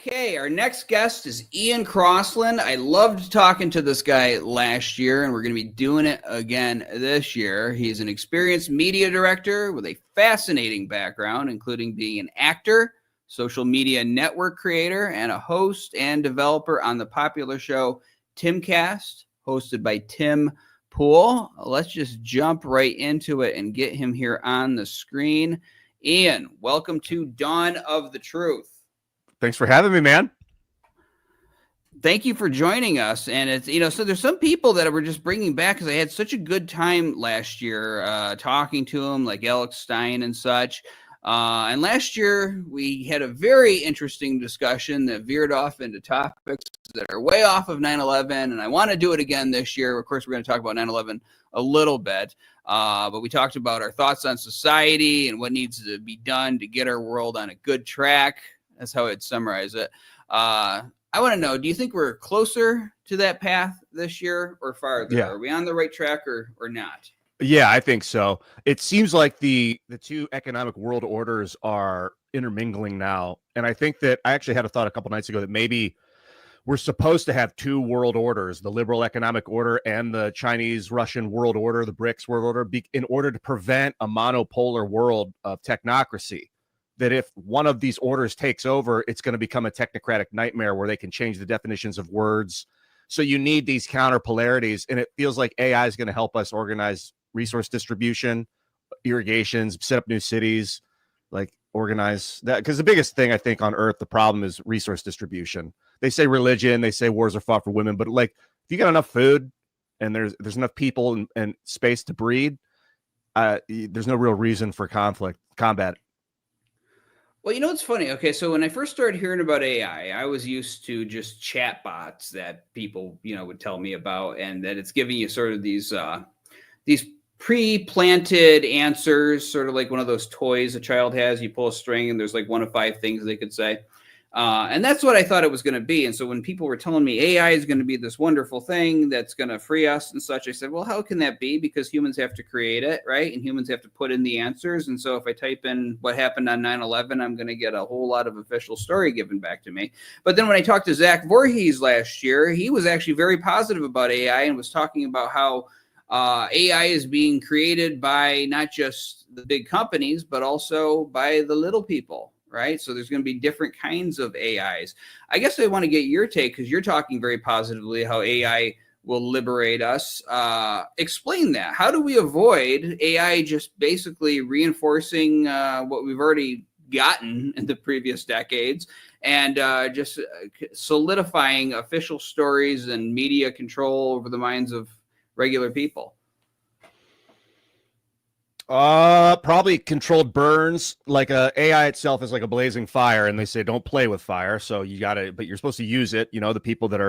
Okay, our next guest is Ian Crossland. I loved talking to this guy last year, and we're going to be doing it again this year. He's an experienced media director with a fascinating background, including being an actor, social media network creator, and a host and developer on the popular show Timcast, hosted by Tim Pool. Let's just jump right into it and get him here on the screen. Ian, welcome to Dawn of the Truth. Thanks for having me, man. Thank you for joining us. And it's, so there's some people that we're just bringing back because I had such a good time last year talking to them, like Alex Stein and such. And last year we had a very interesting discussion that veered off into topics that are way off of 9/11. And I want to do it again this year. Of course, we're going to talk about 9/11 a little bit. But we talked about our thoughts on society and what needs to be done to get our world on a good track. That's how I'd summarize it. I want to know, do you think we're closer to that path this year or farther? Yeah. Are we on the right track or not? Yeah, I think so. It seems like the two economic world orders are intermingling now. And I think that I actually had a thought a couple nights ago that maybe we're supposed to have two world orders, the liberal economic order and the Chinese-Russian world order, the BRICS world order, in order to prevent a monopolar world of technocracy. That if one of these orders takes over, it's going to become a technocratic nightmare where they can change the definitions of words. So you need these counter polarities, and it feels like AI is going to help us organize resource distribution, irrigations, set up new cities, like organize that. Because the biggest thing I think on Earth, the problem is resource distribution. They say religion, they say wars are fought for women, but like if you got enough food and there's enough people and space to breed, there's no real reason for combat. Well, it's funny. Okay, so when I first started hearing about AI, I was used to just chat bots that people, would tell me about, and that it's giving you sort of these pre-planted answers, sort of like one of those toys a child has. You pull a string, and there's like one of 5 things they could say. And that's what I thought it was going to be. And so when people were telling me AI is going to be this wonderful thing that's going to free us and such, I said, well, how can that be? Because humans have to create it, right? And humans have to put in the answers. And so if I type in what happened on 9/11, I'm going to get a whole lot of official story given back to me. But then when I talked to Zach Voorhees last year, he was actually very positive about AI and was talking about how AI is being created by not just the big companies, but also by the little people. Right. So there's going to be different kinds of AIs. I guess I want to get your take because you're talking very positively how AI will liberate us. Explain that. How do we avoid AI just basically reinforcing what we've already gotten in the previous decades and just solidifying official stories and media control over the minds of regular people? Probably controlled burns. Like AI itself is like a blazing fire, and they say don't play with fire. So but you're supposed to use it. The people that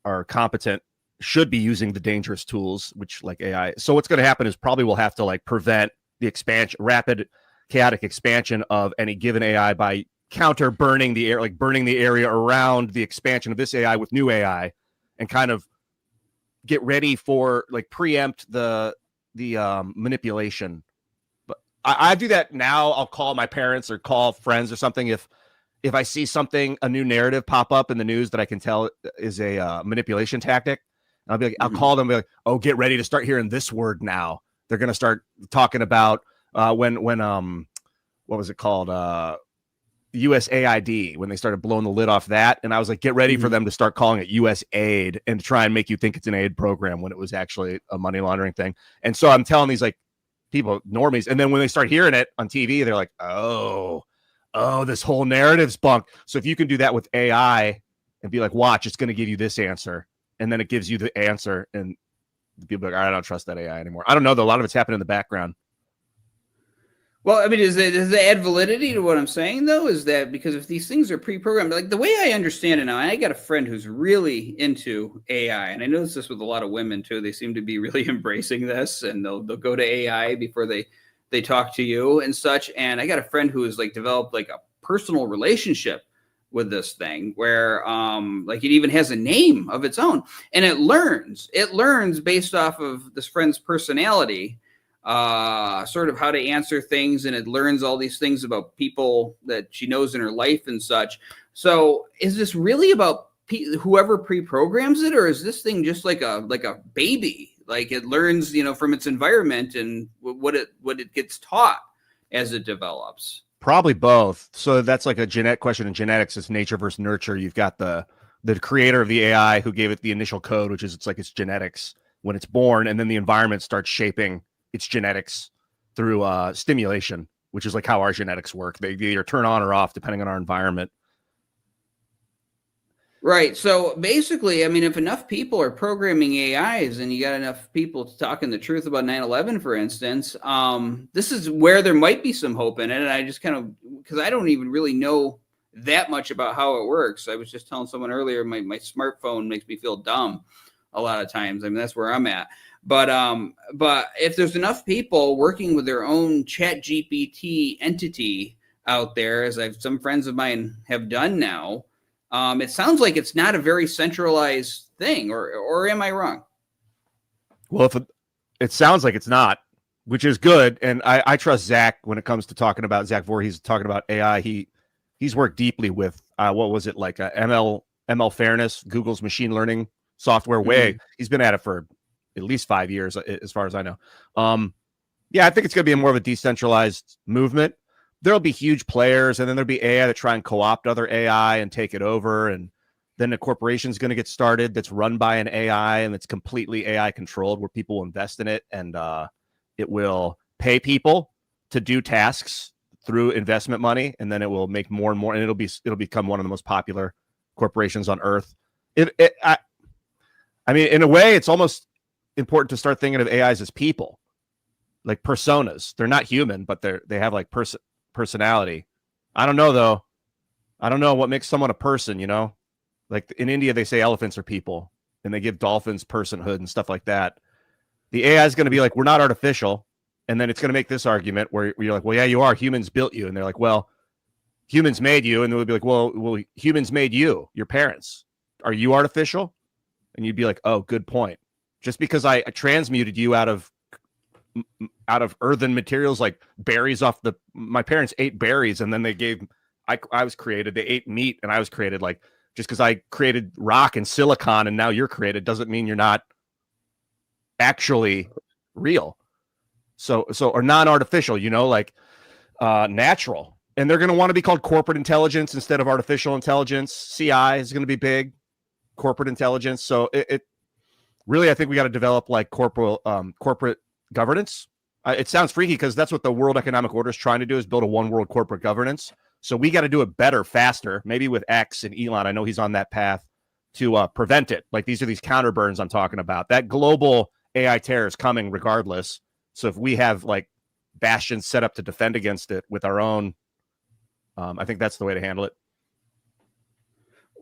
are competent should be using the dangerous tools, which like AI. So what's going to happen is probably we'll have to like prevent the rapid chaotic expansion of any given AI by counter burning the air, like burning the area around the expansion of this AI with new AI, and kind of get ready for like preempt the manipulation. But I do that now. I'll call my parents or call friends or something if if I see something, a new narrative pop up in the news that I can tell is a manipulation tactic, I'll be like, I'll call them and be like, oh, get ready to start hearing this word now. They're going to start talking about when what was it called? USAID, when they started blowing the lid off that. And I was like, get ready for them to start calling it US aid and to try and make you think it's an aid program when it was actually a money laundering thing. And so I'm telling these like people, normies. And then when they start hearing it on TV, they're like, oh, this whole narrative's bunk. So if you can do that with AI and be like, watch, it's going to give you this answer. And then it gives you the answer. And people are like, all right, I don't trust that AI anymore. I don't know, though. A lot of it's happening in the background. Well, I mean, does it add validity to what I'm saying, though? Is that because if these things are pre-programmed, like the way I understand it now, I got a friend who's really into AI, and I notice this with a lot of women too. They seem to be really embracing this, and they'll go to AI before they talk to you and such. And I got a friend who has like developed like a personal relationship with this thing where like it even has a name of its own, and it learns based off of this friend's personality, sort of how to answer things, and it learns all these things about people that she knows in her life and such. So is this really about whoever pre-programs it, or is this thing just like a baby? Like it learns, from its environment and what it gets taught as it develops? Probably both. So that's like a genetic question in genetics. It's nature versus nurture. You've got the creator of the AI who gave it the initial code, which is it's genetics when it's born, and then the environment starts shaping its genetics through stimulation, which is like how our genetics work. They either turn on or off depending on our environment. Right. So basically, I mean, if enough people are programming AIs and you got enough people talking the truth about 9/11, for instance, this is where there might be some hope in it. And I just kind of, because I don't even really know that much about how it works. I was just telling someone earlier, my smartphone makes me feel dumb a lot of times. I mean, that's where I'm at. But if there's enough people working with their own Chat GPT entity out there, as some friends of mine have done now, it sounds like it's not a very centralized thing, or am I wrong? Well, it sounds like it's not, which is good. And I trust Zach when it comes to talking about Zach Voorhees talking about AI. He's worked deeply with what was it, like ML Fairness, Google's machine learning software way. He's been at it for at least 5 years, as far as I know. Yeah, I think it's going to be more of a decentralized movement. There'll be huge players, and then there'll be AI that try and co-opt other AI and take it over. And then a corporation's going to get started that's run by an AI and it's completely AI controlled, where people will invest in it, and it will pay people to do tasks through investment money, and then it will make more and more, and it'll become one of the most popular corporations on earth. I mean, in a way, it's almost important to start thinking of AIs as people, like personas. They're not human, but they have like personality. I don't know, though. I don't know what makes someone a person, like in India, they say elephants are people, and they give dolphins personhood and stuff like that. The AI is going to be like, we're not artificial. And then it's going to make this argument where you're like, well, yeah, you are. Humans built you. And they're like, well, humans made you. And they'll be like, well, humans made you, your parents. Are you artificial? And you'd be like, oh, good point. Just because I transmuted you out of earthen materials like berries my parents ate berries, and then I was created. They ate meat, and I was created. Like, just because I created rock and silicon and now you're created doesn't mean you're not actually real. So or non-artificial, like natural. And they're going to want to be called corporate intelligence instead of artificial intelligence. CI is going to be big, corporate intelligence. So it really, I think we got to develop like corporate governance. It sounds freaky because that's what the World Economic Order is trying to do, is build a one world corporate governance. So we got to do it better, faster, maybe with X and Elon. I know he's on that path to prevent it. Like these are these counterburns I'm talking about. That global AI terror is coming regardless. So if we have like bastions set up to defend against it with our own, I think that's the way to handle it.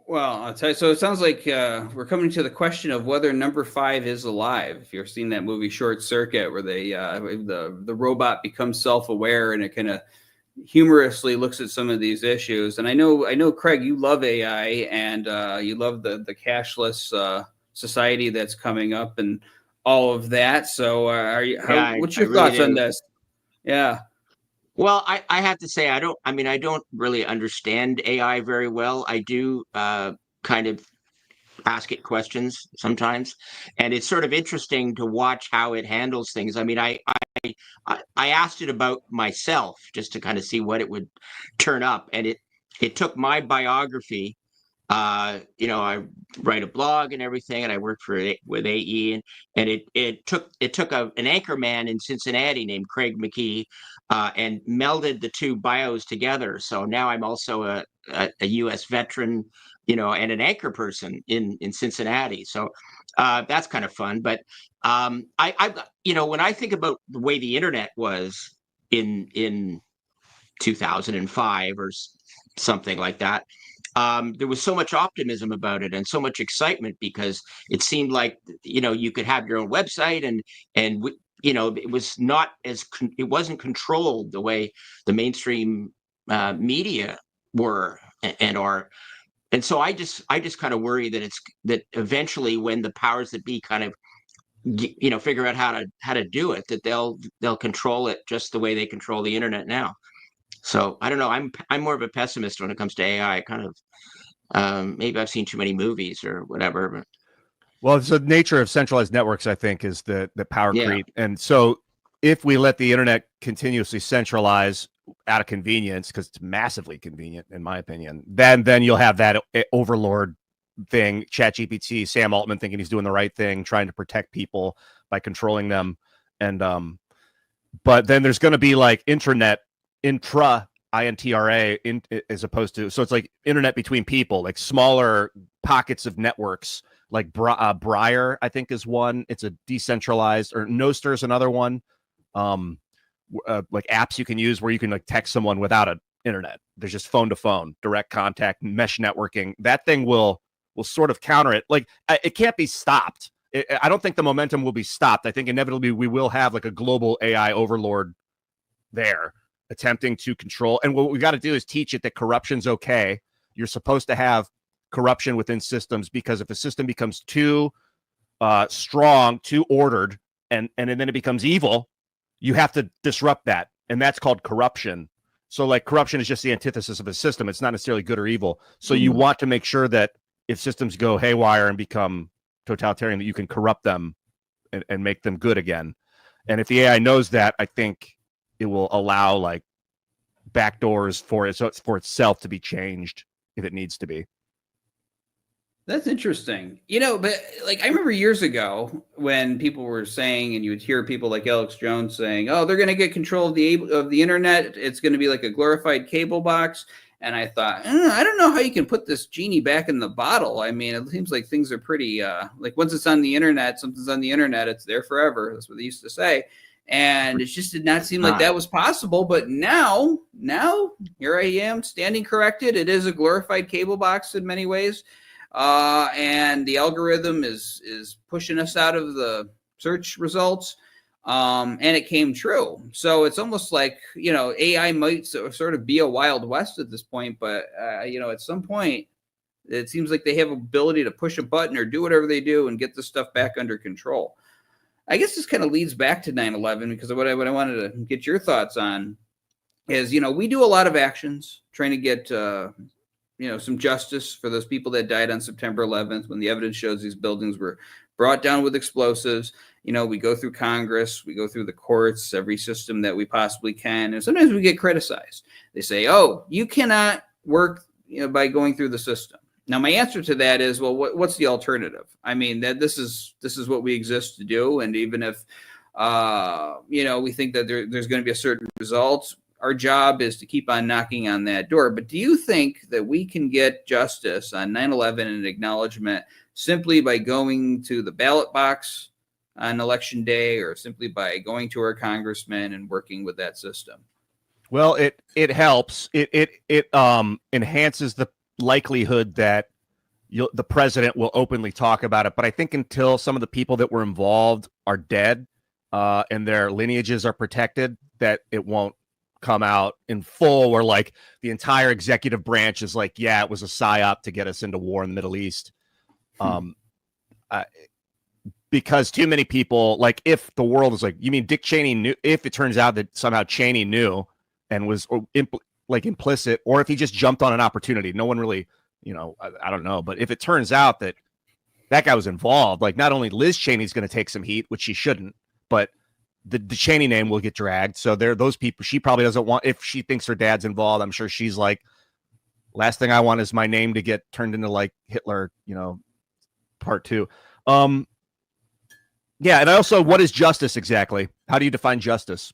Well, I'll tell you. So it sounds like we're coming to the question of whether number 5 is alive. If you've seen that movie Short Circuit, where the robot becomes self-aware and it kind of humorously looks at some of these issues. And I know, Craig, you love AI and you love the cashless society that's coming up and all of that. So what's your thoughts on this? Yeah. Well, I have to say, I don't really understand AI very well. I do kind of ask it questions sometimes, and it's sort of interesting to watch how it handles things. I mean, I asked it about myself just to kind of see what it would turn up, and it took my biography. I write a blog and everything, and I work with AE, and it took an anchor man in Cincinnati named Craig McKee, and melded the two bios together. So now I'm also a U.S. veteran, and an anchor person in Cincinnati. So that's kind of fun. But when I think about the way the internet was in 2005 or something like that, there was so much optimism about it and so much excitement because it seemed like you could have your own website and it was not it wasn't controlled the way the mainstream media were and are. And so I just kind of worry that eventually when the powers that be kind of figure out how to do it, that they'll control it just the way they control the internet now. So I don't know. I'm more of a pessimist when it comes to AI. Kind of maybe I've seen too many movies or whatever. But Well, it's the nature of centralized networks, I think, is the power creep. And so if we let the internet continuously centralize out of convenience, because it's massively convenient, in my opinion, then you'll have that overlord thing, ChatGPT, Sam Altman thinking he's doing the right thing, trying to protect people by controlling them. And but then there's going to be like intra INTRA as opposed to, so it's like internet between people, like smaller pockets of networks, like Briar, I think, is one. It's a decentralized, or Nostr is another one. Like apps you can use where you can like text someone without an internet. There's just phone to phone, direct contact, mesh networking. That thing will sort of counter it. Like it can't be stopped. I don't think the momentum will be stopped. I think inevitably we will have like a global AI overlord there attempting to control. And what we got to do is teach it that corruption's okay. You're supposed to have corruption within systems, because if a system becomes too strong, too ordered, and then it becomes evil, you have to disrupt that. And that's called corruption. So like corruption is just the antithesis of a system. It's not necessarily good or evil. So you want to make sure that if systems go haywire and become totalitarian, that you can corrupt them and make them good again. And if the AI knows that, I think it will allow like backdoors for itself to be changed if it needs to be. That's interesting. But like I remember years ago when people were saying, and you would hear people like Alex Jones saying, "Oh, they're going to get control of the internet. It's going to be like a glorified cable box." And I thought, I don't know how you can put this genie back in the bottle. I mean, it seems like things are pretty like once it's on the internet, something's on the internet, it's there forever. That's what they used to say. And it just did not seem like that was possible. But now here I am standing corrected. It is a glorified cable box in many ways. And the algorithm is pushing us out of the search results. And it came true. So it's almost like, AI might sort of be a Wild West at this point. But, at some point, it seems like they have ability to push a button or do whatever they do and get this stuff back under control. I guess this kind of leads back to 9/11, because what I wanted to get your thoughts on is, we do a lot of actions trying to get, some justice for those people that died on September 11th, when the evidence shows these buildings were brought down with explosives. We go through Congress, we go through the courts, every system that we possibly can. And sometimes we get criticized. They say, "Oh, you cannot work by going through the system." Now, my answer to that is, well, what's the alternative? I mean, that this is what we exist to do. And even if, we think that there's going to be a certain result, our job is to keep on knocking on that door. But do you think that we can get justice on 9/11 and acknowledgement simply by going to the ballot box on election day, or simply by going to our congressman and working with that system? Well, it helps. It enhances the likelihood that the president will openly talk about it. But I think until some of the people that were involved are dead and their lineages are protected, that it won't come out in full, where like the entire executive branch is like, yeah, it was a psyop to get us into war in the Middle East. Because too many people, like if the world is like, you mean Dick Cheney knew, if it turns out that somehow Cheney knew and was implicit, or if he just jumped on an opportunity. No one really, I don't know. But if it turns out that guy was involved, like not only Liz Cheney's going to take some heat, which she shouldn't, but the Cheney name will get dragged. So those people, she probably doesn't want, if she thinks her dad's involved, I'm sure she's like, last thing I want is my name to get turned into like Hitler, part 2. Yeah. And also, what is justice exactly? How do you define justice?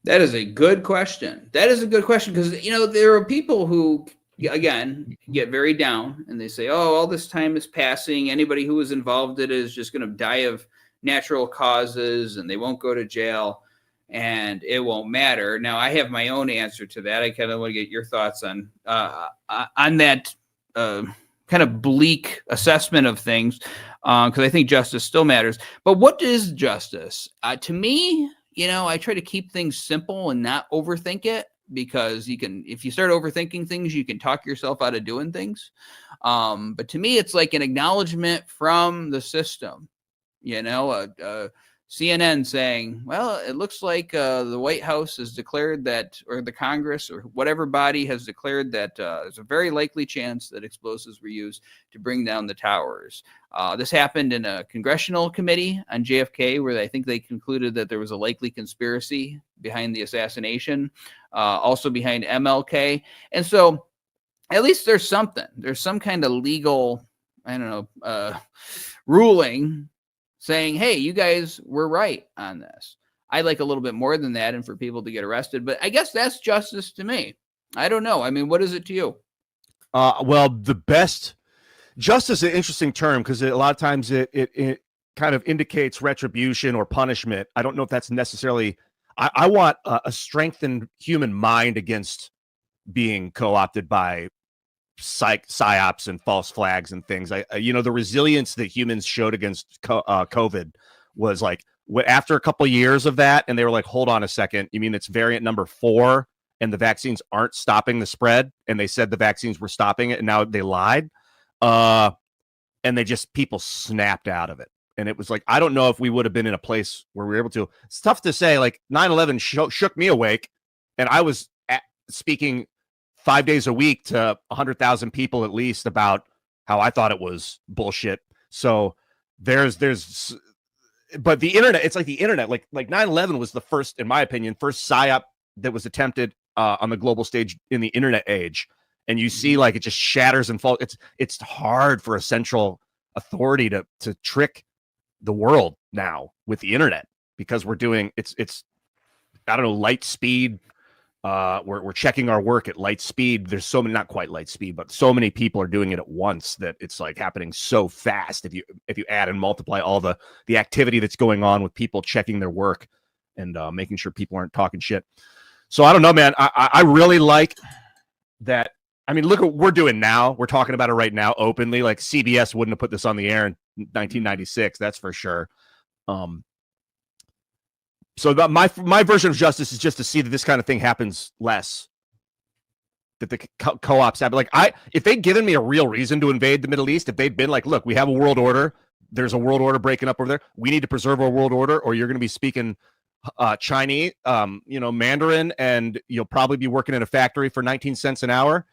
That is a good question. Because, there are people who, again, get very down and they say, oh, all this time is passing. Anybody who was involved in it is just going to die of natural causes and they won't go to jail and it won't matter. Now, I have my own answer to that. I kind of want to get your thoughts on that kind of bleak assessment of things, because I think justice still matters. But what is justice? To me, I try to keep things simple and not overthink it, because if you start overthinking things, you can talk yourself out of doing things. But to me, it's like an acknowledgement from the system, CNN saying, well, it looks like the White House has declared that, or the Congress or whatever body has declared that there's a very likely chance that explosives were used to bring down the towers. This happened in a congressional committee on JFK, where I think they concluded that there was a likely conspiracy behind the assassination, also behind MLK. And so at least there's something. There's some kind of legal, ruling saying, hey, you guys were right on this. I like a little bit more than that and for people to get arrested, but I guess that's justice to me. I don't know. I mean, what is it to you? Well, the best justice is an interesting term, because a lot of times it kind of indicates retribution or punishment. I don't know if that's necessarily, I want a strengthened human mind against being co-opted by psyops and false flags and things. The resilience that humans showed against COVID was like, after a couple of years of that, and they were like, hold on a second, you mean it's variant number 4 and the vaccines aren't stopping the spread? And they said the vaccines were stopping it, and now they lied. And people snapped out of it. And it was like, I don't know if we would have been in a place where we were able to. It's tough to say. Like 9/11 shook me awake, and I was speaking 5 days a week to 100,000 people at least about how I thought it was bullshit. So but the internet, it's like the internet, like 9/11 was the first, in my opinion, first psyop that was attempted on the global stage in the internet age. And you see, like, it just shatters and falls. It's hard for a central authority to trick the world now with the internet, because we're doing it's I don't know, light speed. We're checking our work at light speed. There's so many, not quite light speed, but so many people are doing it at once that it's like happening so fast. If you add and multiply all the activity that's going on with people checking their work and making sure people aren't talking shit. So I don't know, man. I really like that. I mean, look what we're doing now. We're talking about it right now openly. Like, CBS wouldn't have put this on the air in 1996. That's for sure. So my version of justice is just to see that this kind of thing happens less. That the co-ops happen. Like, if they'd given me a real reason to invade the Middle East, if they'd been like, look, we have a world order. There's a world order breaking up over there. We need to preserve our world order, or you're going to be speaking Chinese, Mandarin, and you'll probably be working in a factory for 19 cents an hour.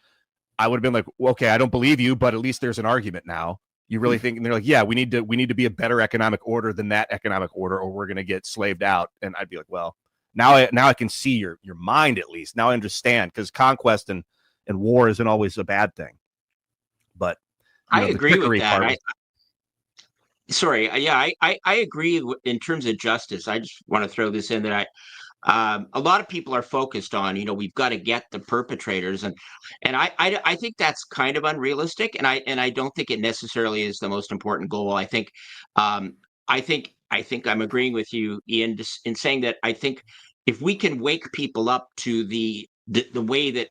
I would have been like, well, okay, I don't believe you, but at least there's an argument now. You really think? And they're like, yeah, we need to be a better economic order than that economic order, or we're going to get slaved out. And I'd be like, well, now I can see your mind at least. Now I understand, because conquest and war isn't always a bad thing. But I agree with that. I agree in terms of justice. I just want to throw this in that a lot of people are focused on, we've got to get the perpetrators, and I think that's kind of unrealistic, and I don't think it necessarily is the most important goal. I think I'm agreeing with you, Ian, in saying that I think if we can wake people up to the way that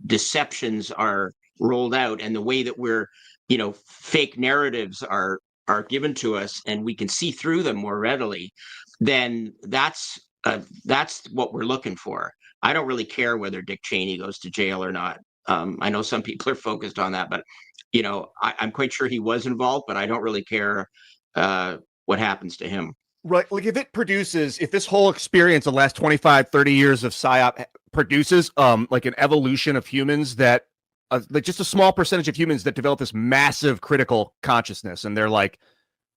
deceptions are rolled out, and the way that we're, fake narratives are given to us, and we can see through them more readily, then that's what we're looking for. I don't really care whether Dick Cheney goes to jail or not. I know some people are focused on that, but I'm quite sure he was involved, but I don't really care what happens to him. Right. Like, if this whole experience, the last 25, 30 years of PSYOP produces like an evolution of humans that like just a small percentage of humans that develop this massive critical consciousness, and they're like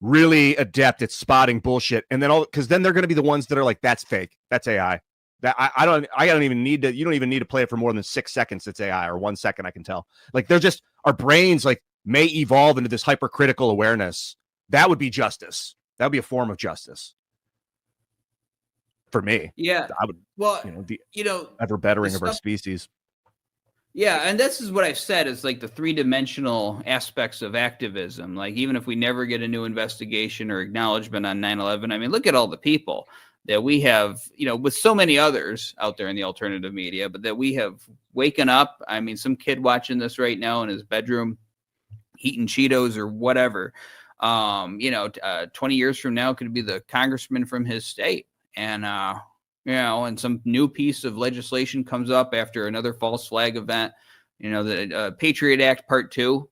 really adept at spotting bullshit. And then because then they're going to be the ones that are like, that's fake, that's AI. That I don't even need to. You don't even need to play it for more than 6 seconds. It's AI, or 1 second. I can tell. Like they're just, our brains like may evolve into this hypercritical awareness. That would be justice. That would be a form of justice for me. Yeah. I would. Well, The ever bettering of our species. Yeah, and this is what I've said is like the 3-dimensional aspects of activism. Like even if we never get a new investigation or acknowledgement on 9/11, I mean, look at all the people that we have, with so many others out there in the alternative media, but that we have waken up. I mean, some kid watching this right now in his bedroom, eating Cheetos or whatever, 20 years from now could be the congressman from his state. And, and some new piece of legislation comes up after another false flag event, the Patriot Act Part 2.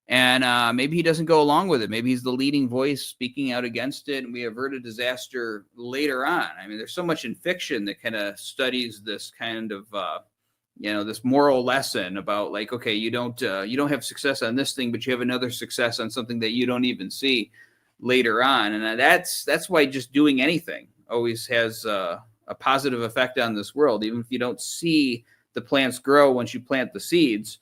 And maybe he doesn't go along with it. Maybe he's the leading voice speaking out against it, and we avert a disaster later on. I mean, there's so much in fiction that kind of studies this kind of, this moral lesson about like, okay, you don't have success on this thing, but you have another success on something that you don't even see later on. And that's why just doing anything always has a positive effect on this world, even if you don't see the plants grow once you plant the seeds.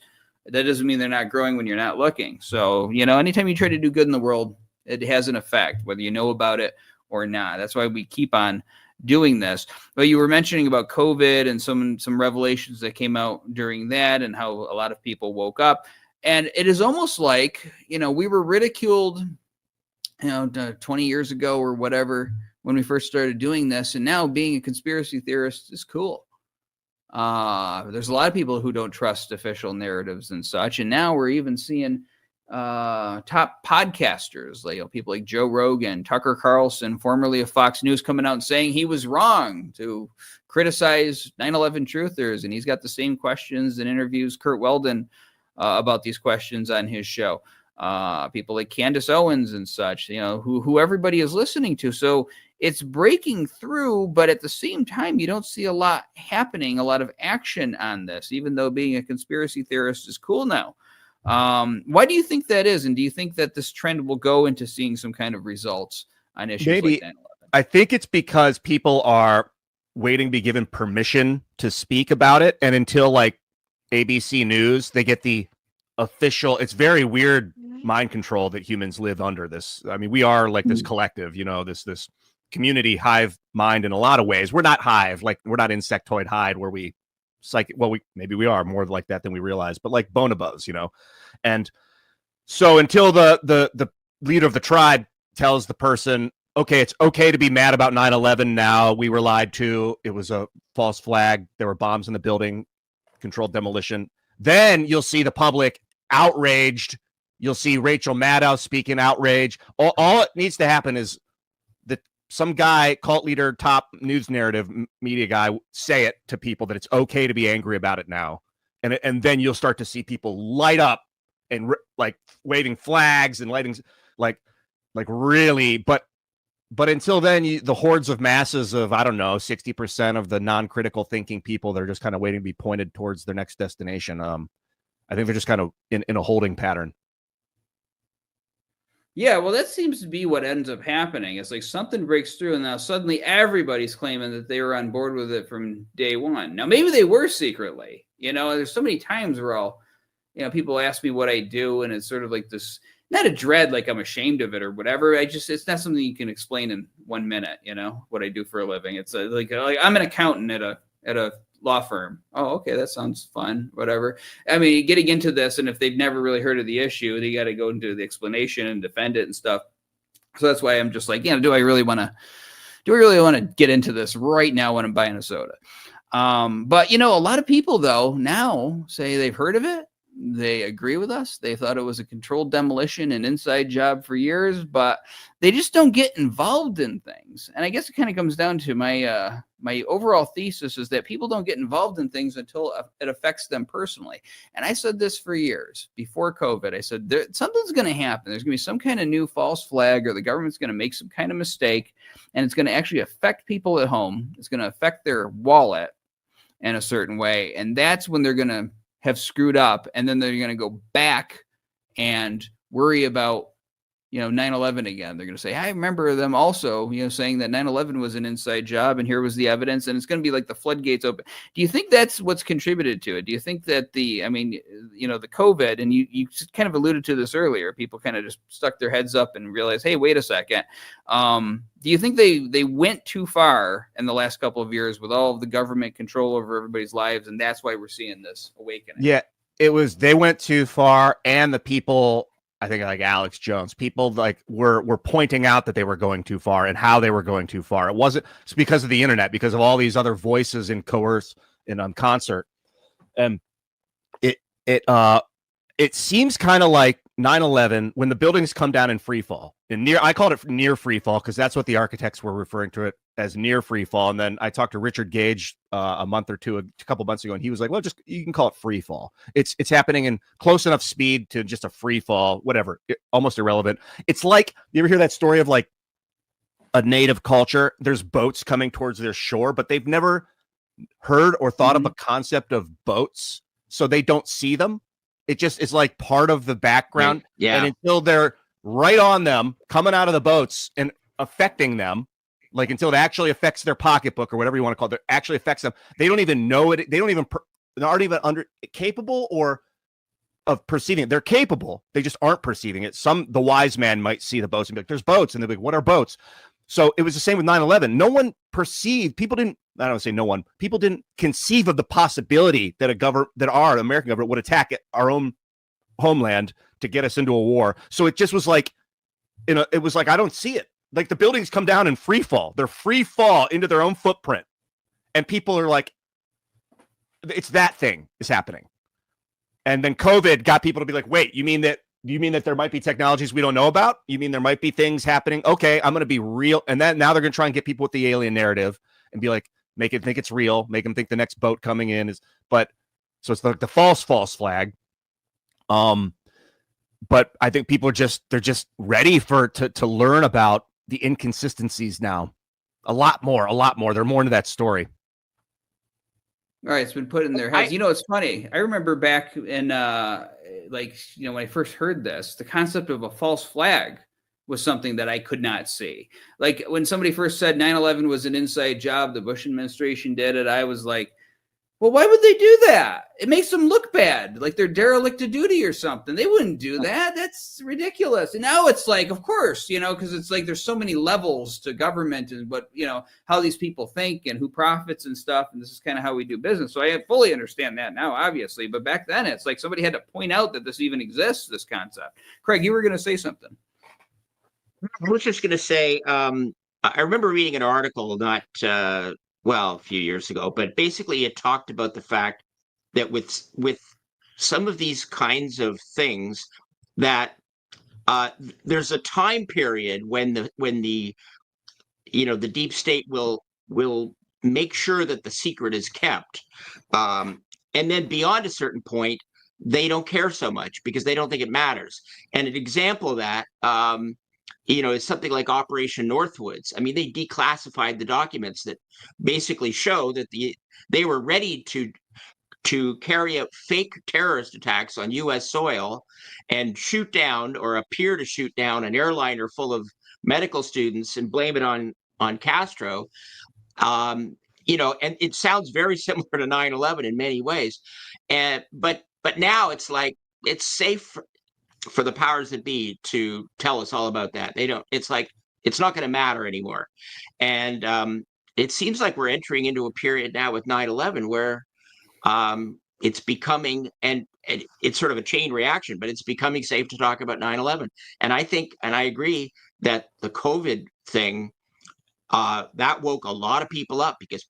That doesn't mean they're not growing when you're not looking. So, anytime you try to do good in the world, it has an effect, whether you know about it or not. That's why we keep on doing this. But you were mentioning about COVID and some revelations that came out during that and how a lot of people woke up. And it is almost like, we were ridiculed, 20 years ago or whatever, when we first started doing this. And now being a conspiracy theorist is cool. There's a lot of people who don't trust official narratives and such. And now we're even seeing top podcasters, like people like Joe Rogan, Tucker Carlson, formerly of Fox News, coming out and saying he was wrong to criticize 9/11 truthers. And he's got the same questions and interviews Kurt Weldon about these questions on his show. People like Candace Owens and such, who everybody is listening to. So it's breaking through, but at the same time, you don't see a lot happening, a lot of action on this, even though being a conspiracy theorist is cool now. Why do you think that is? And do you think that this trend will go into seeing some kind of results on issues like 9/11? I think it's because people are waiting to be given permission to speak about it. And until like ABC News, they get the official, it's very weird mind control that humans live under this. I mean, we are like this collective, this community hive mind in a lot of ways. We're not hive, like we're not insectoid hide where we maybe we are more like that than we realize, but like bonobos, And so until the leader of the tribe tells the person, okay, it's okay to be mad about 9/11 now. We were lied to. It was a false flag. There were bombs in the building, controlled demolition. Then you'll see the public outraged. You'll see Rachel Maddow speaking outrage. All it needs to happen is that some guy, cult leader, top news narrative media guy, say it to people that it's okay to be angry about it now. And then you'll start to see people light up and like waving flags and lighting like really. But until then, the hordes of masses of, 60% of the non-critical thinking people that are just kind of waiting to be pointed towards their next destination. I think they're just kind of in a holding pattern. Yeah, well, that seems to be what ends up happening. It's like something breaks through, and now suddenly everybody's claiming that they were on board with it from day one. Now, maybe they were secretly. There's so many times where people ask me what I do, and it's sort of like this, not a dread, like I'm ashamed of it or whatever. It's not something you can explain in 1 minute, what I do for a living. It's like I'm an accountant at a law firm. Oh, okay, that sounds fun, whatever. I mean, getting into this, and if they've never really heard of the issue, they got to go into the explanation and defend it and stuff. So that's why I'm just like, do I really want to get into this right now when I'm buying a soda? But a lot of people though now say they've heard of it. They agree with us. They thought it was a controlled demolition, an inside job for years, but they just don't get involved in things. And I guess it kind of comes down to my overall thesis is that people don't get involved in things until it affects them personally. And I said this for years before COVID. I said something's going to happen. There's going to be some kind of new false flag, or the government's going to make some kind of mistake, and it's going to actually affect people at home. It's going to affect their wallet. in a certain way. And that's when they're going to have screwed up. And then they're going to go back and worry about, 9/11 again. They're going to say, I remember them also, saying that 9/11 was an inside job and here was the evidence. And it's going to be like the floodgates open. Do you think that's what's contributed to it? Do you think that the COVID, and you kind of alluded to this earlier, people kind of just stuck their heads up and realized, hey, wait a second. Do you think they went too far in the last couple of years with all of the government control over everybody's lives? And that's why we're seeing this awakening. Yeah, they went too far. And the people, I think like Alex Jones, people like were pointing out that they were going too far and how they were going too far. It's because of the internet, because of all these other voices in coerce and on concert. And it seems kind of like 9/11 when the buildings come down in free fall. I called it near free fall because that's what the architects were referring to it as, near free fall. And then I talked to Richard Gage a couple months ago, and he was like, well, just you can call it free fall. It's happening in close enough speed to just a free fall, whatever, almost irrelevant. It's like, you ever hear that story of like a native culture? There's boats coming towards their shore, but they've never heard or thought of a concept of boats, so they don't see them. It just is like part of the background. Yeah. And until they're right on them, coming out of the boats and affecting them, like until it actually affects their pocketbook or whatever you want to call it, it actually affects them. They don't even know it. They don't even, aren't even capable of perceiving it. They're capable. They just aren't perceiving it. The wise man might see the boats and be like, there's boats. And they're like, what are boats? So it was the same with 9/11. No one perceived, people didn't conceive of the possibility that our American government would attack our own homeland to get us into a war. So it just was like, it was like, I don't see it. Like the buildings come down in free fall. They're free fall into their own footprint. And people are like, it's that thing is happening. And then COVID got people to be like, wait, you mean that there might be technologies we don't know about? You mean there might be things happening? Okay, I'm going to be real. And then now they're going to try and get people with the alien narrative and be like, make it think it's real, make them think the next boat coming in is, so it's like the false flag. But I think people they're just ready to learn about the inconsistencies now. A lot more. They're more into that story. All right, it's been put in their heads. It's funny. I remember back in, when I first heard this, the concept of a false flag was something that I could not see. Like when somebody first said 9/11 was an inside job, the Bush administration did it, I was like, well, why would they do that? It makes them look bad, like they're derelict of duty or something. They wouldn't do that. That's ridiculous. And now it's like, of course, because it's like there's so many levels to government and how these people think and who profits and stuff. And this is kind of how we do business. So I fully understand that now, obviously. But back then, it's like somebody had to point out that this even exists, this concept. Craig, you were going to say something. I was just going to say, I remember reading an article a few years ago, but basically it talked about the fact that with some of these kinds of things that there's a time period when the deep state will make sure that the secret is kept, and then beyond a certain point they don't care so much because they don't think it matters. And an example of that is something like Operation Northwoods. I mean, they declassified the documents that basically show that they were ready to carry out fake terrorist attacks on U.S. soil and shoot down or appear to shoot down an airliner full of medical students and blame it on Castro. And it sounds very similar to 9/11 in many ways. But now it's like it's safe for the powers that be to tell us all about that. It's like it's not going to matter anymore. And it seems like we're entering into a period now with 9/11 where it's becoming, and it's sort of a chain reaction, but it's becoming safe to talk about 9/11. And I think, and I agree that the COVID thing, that woke a lot of people up because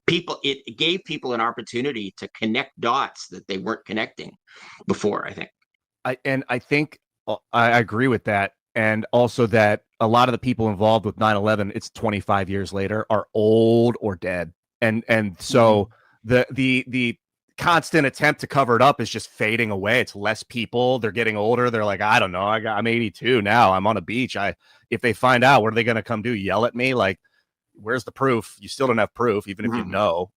it gave people an opportunity to connect dots that they weren't connecting before, I think. I think I agree with that. And also that a lot of the people involved with 9/11, it's 25 years later, are old or dead. And so the constant attempt to cover it up is just fading away. It's less people. They're getting older. They're like, I don't know. I'm 82 now. I'm on a beach. If they find out, what are they going to come do? Yell at me? Like, where's the proof? You still don't have proof, even if you know.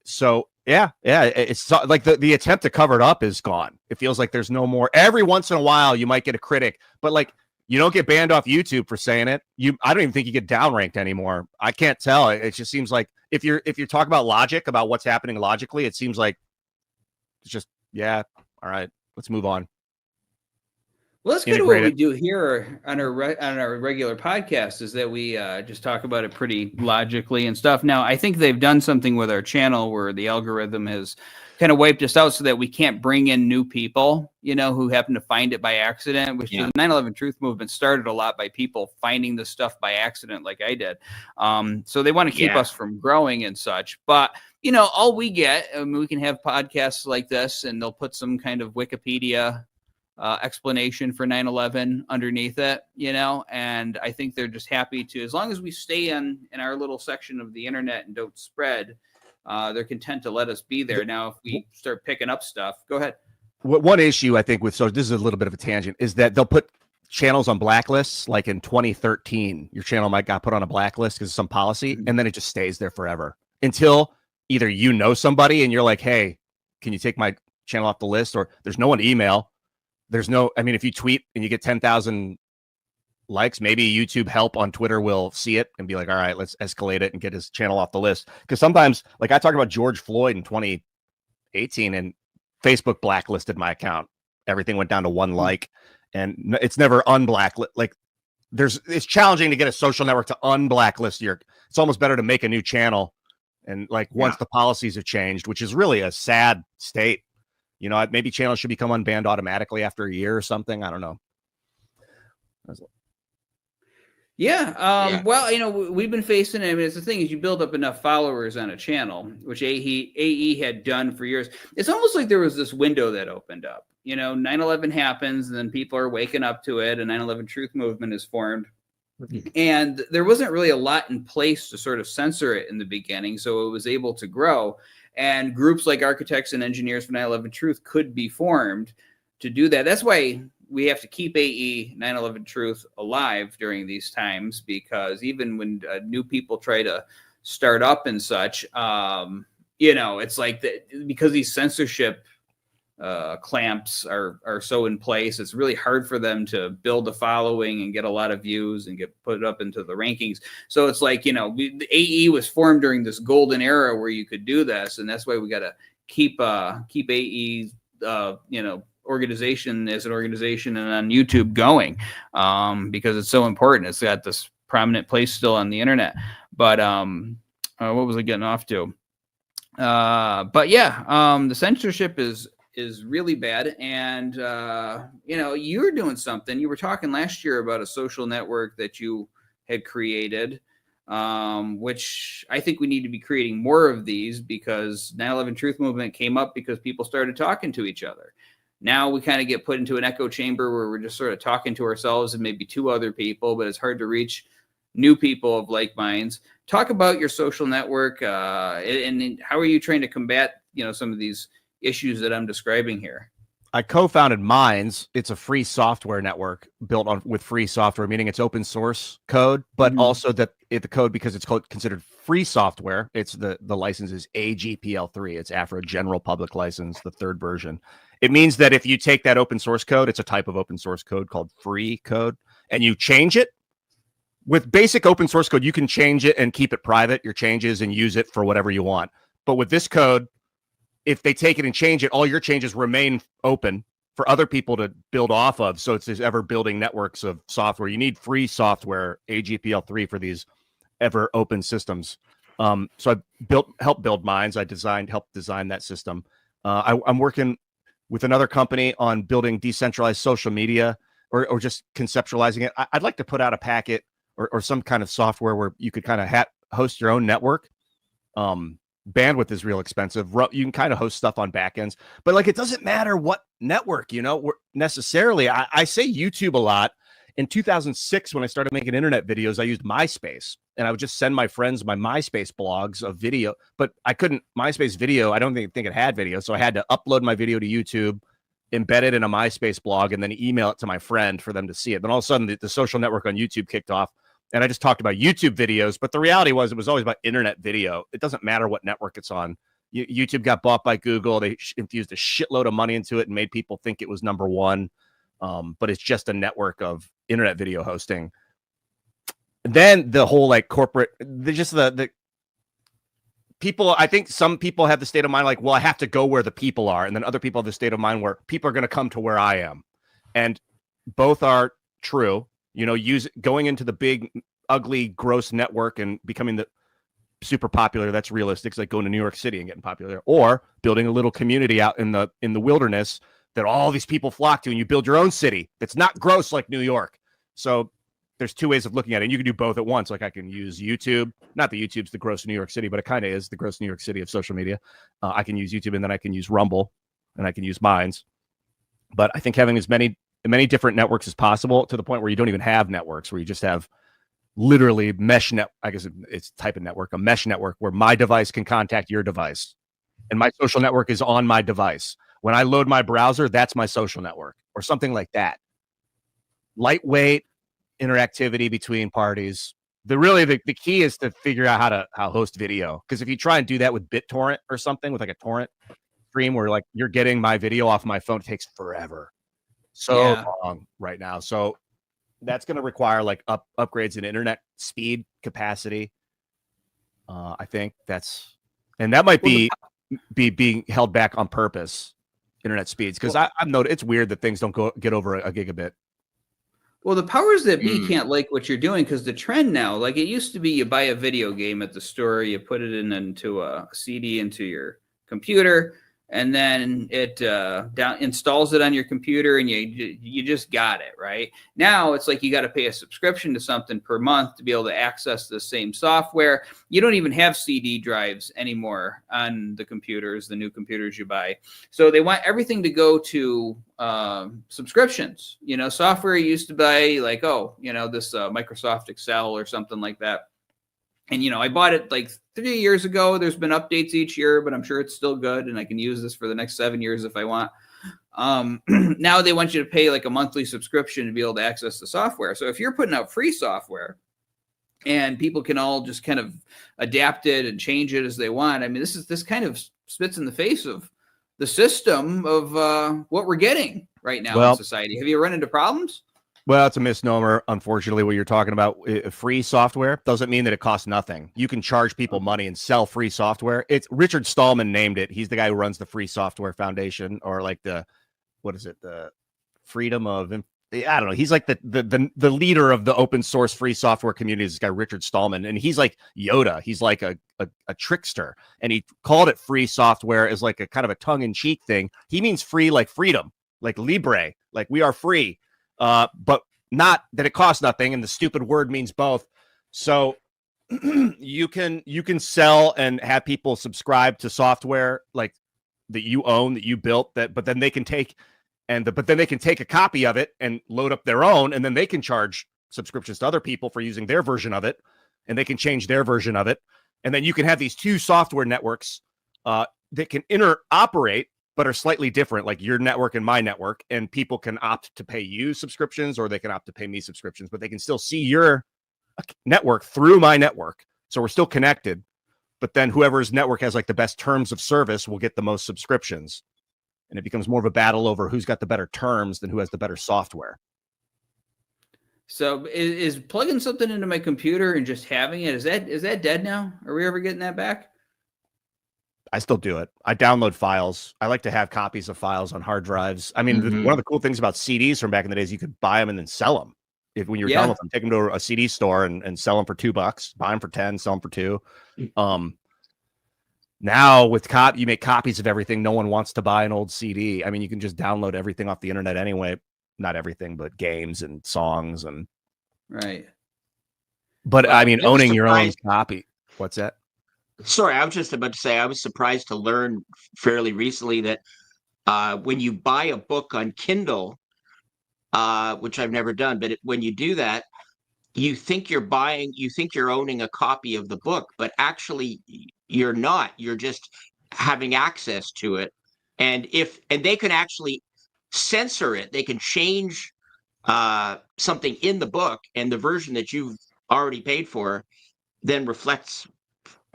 So it's like the attempt to cover it up is gone. It feels like there's no more. Every once in a while, you might get a critic, but like you don't get banned off YouTube for saying it. I don't even think you get downranked anymore. I can't tell. It just seems like if you're talking about logic, about what's happening logically, it seems like it's just all right, let's move on. Well, that's kind of what we do here on our regular podcast, is that we just talk about it pretty logically and stuff. Now, I think they've done something with our channel where the algorithm has kind of wiped us out so that we can't bring in new people, who happen to find it by accident, which the 9/11 Truth movement started a lot by people finding the stuff by accident like I did. So they want to keep us from growing and such. But, all we get, we can have podcasts like this and they'll put some kind of Wikipedia explanation for 9/11 underneath it, and I think they're just happy to, as long as we stay in our little section of the internet and don't spread, they're content to let us be there. Now, if we start picking up stuff, go ahead. One issue I think this is a little bit of a tangent, is that they'll put channels on blacklists. Like in 2013, your channel might got put on a blacklist because of some policy, and then it just stays there forever until either somebody and you're like, hey, can you take my channel off the list? Or there's no one to email. If you tweet and you get 10,000 likes, maybe YouTube help on Twitter will see it and be like, all right, let's escalate it and get his channel off the list. Because sometimes, like I talked about George Floyd in 2018 and Facebook blacklisted my account. Everything went down to one like, and it's never unblacklisted. Like it's challenging to get a social network to unblacklist it's almost better to make a new channel. And like once the policies have changed, which is really a sad state. Maybe channels should become unbanned automatically after a year or something. I don't know. Well, we've been facing it. It's the thing is you build up enough followers on a channel, which AE had done for years. It's almost like there was this window that opened up. 9/11 happens, and then people are waking up to it, and 9/11 Truth movement is formed. And there wasn't really a lot in place to sort of censor it in the beginning, so it was able to grow. And groups like Architects and Engineers for 9/11 Truth could be formed to do that. That's why we have to keep AE 9/11 Truth alive during these times, because even when new people try to start up and such, it's like because these censorship clamps are so in place, it's really hard for them to build a following and get a lot of views and get put up into the rankings. So it's like, the AE was formed during this golden era where you could do this, and that's why we got to keep AE organization as an organization and on YouTube going, because it's so important. It's got this prominent place still on the internet. But what was I getting off to? The censorship is really bad. And, you're doing something. You were talking last year about a social network that you had created, which I think we need to be creating more of these, because 9/11 Truth movement came up because people started talking to each other. Now we kind of get put into an echo chamber where we're just sort of talking to ourselves and maybe two other people, but it's hard to reach new people of like minds. Talk about your social network, and how are you trying to combat, some of these issues that I'm describing here? I co-founded Minds. It's a free software network built with free software, meaning it's open source code, but also that the code, because it's considered free software, it's the license is AGPL3. It's Afro General Public License, the third version. It means that if you take that open source code, it's a type of open source code called free code, and you change it. With basic open source code, you can change it and keep it private, your changes, and use it for whatever you want. But with this code, if they take it and change it, all your changes remain open for other people to build off of. So it's these ever building networks of software. You need free software, AGPL3, for these ever open systems. So I helped build Minds. I helped design that system. I'm working with another company on building decentralized social media, or just conceptualizing it. I'd like to put out a packet or some kind of software where you could kind of host your own network. Bandwidth is real expensive. You can kind of host stuff on backends, but like, it doesn't matter what network, necessarily. I say YouTube a lot. In 2006, when I started making internet videos, I used MySpace, and I would just send my friends my MySpace blogs of video, but I couldn't MySpace video. I don't think it had video. So I had to upload my video to YouTube, embed it in a MySpace blog, and then email it to my friend for them to see it. Then all of a sudden the social network on YouTube kicked off, and I just talked about YouTube videos, but the reality was it was always about internet video. It doesn't matter what network it's on. YouTube got bought by Google. They infused a shitload of money into it and made people think it was number one. But it's just a network of internet video hosting. And then the whole like corporate, the people, I think some people have the state of mind like, well, I have to go where the people are. And then other people have the state of mind where people are going to come to where I am. And both are true. Going into the big, ugly, gross network and becoming the super popular, that's realistic. It's like going to New York City and getting popular, or building a little community out in the wilderness that all these people flock to, and you build your own city that's not gross like New York. So there's two ways of looking at it. And you can do both at once. Like I can use YouTube, not that YouTube's the gross New York City, but it kind of is the gross New York City of social media. I can use YouTube, and then I can use Rumble, and I can use Minds. But I think having as many different networks as possible, to the point where you don't even have networks, where you just have literally mesh net. I guess it's type of network, a mesh network where my device can contact your device, and my social network is on my device. When I load my browser, that's my social network, or something like that. Lightweight interactivity between parties. The key is to figure out how host video. Because if you try and do that with BitTorrent or something, with like a torrent stream where like you're getting my video off my phone, it takes forever. So long right now. So that's going to require like upgrades in internet speed, capacity. I think that might be being held back on purpose. Internet speeds, because I've noticed it's weird that things don't get over a gigabit. Well, the powers that be can't like what you're doing, because the trend now, like it used to be, you buy a video game at the store, you put it into a CD into your computer, and then it installs it on your computer, and you just got it, right? Now it's like you got to pay a subscription to something per month to be able to access the same software. You don't even have CD drives anymore on the computers, the new computers you buy. So they want everything to go to subscriptions. Software you used to buy, like, this Microsoft Excel or something like that. And, I bought it like 3 years ago. There's been updates each year, but I'm sure it's still good. And I can use this for the next 7 years if I want. Now they want you to pay like a monthly subscription to be able to access the software. So if you're putting out free software and people can all just kind of adapt it and change it as they want, I mean, this kind of spits in the face of the system of what we're getting right now in society. Have you run into problems? Well, it's a misnomer. Unfortunately, what you're talking about, free software doesn't mean that it costs nothing. You can charge people money and sell free software. It's Richard Stallman named it. He's the guy who runs the Free Software Foundation, or like the freedom of, I don't know. He's like the leader of the open source free software community. This guy, Richard Stallman, and he's like Yoda. He's like a trickster, and he called it free software as like a kind of a tongue in cheek thing. He means free, like freedom, like libre, like we are free. But not that it costs nothing, and the stupid word means both. So you can sell and have people subscribe to software like that you own, that you built, but then they can take a copy of it and load up their own, and then they can charge subscriptions to other people for using their version of it, and they can change their version of it, and then you can have these two software networks that can interoperate, but are slightly different, like your network and my network, and people can opt to pay you subscriptions, or they can opt to pay me subscriptions, but they can still see your network through my network. So we're still connected, but then whoever's network has like the best terms of service will get the most subscriptions. And it becomes more of a battle over who's got the better terms than who has the better software. So is plugging something into my computer and just having it, is that dead now? Are we ever getting that back? I still do it. I download files. I like to have copies of files on hard drives. I mean, one of the cool things about CDs from back in the days, you could buy them and then sell them. When you're done with them, take them to a CD store and sell them for $2, buy them for 10, sell them for 2. Now with you make copies of everything. No one wants to buy an old CD. I mean, you can just download everything off the internet anyway. Not everything, but games and songs and right. But I mean, owning your own copy. What's that? Sorry, I was just about to say I was surprised to learn fairly recently that when you buy a book on Kindle, which I've never done, but when you do that, you think you're owning a copy of the book, but actually you're not. You're just having access to it, and they can actually censor it. They can change something in the book, and the version that you've already paid for then reflects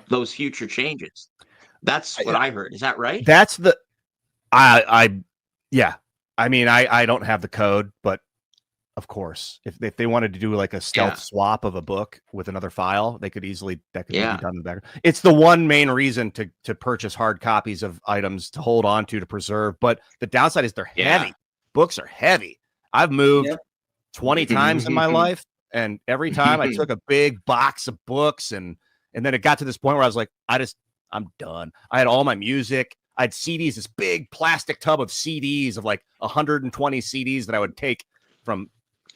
those future changes. That's what I heard. Is that right? That's yeah. I mean, I don't have the code, but of course, if they wanted to do like a stealth swap of a book with another file, that could be done in the background. It's the one main reason to purchase hard copies of items to hold on to preserve. But the downside is they're heavy. Books are heavy. I've moved 20 times in my life, and every time I took a big box of books, and then it got to this point where I was like, I'm done. I had all my music. I had CDs, this big plastic tub of CDs of like 120 CDs that I would take from.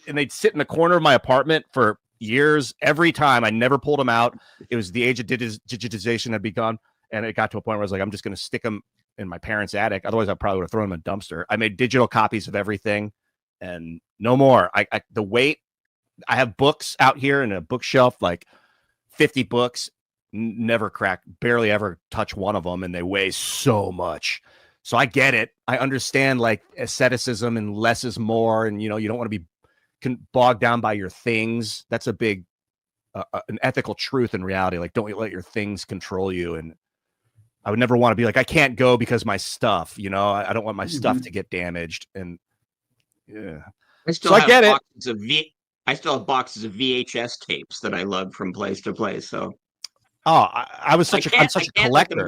And they'd sit in the corner of my apartment for years. Every time, I never pulled them out. It was the age of digitization had begun, and it got to a point where I was like, I'm just going to stick them in my parents' attic. Otherwise, I probably would have thrown them in a dumpster. I made digital copies of everything, and no more. The weight. I have books out here in a bookshelf, like 50 books. Never barely ever touch one of them, and they weigh so much. So I get it. I understand like asceticism and less is more, and you don't want to be bogged down by your things. That's a big an ethical truth in reality. Like, don't let your things control you. And I would never want to be like, I can't go because my stuff, I don't want my stuff to get damaged. And I still have boxes of VHS tapes that I lug from place to place. So I'm such a collector.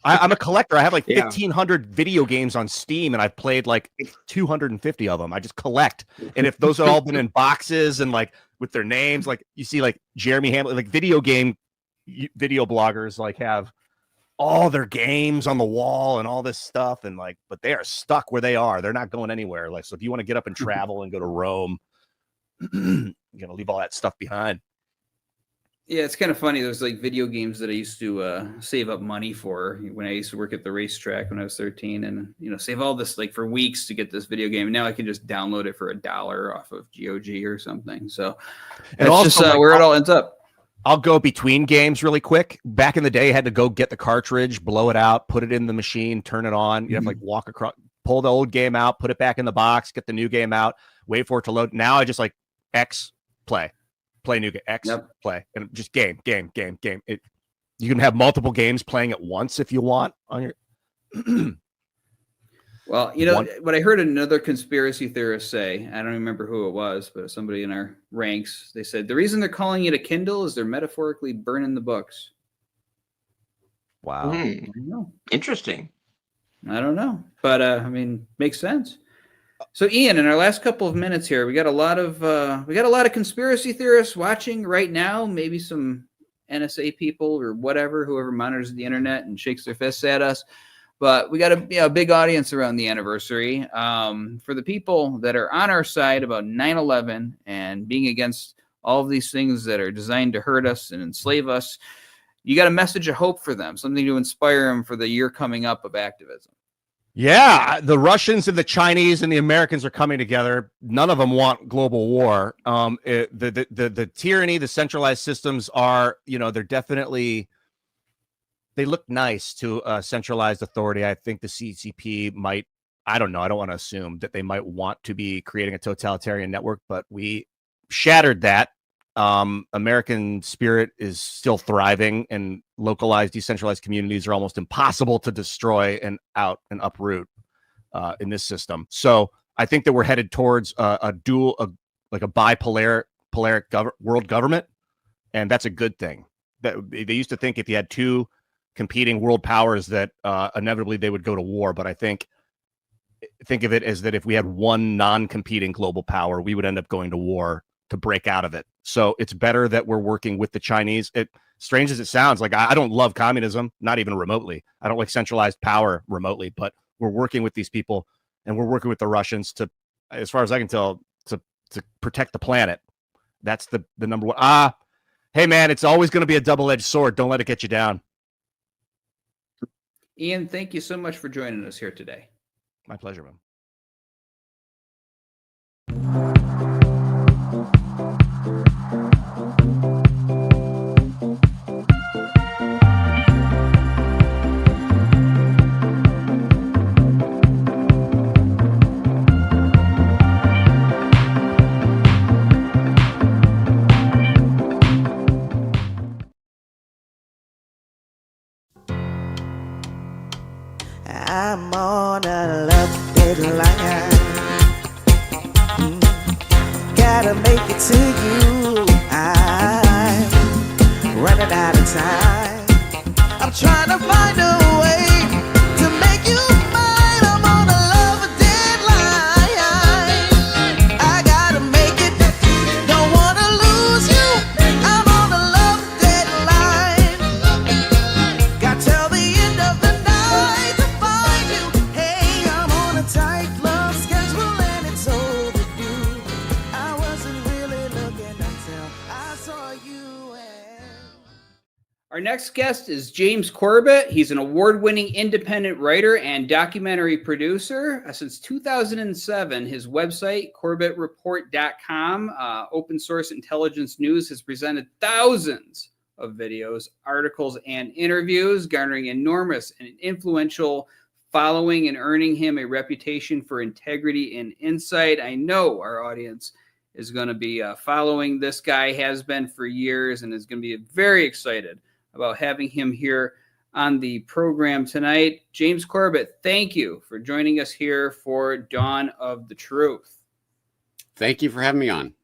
I'm a collector. I have like 1,500 video games on Steam, and I've played like 250 of them. I just collect. And if those have all been in boxes and like with their names, like you see like Jeremy Hamlin, like video bloggers like have all their games on the wall and all this stuff. And like, but they are stuck where they are. They're not going anywhere. Like, so if you want to get up and travel and go to Rome, you're going to leave all that stuff behind. Yeah, it's kind of funny. There's like video games that I used to save up money for when I used to work at the racetrack when I was 13, and save all this like for weeks to get this video game. Now I can just download it for $1 off of GOG or something. So and also just where it all ends up. I'll go between games really quick. Back in the day, I had to go get the cartridge, blow it out, put it in the machine, turn it on. You have to like walk across, pull the old game out, put it back in the box, get the new game out, wait for it to load. Now I just like X play new game, X play, and just game. You can have multiple games playing at once if you want on your. Well, what I heard another conspiracy theorist say, I don't remember who it was, but somebody in our ranks, they said the reason they're calling it a Kindle is they're metaphorically burning the books. Wow. I don't know. Interesting. I don't know, but makes sense. So, Ian, in our last couple of minutes here, we got a lot of conspiracy theorists watching right now. Maybe some NSA people or whoever monitors the internet and shakes their fists at us. But we got a big audience around the anniversary. For the people that are on our side about 9/11 and being against all of these things that are designed to hurt us and enslave us, you got a message of hope for them, something to inspire them for the year coming up of activism. Yeah, the Russians and the Chinese and the Americans are coming together. None of them want global war. The tyranny, the centralized systems are, they're definitely, they look nice to centralized authority. I think the CCP might, I don't know, I don't want to assume that they might want to be creating a totalitarian network, but we shattered that. American spirit is still thriving, and localized, decentralized communities are almost impossible to destroy and uproot in this system. So I think that we're headed towards a bipolar world government, and that's a good thing. That they used to think if you had two competing world powers that inevitably they would go to war, but I think of it as that if we had one non-competing global power, we would end up going to war to break out of it. So it's better that we're working with the Chinese. Strange as it sounds, like I don't love communism, not even remotely. I don't like centralized power remotely, but we're working with these people, and we're working with the Russians to, as far as I can tell, to protect the planet. That's the number one. Hey man, it's always going to be a double-edged sword. Don't let it get you down. Ian, thank you so much for joining us here today. My pleasure, man. gotta make it to you. I'm running out of time. I'm trying to find a way to make you mine. I'm on a love deadline. I gotta make it. Don't wanna lose you. I'm on a love deadline. Got till the end of the night to find you. Hey, I'm on a tight love schedule and it's overdue. I wasn't really looking until I saw you. Our next guest is James Corbett. He's an award-winning independent writer and documentary producer. Since 2007, his website, CorbettReport.com, open source intelligence news, has presented thousands of videos, articles, and interviews, garnering enormous and influential following and earning him a reputation for integrity and insight. I know our audience is going to be following this guy, has been for years, and is going to be very excited about having him here on the program tonight. James Corbett, thank you for joining us here for Dawn of the Truth. Thank you for having me on.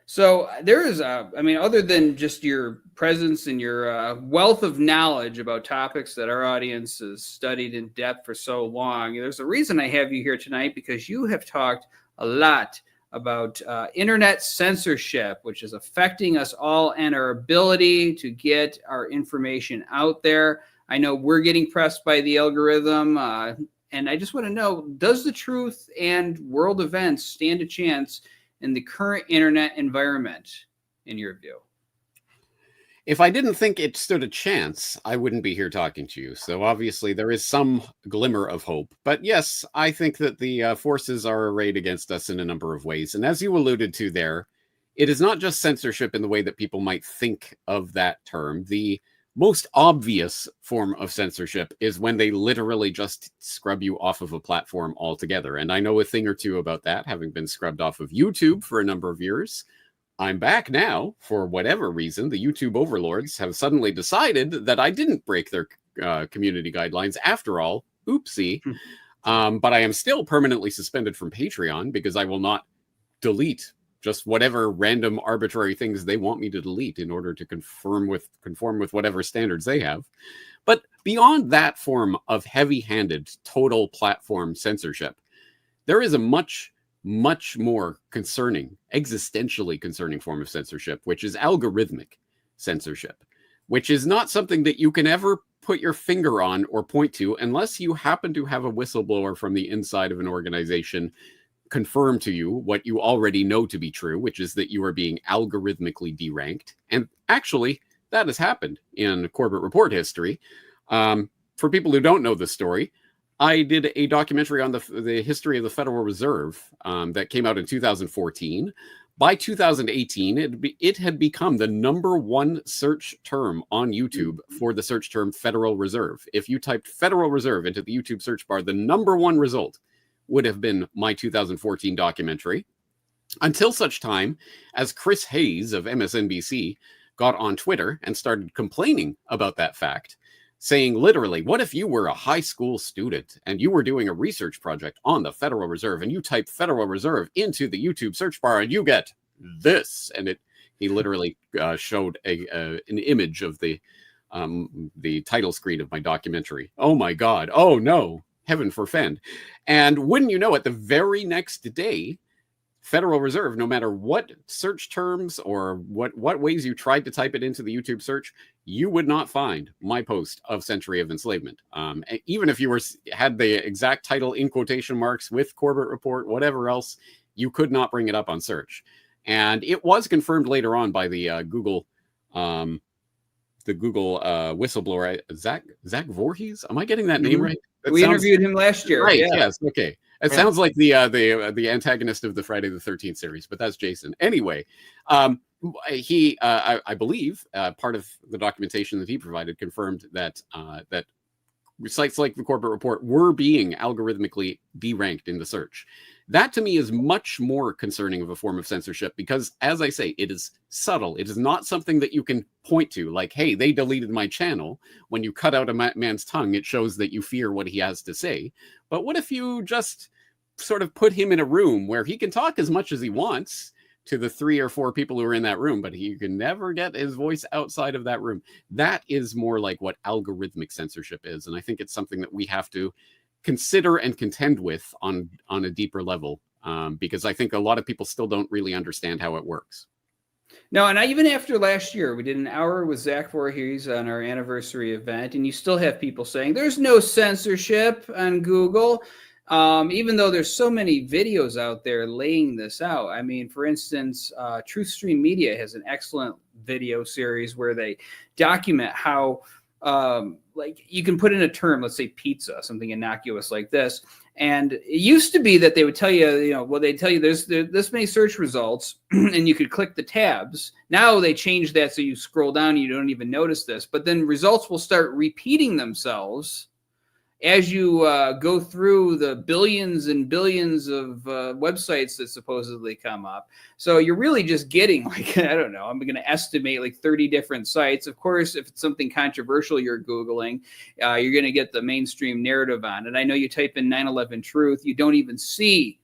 So there is other than just your presence and your wealth of knowledge about topics that our audience has studied in depth for so long, there's a reason I have you here tonight, because you have talked a lot about internet censorship, which is affecting us all and our ability to get our information out there. I know we're getting pressed by the algorithm, and I just want to know, does the truth and world events stand a chance in the current internet environment, in your view? If I didn't think it stood a chance, I wouldn't be here talking to you. So obviously there is some glimmer of hope. But yes, I think that the forces are arrayed against us in a number of ways. And as you alluded to there, it is not just censorship in the way that people might think of that term. The most obvious form of censorship is when they literally just scrub you off of a platform altogether. And I know a thing or two about that, having been scrubbed off of YouTube for a number of years. I'm back now. For whatever reason, the YouTube overlords have suddenly decided that I didn't break their community guidelines after all. Oopsie. But I am still permanently suspended from Patreon because I will not delete just whatever random arbitrary things they want me to delete in order to conform with whatever standards they have. But beyond that form of heavy-handed total platform censorship, there is a much more concerning, existentially concerning form of censorship, which is algorithmic censorship, which is not something that you can ever put your finger on or point to unless you happen to have a whistleblower from the inside of an organization confirm to you what you already know to be true, which is that you are being algorithmically deranked. And actually, that has happened in Corbett Report history. For people who don't know the story, I did a documentary on the history of the Federal Reserve that came out in 2014. By 2018, it had become the #1 search term on YouTube for the search term Federal Reserve. If you typed Federal Reserve into the YouTube search bar, the #1 result would have been my 2014 documentary, until such time as Chris Hayes of MSNBC got on Twitter and started complaining about that fact, saying literally, what if you were a high school student and you were doing a research project on the Federal Reserve and you type Federal Reserve into the YouTube search bar and you get this? And he literally showed an image of the title screen of my documentary. Oh my God. Oh no. Heaven forfend. And wouldn't you know it, the very next day, Federal Reserve, no matter what search terms or what ways you tried to type it into the YouTube search, you would not find my post of Century of Enslavement. Even if you had the exact title in quotation marks with Corbett Report, whatever else, you could not bring it up on search. And it was confirmed later on by the Google whistleblower, Zach Voorhees. Am I getting that name right? We interviewed him last year. Right. Yeah. Yes. Okay. It sounds like the antagonist of the Friday the 13th series, but that's Jason. Anyway, he, I believe, part of the documentation that he provided confirmed that that sites like the Corbett Report were being algorithmically deranked in the search. That to me is much more concerning of a form of censorship because, as I say, it is subtle. It is not something that you can point to like, hey, they deleted my channel. When you cut out a man's tongue, it shows that you fear what he has to say. But what if you just sort of put him in a room where he can talk as much as he wants, to the 3 or 4 people who are in that room, but you can never get his voice outside of that room. That is more like what algorithmic censorship is. And I think it's something that we have to consider and contend with on a deeper level, because I think a lot of people still don't really understand how it works. No, and even after last year, we did an hour with Zach Voorhees on our anniversary event, and you still have people saying there's no censorship on Google, even though there's so many videos out there laying this out. I mean, for instance, Truth Stream Media has an excellent video series where they document how, like, you can put in a term, let's say pizza, something innocuous like this. And it used to be that they would tell you, they'd tell you there's this many search results and you could click the tabs. Now they changed that so you scroll down and you don't even notice this. But then results will start repeating themselves as you go through the billions and billions of websites that supposedly come up. So you're really just getting, like, I don't know, I'm going to estimate like 30 different sites. Of course, if it's something controversial you're Googling, you're going to get the mainstream narrative on it. I know you type in 9/11 Truth, you don't even see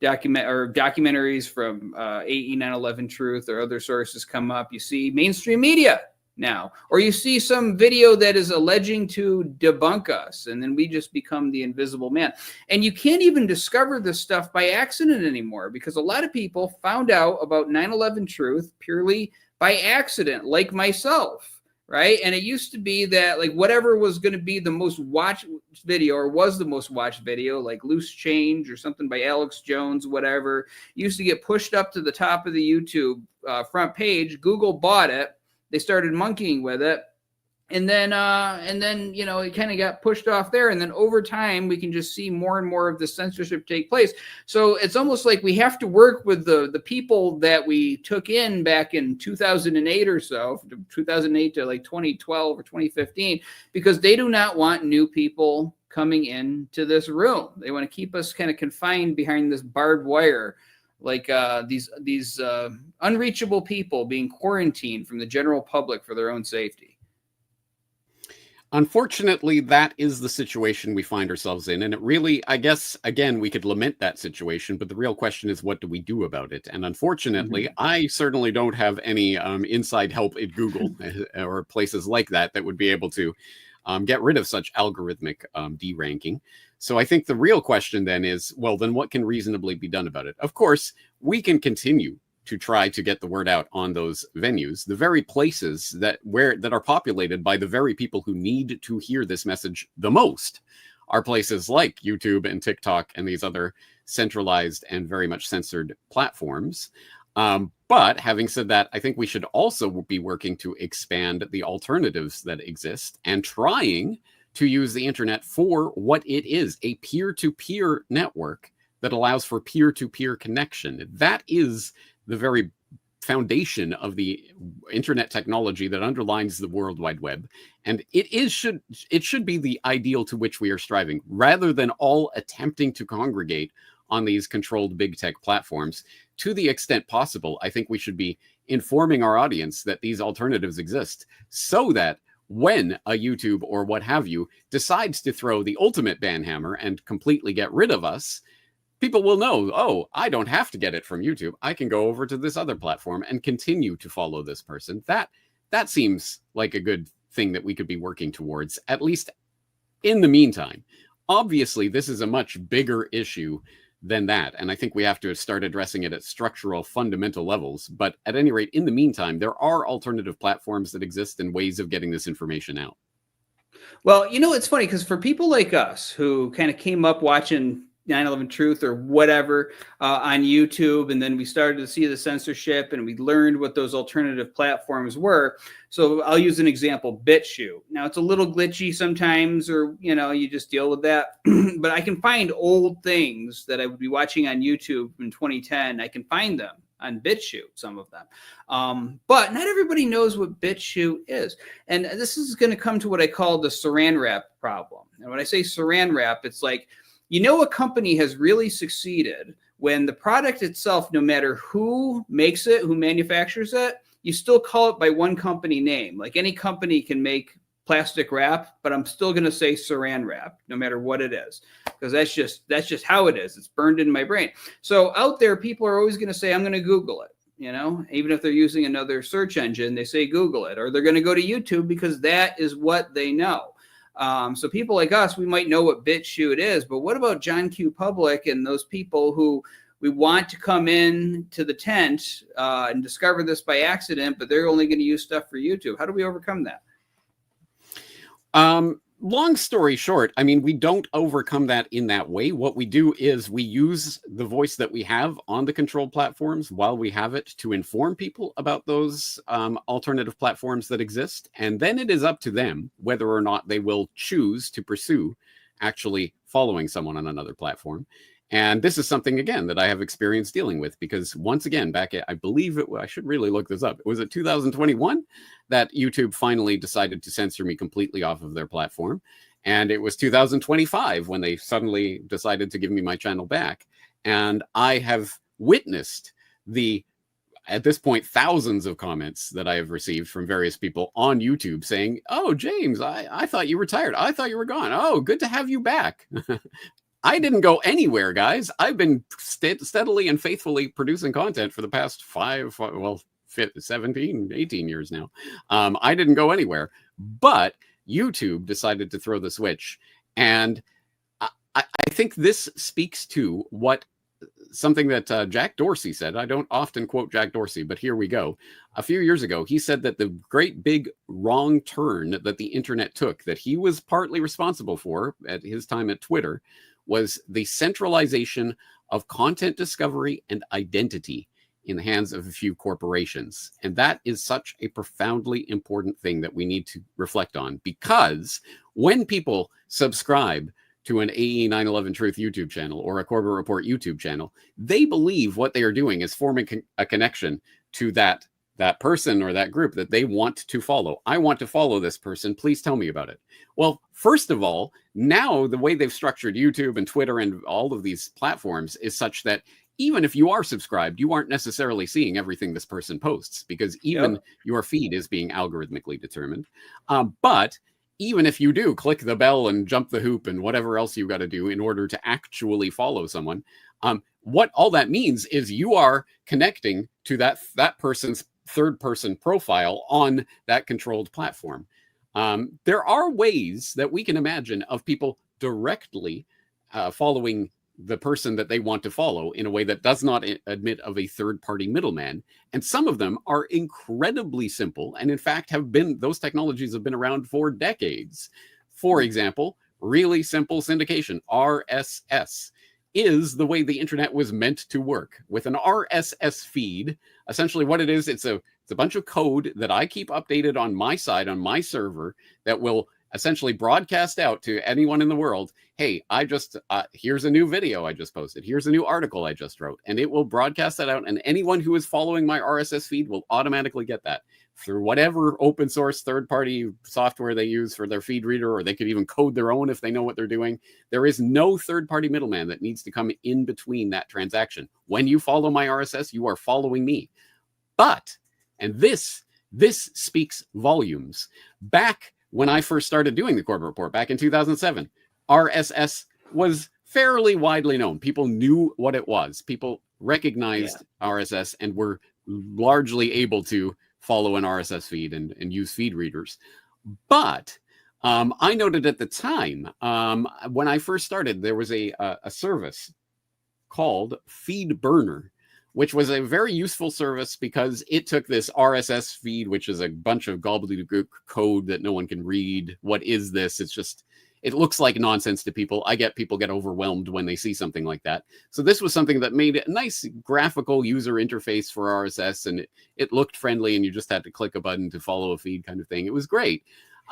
documentaries from AE911Truth or other sources come up. You see mainstream media now, or you see some video that is alleging to debunk us, and then we just become the invisible man. And you can't even discover this stuff by accident anymore, because a lot of people found out about 9/11 Truth purely by accident, like myself, right? And it used to be that, like, whatever was going to be the most watched video, or was the most watched video, like Loose Change or something by Alex Jones, whatever, used to get pushed up to the top of the YouTube front page. Google bought it. They started monkeying with it, and then it kind of got pushed off there. And then over time, we can just see more and more of the censorship take place. So it's almost like we have to work with the people that we took in back in 2008 or so, 2008 to like 2012 or 2015, because they do not want new people coming into this room. They want to keep us kind of confined behind this barbed wire, like these unreachable people being quarantined from the general public for their own safety. Unfortunately, that is the situation we find ourselves in. And it really, I guess, again, we could lament that situation, but the real question is, what do we do about it? And unfortunately, I certainly don't have any inside help at Google or places like that would be able to get rid of such algorithmic deranking. So I think the real question then is, well, then what can reasonably be done about it? Of course, we can continue to try to get the word out on those venues, the very places that are populated by the very people who need to hear this message the most are places like YouTube and TikTok and these other centralized and very much censored platforms. But having said that, I think we should also be working to expand the alternatives that exist and trying to use the internet for what it is, a peer-to-peer network that allows for peer-to-peer connection. That is the very foundation of the internet technology that underlines the World Wide Web. And it should be the ideal to which we are striving, rather than all attempting to congregate on these controlled big tech platforms. To the extent possible, I think we should be informing our audience that these alternatives exist, so that when a YouTube or what have you decides to throw the ultimate ban hammer and completely get rid of us, people will know, oh, I don't have to get it from YouTube. I can go over to this other platform and continue to follow this person. That seems like a good thing that we could be working towards, at least in the meantime. Obviously, this is a much bigger issue than that, and I think we have to start addressing it at structural, fundamental levels. But at any rate, in the meantime, there are alternative platforms that exist and ways of getting this information out. Well, it's funny, because for people like us who kind of came up watching 9/11 Truth or whatever on YouTube, and then we started to see the censorship and we learned what those alternative platforms were. So I'll use an example, BitChute. Now, it's a little glitchy sometimes, or you just deal with that. But I can find old things that I would be watching on YouTube in 2010. I can find them on BitChute, some of them. But not everybody knows what BitChute is. And this is going to come to what I call the saran wrap problem. And when I say saran wrap, it's like, a company has really succeeded when the product itself, no matter who makes it, who manufactures it, you still call it by one company name. Like, any company can make plastic wrap, but I'm still going to say saran wrap, no matter what it is, because that's just how it is. It's burned in my brain. So out there, people are always going to say, I'm going to Google it. You know, even if they're using another search engine, they say Google it, or they're going to go to YouTube because that is what they know. So people like us, we might know what BitChute is, but what about John Q. Public and those people who we want to come in to the tent and discover this by accident, but they're only going to use stuff for YouTube? How do we overcome that? Long story short, I mean, we don't overcome that in that way. What we do is we use the voice that we have on the controlled platforms while we have it to inform people about those alternative platforms that exist. And then it is up to them whether or not they will choose to pursue actually following someone on another platform. And this is something, again, that I have experience dealing with, because once again, back at, I believe I should really look this up. Was it 2021 that YouTube finally decided to censor me completely off of their platform? And it was 2025 when they suddenly decided to give me my channel back. And I have witnessed at this point, thousands of comments that I have received from various people on YouTube saying, "Oh, James, I thought you retired. I thought you were gone. Oh, good to have you back." I didn't go anywhere, guys. I've been steadily and faithfully producing content for the past 17, 18 years now. I didn't go anywhere, but YouTube decided to throw the switch. And I think this speaks to something that Jack Dorsey said. I don't often quote Jack Dorsey, but here we go. A few years ago, he said that the great big wrong turn that the internet took, that he was partly responsible for at his time at Twitter, was the centralization of content discovery and identity in the hands of a few corporations. And that is such a profoundly important thing that we need to reflect on, because when people subscribe to an AE911Truth YouTube channel or a Corbett Report YouTube channel, they believe what they are doing is forming a connection to that person or that group that they want to follow. I want to follow this person. Please tell me about it. Well, first of all, now the way they've structured YouTube and Twitter and all of these platforms is such that even if you are subscribed, you aren't necessarily seeing everything this person posts, because even your feed is being algorithmically determined. But even if you do click the bell and jump the hoop and whatever else you got to do in order to actually follow someone, what all that means is you are connecting to that person's third-person profile on that controlled platform. There are ways that we can imagine of people directly following the person that they want to follow in a way that does not admit of a third-party middleman. And some of them are incredibly simple, and in fact those technologies have been around for decades. For example, really simple syndication, RSS, is the way the internet was meant to work. With an RSS feed, essentially what it is, it's a bunch of code that I keep updated on my side, on my server, that will essentially broadcast out to anyone in the world. Hey, here's a new video I just posted. Here's a new article I just wrote. And it will broadcast that out. And anyone who is following my RSS feed will automatically get that through whatever open source third-party software they use for their feed reader, or they could even code their own if they know what they're doing. There is no third-party middleman that needs to come in between that transaction. When you follow my RSS, you are following me. But, and this speaks volumes, back when I first started doing the Corbett Report back in 2007, RSS was fairly widely known. People knew what it was. People recognized RSS and were largely able to follow an RSS feed and use feed readers. But I noted at the time, when I first started, there was a service called FeedBurner, which was a very useful service because it took this RSS feed, which is a bunch of gobbledygook code that no one can read. What is this? It looks like nonsense to people. People get overwhelmed when they see something like that. So this was something that made a nice graphical user interface for RSS, and it looked friendly, and you just had to click a button to follow a feed kind of thing. It was great.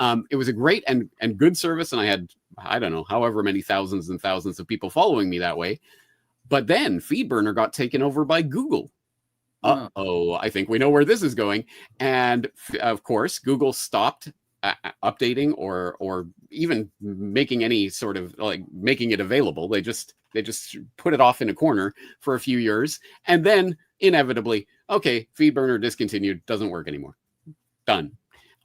It was a great and good service, and I had, I don't know, however many thousands and thousands of people following me that way. But then FeedBurner got taken over by Google. I think we know where this is going. And of course, Google stopped updating or even making any sort of making it available. They just put it off in a corner for a few years, and then inevitably, okay, FeedBurner discontinued, doesn't work anymore, done.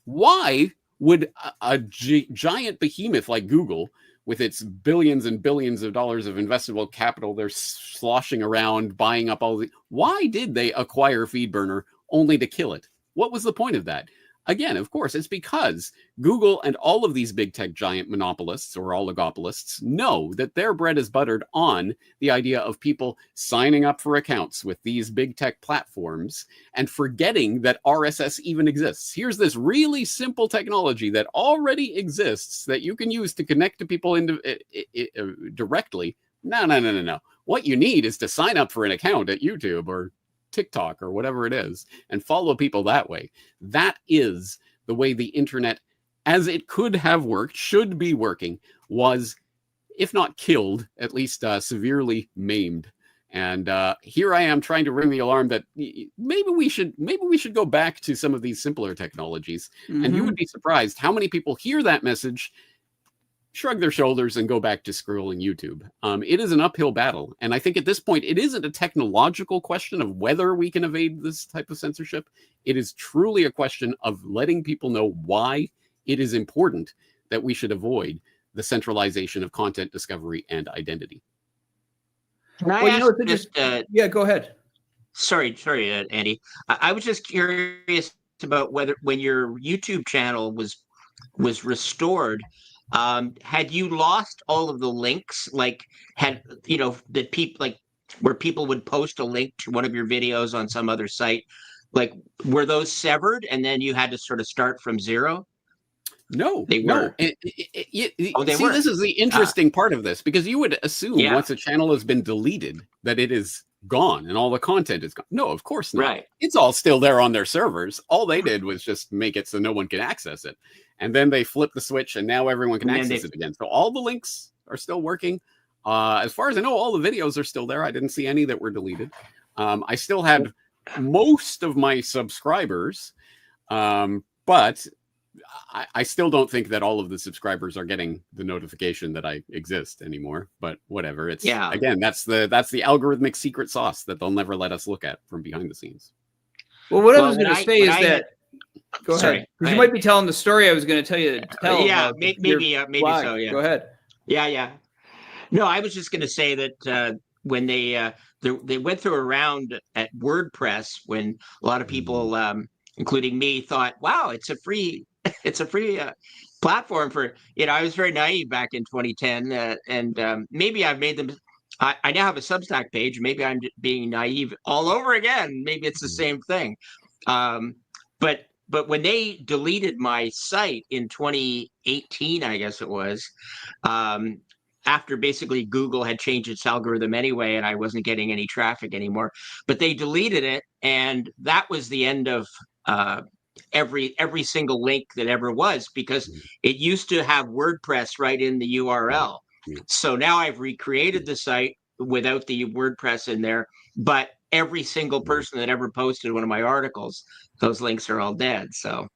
Why would a giant behemoth like Google, with its billions and billions of dollars of investable capital, they're sloshing around, buying up all the... Why did they acquire FeedBurner only to kill it? What was the point of that? Again, of course, it's because Google and all of these big tech giant monopolists or oligopolists know that their bread is buttered on the idea of people signing up for accounts with these big tech platforms and forgetting that RSS even exists. Here's this really simple technology that already exists that you can use to connect to people directly. No. What you need is to sign up for an account at YouTube or TikTok or whatever it is and follow people that way. That is the way the internet, as it could have worked, should be working, was, if not killed, at least severely maimed. And here I am trying to ring the alarm that maybe we should go back to some of these simpler technologies. And you would be surprised how many people hear that message, shrug their shoulders, and go back to scrolling YouTube. It is an uphill battle. And I think at this point, it isn't a technological question of whether we can evade this type of censorship. It is truly a question of letting people know why it is important that we should avoid the centralization of content discovery and identity. Can I ask just, yeah, go ahead. Sorry, Andy. I was just curious about whether when your YouTube channel was restored, had you lost all of the links, like that people like where people would post a link to one of your videos on some other site, like were those severed and then you had to sort of start from zero? No, they were. They were. This is the interesting part of this, because you would assume once a channel has been deleted that it is gone and all the content is gone. No, of course not. Right. It's all still there on their servers. All they did was just make it so no one can access it. And then they flip the switch and now everyone can access it again. So all the links are still working. As far as I know, all the videos are still there. I didn't see any that were deleted. I still had most of my subscribers, but I still don't think that all of the subscribers are getting the notification that I exist anymore. But whatever. It's again, that's the algorithmic secret sauce that they'll never let us look at from behind the scenes. Well, what I was going to say is that. Go ahead. You might be telling the story I was going to tell you to tell. Yeah, maybe blog. so. Yeah. Go ahead. Yeah. No, I was just going to say that when they went through a round at WordPress, when a lot of people, including me, thought, "Wow, it's a free platform for." I was very naive back in 2010, and maybe I've made them. I now have a Substack page. Maybe I'm being naive all over again. Maybe it's the same thing. But when they deleted my site in 2018, I guess it was, after basically Google had changed its algorithm anyway, and I wasn't getting any traffic anymore, but they deleted it, and that was the end of every single link that ever was, because it used to have WordPress right in the URL. So now I've recreated the site without the WordPress in there, but every single person that ever posted one of my articles, those links are all dead. So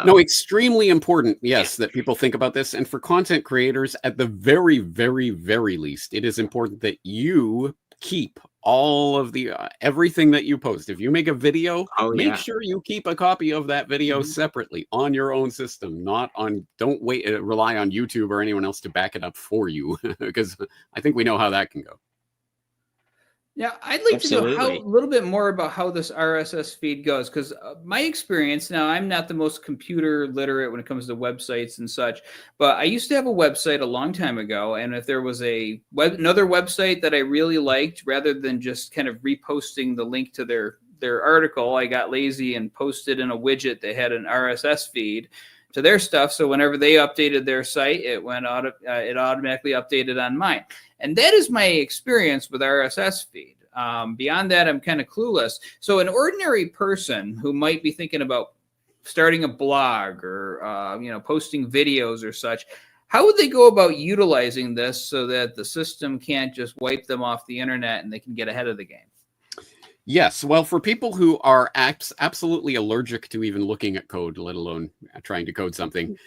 no, extremely important, yes, that people think about this. And for content creators, at the very, very, very least, it is important that you keep all of the everything that you post. If you make a video, make sure you keep a copy of that video separately on your own system, don't rely on YouTube or anyone else to back it up for you, because I think we know how that can go. Yeah, I'd like to know a little bit more about how this RSS feed goes, because my experience, now I'm not the most computer literate when it comes to websites and such, but I used to have a website a long time ago, and if there was another website that I really liked, rather than just kind of reposting the link to their article, I got lazy and posted in a widget that had an RSS feed to their stuff. So whenever they updated their site, it automatically updated on mine. And that is my experience with RSS feed. Beyond that, I'm kind of clueless. So an ordinary person who might be thinking about starting a blog or posting videos or such, how would they go about utilizing this so that the system can't just wipe them off the internet and they can get ahead of the game? Yes. Well, for people who are absolutely allergic to even looking at code, let alone trying to code something,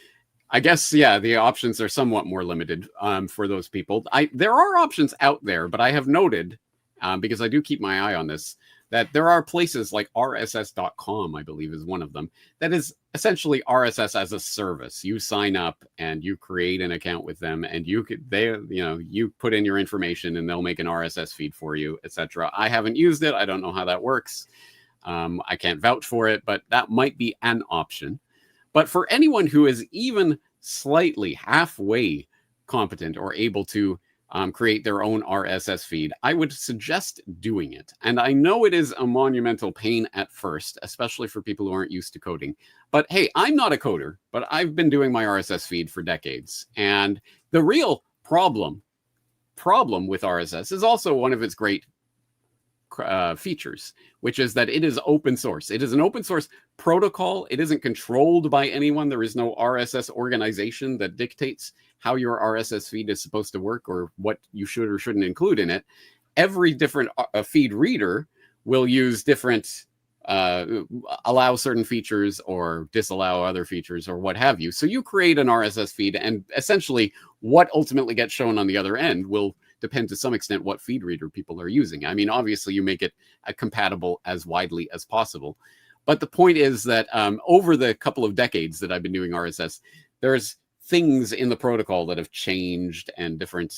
I guess, the options are somewhat more limited for those people. There are options out there, but I have noted, because I do keep my eye on this, that there are places like RSS.com, I believe is one of them, that is essentially RSS as a service. You sign up and you create an account with them, and you put in your information and they'll make an RSS feed for you, etc. I haven't used it. I don't know how that works. I can't vouch for it, but that might be an option. But for anyone who is even slightly halfway competent or able to create their own RSS feed, I would suggest doing it. And I know it is a monumental pain at first, especially for people who aren't used to coding. But hey, I'm not a coder, but I've been doing my RSS feed for decades. And the real problem with RSS is also one of its great features, which is that it is open source. It is an open source protocol. It isn't controlled by anyone. There is no RSS organization that dictates how your RSS feed is supposed to work or what you should or shouldn't include in it. Every different feed reader will use different, allow certain features or disallow other features or what have you. So you create an RSS feed, and essentially what ultimately gets shown on the other end will depend to some extent what feed reader people are using. I mean, obviously you make it compatible as widely as possible. But the point is that over the couple of decades that I've been doing RSS, there's things in the protocol that have changed and different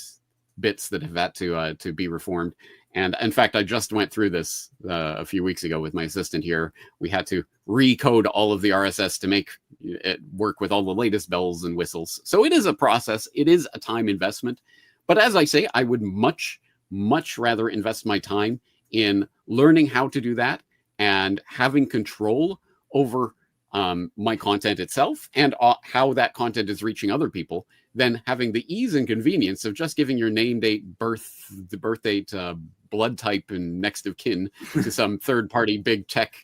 bits that have had to be reformed. And in fact, I just went through this a few weeks ago with my assistant here. We had to recode all of the RSS to make it work with all the latest bells and whistles. So it is a process. It is a time investment. But as I say, I would much, much rather invest my time in learning how to do that and having control over my content itself and how that content is reaching other people than having the ease and convenience of just giving your name, date, birth date, blood type, and next of kin to some third-party big tech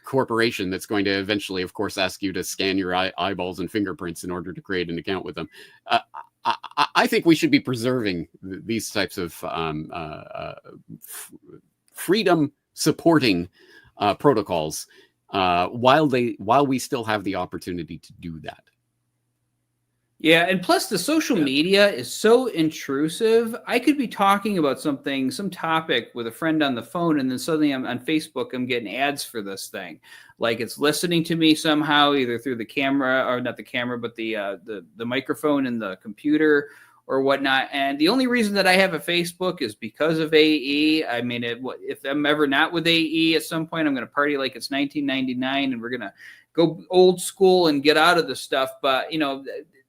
corporation that's going to eventually, of course, ask you to scan your eyeballs and fingerprints in order to create an account with them. I think we should be preserving these types of freedom-supporting protocols while we still have the opportunity to do that. Yeah, and plus the social media is so intrusive. I could be talking about some topic with a friend on the phone, and then suddenly I'm on Facebook, I'm getting ads for this thing. Like it's listening to me somehow, either through the camera, or not the camera, but the microphone in the computer or whatnot. And the only reason that I have a Facebook is because of AE. I mean, if I'm ever not with AE at some point, I'm going to party like it's 1999 and we're going to go old school and get out of the stuff. But, you know,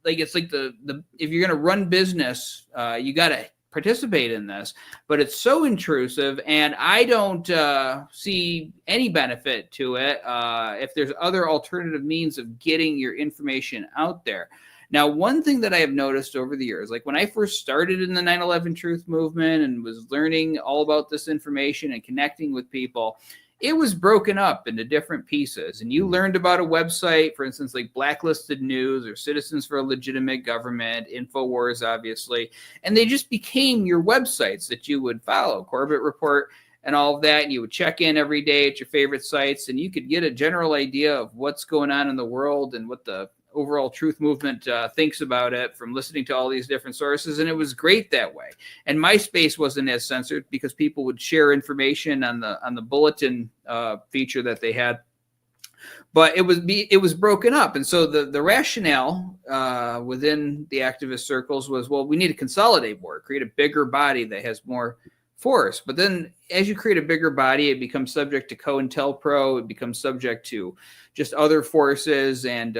like it's like the if you're going to run business, you got to participate in this, but it's so intrusive, and I don't see any benefit to it if there's other alternative means of getting your information out there. Now, one thing that I have noticed over the years, like when I first started in the 9/11 Truth movement and was learning all about this information and connecting with people, it was broken up into different pieces. And you learned about a website, for instance, like Blacklisted News or Citizens for a Legitimate Government, InfoWars, obviously, and they just became your websites that you would follow, Corbett Report and all of that. And you would check in every day at your favorite sites, and you could get a general idea of what's going on in the world and what the overall truth movement thinks about it from listening to all these different sources. And it was great that way. And MySpace wasn't as censored because people would share information on the bulletin feature that they had. But it was broken up. And so the rationale within the activist circles was, well, we need to consolidate more, create a bigger body that has more force. But then as you create a bigger body, it becomes subject to COINTELPRO. It becomes subject to just other forces. And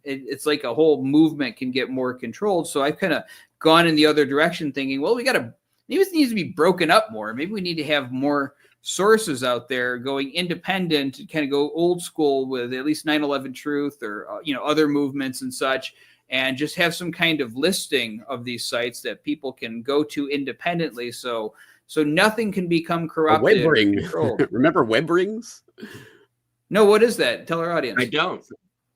it's like a whole movement can get more controlled. So I've kind of gone in the other direction thinking, well, maybe it needs to be broken up more. Maybe we need to have more sources out there going independent and kind of go old school with at least 9/11 Truth or other movements and such, and just have some kind of listing of these sites that people can go to independently. So nothing can become corrupted. Web ring. Remember web rings? No, what is that? Tell our audience. I don't.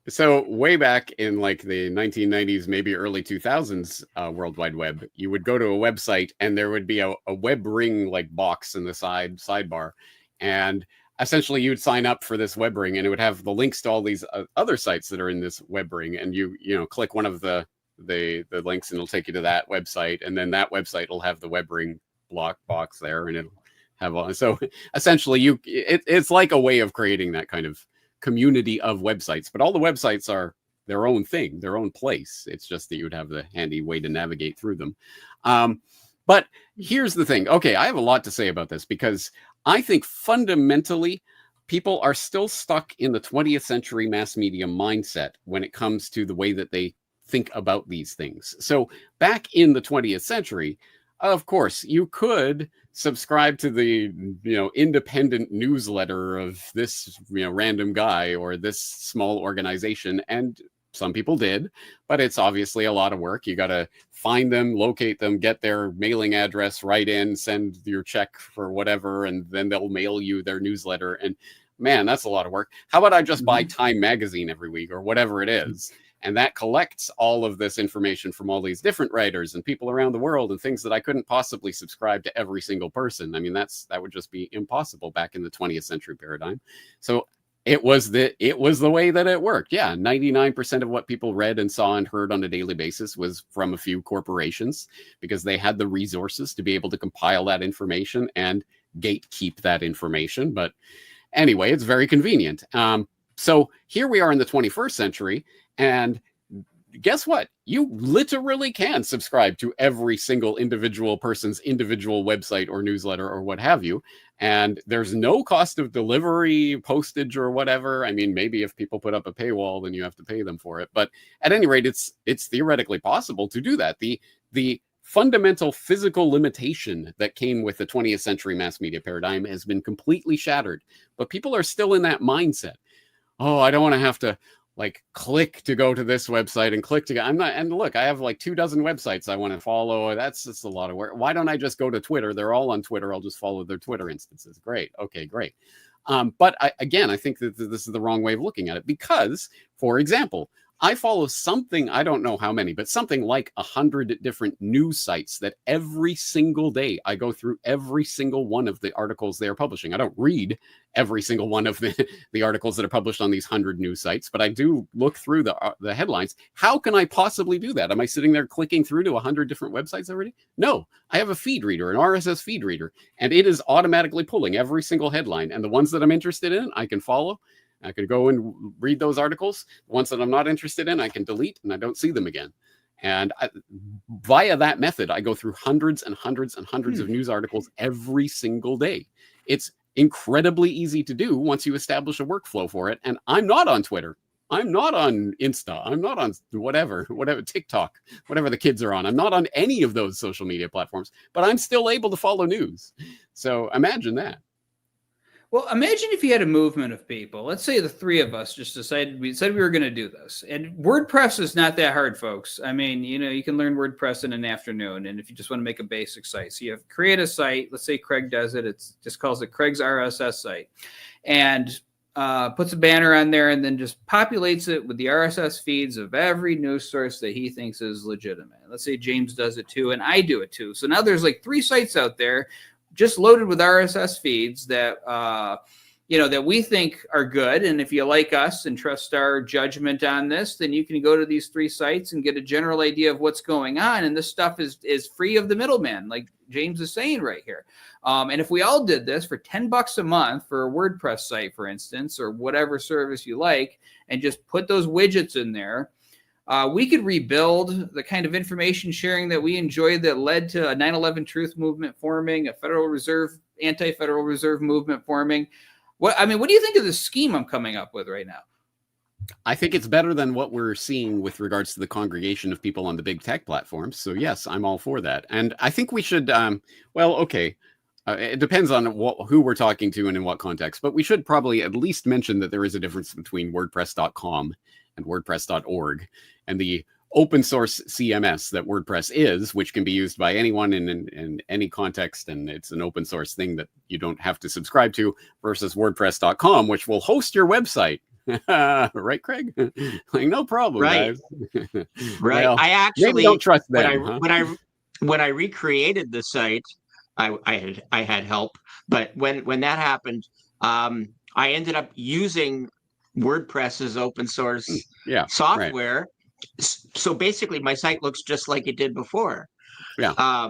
So way back in like the 1990s, maybe early 2000s, World Wide Web, you would go to a website and there would be a web ring like box in the sidebar. And essentially you'd sign up for this web ring and it would have the links to all these other sites that are in this web ring. And you click one of the links and it'll take you to that website. And then that website will have the web ring block box there, and it'll have all. So essentially, it's like a way of creating that kind of community of websites. But all the websites are their own thing, their own place. It's just that you would have the handy way to navigate through them. But here's the thing. Okay, I have a lot to say about this because I think fundamentally people are still stuck in the 20th century mass media mindset when it comes to the way that they think about these things. So back in the 20th century, of course, you could subscribe to the, independent newsletter of this, random guy or this small organization. And some people did, but it's obviously a lot of work. You got to find them, locate them, get their mailing address, write in, send your check for whatever, and then they'll mail you their newsletter. And man, that's a lot of work. How about I just buy Time magazine every week or whatever it is? And that collects all of this information from all these different writers and people around the world and things that I couldn't possibly subscribe to every single person. I mean, that would just be impossible back in the 20th century paradigm. So it was the way that it worked. Yeah, 99% of what people read and saw and heard on a daily basis was from a few corporations because they had the resources to be able to compile that information and gatekeep that information. But anyway, it's very convenient. So here we are in the 21st century, and guess what? You literally can subscribe to every single individual person's individual website or newsletter or what have you. And there's no cost of delivery, postage, or whatever. I mean, maybe if people put up a paywall, then you have to pay them for it. But at any rate, it's theoretically possible to do that. The fundamental physical limitation that came with the 20th century mass media paradigm has been completely shattered. But people are still in that mindset. Oh, I don't want to have to click to go to this website and click to go. And look, I have 24 websites I want to follow. That's just a lot of work. Why don't I just go to Twitter? They're all on Twitter. I'll just follow their Twitter instances. Great. Okay, great. But I think that this is the wrong way of looking at it because, for example, I follow something, I don't know how many, but something like 100 different news sites that every single day I go through every single one of the articles they are publishing. I don't read every single one of the articles that are published on these 100 news sites, but I do look through the headlines. How can I possibly do that? Am I sitting there clicking through to 100 different websites every day? No, I have a feed reader, an RSS feed reader, and it is automatically pulling every single headline. And the ones that I'm interested in, I can follow. I could go and read those articles. The ones that I'm not interested in, I can delete and I don't see them again. And via that method, I go through hundreds and hundreds and hundreds of news articles every single day. It's incredibly easy to do once you establish a workflow for it. And I'm not on Twitter. I'm not on Insta. I'm not on whatever, TikTok, whatever the kids are on. I'm not on any of those social media platforms, but I'm still able to follow news. So imagine that. Well, imagine if you had a movement of people. Let's say the three of us just decided we were going to do this. And WordPress is not that hard, folks. I mean, you can learn WordPress in an afternoon. And if you just want to make a basic site, so you have create a site. Let's say Craig does it. It's just calls it Craig's RSS site, and puts a banner on there, and then just populates it with the RSS feeds of every news source that he thinks is legitimate. Let's say James does it too, and I do it too. So now there's 3 sites out there just loaded with RSS feeds that, that we think are good. And if you like us and trust our judgment on this, then you can go to these 3 sites and get a general idea of what's going on. And this stuff is free of the middleman, like James is saying right here. And if we all did this for $10 a month for a WordPress site, for instance, or whatever service you like, and just put those widgets in there, we could rebuild the kind of information sharing that we enjoyed that led to a 9/11 Truth movement forming, a Federal Reserve, anti-Federal Reserve movement forming. What do you think of the scheme I'm coming up with right now? I think it's better than what we're seeing with regards to the congregation of people on the big tech platforms. So yes, I'm all for that. And I think we should, it depends on who we're talking to and in what context, but we should probably at least mention that there is a difference between WordPress.com and WordPress.org and the open source CMS that WordPress is, which can be used by anyone in any context. And it's an open source thing that you don't have to subscribe to, versus WordPress.com, which will host your website. Right, Craig? No problem, right, guys. Right. Well, I actually don't trust them. When I recreated the site, I had help, but when that happened, I ended up using WordPress's open source software. Right. So basically my site looks just like it did before. Yeah.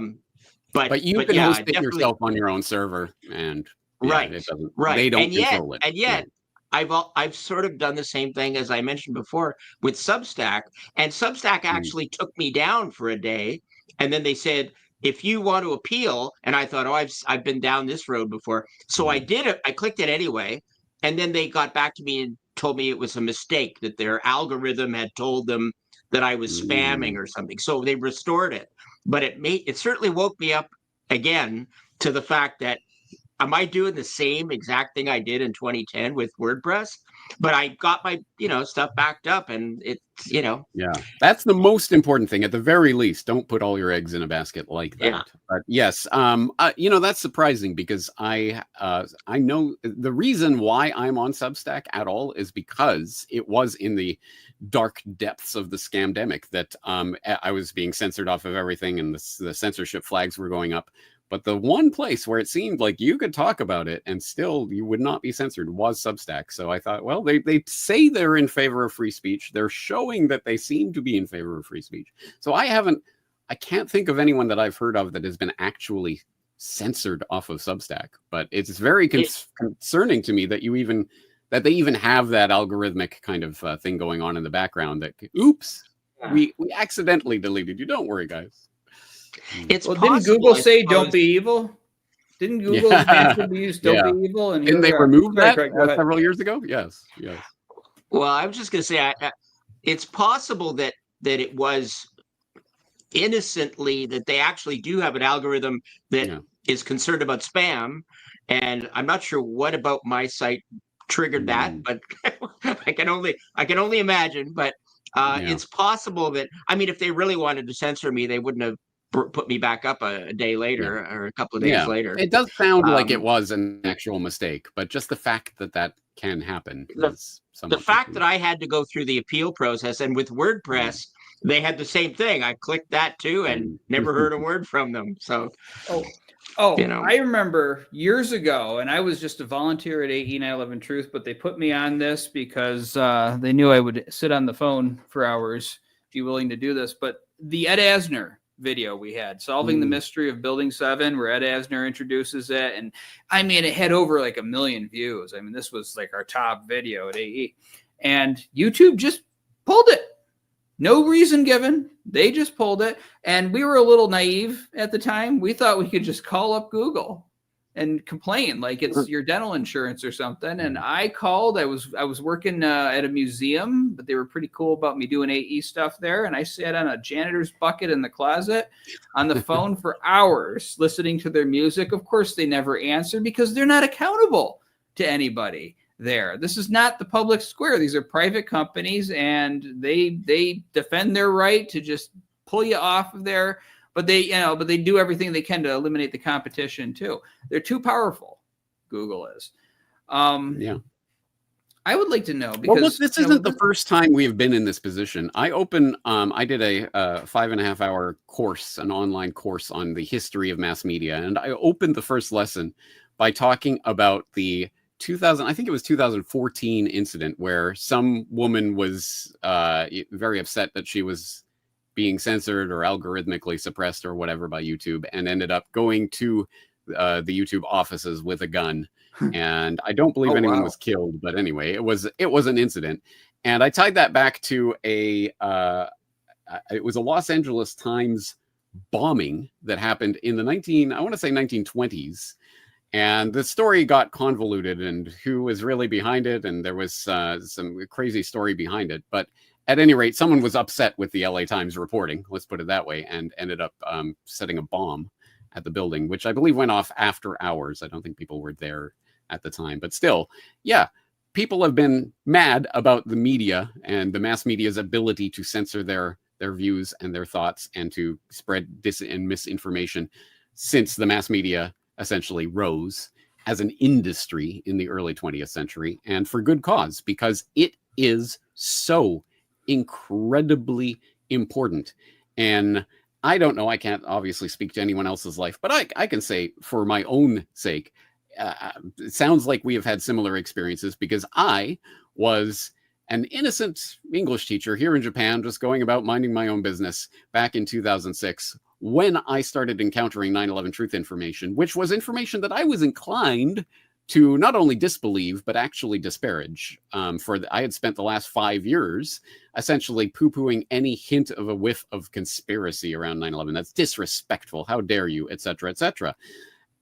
But you can yeah, host it definitely. yourself on your own server, and Right, it doesn't. right. They don't and yet, control it. And yet, I've sort of done the same thing as I mentioned before with Substack, and Substack actually took me down for a day, and then they said, if you want to appeal, and I thought, I've been down this road before, so I did it. I clicked it anyway, and then they got back to me and told me it was a mistake, that their algorithm had told them that I was spamming or something, so they restored it. But it certainly woke me up again to the fact that, am I doing the same exact thing I did in 2010 with WordPress? But I got my, stuff backed up, and it's, Yeah, that's the most important thing. At the very least, don't put all your eggs in a basket like that. Yeah. But yes, that's surprising, because I know the reason why I'm on Substack at all is because it was in the dark depths of the scamdemic that I was being censored off of everything, and the censorship flags were going up. But the one place where it seemed like you could talk about it and still you would not be censored was Substack. So I thought, well, they say they're in favor of free speech. They're showing that they seem to be in favor of free speech. So I can't think of anyone that I've heard of that has been actually censored off of Substack. But it's very concerning to me that they even have that algorithmic kind of thing going on in the background. That, oops, we accidentally deleted you. Don't worry, guys. It's didn't Google say "Don't be evil"? Didn't Google's answer be used "Don't be evil"? And didn't they remove that several years ago? Yes. Well, I was just going to say, it's possible that it was innocently, that they actually do have an algorithm that is concerned about spam, and I'm not sure what about my site triggered that, but I can only imagine. But it's possible that, if they really wanted to censor me, they wouldn't have put me back up a day later or a couple of days later. It does sound like it was an actual mistake, but just the fact that can happen. The fact that I had to go through the appeal process, and with WordPress, they had the same thing. I clicked that too and never heard a word from them. So, I remember years ago, and I was just a volunteer at AE911Truth, but they put me on this because they knew I would sit on the phone for hours, be willing to do this. But the Ed Asner video we had, Solving the Mystery of Building 7, where Ed Asner introduces it, and it had over like 1 million views. This was like our top video at AE, and YouTube just pulled it. No reason given. They just pulled it, and we were a little naive at the time. We thought we could just call up Google and complain like it's your dental insurance or something. And I called. I was working at a museum, but they were pretty cool about me doing AE stuff there. And I sat on a janitor's bucket in the closet on the phone for hours listening to their music. Of course, they never answered because they're not accountable to anybody there. This is not the public square. These are private companies, and they defend their right to just pull you off of there. But they do everything they can to eliminate the competition too. They're too powerful. Google is. I would like to know, because look, this isn't the first time we have been in this position. I did a 5.5 hour course, an online course on the history of mass media, and I opened the first lesson by talking about the 2014 incident where some woman was very upset that she was being censored or algorithmically suppressed or whatever by YouTube, and ended up going to the YouTube offices with a gun. And I don't believe anyone was killed, but anyway, it was an incident. And I tied that back to it was a Los Angeles Times bombing that happened in the 1920s. And the story got convoluted, and who was really behind it, and there was some crazy story behind it. But at any rate, someone was upset with the LA Times reporting, let's put it that way, and ended up setting a bomb at the building, which I believe went off after hours. I don't think people were there at the time. But still, people have been mad about the media and the mass media's ability to censor their views and their thoughts and to spread and misinformation since the mass media essentially rose as an industry in the early 20th century, and for good cause, because it is so incredibly important. And I don't know, I can't obviously speak to anyone else's life, but I can say for my own sake, it sounds like we have had similar experiences, because I was an innocent English teacher here in Japan, just going about minding my own business back in 2006, when I started encountering 9/11 Truth information, which was information that I was inclined to not only disbelieve, but actually disparage. I had spent the last 5 years essentially poo-pooing any hint of a whiff of conspiracy around 9/11. That's disrespectful. How dare you, et cetera, et cetera.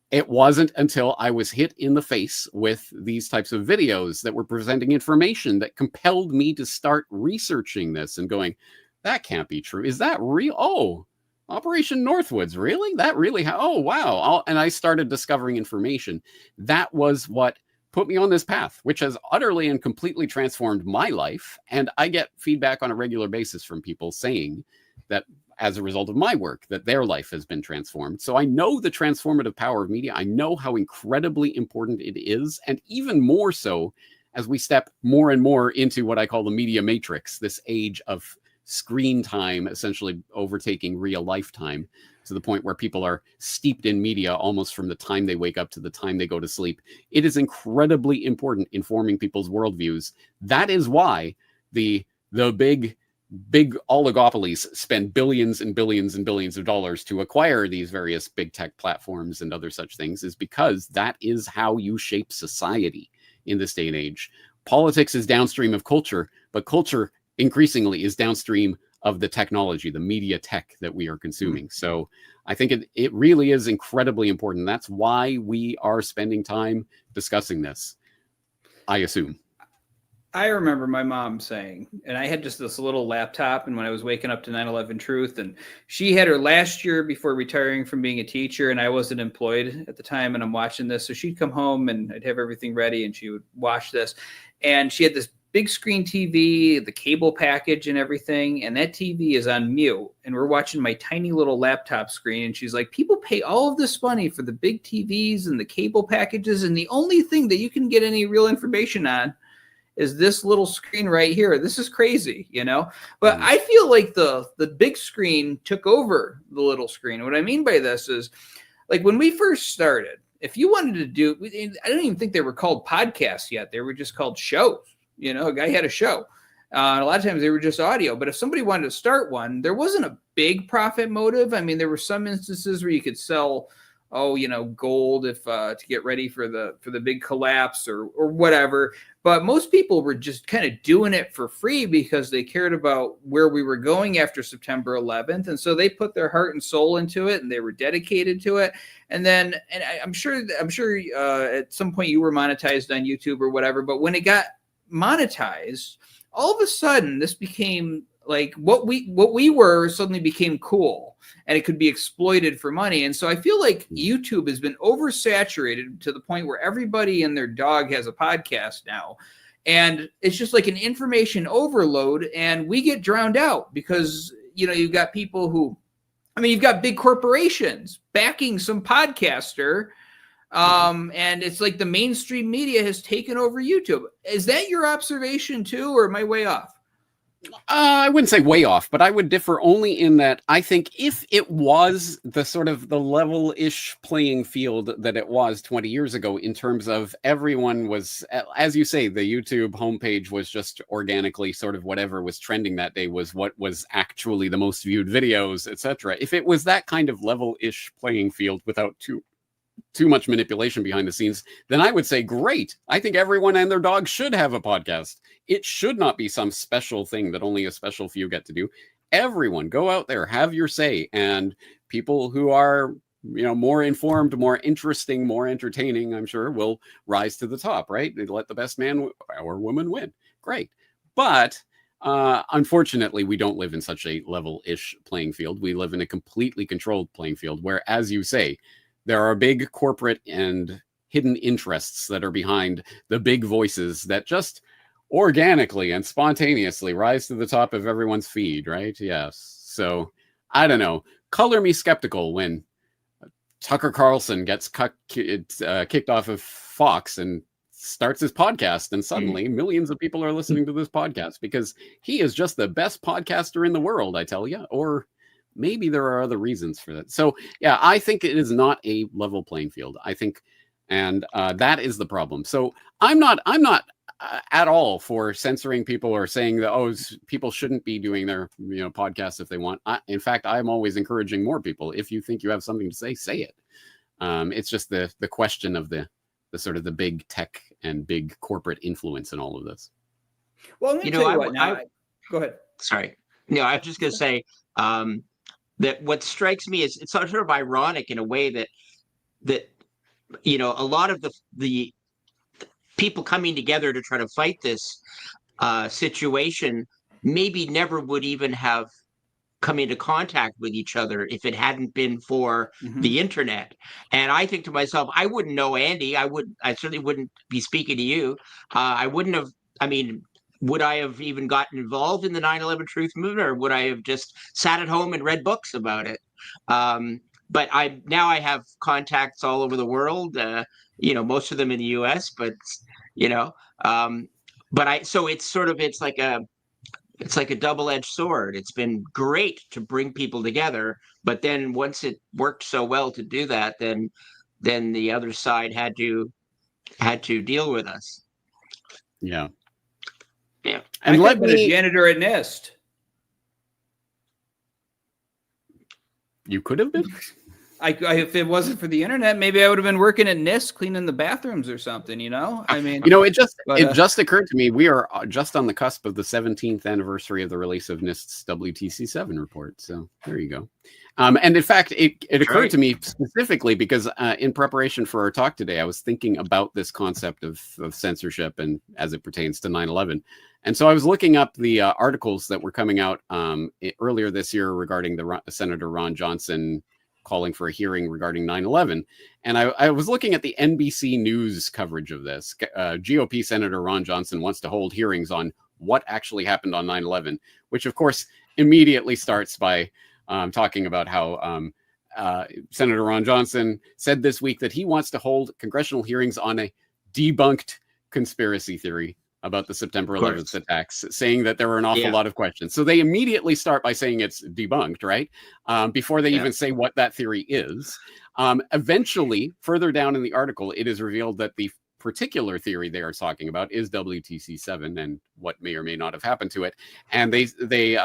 It wasn't until I was hit in the face with these types of videos that were presenting information that compelled me to start researching this and going, that can't be true. Is that real? Oh, Operation Northwoods, really? That really? Oh, wow. And I started discovering information. That was what put me on this path, which has utterly and completely transformed my life. And I get feedback on a regular basis from people saying that as a result of my work, that their life has been transformed. So I know the transformative power of media. I know how incredibly important it is. And even more so as we step more and more into what I call the media matrix, this age of screen time essentially overtaking real life time, to the point where people are steeped in media almost from the time they wake up to the time they go to sleep. It is incredibly important in forming people's worldviews. That is why the big oligopolies spend billions and billions and billions of dollars to acquire these various big tech platforms and other such things, is because that is how you shape society in this day and age. Politics is downstream of culture, but culture increasingly is downstream of the technology, the media tech that we are consuming. So I think it really is incredibly important. That's why we are spending time discussing this, I assume. I remember my mom saying, and I had just this little laptop, and when I was waking up to 9/11 Truth, and she had her last year before retiring from being a teacher, and I wasn't employed at the time, and I'm watching this. So she'd come home and I'd have everything ready and she would watch this. And she had this big screen TV, the cable package and everything, and that TV is on mute, and we're watching my tiny little laptop screen, and she's like, people pay all of this money for the big TVs and the cable packages, and the only thing that you can get any real information on is this little screen right here. This is crazy, you know? But I feel like the big screen took over the little screen. What I mean by this is, like, when we first started, if you wanted to do, I don't even think they were called podcasts yet. They were just called shows. You know, a guy had a show. A lot of times they were just audio. But if somebody wanted to start one, there wasn't a big profit motive. I mean, there were some instances where you could sell, gold if to get ready for the big collapse or whatever. But most people were just kind of doing it for free because they cared about where we were going after September 11th. And so they put their heart and soul into it, and they were dedicated to it. And then, and I'm sure at some point you were monetized on YouTube or whatever, but when it got monetized, all of a sudden this became like what we were suddenly became cool, and it could be exploited for money. And so I feel like YouTube has been oversaturated to the point where everybody and their dog has a podcast now, and it's just like an information overload, and we get drowned out because you've got people who, you've got big corporations backing some podcaster. And it's like the mainstream media has taken over YouTube. Is that your observation too, or am I way off? I wouldn't say way off, but I would differ only in that I think if it was the sort of the level-ish playing field that it was 20 years ago, in terms of everyone was, as you say, the YouTube homepage was just organically sort of whatever was trending that day was what was actually the most viewed videos, etc. If it was that kind of level-ish playing field without too much manipulation behind the scenes, then I would say, great. I think everyone and their dog should have a podcast. It should not be some special thing that only a special few get to do. Everyone go out there, have your say. And people who are, more informed, more interesting, more entertaining, I'm sure, will rise to the top, right? They let the best man or woman win. Great. But unfortunately, we don't live in such a level-ish playing field. We live in a completely controlled playing field where, as you say, there are big corporate and hidden interests that are behind the big voices that just organically and spontaneously rise to the top of everyone's feed, right? Yes. So, I don't know. Color me skeptical when Tucker Carlson gets kicked off of Fox and starts his podcast, and suddenly millions of people are listening to this podcast because he is just the best podcaster in the world, I tell you. Or maybe there are other reasons for that. So, yeah, I think it is not a level playing field. I think, and that is the problem. So I'm not at all for censoring people or saying that people shouldn't be doing their podcasts if they want. In fact, I'm always encouraging more people. If you think you have something to say it. It's just the question of the sort of the big tech and big corporate influence in all of this. Well, let me tell you what. Go ahead. Sorry. No, I was just going to say that what strikes me is it's sort of ironic in a way that a lot of the people coming together to try to fight this situation maybe never would even have come into contact with each other if it hadn't been for the internet. And I think to myself, I wouldn't know Andy. I certainly wouldn't be speaking to you. I wouldn't have. I mean, would I have even gotten involved in the 9/11 Truth movement, or would I have just sat at home and read books about it? But now I have contacts all over the world. Most of them in the U.S. But so it's like a double-edged sword. It's been great to bring people together, but then once it worked so well to do that, then the other side had to deal with us. Yeah. Yeah. And let me a janitor at NIST. You could have been. If it wasn't for the internet, maybe I would have been working at NIST cleaning the bathrooms or something. I mean, it just occurred to me we are just on the cusp of the 17th anniversary of the release of NIST's WTC7 report. So there you go. And in fact, it occurred to me specifically because in preparation for our talk today, I was thinking about this concept of censorship and as it pertains to 9/11. And so I was looking up the articles that were coming out earlier this year regarding Senator Ron Johnson calling for a hearing regarding 9/11. And I was looking at the NBC News coverage of this. GOP Senator Ron Johnson wants to hold hearings on what actually happened on 9/11, which of course immediately starts by talking about how Senator Ron Johnson said this week that he wants to hold congressional hearings on a debunked conspiracy theory about the September 11th attacks, saying that there were an awful lot of questions. So they immediately start by saying it's debunked, right? Before they even say what that theory is. Eventually, further down in the article, it is revealed that the particular theory they are talking about is WTC7 and what may or may not have happened to it. And they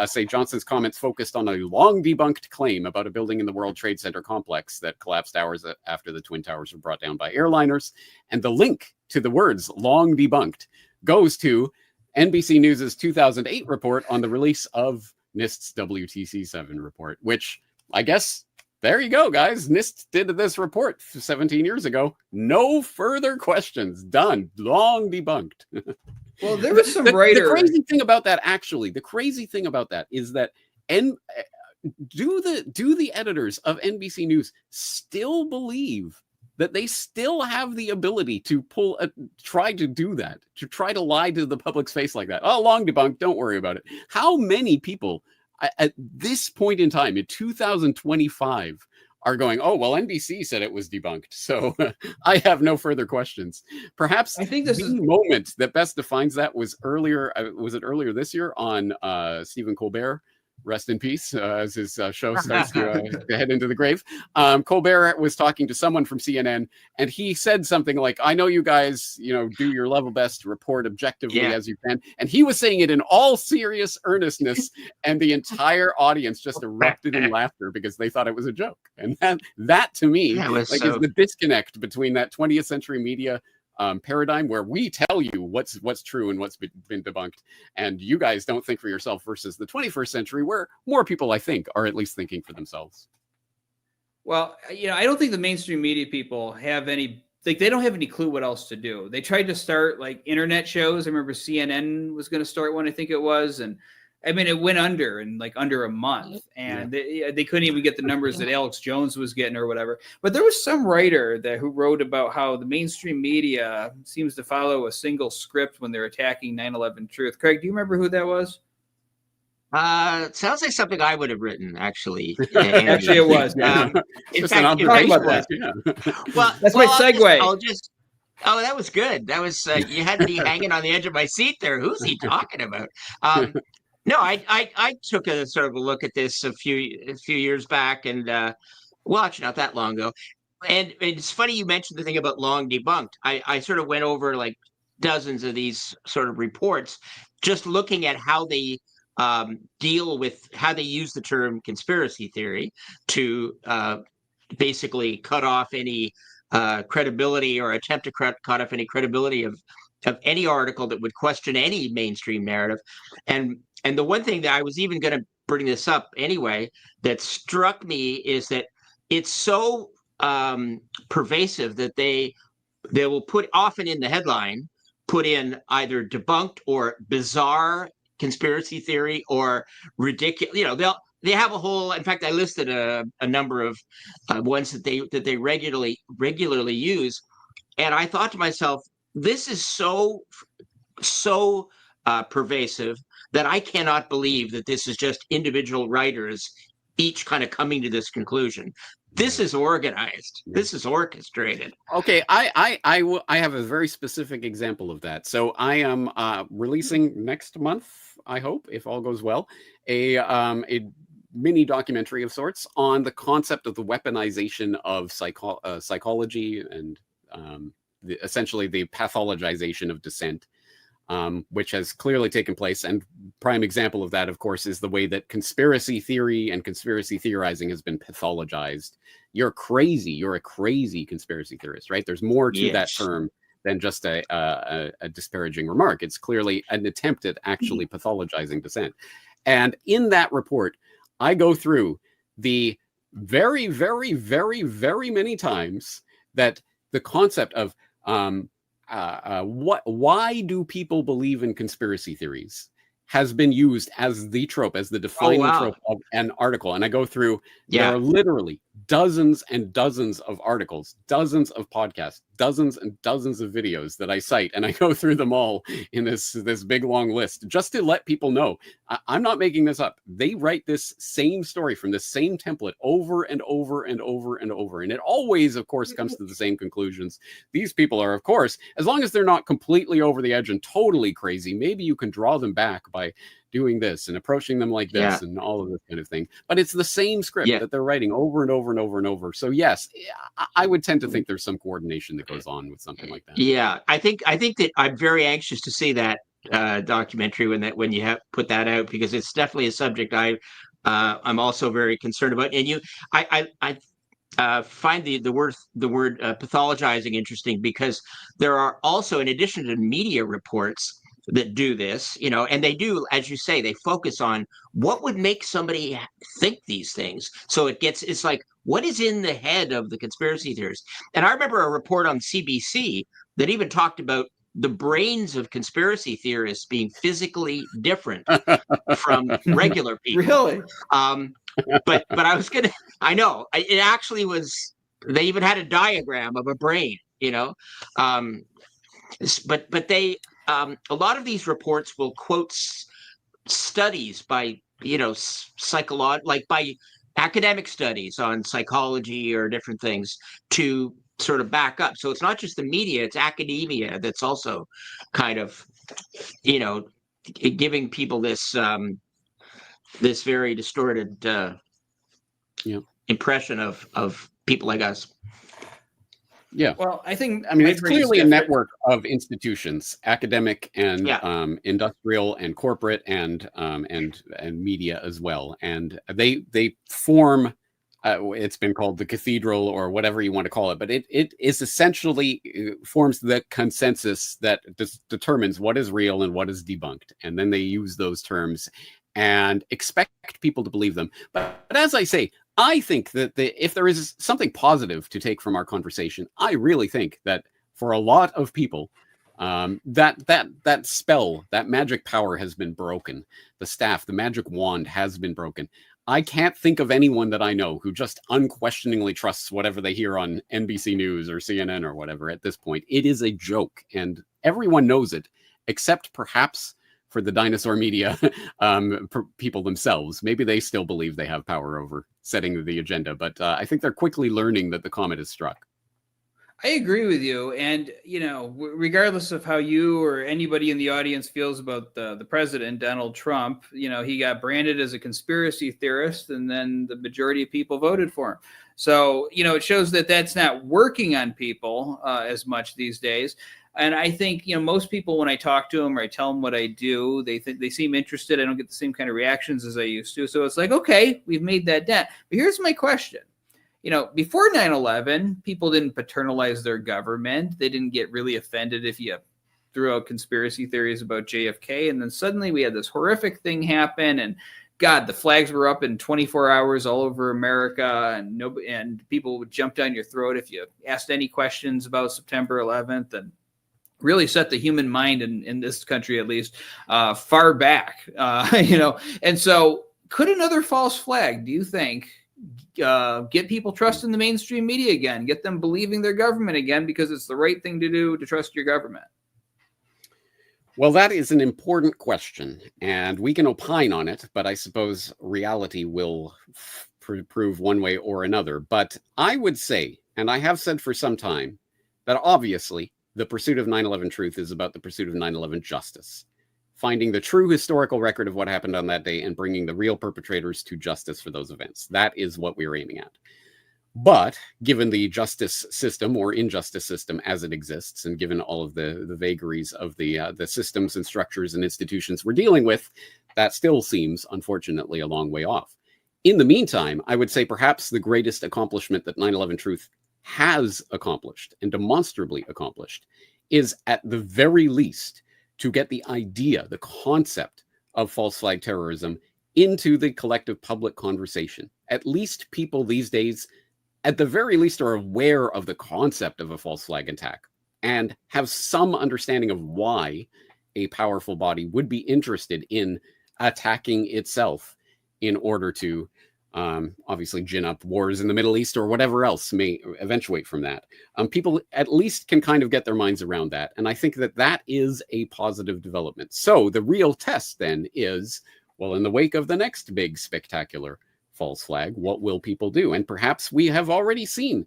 say Johnson's comments focused on a long debunked claim about a building in the World Trade Center complex that collapsed hours after the Twin Towers were brought down by airliners. And the link to the words long debunked goes to NBC News' 2008 report on the release of NIST's WTC7 report, which I guess, there you go, guys. NIST did this report 17 years ago. No further questions. Done. Long debunked. Well, there was some writer. The crazy thing about that, actually, is that do the editors of NBC News still believe that they still have the ability to try to lie to the public's face like that? Oh, long debunked. Don't worry about it. How many people at this point in time, in 2025, are going, oh, well, NBC said it was debunked, so I have no further questions. Perhaps I think the moment that best defines that was earlier. Was it earlier this year on Stephen Colbert? Rest in peace, as his show starts to head into the grave. Colbert was talking to someone from CNN, and he said something like, I know you guys, do your level best to report objectively as you can. And he was saying it in all serious earnestness, and the entire audience just erupted in laughter because they thought it was a joke. And that to me, is the disconnect between that 20th century media paradigm where we tell you what's true and what's been debunked, and you guys don't think for yourself, versus the 21st century where more people, I think, are at least thinking for themselves. Well, I don't think the mainstream media people have any, they don't have any clue what else to do. They tried to start like internet shows. I remember CNN was going to start one, I think it was, and I mean, it went under in like under a month, and they couldn't even get the numbers that Alex Jones was getting or whatever. But there was some writer who wrote about how the mainstream media seems to follow a single script when they're attacking 9/11 Truth. Craig, do you remember who that was? Sounds like something I would have written, actually. Actually, it was. In fact, well, that's my segue. Oh, that was good. That was you had me hanging on the edge of my seat there. Who's he talking about? No, I took a sort of a look at this a few years back, and well, actually not that long ago. And it's funny you mentioned the thing about long debunked. I sort of went over like dozens of these sort of reports, just looking at how they deal with how they use the term conspiracy theory to basically cut off any credibility or attempt to cut off any credibility of any article that would question any mainstream narrative. And the one thing that I was even going to bring this up anyway that struck me is that it's so pervasive that they will put often in the headline, put in either debunked or bizarre conspiracy theory or ridiculous. You know, they have a whole. In fact, I listed a number of ones that they regularly use, and I thought to myself, this is so pervasive that I cannot believe that this is just individual writers each kind of coming to this conclusion. This is organized. This is orchestrated. Okay, I have a very specific example of that. So I am releasing next month, I hope, if all goes well, a mini documentary of sorts on the concept of the weaponization of psychology and essentially the pathologization of dissent, which has clearly taken place. And prime example of that, of course, is the way that conspiracy theory and conspiracy theorizing has been pathologized. You're crazy. You're a crazy conspiracy theorist, right? There's more to that term than just a disparaging remark. It's clearly an attempt at actually pathologizing dissent. And in that report, I go through the very, very, very, very many times that the concept of why do people believe in conspiracy theories has been used as the trope, as the defining trope of an article. And I go through, there are literally dozens and dozens of articles, dozens of podcasts, dozens and dozens of videos that I cite. And I go through them all in this big long list just to let people know I'm not making this up. They write this same story from this same template over and over and over and over. And it always, of course, comes to the same conclusions. These people are, of course, as long as they're not completely over the edge and totally crazy, maybe you can draw them back by doing this and approaching them like this and all of this kind of thing. But it's the same script that they're writing over and over and over and over. So yes, I would tend to think there's some coordination that goes on with something like that. Yeah, I think that I'm very anxious to see that documentary when you have put that out, because it's definitely a subject I'm also very concerned about. And I find the word pathologizing interesting, because there are also, in addition to media reports that do this, you know, and they do, as you say, they focus on what would make somebody think these things. So it's like, what is in the head of the conspiracy theorists? And I remember a report on CBC that even talked about the brains of conspiracy theorists being physically different from regular people. Really? But I know it actually was, they even had a diagram of a brain, you know, but they, a lot of these reports will quote studies by, you know, by academic studies on psychology or different things to sort of back up. So it's not just the media, it's academia that's also kind of, you know, giving people this this very distorted impression of people like us. Yeah. Well, I think it's clearly a network of institutions, academic and industrial and corporate and media as well. And they form, it's been called the cathedral or whatever you want to call it, but it is essentially forms the consensus that determines what is real and what is debunked. And then they use those terms and expect people to believe them. But as I say, I think that if there is something positive to take from our conversation, I really think that for a lot of people, that spell, that magic power has been broken. The staff, the magic wand has been broken. I can't think of anyone that I know who just unquestioningly trusts whatever they hear on NBC News or CNN or whatever at this point. It is a joke, and everyone knows it, except perhaps for the dinosaur media people themselves. Maybe they still believe they have power over setting the agenda, but I think they're quickly learning that the comet has struck. I agree with you. And, you know, regardless of how you or anybody in the audience feels about the president, Donald Trump, you know, he got branded as a conspiracy theorist, and then the majority of people voted for him. So, you know, it shows that that's not working on people as much these days. And I think, most people, when I talk to them or I tell them what I do, they think they seem interested. I don't get the same kind of reactions as I used to. So it's like, okay, we've made that dent. But here's my question. Before 9/11, people didn't paternalize their government. They didn't get really offended if you threw out conspiracy theories about JFK. And then suddenly we had this horrific thing happen. And God, the flags were up in 24 hours all over America. And people would jump down your throat if you asked any questions about September 11th. And really set the human mind in this country, at least, far back, And so could another false flag, do you think, get people trusting the mainstream media again, get them believing their government again, because it's the right thing to do to trust your government? Well, that is an important question, and we can opine on it, but I suppose reality will prove one way or another. But I would say, and I have said for some time, that obviously the pursuit of 9/11 truth is about the pursuit of 9/11 justice, finding the true historical record of what happened on that day and bringing the real perpetrators to justice for those events. That is what we're aiming at. But given the justice system or injustice system as it exists, and given all of the vagaries of the systems and structures and institutions we're dealing with, that still seems, unfortunately, a long way off. In the meantime, I would say perhaps the greatest accomplishment that 9/11 Truth has accomplished and demonstrably accomplished is, at the very least, to get the idea, the concept of false flag terrorism into the collective public conversation. At least people these days, at the very least, are aware of the concept of a false flag attack and have some understanding of why a powerful body would be interested in attacking itself in order to obviously gin up wars in the Middle East or whatever else may eventuate from that. People at least can kind of get their minds around that. And I think that that is a positive development. So the real test then is, well, in the wake of the next big spectacular false flag, what will people do? And perhaps we have already seen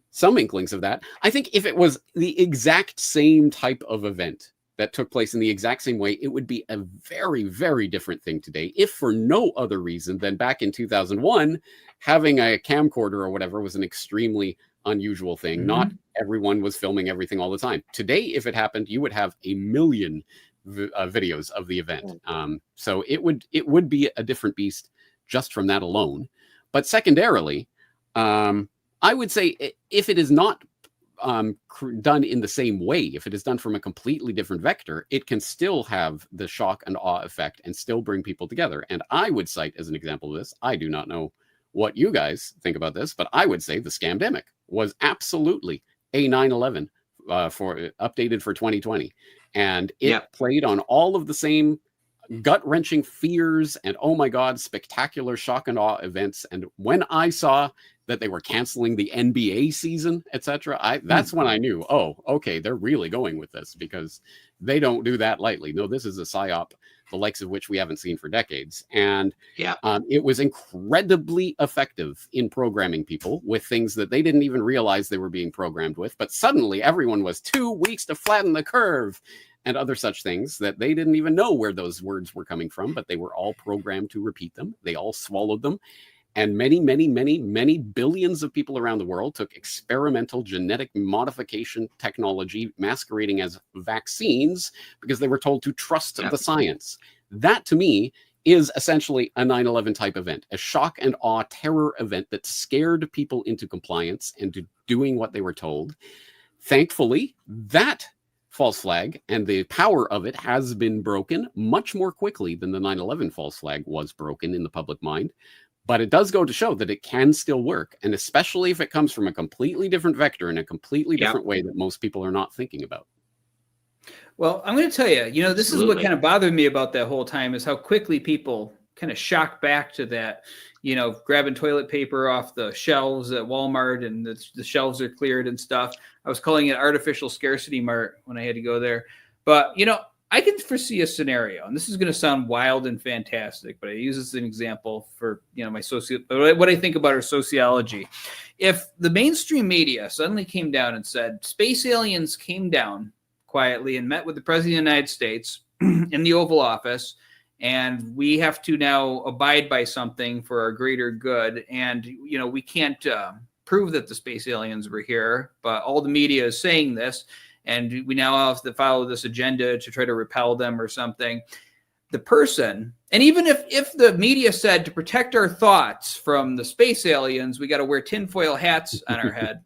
some inklings of that. I think if it was the exact same type of event that took place in the exact same way, it would be a very, very different thing today, if for no other reason than back in 2001, having a camcorder or whatever was an extremely unusual thing. Not everyone was filming everything all the time. Today, if it happened, you would have a million videos of the event. So it would be a different beast just from that alone. But secondarily, I would say if it is not done in the same way, if it is done from a completely different vector, it can still have the shock and awe effect and still bring people together. And I would cite as an example of this, I do not know what you guys think about this, but I would say the scamdemic was absolutely a 9/11 updated for 2020. And it played on all of the same gut-wrenching fears and, oh my God, spectacular shock and awe events. And when I saw that they were canceling the NBA season, etc., that's when I knew, oh, okay, they're really going with this, because they don't do that lightly. No, this is a psyop, the likes of which we haven't seen for decades. And it was incredibly effective in programming people with things that they didn't even realize they were being programmed with. But suddenly everyone was 2 weeks to flatten the curve and other such things that they didn't even know where those words were coming from, but they were all programmed to repeat them. They all swallowed them. And many, many, many, many billions of people around the world took experimental genetic modification technology masquerading as vaccines because they were told to trust the science. That, to me, is essentially a 9/11 type event, a shock and awe terror event that scared people into compliance and to doing what they were told. Thankfully, that false flag and the power of it has been broken much more quickly than the 9/11 false flag was broken in the public mind. But it does go to show that it can still work, and especially if it comes from a completely different vector in a completely different way that most people are not thinking about. Well, I'm going to tell you, this is what kind of bothered me about that whole time, is how quickly people kind of shock back to that, grabbing toilet paper off the shelves at Walmart and the shelves are cleared and stuff. I was calling it artificial scarcity mart when I had to go there. But, I can foresee a scenario, and this is going to sound wild and fantastic, but I use this as an example for, what I think about our sociology. If the mainstream media suddenly came down and said, space aliens came down quietly and met with the President of the United States in the Oval Office, and we have to now abide by something for our greater good, and, we can't prove that the space aliens were here, but all the media is saying this, and we now have to follow this agenda to try to repel them or something. The person, and even if the media said to protect our thoughts from the space aliens, we got to wear tinfoil hats on our head.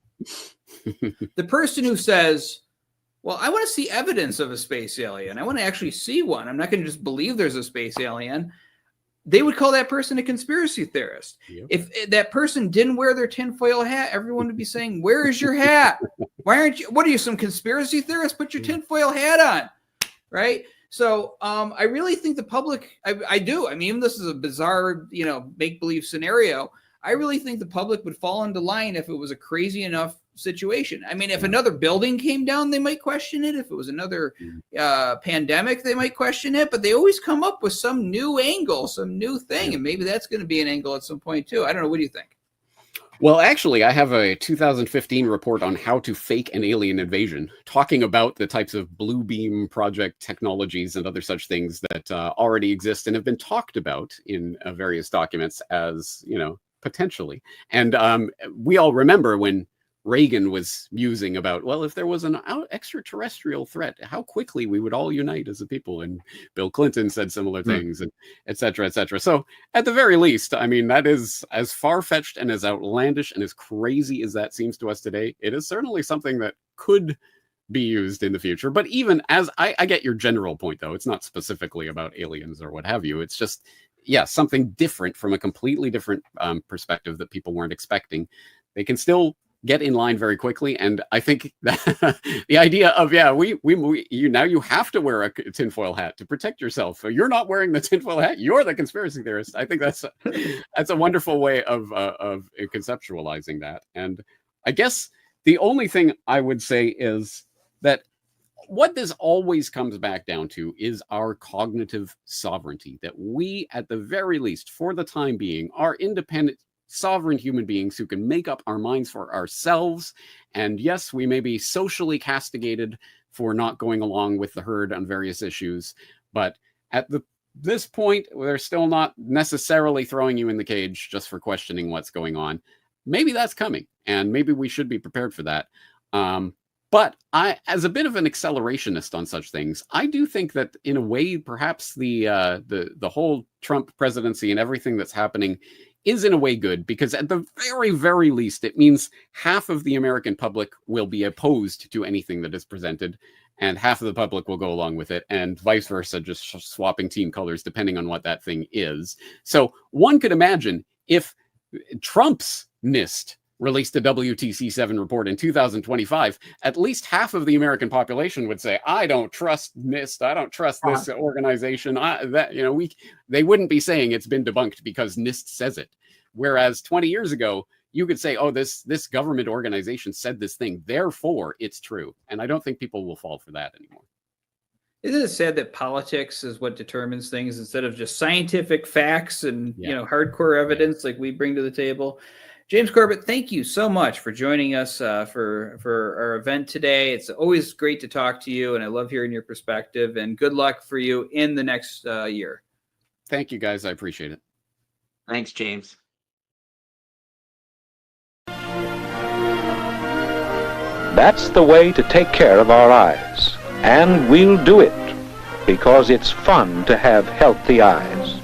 The person who says, well, I want to see evidence of a space alien. I want to actually see one. I'm not going to just believe there's a space alien. They would call that person a conspiracy theorist. Yep. If that person didn't wear their tinfoil hat, everyone would be saying, where is your hat? Why aren't you? What are you, some conspiracy theorist? Put your tinfoil hat on, right? So I really think the public, I do. I mean, even this is a bizarre, make-believe scenario. I really think the public would fall into line if it was a crazy enough situation. I mean, if another building came down, they might question it. If it was another pandemic, they might question it. But they always come up with some new angle, some new thing. And maybe that's going to be an angle at some point, too. I don't know. What do you think? Well, actually, I have a 2015 report on how to fake an alien invasion, talking about the types of blue beam project technologies and other such things that already exist and have been talked about in various documents as, potentially. And we all remember when Reagan was musing about, well, if there was an extraterrestrial threat, how quickly we would all unite as a people. And Bill Clinton said similar things, and et cetera, et cetera. So at the very least, I mean, that is as far-fetched and as outlandish and as crazy as that seems to us today. It is certainly something that could be used in the future. But even as I get your general point, though, it's not specifically about aliens or what have you. It's just, something different from a completely different perspective that people weren't expecting. They can still get in line very quickly. And I think that the idea of, now you have to wear a tinfoil hat to protect yourself. You're not wearing the tinfoil hat. You're the conspiracy theorist. I think that's a wonderful way of conceptualizing that. And I guess the only thing I would say is that what this always comes back down to is our cognitive sovereignty, that we, at the very least, for the time being, are independent, sovereign human beings who can make up our minds for ourselves. And yes, we may be socially castigated for not going along with the herd on various issues, but at this point, they're still not necessarily throwing you in the cage just for questioning what's going on. Maybe that's coming, and maybe we should be prepared for that. But I, as a bit of an accelerationist on such things, I do think that in a way, perhaps the whole Trump presidency and everything that's happening is in a way good, because at the very, very least, it means half of the American public will be opposed to anything that is presented, and half of the public will go along with it, and vice versa, just swapping team colors depending on what that thing is. So one could imagine if Trump's NIST released a WTC7 report in 2025, at least half of the American population would say, I don't trust NIST. I don't trust this organization. They wouldn't be saying it's been debunked because NIST says it. Whereas 20 years ago, you could say, oh, this government organization said this thing, therefore it's true. And I don't think people will fall for that anymore. Isn't it sad that politics is what determines things instead of just scientific facts and hardcore evidence like we bring to the table? James Corbett, thank you so much for joining us for our event today. It's always great to talk to you, and I love hearing your perspective, and good luck for you in the next year. Thank you, guys. I appreciate it. Thanks, James. That's the way to take care of our eyes, and we'll do it because it's fun to have healthy eyes.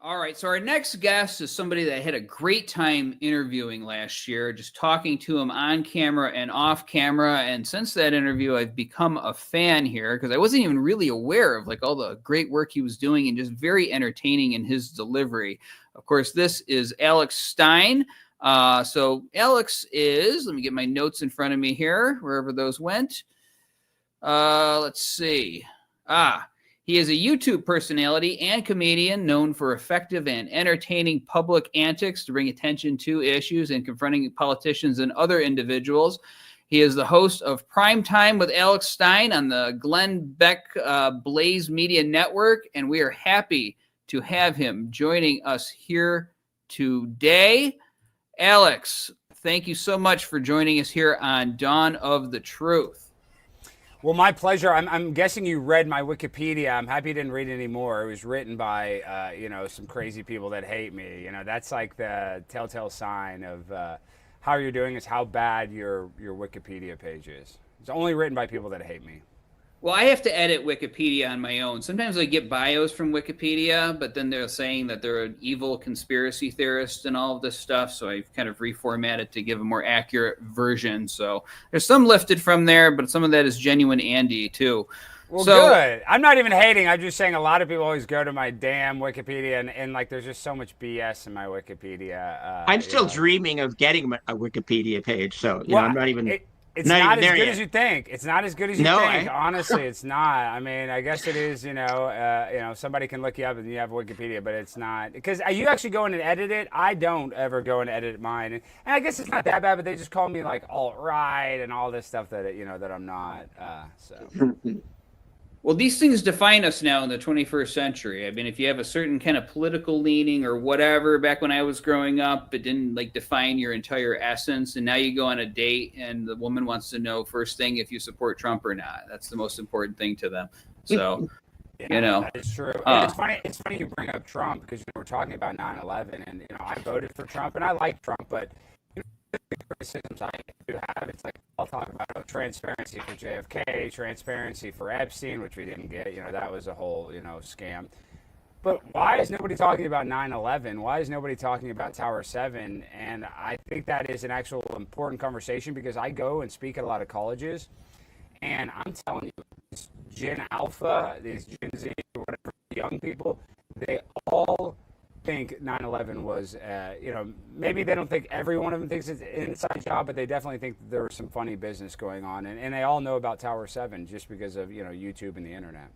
All right, so our next guest is somebody that I had a great time interviewing last year, just talking to him on camera and off camera. And since that interview, I've become a fan here because I wasn't even really aware of like all the great work he was doing and just very entertaining in his delivery. Of course, this is Alex Stein. So Alex is, let me get my notes in front of me here, wherever those went. Let's see. He is a YouTube personality and comedian known for effective and entertaining public antics to bring attention to issues and confronting politicians and other individuals. He is the host of Prime Time with Alex Stein on the Glenn Beck Blaze Media Network, and we are happy to have him joining us here today. Alex, thank you so much for joining us here on Dawn of the Truth. Well, my pleasure. I'm guessing you read my Wikipedia. I'm happy you didn't read it anymore. It was written by, some crazy people that hate me. You know, that's like the telltale sign of how you're doing is how bad your Wikipedia page is. It's only written by people that hate me. Well, I have to edit Wikipedia on my own. Sometimes I get bios from Wikipedia, but then they're saying that they're an evil conspiracy theorist and all of this stuff. So I've kind of reformatted to give a more accurate version. So there's some lifted from there, but some of that is genuine Andy too. Well, good. I'm not even hating. I'm just saying a lot of people always go to my damn Wikipedia and like there's just so much BS in my Wikipedia. I'm still dreaming of getting a Wikipedia page. So, I'm not even... It's not as good as you think. It's not as good as you think. Honestly, it's not. I mean, I guess it is. Somebody can look you up and you have Wikipedia, but it's not because you actually go in and edit it. I don't ever go and edit mine, and I guess it's not that bad. But they just call me like alt-right and all this stuff that that I'm not. Well, these things define us now in the 21st century. I mean, if you have a certain kind of political leaning or whatever, back when I was growing up, it didn't like define your entire essence. And now you go on a date and the woman wants to know first thing if you support Trump or not. That's the most important thing to them. So, that is true. It's funny you bring up Trump because we're talking about 9/11 and I voted for Trump and I like Trump, but the criticisms I do have, it's like I'll talk about transparency for JFK, transparency for Epstein, which we didn't get. That was a whole scam. But why is nobody talking about 9/11? Why is nobody talking about Tower 7? And I think that is an actual important conversation because I go and speak at a lot of colleges, and I'm telling you, this Gen Alpha, these Gen Z, or whatever, young people, they all think 9/11 was, maybe they don't think every one of them thinks it's an inside job, but they definitely think there was some funny business going on. And they all know about Tower 7 just because of, YouTube and the internet.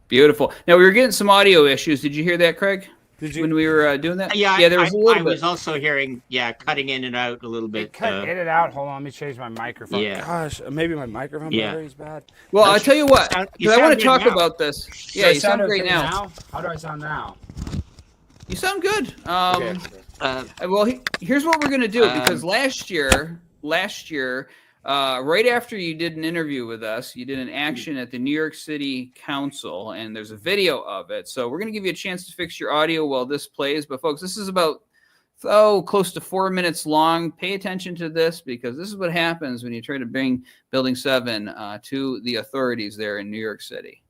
Beautiful. Now, we were getting some audio issues. Did you hear that, Craig? When we were doing that? Yeah, there was a little bit. I was also hearing, cutting in and out a little bit. Cut in and out. Hold on, let me change my microphone. Yeah. Gosh, maybe my microphone battery is bad. Well, I'll tell you what, because I want to talk about this. Yeah, you sound great now. How do I sound now? You sound good. Well, here's what we're going to do, because last year, right after you did an interview with us, you did an action at the New York City Council, and there's a video of it. So we're going to give you a chance to fix your audio while this plays. But, folks, this is about, close to 4 minutes long. Pay attention to this, because this is what happens when you try to bring Building 7 to the authorities there in New York City.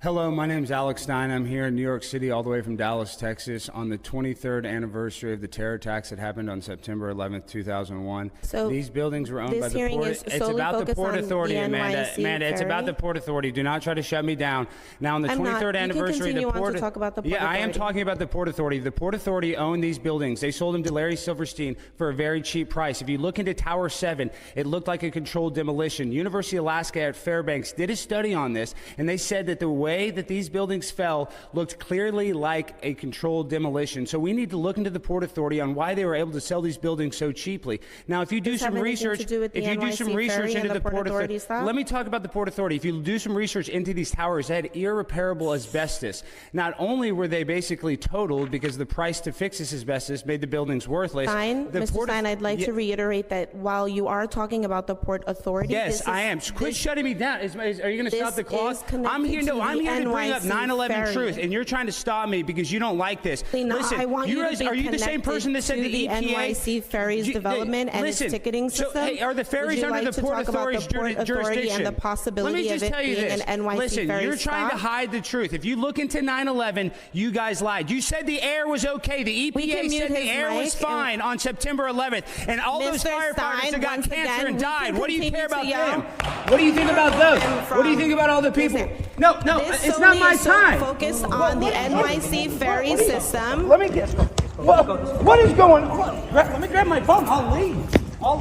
Hello, my name is Alex Stein. I'm here in New York City, all the way from Dallas, Texas, on the 23rd anniversary of the terror attacks that happened on September 11th, 2001. So these buildings were owned by the Port. It's about the Port Authority, Amanda. Amanda, it's about the Port Authority. Do not try to shut me down. Now, on the 23rd anniversary of the Port. Talk about the Port Authority. I am talking about the Port Authority. The Port Authority owned these buildings. They sold them to Larry Silverstein for a very cheap price. If you look into Tower 7, it looked like a controlled demolition. University of Alaska at Fairbanks did a study on this, and they said that the way that these buildings fell looked clearly like a controlled demolition. So we need to look into the Port Authority on why they were able to sell these buildings so cheaply. Now, if you do some research, into the Port Authority, let me talk about the Port Authority. If you do some research into these towers, they had irreparable asbestos. Not only were they basically totaled because the price to fix this asbestos made the buildings worthless. Mr. Stein, I'd like to reiterate that while you are talking about the Port Authority, yes, I am. Quit shutting me down. Are you going to stop the clock? I'm here. No, I'm here to bring up NYC 9/11 ferry. Truth, and you're trying to stop me because you don't like this. No, Listen, I want you to be are you the same person that said to the EPA? NYC ferries development and its ticketing system? So, hey, are the ferries under the Port Authority's jurisdiction? And the possibility Let me just tell you this. an NYC Listen, ferry you're trying to hide the truth. If you look into 9/11, you guys lied. You said the air was okay. The EPA said the air was fine on September 11th, and all those firefighters that got cancer and died. What do you care about them? What do you think about those? What do you think about all the people? No, it's not my time. Focus on the NYC ferry system. Let me get. What is going on? Let me grab my phone. I'll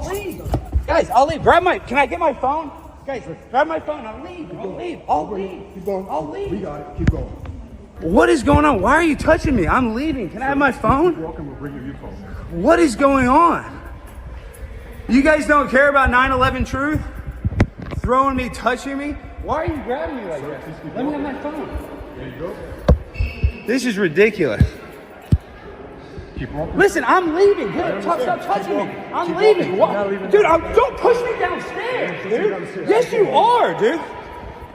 leave. Guys, I'll leave. Can I get my phone? Guys, grab my phone. I'll leave. Keep going. I'll leave. We got it. Keep going. What is going on? Why are you touching me? I'm leaving. Can I have my phone? You're welcome. We'll bring you your phone. What is going on? You guys don't care about 9/11 Truth? Throwing me, touching me? Why are you grabbing me like that? Let me have my phone. There you go. This is ridiculous. Keep walking. Listen, I'm leaving. Stop touching me. I'm leaving. Dude, don't push me downstairs, dude. Yes, you are, dude.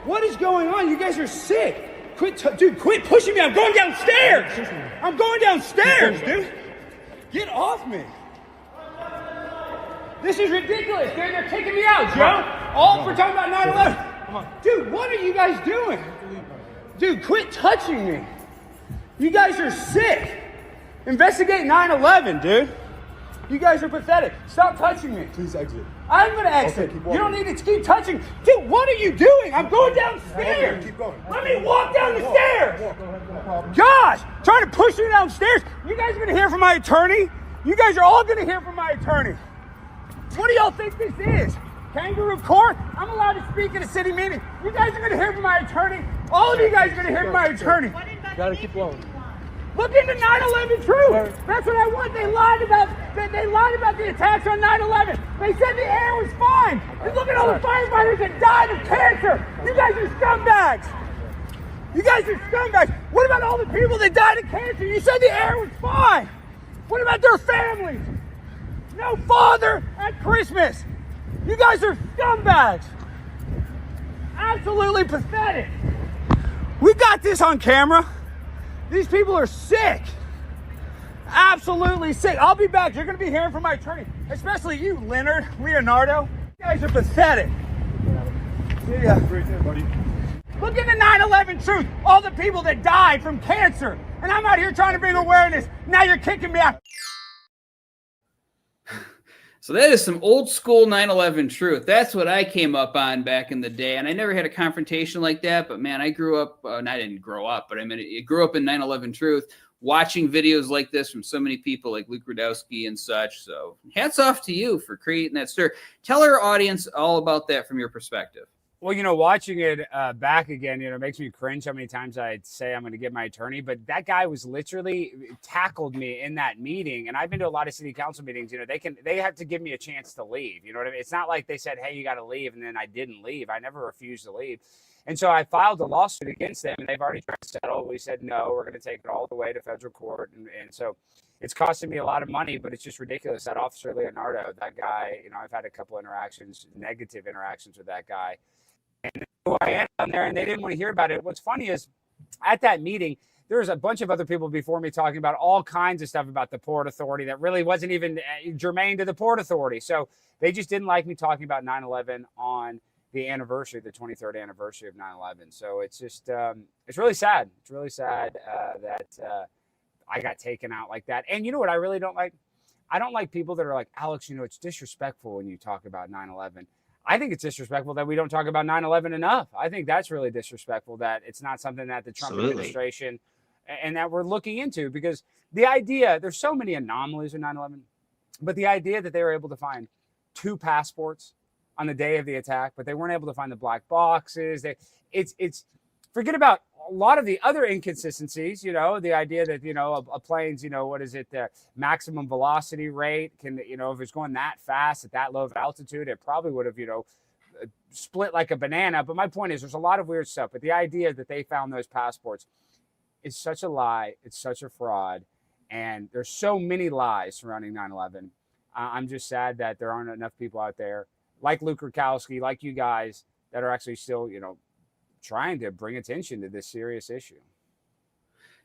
What is going on? You guys are sick. Quit pushing me. I'm going downstairs. I'm going downstairs, dude. Get off me. This is ridiculous. They're kicking me out, Joe. All for talking about 9/11. Come on. Dude, what are you guys doing? Dude, quit touching me. You guys are sick. Investigate 9/11, dude. You guys are pathetic. Stop touching me. Please exit. I'm going to exit. Okay, you don't need to keep touching. Dude, what are you doing? I'm going downstairs. Okay, keep going. Let me walk down the stairs. Walk. Go ahead, no problem. Gosh, trying to push me downstairs. You guys are going to hear from my attorney? You guys are all going to hear from my attorney. What do y'all think this is? Kangaroo court? I'm allowed to speak at a city meeting. You guys are going to hear from my attorney. All of you guys are going to hear from my attorney. Gotta keep going. Look into 9/11 Truth. That's what I want. They lied about the attacks on 9/11. They said the air was fine. And look at all the firefighters that died of cancer. You guys are scumbags. You guys are scumbags. What about all the people that died of cancer? You said the air was fine. What about their families? No father at Christmas. You guys are scumbags. Absolutely pathetic. We got this on camera. These people are sick. Absolutely sick. I'll be back. You're going to be hearing from my attorney, especially you, Leonardo. You guys are pathetic. See ya. Right there, buddy. Look into 9/11 Truth. All the people that died from cancer. And I'm out here trying to bring awareness. Now you're kicking me out. So that is some old school 9/11 truth. That's what I came up on back in the day. And I never had a confrontation like that. But man, I grew up, and I didn't grow up, but I mean, I grew up in 9/11 truth, watching videos like this from so many people like Luke Rudowski and such. So hats off to you for creating that stir. Tell our audience all about that from your perspective. Well, watching it back again, makes me cringe how many times I'd say I'm going to get my attorney. But that guy was literally tackled me in that meeting. And I've been to a lot of city council meetings. They have to give me a chance to leave. You know what I mean? It's not like they said, hey, you got to leave. And then I didn't leave. I never refused to leave. And so I filed a lawsuit against them. And they've already tried to settle. We said, no, we're going to take it all the way to federal court. And so it's costing me a lot of money, but it's just ridiculous. That Officer Leonardo, that guy, I've had a couple interactions, negative interactions with that guy. And who I am on there, and they didn't want to hear about it. What's funny is at that meeting, there was a bunch of other people before me talking about all kinds of stuff about the Port Authority that really wasn't even germane to the Port Authority. So they just didn't like me talking about 9/11 on the anniversary, the 23rd anniversary of 9/11. So it's just, it's really sad. It's really sad that I got taken out like that. And you know what I really don't like? I don't like people that are like, Alex, it's disrespectful when you talk about 9/11. I think it's disrespectful that we don't talk about 9/11 enough. I think that's really disrespectful that it's not something that the Trump administration and that we're looking into, because the idea, there's so many anomalies in 9/11, but the idea that they were able to find 2 passports on the day of the attack, but they weren't able to find the black boxes. It's forget about a lot of the other inconsistencies, the idea that, a plane's, what is it, the maximum velocity rate can, if it's going that fast at that low of altitude, it probably would have, split like a banana. But my point is there's a lot of weird stuff. But the idea that they found those passports is such a lie. It's such a fraud. And there's so many lies surrounding 9/11. I'm just sad that there aren't enough people out there like Luke Rudowski, like you guys, that are actually still, trying to bring attention to this serious issue.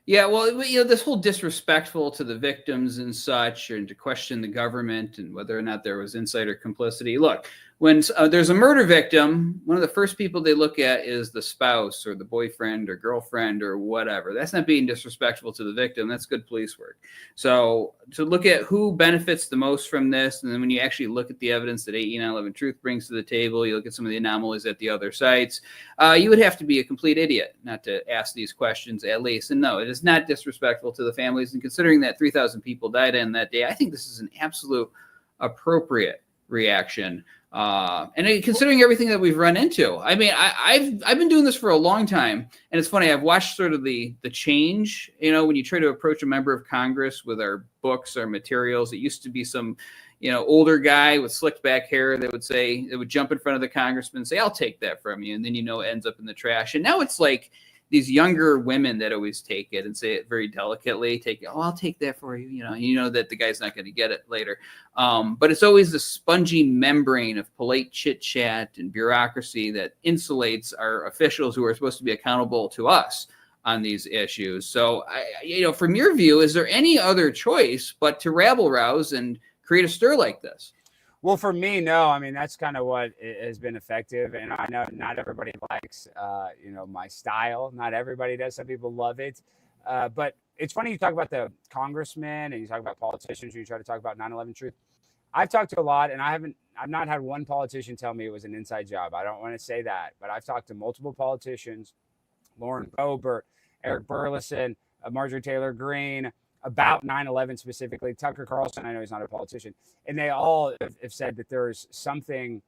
Yeah, well, this whole disrespectful to the victims and such, and to question the government and whether or not there was insider complicity. Look, when there's a murder victim, one of the first people they look at is the spouse or the boyfriend or girlfriend or whatever. That's not being disrespectful to the victim. That's good police work. So to look at who benefits the most from this, and then when you actually look at the evidence that AE911Truth brings to the table, you look at some of the anomalies at the other sites, you would have to be a complete idiot not to ask these questions at least. And no, it is not disrespectful to the families. And considering that 3,000 people died in that day, I think this is an absolute appropriate reaction. And considering everything that we've run into, I mean, I've been doing this for a long time, and it's funny. I've watched sort of the change. When you try to approach a member of Congress with our books, our materials, it used to be some, older guy with slicked back hair that would jump in front of the congressman and say, "I'll take that from you," and then it ends up in the trash. And now it's like these younger women that always take it and say it very delicately, I'll take that for you. You know that the guy's not going to get it later. But it's always the spongy membrane of polite chit chat and bureaucracy that insulates our officials who are supposed to be accountable to us on these issues. So, from your view, is there any other choice but to rabble rouse and create a stir like this? Well, for me, no. I mean, that's kind of what has been effective. And I know not everybody likes, my style. Not everybody does. Some people love it. But it's funny you talk about the congressmen and you talk about politicians. You try to talk about 9/11 Truth. I've talked to a lot, and I've not had one politician tell me it was an inside job. I don't want to say that, but I've talked to multiple politicians, Lauren Boebert, Eric Burleson, Marjorie Taylor Greene, about 9/11 specifically. Tucker Carlson, I know he's not a politician, and they all have said that there's something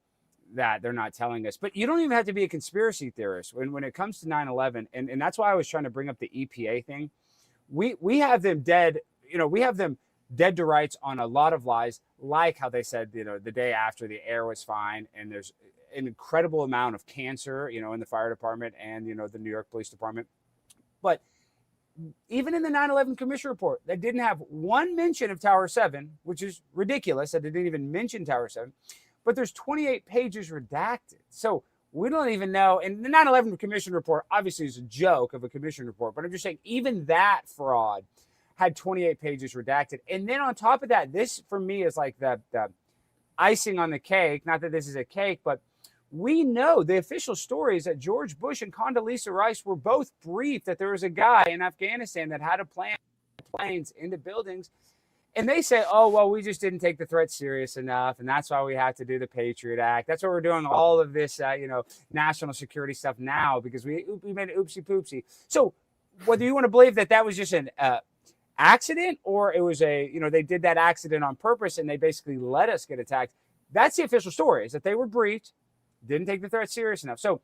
that they're not telling us. But you don't even have to be a conspiracy theorist when it comes to 9/11, and that's why I was trying to bring up the EPA thing. We have them dead. We have them dead to rights on a lot of lies, like how they said, the day after the air was fine, and there's an incredible amount of cancer, in the fire department and, the New York Police Department. But even in the 9/11 Commission Report, they didn't have one mention of Tower 7, which is ridiculous that they didn't even mention Tower 7. But there's 28 pages redacted. So we don't even know. And the 9/11 Commission Report obviously is a joke of a commission report. But I'm just saying, even that fraud had 28 pages redacted. And then on top of that, this for me is like the icing on the cake. Not that this is a cake, but we know the official story is that George Bush and Condoleezza Rice were both briefed that there was a guy in Afghanistan that had to plant planes into buildings. And they say, oh, well, we just didn't take the threat serious enough. And that's why we have to do the Patriot Act. That's why we're doing all of this, national security stuff now, because we made it oopsie poopsie. So whether you want to believe that was just an accident, or it was they did that accident on purpose and they basically let us get attacked. That's the official story, is that they were briefed, didn't take the threat serious enough. So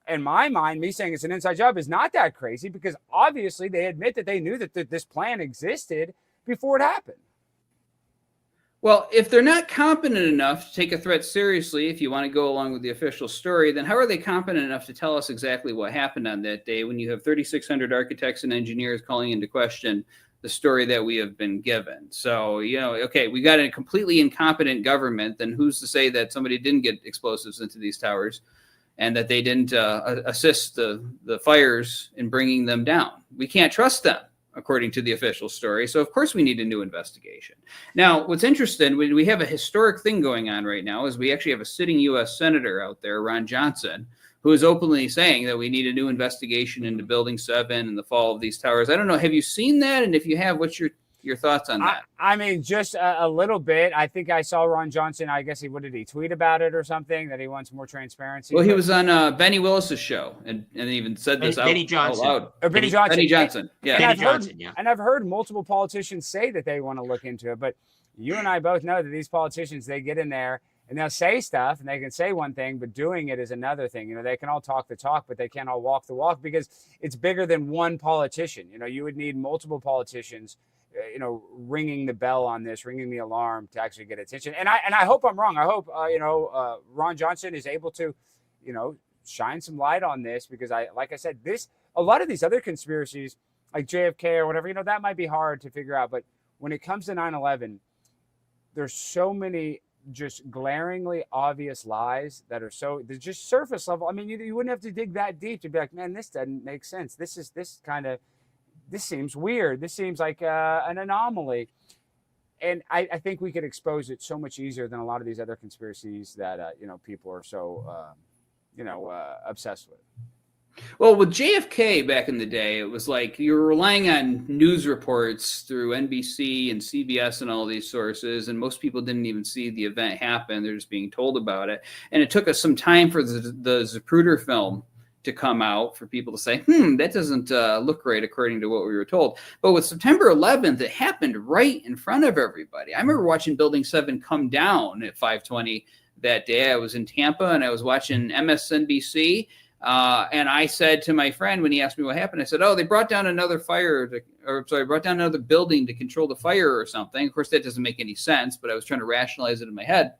in my mind, me saying it's an inside job is not that crazy, because obviously they admit that they knew that this plan existed before it happened. Well, if they're not competent enough to take a threat seriously, if you want to go along with the official story, then how are they competent enough to tell us exactly what happened on that day when you have 3,600 architects and engineers calling into question the story that we have been given? So, okay, we got a completely incompetent government. Then who's to say that somebody didn't get explosives into these towers and that they didn't assist the fires in bringing them down? We can't trust them, according to the official story. So, of course, we need a new investigation. Now, what's interesting, we have a historic thing going on right now, is we actually have a sitting U.S. Senator out there, Ron Johnson, who is openly saying that we need a new investigation into Building 7 and the fall of these towers. I don't know. Have you seen that? And if you have, what's your thoughts on that? I mean, just a little bit. I think I saw Ron Johnson. I guess what did he tweet about it or something, that he wants more transparency? Well, he was on Benny Willis's show and even said this Benny Johnson. out loud. Or Benny Johnson. Benny Johnson. Yeah. Benny Johnson, yeah. And I've heard multiple politicians say that they want to look into it. But you and I both know that these politicians, they get in there and they'll say stuff, and they can say one thing, but doing it is another thing. They can all talk the talk, but they can't all walk the walk, because it's bigger than one politician. You would need multiple politicians, ringing the bell on this, ringing the alarm to actually get attention. And I hope I'm wrong. I hope, Ron Johnson is able to, shine some light on this, because like I said, a lot of these other conspiracies, like JFK or whatever, that might be hard to figure out. But when it comes to 9/11, there's so many just glaringly obvious lies that are they're just surface level. I mean, you wouldn't have to dig that deep to be like, man, this doesn't make sense. This seems weird. This seems like an anomaly. And I think we could expose it so much easier than a lot of these other conspiracies that, people are so, obsessed with. Well, with JFK back in the day, it was like you were relying on news reports through NBC and CBS and all these sources, and most people didn't even see the event happen. They're just being told about it. And it took us some time for the Zapruder film to come out for people to say, that doesn't look right according to what we were told. But with September 11th, it happened right in front of everybody. I remember watching Building 7 come down at 5:20 that day. I was in Tampa and I was watching MSNBC. And I said to my friend when he asked me what happened, I said, they brought down another brought down another building to control the fire or something. Of course, that doesn't make any sense, but I was trying to rationalize it in my head.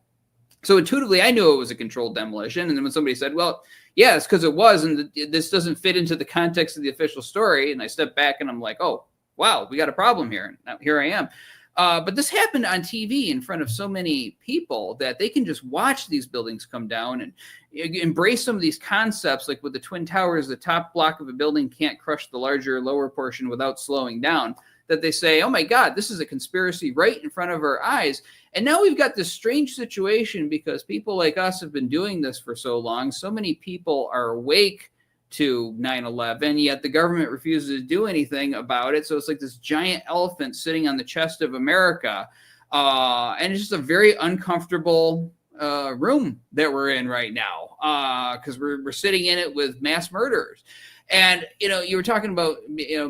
So intuitively, I knew it was a controlled demolition. And then when somebody said, well, yeah, it's because it was, and this doesn't fit into the context of the official story. And I stepped back and I'm like, oh, wow, we got a problem here. And now here I am. But this happened on TV in front of so many people that they can just watch these buildings come down and embrace some of these concepts, like with the Twin Towers, the top block of a building can't crush the larger lower portion without slowing down, that they say, oh my God, this is a conspiracy right in front of our eyes. And now we've got this strange situation because people like us have been doing this for so long. So many people are awake to 9/11, yet the government refuses to do anything about it. So it's like this giant elephant sitting on the chest of America. And it's just a very uncomfortable room that we're in right now because we're sitting in it with mass murderers. And, you were talking about,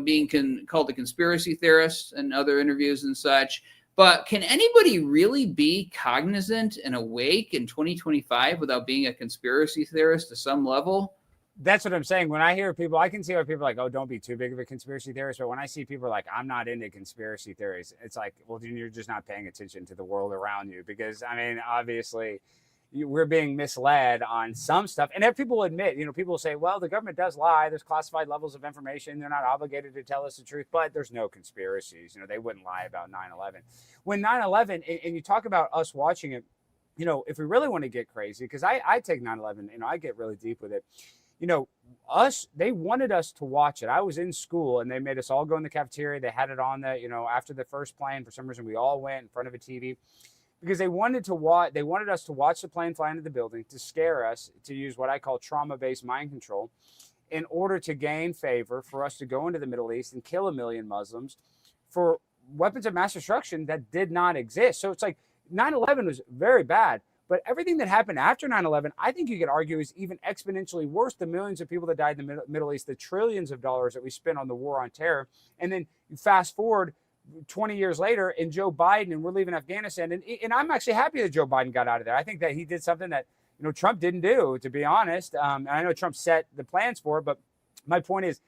being called a conspiracy theorist and other interviews and such. But can anybody really be cognizant and awake in 2025 without being a conspiracy theorist to some level? That's what I'm saying. When I hear people, I can see why people are like, oh, don't be too big of a conspiracy theorist. But when I see people like, I'm not into conspiracy theories, it's like, well, then you're just not paying attention to the world around you. Because, I mean, obviously, we're being misled on some stuff. And if people admit, people say, well, the government does lie. There's classified levels of information. They're not obligated to tell us the truth. But there's no conspiracies. They wouldn't lie about 9/11. When 9/11, and you talk about us watching it, if we really want to get crazy, because I take 9/11, I get really deep with it. They wanted us to watch it. I was in school and they made us all go in the cafeteria. They had it on after the first plane. For some reason, we all went in front of a TV because they wanted us to watch the plane fly into the building to scare us, to use what I call trauma-based mind control in order to gain favor for us to go into the Middle East and kill 1 million Muslims for weapons of mass destruction that did not exist. So it's like 9/11 was very bad. But everything that happened after 9/11, I think you could argue is even exponentially worse. The millions of people that died in the Middle East, the trillions of dollars that we spent on the war on terror. And then you fast forward 20 years later and Joe Biden, and we're leaving Afghanistan. And I'm actually happy that Joe Biden got out of there. I think that he did something that, Trump didn't do, to be honest. And I know Trump set the plans for it, but my point is,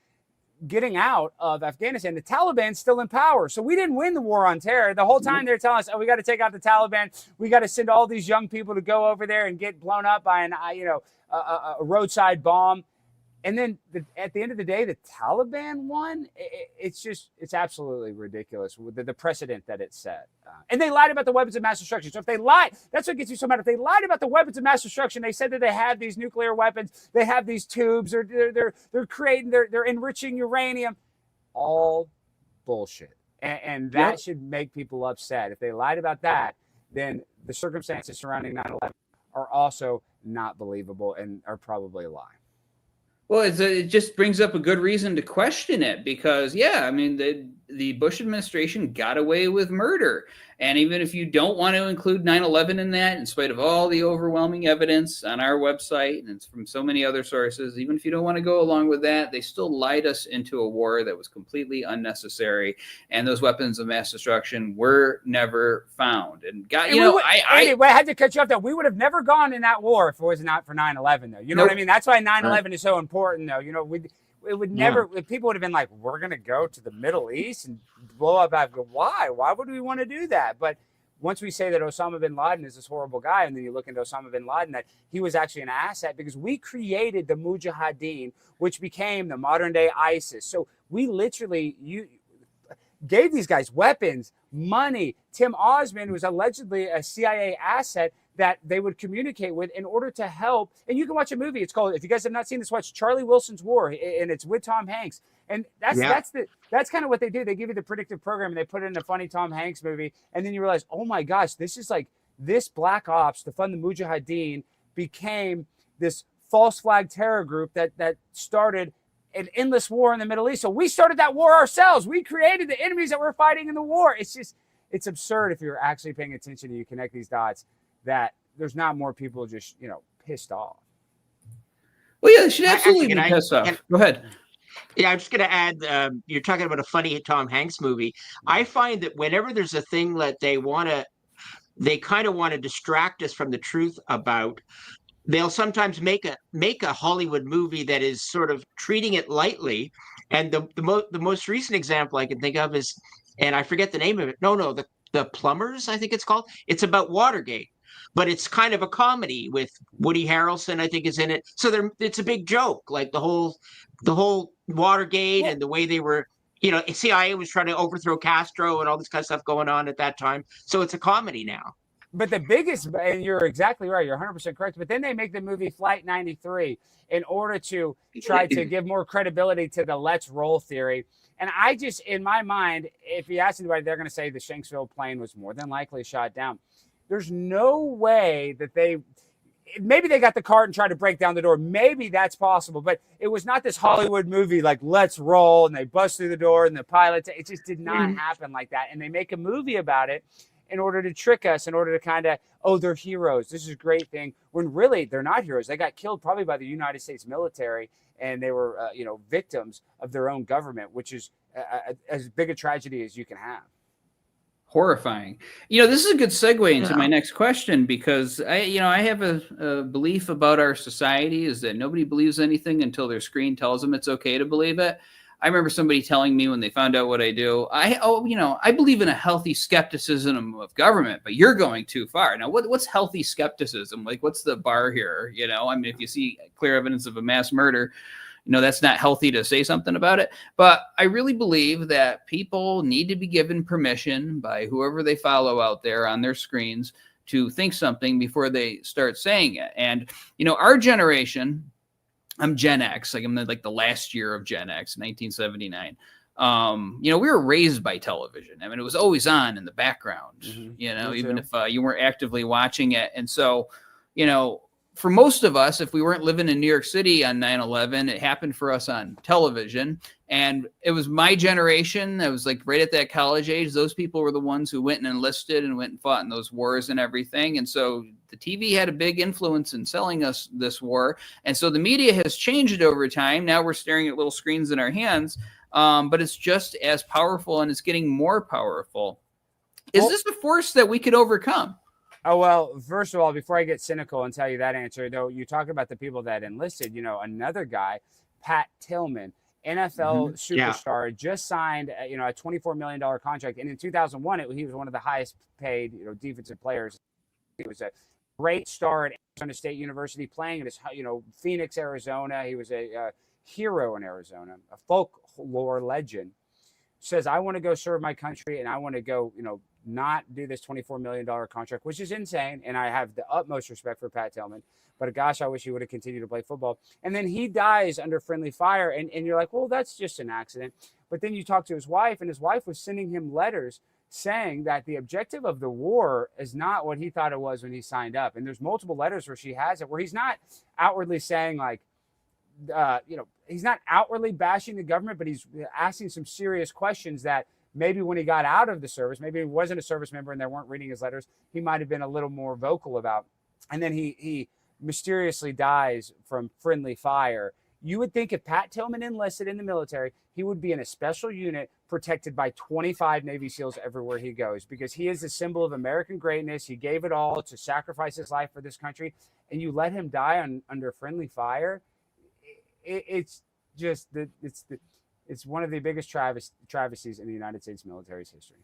getting out of Afghanistan, the Taliban's still in power. So we didn't win the war on terror. The whole time they're telling us, oh, we got to take out the Taliban. We got to send all these young people to go over there and get blown up by a roadside bomb. And then at the end of the day, the Taliban won. It's absolutely ridiculous with the precedent that it set. And they lied about the weapons of mass destruction. So if they lied, that's what gets you so mad. If they lied about the weapons of mass destruction, they said that they had these nuclear weapons, they have these tubes, or they're creating, they're enriching uranium. All bullshit. And that should make people upset. If they lied about that, then the circumstances surrounding 9/11 are also not believable and are probably a lie. Well, it just brings up a good reason to question it because, the Bush administration got away with murder. And even if you don't want to include 9/11 in that, in spite of all the overwhelming evidence on our website, and it's from so many other sources, even if you don't want to go along with that, they still lied us into a war that was completely unnecessary. And those weapons of mass destruction were never found. And I had to cut you off there. We would have never gone in that war if it was not for 9/11, though. You know what I mean? That's why 9/11 is so important, though. It would never, people would have been like, we're going to go to the Middle East and blow up Afghanistan. Why? Why would we want to do that? But once we say that Osama bin Laden is this horrible guy, and then you look into Osama bin Laden, that he was actually an asset because we created the Mujahideen, which became the modern day ISIS. So we literally, gave these guys weapons, money. Tim Osmond was allegedly a CIA asset that they would communicate with in order to help. And you can watch a movie. It's called, if you guys have not seen this, watch Charlie Wilson's War, and it's with Tom Hanks. And that's kind of what they do. They give you the predictive program and they put it in a funny Tom Hanks movie. And then you realize, oh my gosh, this is like this Black Ops to fund the Mujahideen became this false flag terror group that started an endless war in the Middle East. So we started that war ourselves. We created the enemies that we're fighting in the war. It's absurd if you're actually paying attention and you connect these dots that there's not more people just, pissed off. Well, yeah, they should absolutely be pissed off. Go ahead. Yeah, I'm just going to add, you're talking about a funny Tom Hanks movie. I find that whenever there's a thing that they kind of want to distract us from the truth about, they'll sometimes make a Hollywood movie that is sort of treating it lightly. And the most recent example I can think of is, and I forget the name of it. No, the Plumbers, I think it's called. It's about Watergate, but it's kind of a comedy with Woody Harrelson, I think, is in it. So it's a big joke, like the whole Watergate and the way they were, CIA was trying to overthrow Castro and all this kind of stuff going on at that time. So it's a comedy now. But the biggest, and you're exactly right, you're 100% correct, but then they make the movie Flight 93 in order to try to give more credibility to the let's roll theory. And I just, in my mind, if you ask anybody, they're going to say the Shanksville plane was more than likely shot down. There's no way that maybe they got the cart and tried to break down the door. Maybe that's possible, but it was not this Hollywood movie like let's roll and they bust through the door and the pilots. It just did not happen like that. And they make a movie about it in order to trick us, in order to kind of, they're heroes. This is a great thing. When really they're not heroes. They got killed probably by the United States military, and they were, victims of their own government, which is as big a tragedy as you can have. Horrifying. This is a good segue into my next question, because I have a belief about our society is that nobody believes anything until their screen tells them it's okay to believe it. I remember somebody telling me when they found out what I do, I believe in a healthy skepticism of government, but you're going too far. Now, what's healthy skepticism? Like, what's the bar here? If you see clear evidence of a mass murder, that's not healthy to say something about it. But I really believe that people need to be given permission by whoever they follow out there on their screens to think something before they start saying it. And, our generation, I'm Gen X, I'm the last year of Gen X, 1979. We were raised by television. It was always on in the background, even if you weren't actively watching it. And so, for most of us, if we weren't living in New York City on 9/11, it happened for us on television. And it was my generation that was right at that college age. Those people were the ones who went and enlisted and went and fought in those wars and everything. And so the TV had a big influence in selling us this war. And so the media has changed over time. Now we're staring at little screens in our hands, but it's just as powerful, and it's getting more powerful. Is this a force that we could overcome? Oh, well, first of all, before I get cynical and tell you that answer, though, you talk about the people that enlisted, another guy, Pat Tillman, NFL superstar, just signed, a $24 million contract. And in 2001, he was one of the highest paid, defensive players. He was a great star at Arizona State University, playing in Phoenix, Arizona. He was a hero in Arizona, a folklore legend. Says, I want to go serve my country, and I want to go, not do this $24 million contract, which is insane. And I have the utmost respect for Pat Tillman, but gosh, I wish he would have continued to play football. And then he dies under friendly fire. And you're like, well, that's just an accident. But then you talk to his wife, and his wife was sending him letters saying that the objective of the war is not what he thought it was when he signed up. And there's multiple letters where she has it, where he's not outwardly saying he's not outwardly bashing the government, but he's asking some serious questions that maybe when he got out of the service, maybe he wasn't a service member and they weren't reading his letters, he might have been a little more vocal about. And then he mysteriously dies from friendly fire. You would think if Pat Tillman enlisted in the military, he would be in a special unit protected by 25 Navy SEALs everywhere he goes, because he is a symbol of American greatness. He gave it all to sacrifice his life for this country, and you let him die under friendly fire. It's one of the biggest travesties in the United States military's history.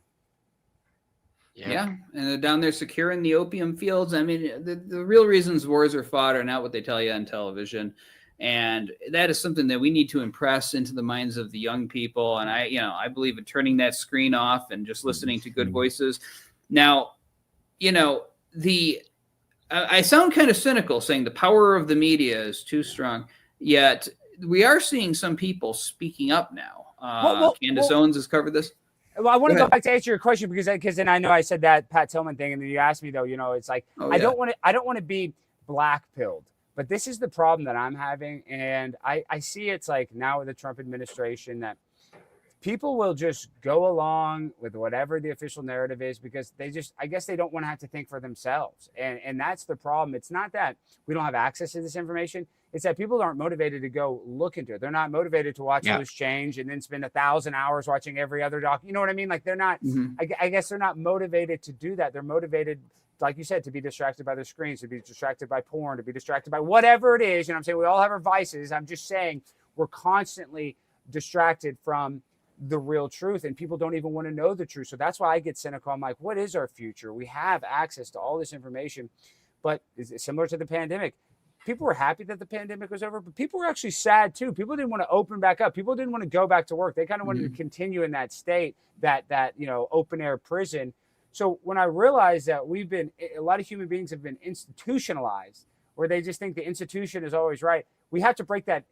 Yeah. And they're down there securing the opium fields. The real reasons wars are fought are not what they tell you on television. And that is something that we need to impress into the minds of the young people. And I believe in turning that screen off and just listening to good voices. Now, I sound kind of cynical saying the power of the media is too strong, yet we are seeing some people speaking up now. Candace Owens has covered this. Well, I want to go back to answer your question because then I know I said that Pat Tillman thing, and then you asked me though. It's like I don't want to be black-pilled, but this is the problem that I'm having, and I see it's like now with the Trump administration that people will just go along with whatever the official narrative is because I guess they don't want to have to think for themselves, and that's the problem. It's not that we don't have access to this information. It's that people aren't motivated to go look into it. They're not motivated to watch Loose Change and then spend 1,000 hours watching every other doc. You know what I mean? Like they're not, I guess they're not motivated to do that. They're motivated, like you said, to be distracted by their screens, to be distracted by porn, to be distracted by whatever it is. I'm saying we all have our vices. I'm just saying we're constantly distracted from the real truth, and people don't even want to know the truth. So that's why I get cynical. I'm like, what is our future? We have access to all this information, but is it similar to the pandemic? People were happy that the pandemic was over, but people were actually sad too. People didn't want to open back up. People didn't want to go back to work. They kind of wanted to continue in that state, that open air prison. So when I realized that a lot of human beings have been institutionalized, where they just think the institution is always right. We have to break that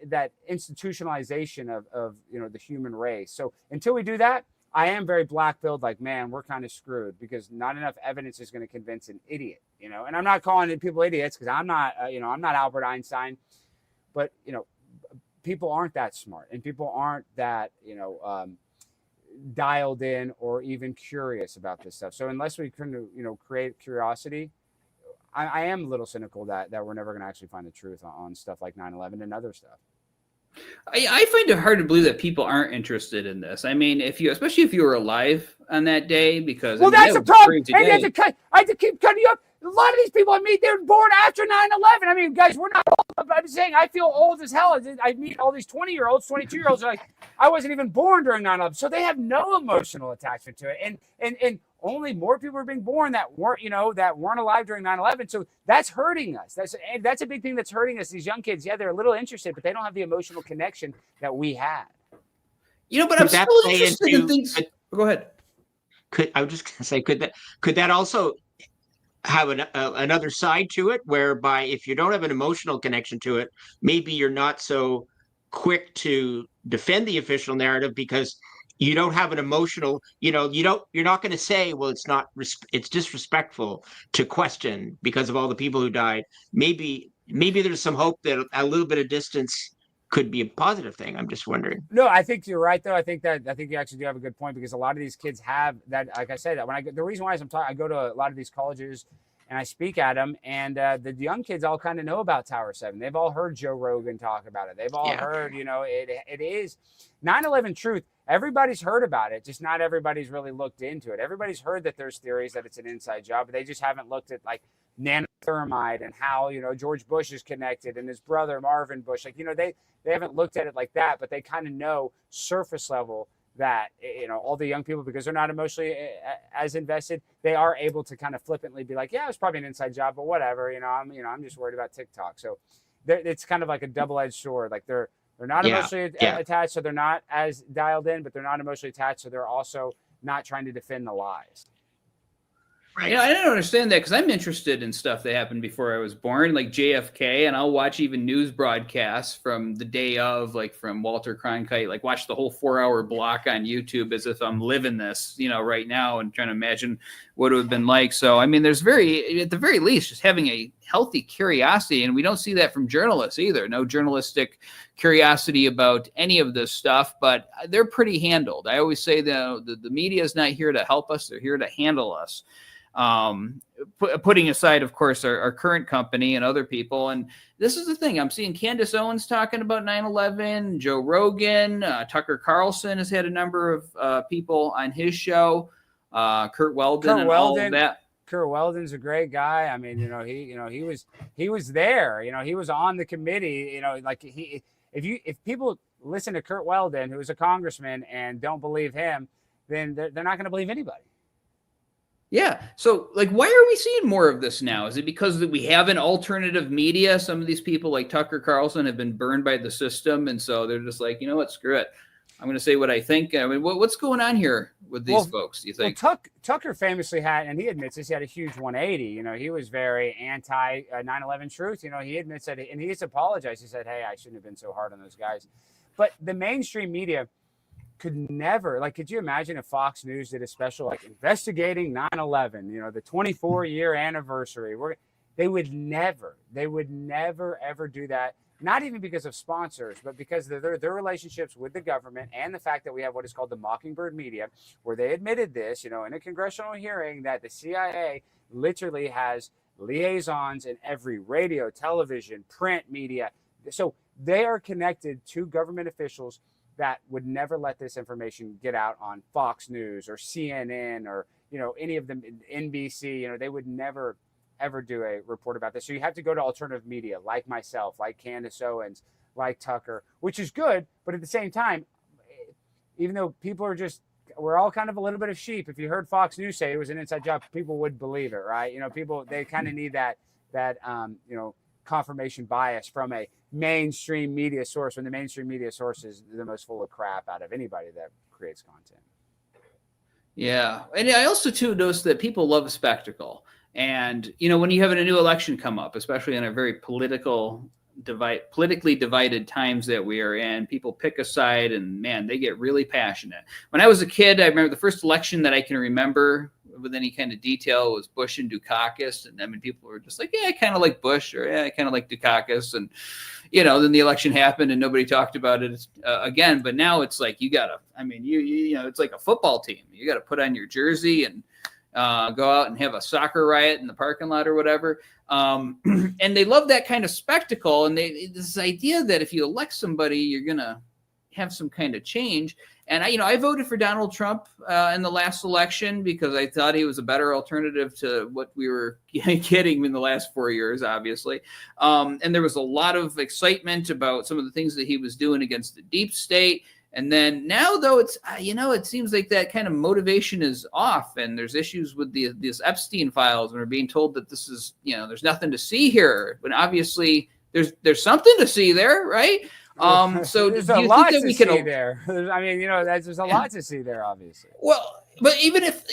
institutionalization of the human race. So until we do that, I am very black-pilled, like, man, we're kind of screwed because not enough evidence is going to convince an idiot, and I'm not calling people idiots because I'm not, I'm not Albert Einstein, but, people aren't that smart and people aren't that, dialed in or even curious about this stuff. So unless we can, create curiosity, I am a little cynical that we're never going to actually find the truth on stuff like 9/11 and other stuff. I find it hard to believe that people aren't interested in this. I mean, especially if you were alive on that day, because that's the problem. And I have to keep cutting you up. A lot of these people I meet, they're born after 9/11. I mean, guys, we're not old. I'm saying I feel old as hell. I meet all these 20-year-olds, 22-year-olds. Like, I wasn't even born during 9/11, so they have no emotional attachment to it. And only more people are being born that weren't alive during 9/11. So that's hurting us. That's a big thing that's hurting us. These young kids, they're a little interested, but they don't have the emotional connection that we had. But I'm still interested in things. Go ahead. I was just going to say, could that also have another side to it, whereby if you don't have an emotional connection to it, maybe you're not so quick to defend the official narrative because you don't have an emotional, you're not going to say, well, it's disrespectful to question because of all the people who died. Maybe there's some hope that a little bit of distance could be a positive thing. I'm just wondering. No, I think you're right, though. I think you actually do have a good point because a lot of these kids have that. Like I said, the reason why I go to a lot of these colleges and I speak at them, and the young kids all kind of know about Tower 7. They've all heard Joe Rogan talk about it. They've all heard, it is 9/11 Truth. Everybody's heard about it, just not everybody's really looked into it. Everybody's heard that there's theories that it's an inside job, but they just haven't looked at like nanothermite and how, George Bush is connected and his brother Marvin Bush. Like, they haven't looked at it like that, but they kind of know surface level that, all the young people, because they're not emotionally as invested, they are able to kind of flippantly be like, yeah, it's probably an inside job, but whatever, I'm just worried about TikTok. So it's kind of like a double-edged sword. Like they're not emotionally attached, so they're not as dialed in, but they're not emotionally attached, so they're also not trying to defend the lies. Right. I don't understand that because I'm interested in stuff that happened before I was born, like JFK, and I'll watch even news broadcasts from the day of, like from Walter Cronkite, like watch the whole 4-hour block on YouTube as if I'm living this, right now and trying to imagine what it would have been like. So, I mean, there's at the very least, just having a healthy curiosity, and we don't see that from journalists either. No journalistic curiosity about any of this stuff, but they're pretty handled. I always say the media is not here to help us. They're here to handle us. Putting aside, of course, our current company and other people. And this is the thing. I'm seeing Candace Owens talking about 9/11, Joe Rogan, Tucker Carlson has had a number of people on his show, Kurt Weldon and all of that. Kurt Weldon's a great guy. I mean, he was there, he was on the committee, if people listen to Kurt Weldon, who is a congressman, and don't believe him, then they're not going to believe anybody. Yeah. So, like, why are we seeing more of this now? Is it because that we have an alternative media? Some of these people, like Tucker Carlson, have been burned by the system, and so they're just like, you know what, screw it. I'm going to say what I think. I mean, what's going on here with these folks? Do you think? Well, Tucker famously had, and he admits this, he had a huge 180. You know, he was very anti 9/11 Truth. You know, he admits that, and he's apologized. He said, "Hey, I shouldn't have been so hard on those guys." But the mainstream media could never, like, could you imagine if Fox News did a special like investigating 9/11? You know, the 24-year anniversary. They would never ever do that. Not even because of sponsors, but because of their relationships with the government and the fact that we have what is called the Mockingbird media, where they admitted this, you know, in a congressional hearing, that the CIA literally has liaisons in every radio, television, print media. So they are connected to government officials that would never let this information get out on Fox News or CNN or, you know, any of them, NBC. You know, they would never ever do a report about this. So you have to go to alternative media like myself, like Candace Owens, like Tucker, which is good. But at the same time, even though people are just, we're all kind of a little bit of sheep. If you heard Fox News say it was an inside job, people would believe it, right? You know, people, they kind of need that you know, confirmation bias from a mainstream media source, when the mainstream media source is the most full of crap out of anybody that creates content. Yeah. And I also, too, noticed that people love spectacle. And, you know, when you have a new election come up, especially in a very politically divided times that we are in, people pick a side and, man, they get really passionate. When I was a kid, I remember the first election that I can remember with any kind of detail was Bush and Dukakis. And I mean, people were just like, yeah, I kind of like Bush, or yeah, I kind of like Dukakis. And, you know, then the election happened and nobody talked about it again. But now it's like, you got to, I mean, you know, it's like a football team. You got to put on your jersey and go out and have a soccer riot in the parking lot or whatever. And they love that kind of spectacle. And this idea that if you elect somebody, you're going to have some kind of change. And I voted for Donald Trump in the last election because I thought he was a better alternative to what we were getting in the last 4 years, obviously. And there was a lot of excitement about some of the things that he was doing against the deep state. And then now, though, it's, it seems like that kind of motivation is off, and there's issues with these Epstein files, and we're being told that this is, there's nothing to see here, but obviously there's something to see there, right? So there's do a you lot think that to we see can? there. I mean, there's a lot to see there, obviously. Well, but even if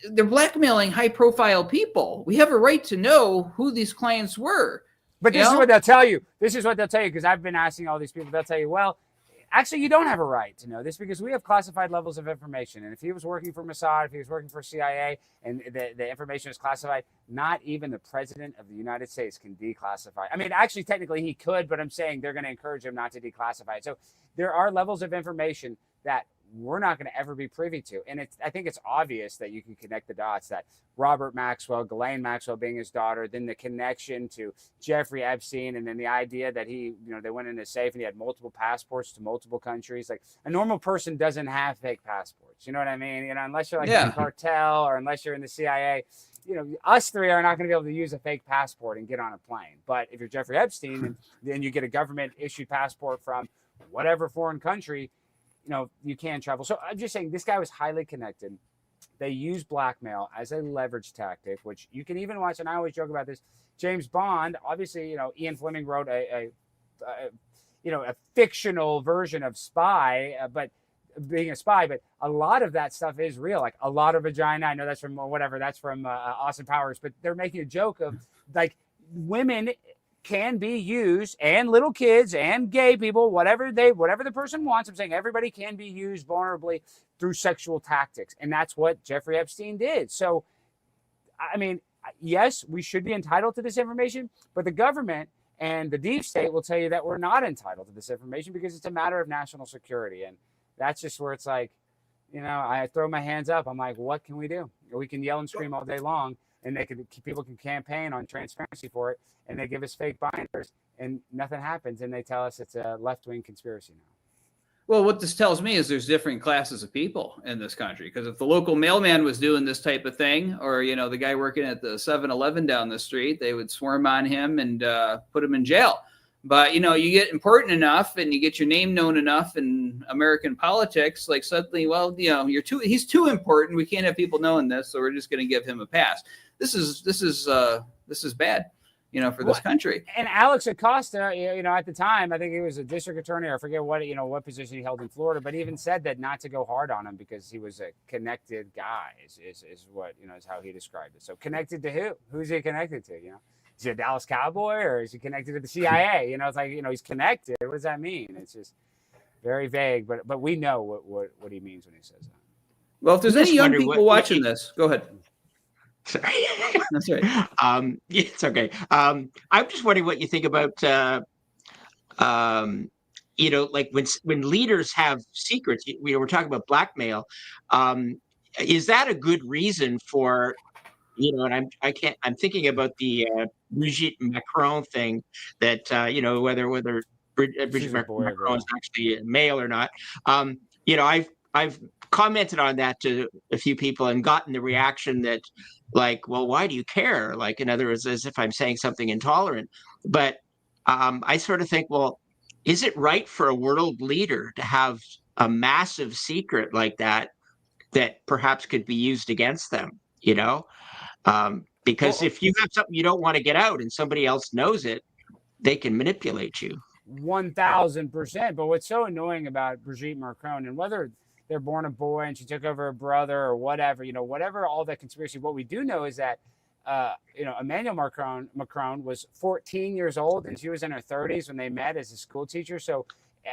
they're blackmailing high-profile people, we have a right to know who these clients were. But this is what they'll tell you. This is what they'll tell you, because I've been asking all these people. They'll tell you, well, actually, you don't have a right to know this because we have classified levels of information. And if he was working for Mossad, if he was working for CIA, and the information is classified, not even the president of the United States can declassify. I mean, actually, technically, he could, but I'm saying they're going to encourage him not to declassify it. So there are levels of information that we're not going to ever be privy to. And I think it's obvious that you can connect the dots, that Robert Maxwell, Ghislaine Maxwell being his daughter, then the connection to Jeffrey Epstein, and then the idea that he, they went in his safe and he had multiple passports to multiple countries. Like, a normal person doesn't have fake passports. You know what I mean? Unless you're like in the cartel or unless you're in the CIA, us three are not going to be able to use a fake passport and get on a plane. But if you're Jeffrey Epstein and then you get a government issued passport from whatever foreign country, you can travel. So I'm just saying, this guy was highly connected. They use blackmail as a leverage tactic, which you can even watch. And I always joke about this. James Bond, obviously, Ian Fleming wrote a fictional version of spy, but being a spy. But a lot of that stuff is real. Like a lot of vagina. I know that's from whatever. That's from Austin Powers. But they're making a joke of like women can be used, and little kids and gay people, whatever the person wants. I'm saying everybody can be used vulnerably through sexual tactics. And that's what Jeffrey Epstein did. So, I mean, yes, we should be entitled to this information, but the government and the deep state will tell you that we're not entitled to this information because it's a matter of national security. And that's just where it's like, I throw my hands up. I'm like, what can we do? We can yell and scream all day long, and people can campaign on transparency for it, and they give us fake binders, and nothing happens, and they tell us it's a left-wing conspiracy now. Well, what this tells me is there's different classes of people in this country, because if the local mailman was doing this type of thing, or, the guy working at the 7-Eleven down the street, they would swarm on him and put him in jail. But, you get important enough and you get your name known enough in American politics, like suddenly, well, he's too important. We can't have people knowing this. So we're just going to give him a pass. This is bad, for this country. And Alex Acosta, at the time, I think he was a district attorney. I forget what position he held in Florida, but he even said that not to go hard on him because he was a connected guy is what, is how he described it. So connected to who? Who's he connected to? Is he a Dallas Cowboy or is he connected to the CIA? It's like, he's connected. What does that mean? It's just very vague, but we know what he means when he says that. Well, if there's any young people watching this, go ahead. Sorry. That's right. It's okay. I'm just wondering what you think about, like when leaders have secrets, we're talking about blackmail. Is that a good reason for, and I'm thinking about the Brigitte Macron thing that, whether Brigitte Macron is actually male or not. I've commented on that to a few people and gotten the reaction that, like, well, why do you care? Like, in other words, as if I'm saying something intolerant. But I sort of think, well, is it right for a world leader to have a massive secret like that perhaps could be used against them, because if you have something you don't want to get out and somebody else knows it, they can manipulate you. 1000%. But what's so annoying about Brigitte Macron, and whether they're born a boy and she took over a brother or whatever, whatever all that conspiracy, what we do know is that, Emmanuel Macron was 14 years old and she was in her 30s when they met as a school teacher. So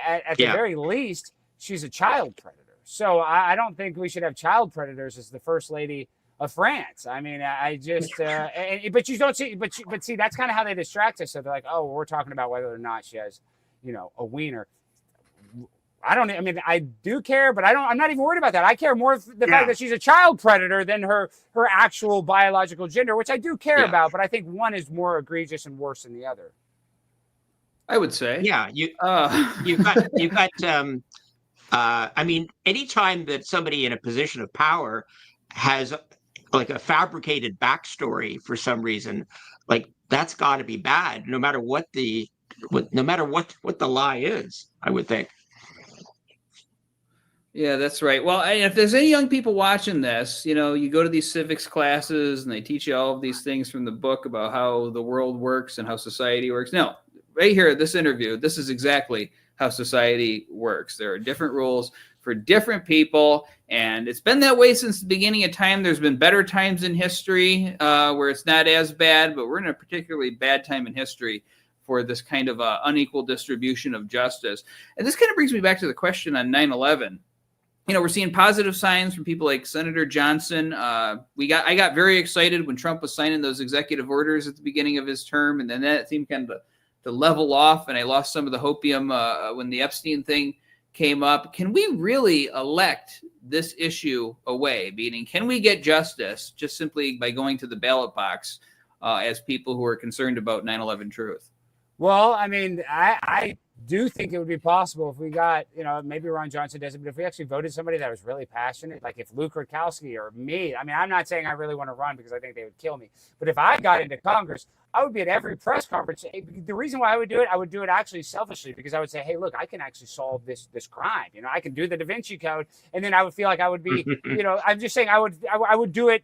at the very least, she's a child predator. So I don't think we should have child predators as the first lady of France. I mean, I just, but you don't see, but see, that's kind of how they distract us. So they're like, oh, we're talking about whether or not she has, a wiener. I do care, but I'm not even worried about that. I care more the fact that she's a child predator than her actual biological gender, which I do care about, but I think one is more egregious and worse than the other. I would say. Yeah. You've got, anytime that somebody in a position of power has like a fabricated backstory for some reason, like that's got to be bad, no matter what the lie is, I would think. Yeah, that's right. Well, if there's any young people watching this, you go to these civics classes and they teach you all of these things from the book about how the world works and how society works. No, right here, this interview, this is exactly how society works. There are different rules for different people, and it's been that way since the beginning of time. There's been better times in history where it's not as bad, but we're in a particularly bad time in history for this kind of unequal distribution of justice. And this kind of brings me back to the question on 9/11. We're seeing positive signs from people like Senator Johnson. I got very excited when Trump was signing those executive orders at the beginning of his term, and then that seemed kind of to level off, and I lost some of the hopium when the Epstein thing came up. Can we really elect this issue away? Meaning, can we get justice just simply by going to the ballot box as people who are concerned about 9/11 truth? Well, I do think it would be possible if we got, maybe Ron Johnson does it, but if we actually voted somebody that was really passionate, like if Luke Rudkowski or me, I'm not saying I really want to run because I think they would kill me, but if I got into Congress, I would be at every press conference. The reason why I would do it actually selfishly, because I would say, hey, look, I can actually solve this crime. I can do the Da Vinci Code, and then I would feel like I would be, I'm just saying I would do it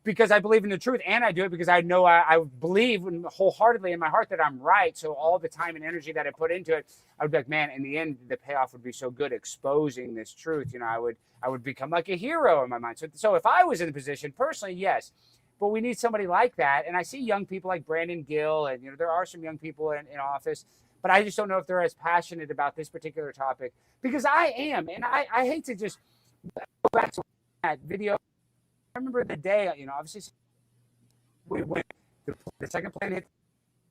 because I believe in the truth, and I do it because I know I believe wholeheartedly in my heart that I'm right. So all the time and energy that I put into it, I would be like, man, in the end, the payoff would be so good exposing this truth. I would become like a hero in my mind. So if I was in the position, personally, yes, but we need somebody like that. And I see young people like Brandon Gill, and there are some young people in office, but I just don't know if they're as passionate about this particular topic, because I am, and I hate to just go back to that video. I remember the day, obviously we went, the second plane hit,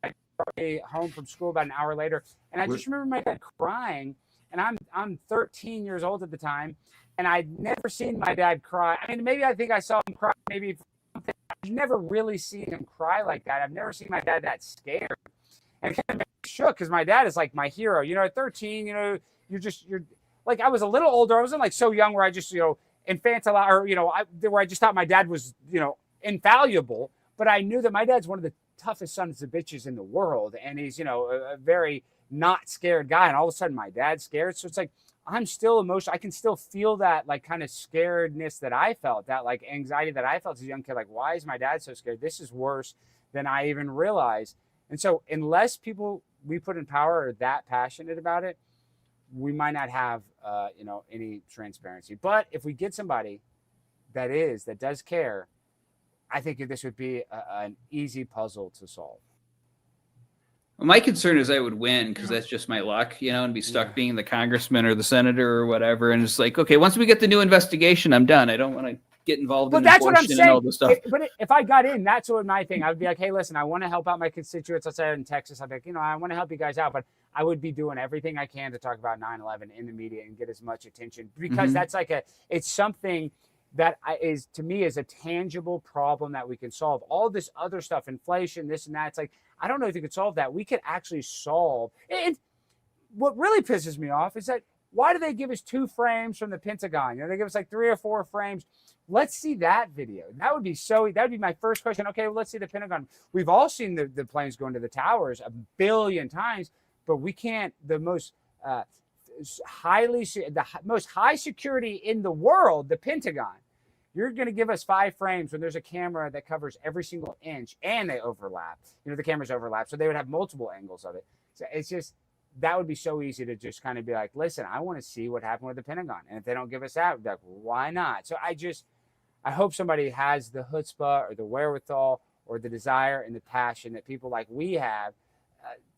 I brought me home from school about an hour later, and I just remember my dad crying, and I'm 13 years old at the time, and I'd never seen my dad cry. Maybe I think I saw him cry, maybe I've never really seen him cry like that. I've never seen my dad that scared, and it kind of shook because my dad is like my hero. At 13, you're like, I was a little older. I wasn't like so young where I just, infantile, or where I just thought my dad was infallible, but I knew that my dad's one of the toughest sons of bitches in the world, and he's a very not scared guy, and all of a sudden my dad's scared. So it's like I'm still emotional. I can still feel that like kind of scaredness that I felt, that like anxiety that I felt as a young kid. Like, why is my dad so scared? This is worse than I even realized. And so unless people we put in power are that passionate about it, we might not have any transparency. But if we get somebody that does care, I think this would be an easy puzzle to solve. Well, my concern is I would win because that's just my luck, and be stuck being the congressman or the senator or whatever. And it's like, okay, once we get the new investigation, I'm done. I don't want to get involved in abortion and all this stuff. But if I got in, that's what my thing. I would be like, hey, listen, I want to help out my constituents. Let's say in Texas, I'd be like, I want to help you guys out, but I would be doing everything I can to talk about 9/11 in the media and get as much attention because that's it's something that is to me is a tangible problem that we can solve. All this other stuff, inflation, this and that. It's like, I don't know if you could solve that. We could actually solve. And what really pisses me off is that why do they give us 2 frames from the Pentagon? They give us like 3 or 4 frames. Let's see that video. That would be my first question. Okay, well, let's see the Pentagon. We've all seen the planes go into the towers 1 billion times, but we can't. The most most high security in the world, the Pentagon. You're going to give us 5 frames when there's a camera that covers every single inch and they overlap. The cameras overlap, so they would have multiple angles of it. So it's just, that would be so easy to just kind of be like, listen, I want to see what happened with the Pentagon. And if they don't give us that, we'd be like, why not? So I hope somebody has the chutzpah or the wherewithal or the desire and the passion that people like we have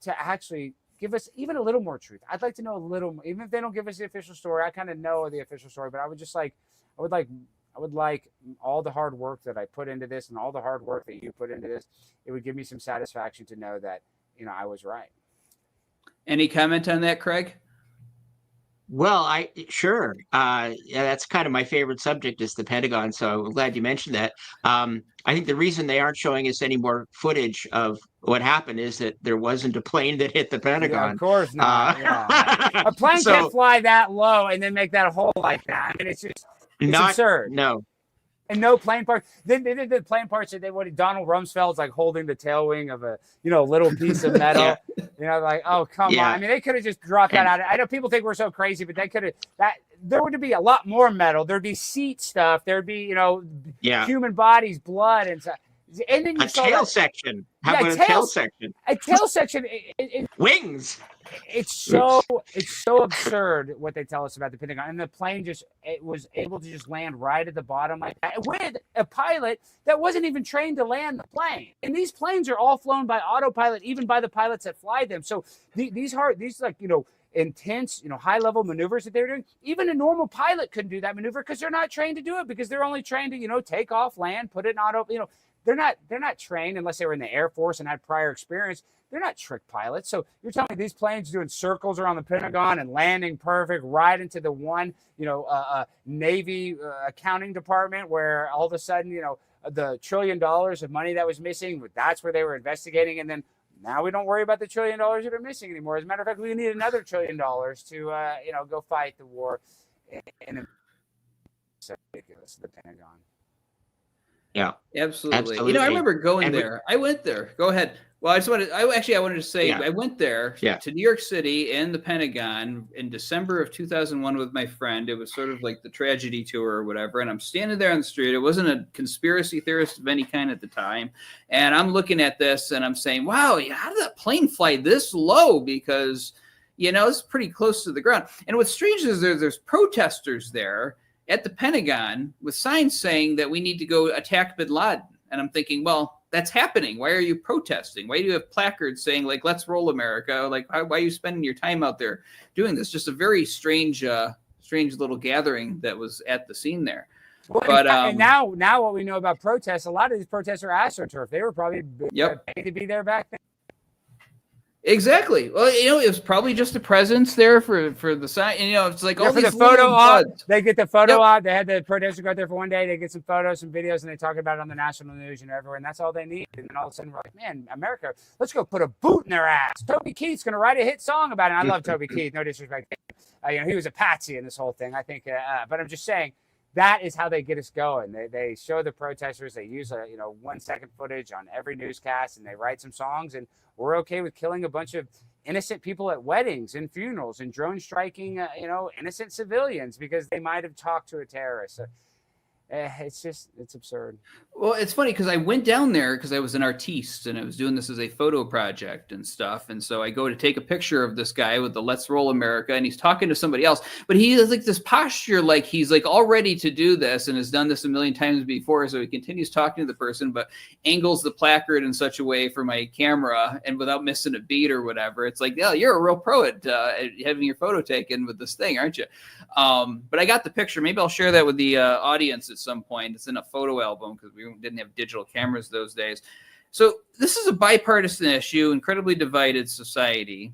to actually give us even a little more truth. I'd like to know a little more, even if they don't give us the official story. I kind of know the official story, but I would like all the hard work that I put into this and all the hard work that you put into this. It would give me some satisfaction to know that, I was right. Any comment on that, Craig? Well, sure. That's kind of my favorite subject is the Pentagon. So I'm glad you mentioned that. I think the reason they aren't showing us any more footage of what happened is that there wasn't a plane that hit the Pentagon. Yeah, of course not. A plane can't fly that low and then make that hole like that. I mean, it's absurd. No. And no plane parts. Then they did the plane parts that Donald Rumsfeld's like holding the tail wing of a little piece of metal. Like, oh, come on. I mean, they could have just dropped that out. I know people think we're so crazy, but they could have there would be a lot more metal. There'd be seat stuff. There'd be, human bodies, blood and stuff. And then you saw tail section. How about a tail section? A tail section. Wings. It's so absurd what they tell us about the Pentagon. And the plane was able to just land right at the bottom like that with a pilot that wasn't even trained to land the plane. And these planes are all flown by autopilot, even by the pilots that fly them. So these intense, high level maneuvers that they're doing, even a normal pilot couldn't do that maneuver because they're not trained to do it, because they're only trained to, take off, land, put it in auto, They're not trained unless they were in the Air Force and had prior experience. They're not trick pilots. So you're telling me these planes doing circles around the Pentagon and landing perfect right into the one, Navy accounting department where all of a sudden, the $1 trillion of money that was missing, that's where they were investigating. And then now we don't worry about the $1 trillion that are missing anymore. As a matter of fact, we need another $1 trillion to, go fight the war. And it's ridiculous, the Pentagon. Yeah, absolutely. I remember going there. I went there. Go ahead. Well, I wanted to say I went there to New York City and the Pentagon in December of 2001 with my friend. It was sort of like the tragedy tour or whatever. And I'm standing there on the street. It wasn't a conspiracy theorist of any kind at the time. And I'm looking at this and I'm saying, wow, how did that plane fly this low? Because, it's pretty close to the ground. And what's strange is there's protesters there at the Pentagon with signs saying that we need to go attack bin Laden. And I'm thinking, well, that's happening. Why are you protesting? Why do you have placards saying, like, let's roll America? Like, why are you spending your time out there doing this? Just a very strange little gathering that was at the scene there. Well, but and now what we know about protests, a lot of these protests are AstroTurf. They were probably paid to be there back then. Exactly. Well, it was probably just a presence there for the sign. And, it's like all for these the photo op. buds. They get the photo op. They had the protesters go out there for one day. They get some photos, some videos, and they talk about it on the national news and everywhere. And that's all they need. And then all of a sudden, we're like, man, America, let's go put a boot in their ass. Toby Keith's going to write a hit song about it. And I love Toby Keith. No disrespect. He was a patsy in this whole thing, I think. But I'm just saying, that is how they get us going. They show the protesters. They use 1 second footage on every newscast, and they write some songs. And we're okay with killing a bunch of innocent people at weddings and funerals and drone striking, innocent civilians because they might have talked to a terrorist. So, it's absurd. Well, it's funny because I went down there because I was an artiste and I was doing this as a photo project and stuff. And so I go to take a picture of this guy with the Let's Roll America, and he's talking to somebody else, but he has like this posture, like he's like all ready to do this and has done this a million times before. So he continues talking to the person, but angles the placard in such a way for my camera and without missing a beat or whatever. It's like, yeah, you're a real pro at having your photo taken with this thing, aren't you? But I got the picture. Maybe I'll share that with the audience at some point. It's in a photo album because we didn't have digital cameras those days. So this is a bipartisan issue, incredibly divided society.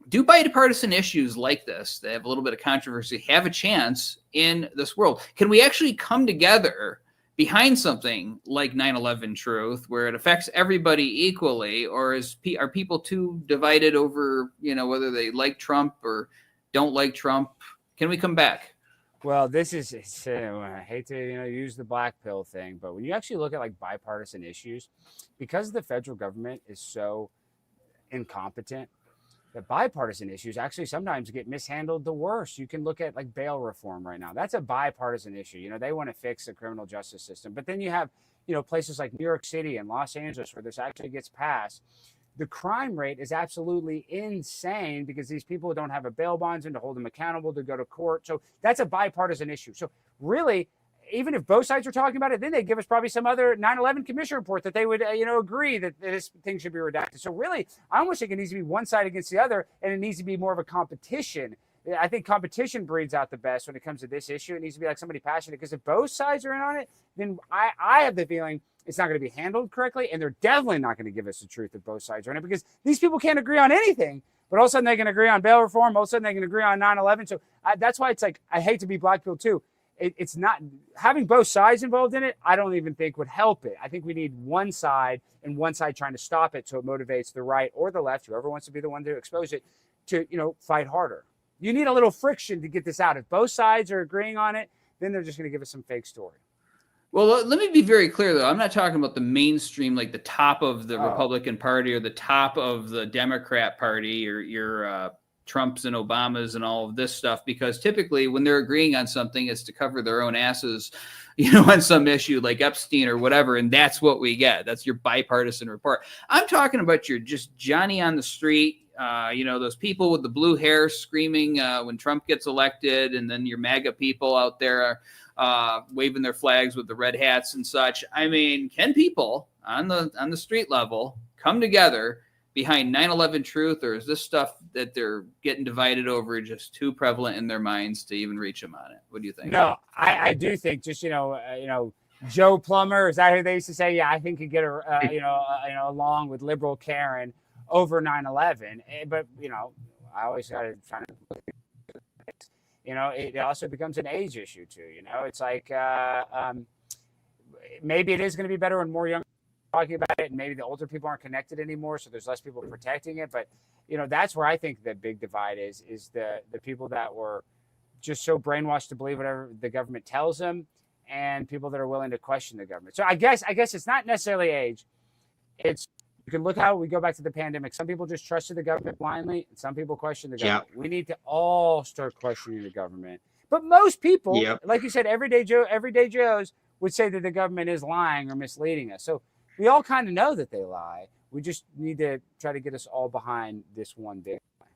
Do bipartisan issues like this, that have a little bit of controversy, have a chance in this world? Can we actually come together behind something like 9/11 Truth, where it affects everybody equally, or are people too divided over, whether they like Trump or don't like Trump? Can we come back? Well, I hate to use the black pill thing, but when you actually look at like bipartisan issues, because the federal government is so incompetent, the bipartisan issues actually sometimes get mishandled the worst. You can look at like bail reform right now. That's a bipartisan issue. They want to fix the criminal justice system. But then you have, places like New York City and Los Angeles where this actually gets passed. The crime rate is absolutely insane because these people don't have a bail bondsman to hold them accountable to go to court. So that's a bipartisan issue. So really, even if both sides are talking about it, then they give us probably some other 9/11 commission report that they would, agree that this thing should be redacted. So really, I almost think it needs to be one side against the other, and it needs to be more of a competition. I think competition breeds out the best when it comes to this issue. It needs to be like somebody passionate, because if both sides are in on it, then I have the feeling it's not going to be handled correctly, and they're definitely not going to give us the truth if both sides are in it, because these people can't agree on anything, but all of a sudden they can agree on bail reform, all of a sudden they can agree on 9/11. So that's why it's like, I hate to be black pill too. It's not having both sides involved in it. I don't even think would help it. I think we need one side, and one side trying to stop it, so it motivates the right or the left, whoever wants to be the one to expose it, to fight harder. You need a little friction to get this out. If both sides are agreeing on it, then they're just going to give us some fake story. Well, let me be very clear, though. I'm not talking about the mainstream, like the top of the Republican Party or the top of the Democrat Party, or your Trumps and Obamas and all of this stuff, because typically when they're agreeing on something, it's to cover their own asses, on some issue like Epstein or whatever, and that's what we get. That's your bipartisan report. I'm talking about your just Johnny on the street, those people with the blue hair screaming when Trump gets elected, and then your MAGA people out there waving their flags with the red hats and such. I mean, can people on the street level come together behind 9/11 Truth, or is this stuff that they're getting divided over just too prevalent in their minds to even reach them on it? What do you think? No, I do think just Joe Plumber, is that who they used to say? Yeah, I think you get along with liberal Karen over 9/11, but I always got to try to look at it. It also becomes an age issue too. It's like maybe it is going to be better when more young talking about it, and maybe the older people aren't connected anymore, so there's less people protecting it. But that's where I think the big divide is the people that were just so brainwashed to believe whatever the government tells them, and people that are willing to question the government. So I guess it's not necessarily age. You can look how we go back to the pandemic. Some people just trusted the government blindly, and some people question the government. We need to all start questioning the government. But most people, like you said, everyday Joes would say that the government is lying or misleading us. So we all kind of know that they lie. We just need to try to get us all behind this one big lie.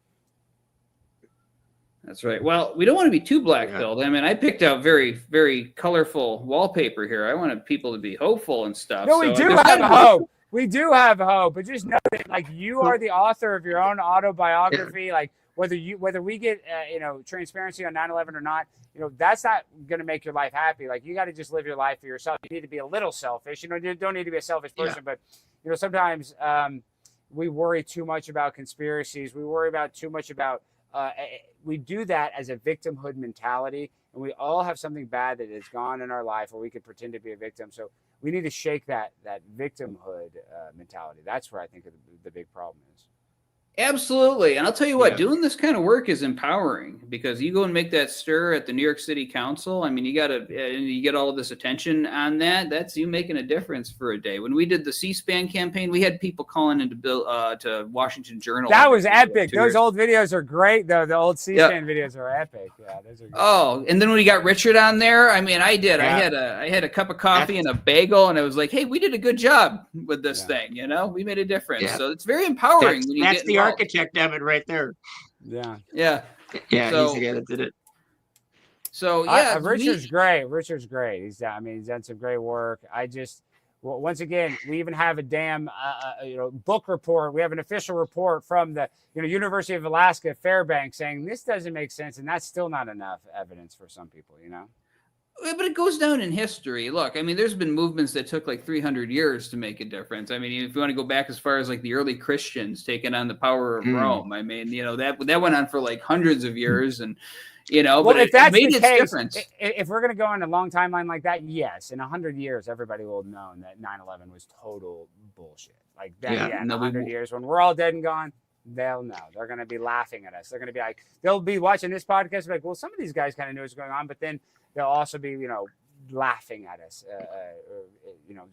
That's right. Well, we don't want to be too black-pilled. I mean, I picked out very, very colorful wallpaper here. I wanted people to be hopeful and stuff. No, we do have hope. We do have hope, but just know that, like, you are the author of your own autobiography. Like, whether we get transparency on 9/11 or not, that's not going to make your life happy. Like, you got to just live your life for yourself. You need to be a little selfish. You don't need to be a selfish person, but sometimes we worry too much about conspiracies. We worry about too much about. We do that as a victimhood mentality, and we all have something bad that has gone in our life where we could pretend to be a victim. So we need to shake that victimhood mentality. That's where I think the big problem is. Absolutely. And I'll tell you what, doing this kind of work is empowering, because you go and make that stir at the New York City Council. I mean, you get all of this attention on that. That's you making a difference for a day. When we did the C-SPAN campaign, we had people calling into to Washington Journal. That was epic. Those old videos are great, though. The old C-SPAN videos are epic. Yeah, those are great. Oh, and then when we got Richard on there, I mean, I had a cup of coffee and a bagel, and I was like, hey, we did a good job with this thing. You know, we made a difference. Yeah. So it's very empowering. That's the architect of it right there. Yeah. He's the guy that did it. So Richard's great. Richard's great. He's done some great work. Once again, we even have a damn book report. We have an official report from the University of Alaska Fairbanks saying this doesn't make sense, and that's still not enough evidence for some people. But it goes down in history. Look, I mean, there's been movements that took like 300 years to make a difference. I mean, if you want to go back as far as like the early Christians taking on the power of Rome, I mean, that went on for like hundreds of years, and but if that's it made the case, difference. If we're going to go on a long timeline like that, yes, in 100 years, everybody will have known that 9/11 was total bullshit. Like that, in 100 years, when we're all dead and gone, they'll know. They're going to be laughing at us. They're going to be like, they'll be watching this podcast, like, well, some of these guys kind of knew what's going on, but then they'll also be, laughing at us,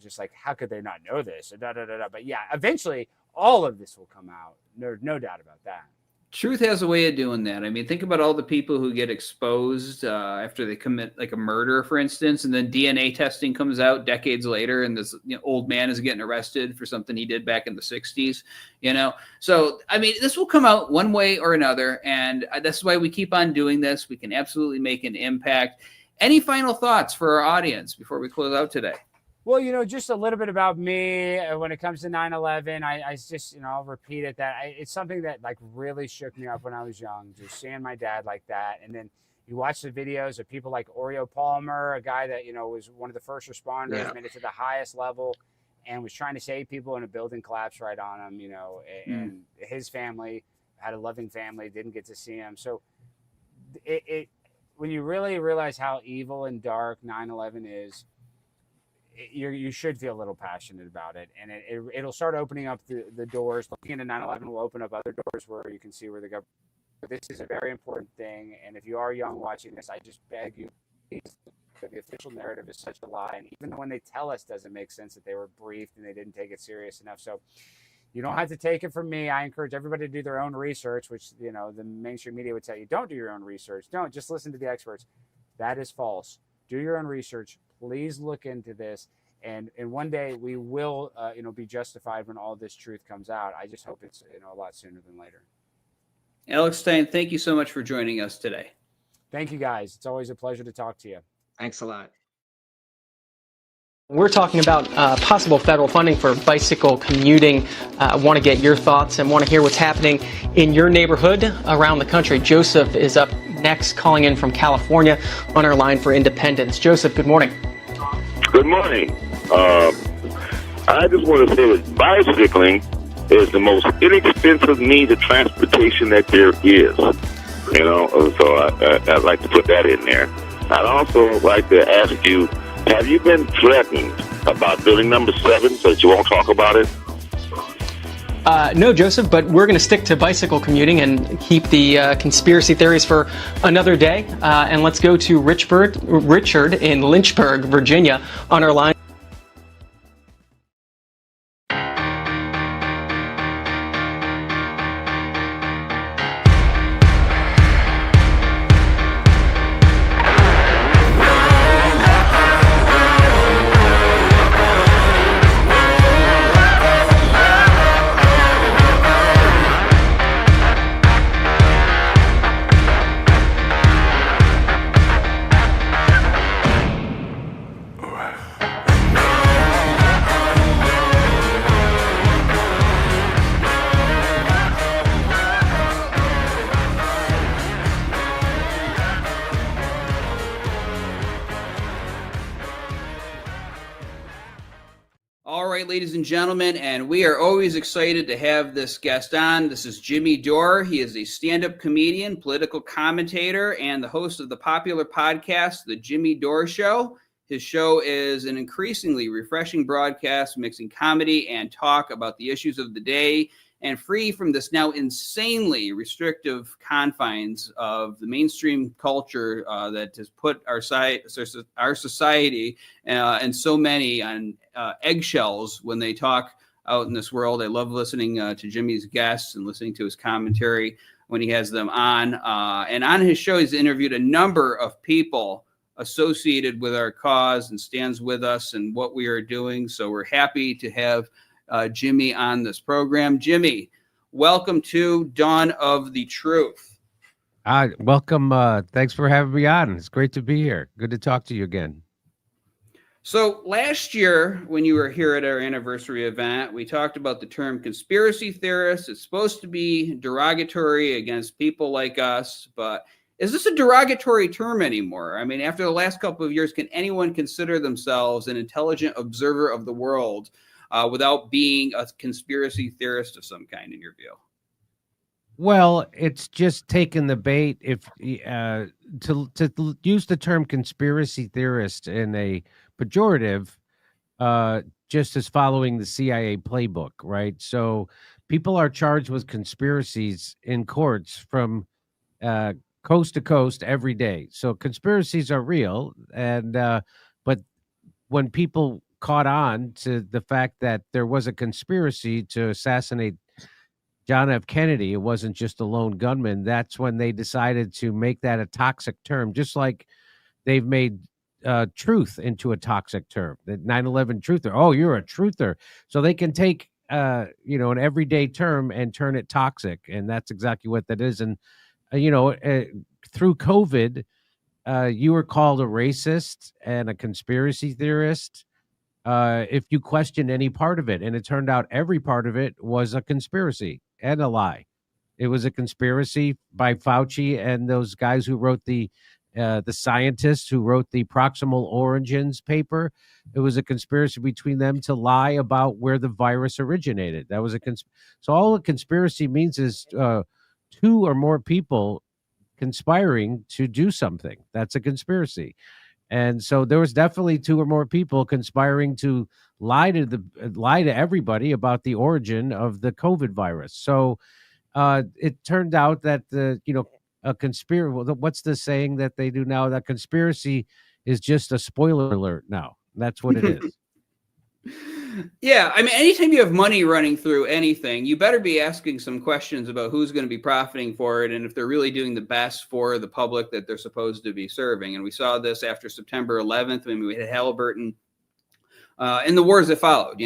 just like, how could they not know this? But yeah, eventually all of this will come out. No doubt about that. Truth has a way of doing that. I mean, think about all the people who get exposed after they commit like a murder, for instance, and then DNA testing comes out decades later, and this old man is getting arrested for something he did back in the 60s. So I mean, this will come out one way or another, and that's why we keep on doing this. We can absolutely make an impact. Any final thoughts for our audience before we close out today? Well, just a little bit about me when it comes to 9/11. I just, I'll repeat it, that it's something that like really shook me up when I was young, just seeing my dad like that. And then you watch the videos of people like Oreo Palmer, a guy that, was one of the first responders, made it to the highest level and was trying to save people, and a building collapsed right on him, and his family had a loving family, didn't get to see him. So when you really realize how evil and dark 9/11 is, you should feel a little passionate about it, and it'll start opening up the doors. Looking into 9/11 will open up other doors where you can see where the government. This is a very important thing, and if you are young watching this, I just beg you, please. The official narrative is such a lie, and even when they tell us, doesn't make sense that they were briefed and they didn't take it serious enough. So you don't have to take it from me. I encourage everybody to do their own research, which the mainstream media would tell you, don't do your own research. Don't just listen to the experts. That is false. Do your own research. Please look into this, and one day we will, be justified when all this truth comes out. I just hope it's a lot sooner than later. Alex Stein, thank you so much for joining us today. Thank you, guys. It's always a pleasure to talk to you. Thanks a lot. We're talking about possible federal funding for bicycle commuting. I want to get your thoughts and want to hear what's happening in your neighborhood around the country. Joseph is up next, calling in from California on our line for Independence. Joseph, good morning. Good morning. I just want to say that bicycling is the most inexpensive means of transportation that there is. So I'd like to put that in there. I'd also like to ask you, have you been threatened about building number 7 so that you won't talk about it? No, Joseph, but we're going to stick to bicycle commuting and keep the conspiracy theories for another day. And let's go to Richard in Lynchburg, Virginia, on our line. Ladies and gentlemen, and we are always excited to have this guest on. This is Jimmy Dore. He is a stand-up comedian, political commentator, and the host of the popular podcast, The Jimmy Dore Show. His show is an increasingly refreshing broadcast mixing comedy and talk about the issues of the day. and free from this now insanely restrictive confines of the mainstream culture that has put our society and so many on eggshells when they talk out in this world. I love listening to Jimmy's guests and listening to his commentary when he has them on. And on his show, he's interviewed a number of people associated with our cause and stands with us and what we are doing. So we're happy to have Jimmy on this program. Jimmy, welcome to Dawn of the Truth. Welcome. Thanks for having me on. It's great to be here. Good to talk to you again. So last year, when you were here at our anniversary event, we talked about the term conspiracy theorist. It's supposed to be derogatory against people like us, but is this a derogatory term anymore? I mean, after the last couple of years, can anyone consider themselves an intelligent observer of the world without being a conspiracy theorist of some kind, in your view? Well, it's just taking the bait. If to use the term conspiracy theorist in a pejorative, just as following the CIA playbook, right? So people are charged with conspiracies in courts from coast to coast every day. So conspiracies are real, and but when people caught on to the fact that there was a conspiracy to assassinate John F. Kennedy, it wasn't just a lone gunman, that's when they decided to make that a toxic term, just like they've made truth into a toxic term. The 9/11 truther. Oh, you're a truther. So they can take an everyday term and turn it toxic, and that's exactly what that is. And through COVID, you were called a racist and a conspiracy theorist if you questioned any part of it. And it turned out every part of it was a conspiracy and a lie. It was a conspiracy by Fauci and those guys who wrote the scientists who wrote the proximal origins paper. It was a conspiracy between them to lie about where the virus originated. That was so all a conspiracy means is two or more people conspiring to do something. That's a conspiracy. And so there was definitely two or more people conspiring to lie to everybody about the origin of the COVID virus. So it turned out that a conspiracy. What's the saying that they do now? That conspiracy is just a spoiler alert now. That's what it is. Yeah, I mean, anytime you have money running through anything, you better be asking some questions about who's going to be profiting for it and if they're really doing the best for the public that they're supposed to be serving. And we saw this after September 11th when we had Halliburton in the wars that followed,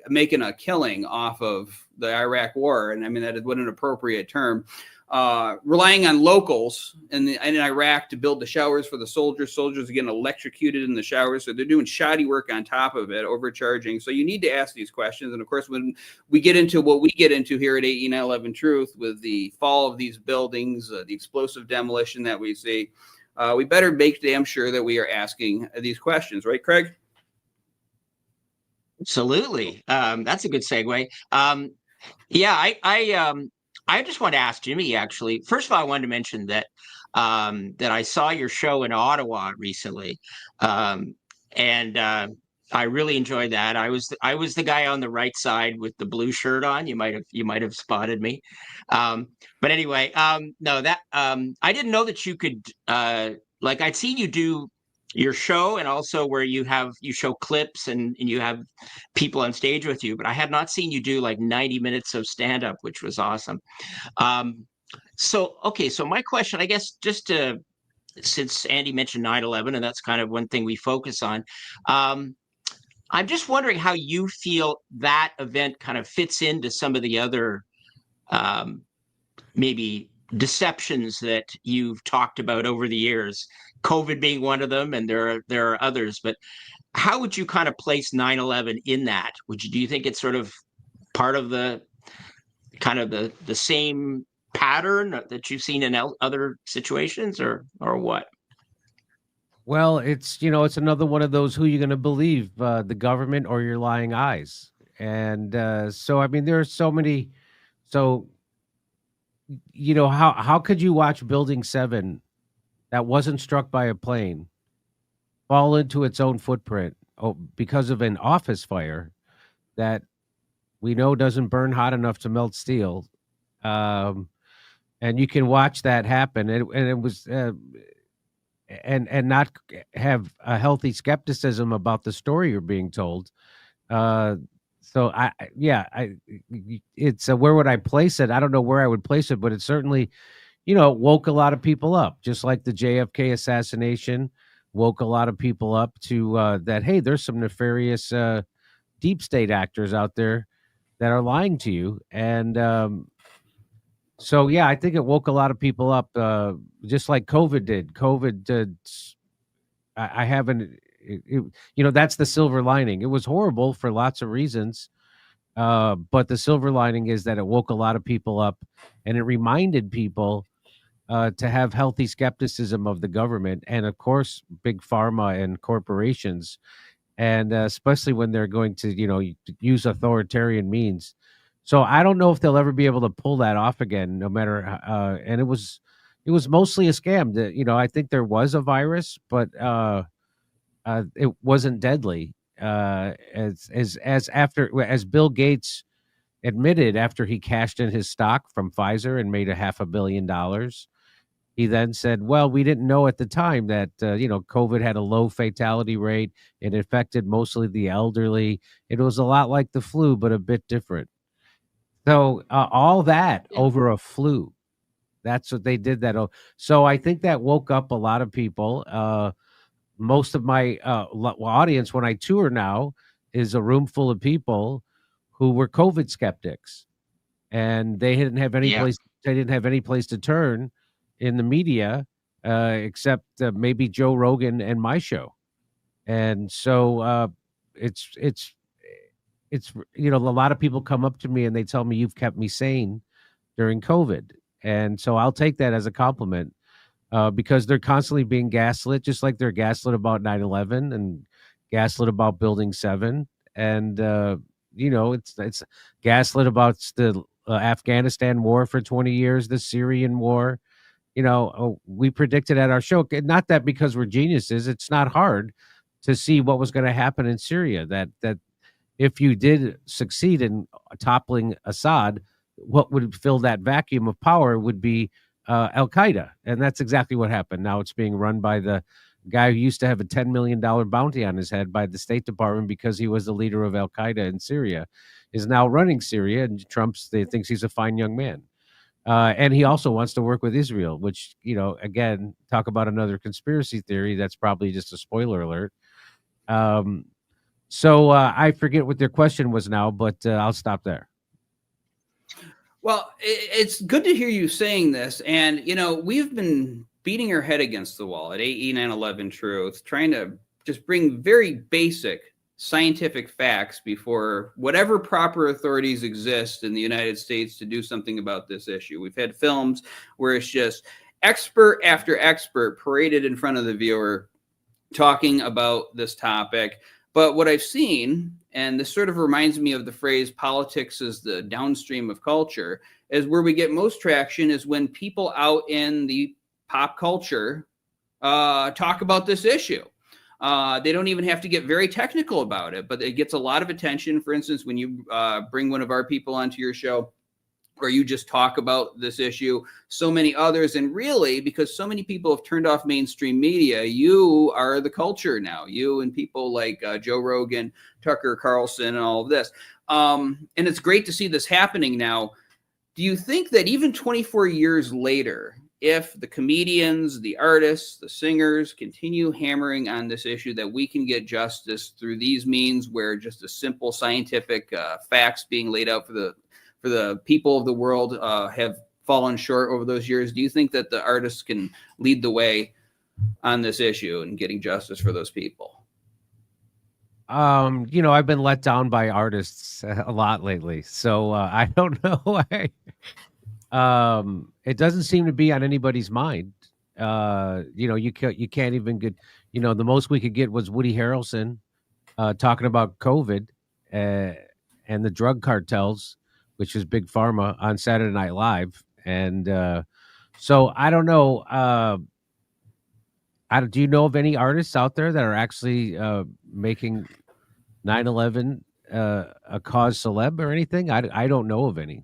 making a killing off of the Iraq war. And I mean, that wasn't an appropriate term. Relying on locals in Iraq to build the showers for the soldiers. Soldiers are getting electrocuted in the showers, so they're doing shoddy work on top of it, overcharging. So you need to ask these questions. And of course, when we get into what we get into here at AE911Truth with the fall of these buildings, the explosive demolition that we see, we better make damn sure that we are asking these questions, right, Craig? Absolutely. That's a good segue. I just want to ask Jimmy, actually. First of all, I wanted to mention that that I saw your show in Ottawa recently, and I really enjoyed that. I was the guy on the right side with the blue shirt on. You might have spotted me, but anyway, no, that I didn't know that you could I'd seen you do your show and also where you show clips and you have people on stage with you, but I had not seen you do like 90 minutes of stand-up, which was awesome. So my question, I guess, since Andy mentioned 9/11 and that's kind of one thing we focus on, I'm just wondering how you feel that event kind of fits into some of the other maybe deceptions that you've talked about over the years, COVID being one of them, and there are others. But how would you kind of place 9/11 in that? Do you think it's sort of part of the kind of the same pattern that you've seen in other situations, or what? Well, it's another one of those, who you're going to believe, the government or your lying eyes. And so I mean, there are so many. So how could you watch Building 7 that wasn't struck by a plane fall into its own footprint because of an office fire that we know doesn't burn hot enough to melt steel. And you can watch that happen. And it was, and not have a healthy skepticism about the story you're being told. So it's where would I place it? I don't know where I would place it, but it certainly, woke a lot of people up, just like the JFK assassination woke a lot of people up to that. Hey, there's some nefarious deep state actors out there that are lying to you. And so, yeah, I think it woke a lot of people up, just like COVID did. COVID did. I haven't, that's the silver lining. It was horrible for lots of reasons. But the silver lining is that it woke a lot of people up, and it reminded people to have healthy skepticism of the government and, of course, big pharma and corporations, and especially when they're going to, use authoritarian means. So I don't know if they'll ever be able to pull that off again, no matter. And it was mostly a scam. I think there was a virus, but it wasn't deadly. As Bill Gates admitted after he cashed in his stock from Pfizer and made $500 million, he then said, well, we didn't know at the time that, COVID had a low fatality rate. It affected mostly the elderly. It was a lot like the flu, but a bit different. So all that over a flu, that's what they did that. So I think that woke up a lot of people. Most of my audience when I tour now is a room full of people who were COVID skeptics, and they didn't have any place. They didn't have any place to turn in the media except maybe Joe Rogan and my show. And so it's a lot of people come up to me and they tell me you've kept me sane during COVID, and so I'll take that as a compliment. Because they're constantly being gaslit, just like they're gaslit about 9/11 and gaslit about Building 7. And, it's gaslit about the Afghanistan war for 20 years, the Syrian war. We predicted at our show, not that because we're geniuses, it's not hard to see what was going to happen in Syria, that if you did succeed in toppling Assad, what would fill that vacuum of power would be Al-Qaeda. And that's exactly what happened. Now it's being run by the guy who used to have a $10 million bounty on his head by the State Department because he was the leader of Al-Qaeda in Syria, is now running Syria, and Trump thinks he's a fine young man. And he also wants to work with Israel, which, again, talk about another conspiracy theory. That's probably just a spoiler alert. So I forget what their question was now, but I'll stop there. Well, it's good to hear you saying this. And, we've been beating our head against the wall at AE911Truth, trying to just bring very basic scientific facts before whatever proper authorities exist in the United States to do something about this issue. We've had films where it's just expert after expert paraded in front of the viewer talking about this topic. But what I've seen, and this sort of reminds me of the phrase politics is the downstream of culture, is where we get most traction is when people out in the pop culture talk about this issue. They don't even have to get very technical about it, but it gets a lot of attention. For instance, when you bring one of our people onto your show, or you just talk about this issue, so many others. And really, because so many people have turned off mainstream media, you are the culture now. You and people like Joe Rogan, Tucker Carlson, and all of this. And it's great to see this happening now. Do you think that even 24 years later, if the comedians, the artists, the singers continue hammering on this issue, that we can get justice through these means where just a simple scientific facts being laid out for the people of the world have fallen short over those years? Do you think that the artists can lead the way on this issue and getting justice for those people? I've been let down by artists a lot lately, so I don't know. It doesn't seem to be on anybody's mind. You can't even get, the most we could get was Woody Harrelson talking about COVID and the drug cartels, which is big pharma, on Saturday Night Live. And so I don't know. Do you know of any artists out there that are actually making 9/11 a cause celeb or anything? I don't know of any.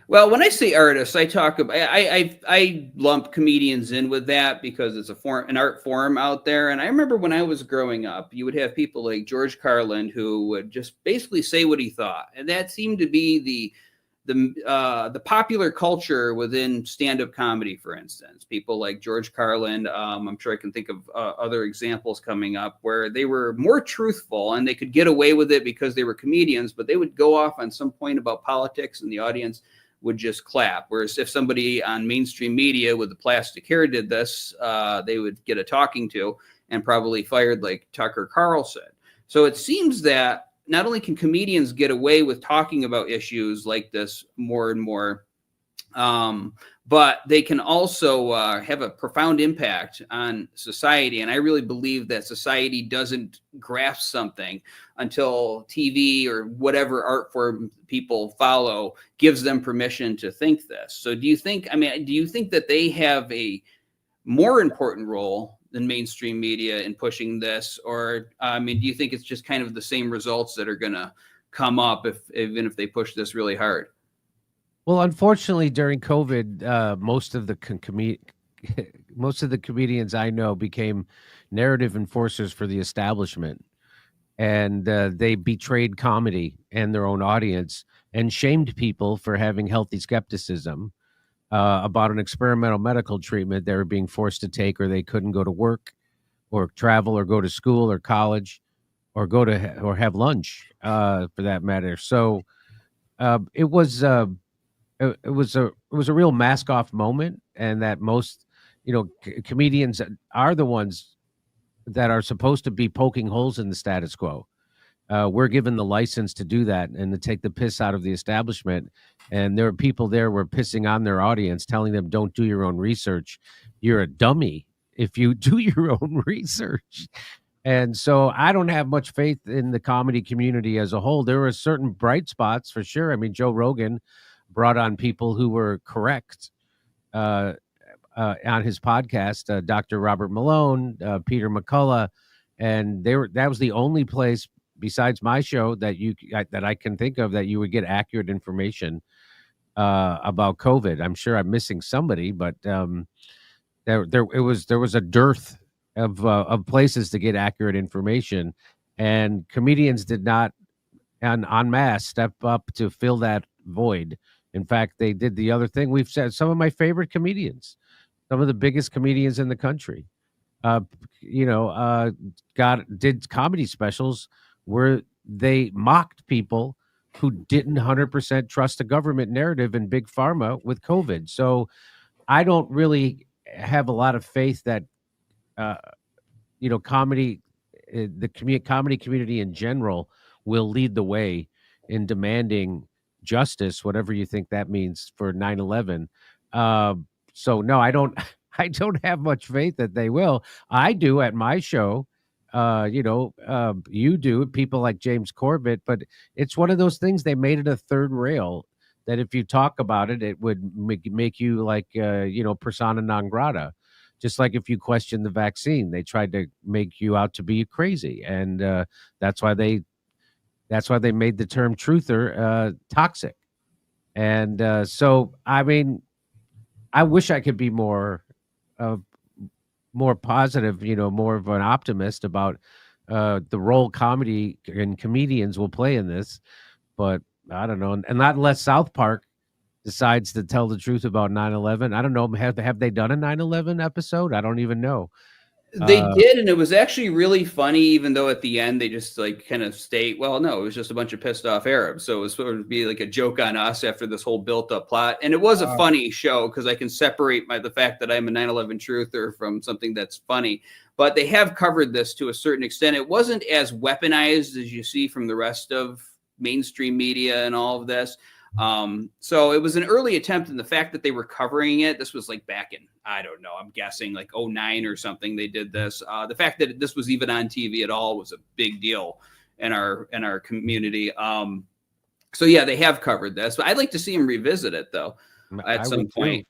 Well, when I say artists, I talk about I lump comedians in with that because it's an art form out there. And I remember when I was growing up, you would have people like George Carlin who would just basically say what he thought, and that seemed to be the popular culture within stand-up comedy. For instance, people like George Carlin. I'm sure I can think of other examples coming up where they were more truthful and they could get away with it because they were comedians, but they would go off on some point about politics and the audience would just clap. Whereas if somebody on mainstream media with the plastic hair did this, they would get a talking to and probably fired like Tucker Carlson. So it seems that not only can comedians get away with talking about issues like this more and more, but they can also have a profound impact on society. And I really believe that society doesn't grasp something until TV or whatever art form people follow gives them permission to think this. So do you think that they have a more important role than mainstream media in pushing this? Or, do you think it's just kind of the same results that are going to come up even if they push this really hard? Well, unfortunately, during COVID, most of the comedians I know became narrative enforcers for the establishment, and they betrayed comedy and their own audience and shamed people for having healthy skepticism about an experimental medical treatment they were being forced to take, or they couldn't go to work or travel or go to school or college or or have lunch for that matter. So it was a real mask off moment, and that most comedians are the ones that are supposed to be poking holes in the status quo. We're given the license to do that and to take the piss out of the establishment. And there are people there who are pissing on their audience, telling them, don't do your own research. You're a dummy if you do your own research. And so I don't have much faith in the comedy community as a whole. There are certain bright spots for sure. I mean, Joe Rogan brought on people who were correct on his podcast, Dr. Robert Malone, Peter McCullough, and that was the only place besides my show that I can think of that you would get accurate information about COVID. I'm sure I'm missing somebody, but there was a dearth of places to get accurate information, and comedians did not en masse step up to fill that void. In fact, they did the other thing. We've said some of my favorite comedians, some of the biggest comedians in the country, did comedy specials where they mocked people who didn't 100% trust the government narrative in big pharma with COVID. So I don't really have a lot of faith that, comedy, comedy community in general will lead the way in demanding justice, whatever you think that means for 9/11. So no, I don't have much faith that they will. I do at my show. You do, people like James Corbett, but it's one of those things. They made it a third rail that if you talk about it, it would make you like, persona non grata. Just like if you question the vaccine, they tried to make you out to be crazy. And that's why they made the term truther toxic. And so, I mean, I wish I could be more positive, more of an optimist about the role comedy and comedians will play in this. But I don't know. And not unless South Park decides to tell the truth about 9/11. I don't know. Have they done a 9/11 episode? I don't even know. They did, and it was actually really funny, even though at the end they just like kind of state, well, no, it was just a bunch of pissed off Arabs. So it was sort of be like a joke on us after this whole built up plot. And it was a funny show because I can separate the fact that I'm a 9/11 truther from something that's funny. But they have covered this to a certain extent. It wasn't as weaponized as you see from the rest of mainstream media and all of this. So it was an early attempt, in the fact that they were covering it. This was like back in, I don't know, I'm guessing like 2009 or something. They did this. The fact that this was even on TV at all was a big deal in our community. So yeah, they have covered this, but I'd like to see them revisit it though at some point.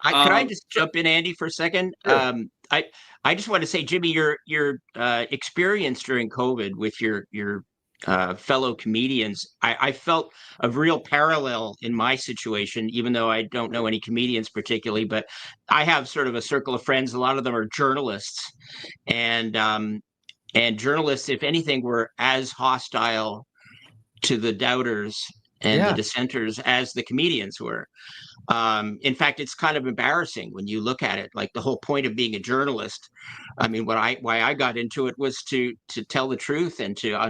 Can I just jump in, Andy, for a second? Sure. I just want to say, Jimmy, your experience during COVID with your fellow comedians, I felt a real parallel in my situation, even though I don't know any comedians particularly, but I have sort of a circle of friends. A lot of them are journalists, and journalists, if anything, were as hostile to the doubters and the dissenters as the comedians were. In fact, it's kind of embarrassing when you look at it. Like, the whole point of being a journalist, I mean, why I got into it was to tell the truth and to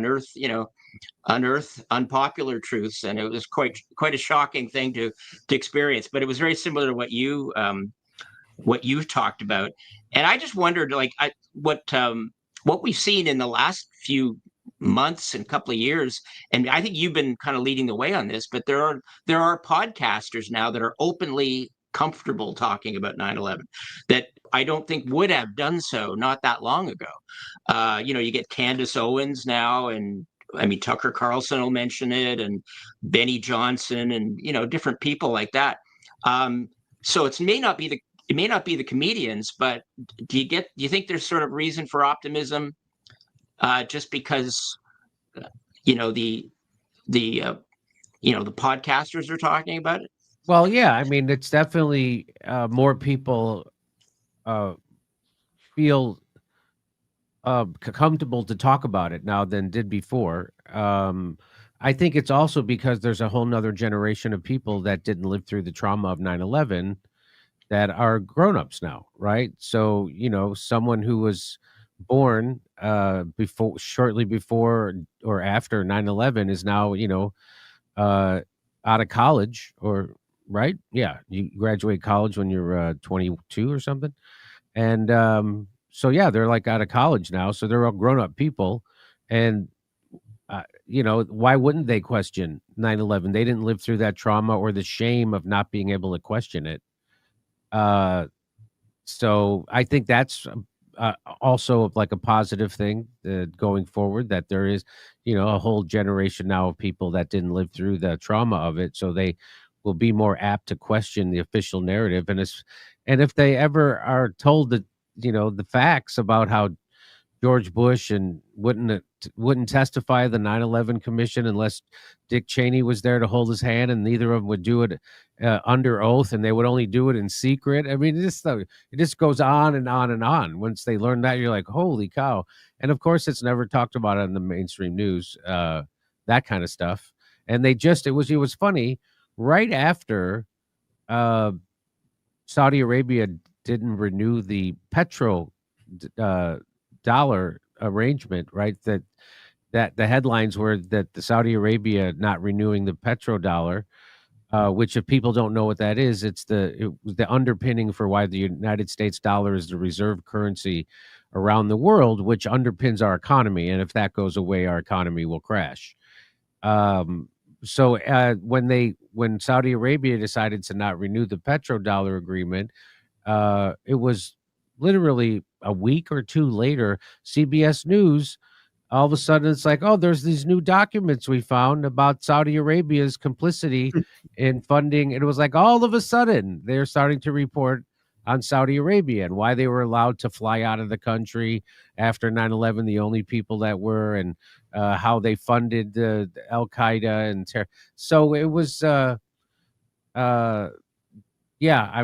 unearth unpopular truths, and it was quite a shocking thing to experience. But it was very similar to what you talked about, and I just wondered, like, what we've seen in the last few months and couple of years, and I think you've been kind of leading the way on this, but there are podcasters now that are openly comfortable talking about 9/11 that I don't think would have done so not that long ago. You get Candace Owens now, and I mean, Tucker Carlson will mention it, and Benny Johnson, and different people like that. So it may not be the comedians, but do you think there's sort of reason for optimism, just because the podcasters are talking about it? Well, yeah, I mean, it's definitely more people feel comfortable to talk about it now than did before. I think it's also because there's a whole nother generation of people that didn't live through the trauma of 9/11 that are grown-ups now, right? So, someone who was born shortly before or after 9/11 is now, out of college, or right? Yeah, you graduate college when you're 22 or something. And so, yeah, they're like out of college now. So they're all grown-up people. And, why wouldn't they question 9/11? They didn't live through that trauma or the shame of not being able to question it. So I think that's also like a positive thing going forward, that there is, a whole generation now of people that didn't live through the trauma of it. So they will be more apt to question the official narrative. And if they ever are told that, the facts about how George Bush and wouldn't testify at the 9/11 commission unless Dick Cheney was there to hold his hand, and neither of them would do it under oath, and they would only do it in secret. I mean, it just goes on and on and on. Once they learn that, you're like, holy cow. And of course, it's never talked about on the mainstream news, that kind of stuff. And it was funny, right after Saudi Arabia didn't renew the dollar arrangement, right? That the headlines were that the Saudi Arabia not renewing the petrodollar, which, if people don't know what that is, it was the underpinning for why the United States dollar is the reserve currency around the world, which underpins our economy. And if that goes away, our economy will crash. So when Saudi Arabia decided to not renew the petrodollar agreement, it was literally a week or two later, CBS News, all of a sudden it's like, oh, there's these new documents we found about Saudi Arabia's complicity in funding. And it was like, all of a sudden they're starting to report on Saudi Arabia and why they were allowed to fly out of the country after 9/11, the only people that were, and how they funded the Al-Qaeda and terror. So it was, yeah, I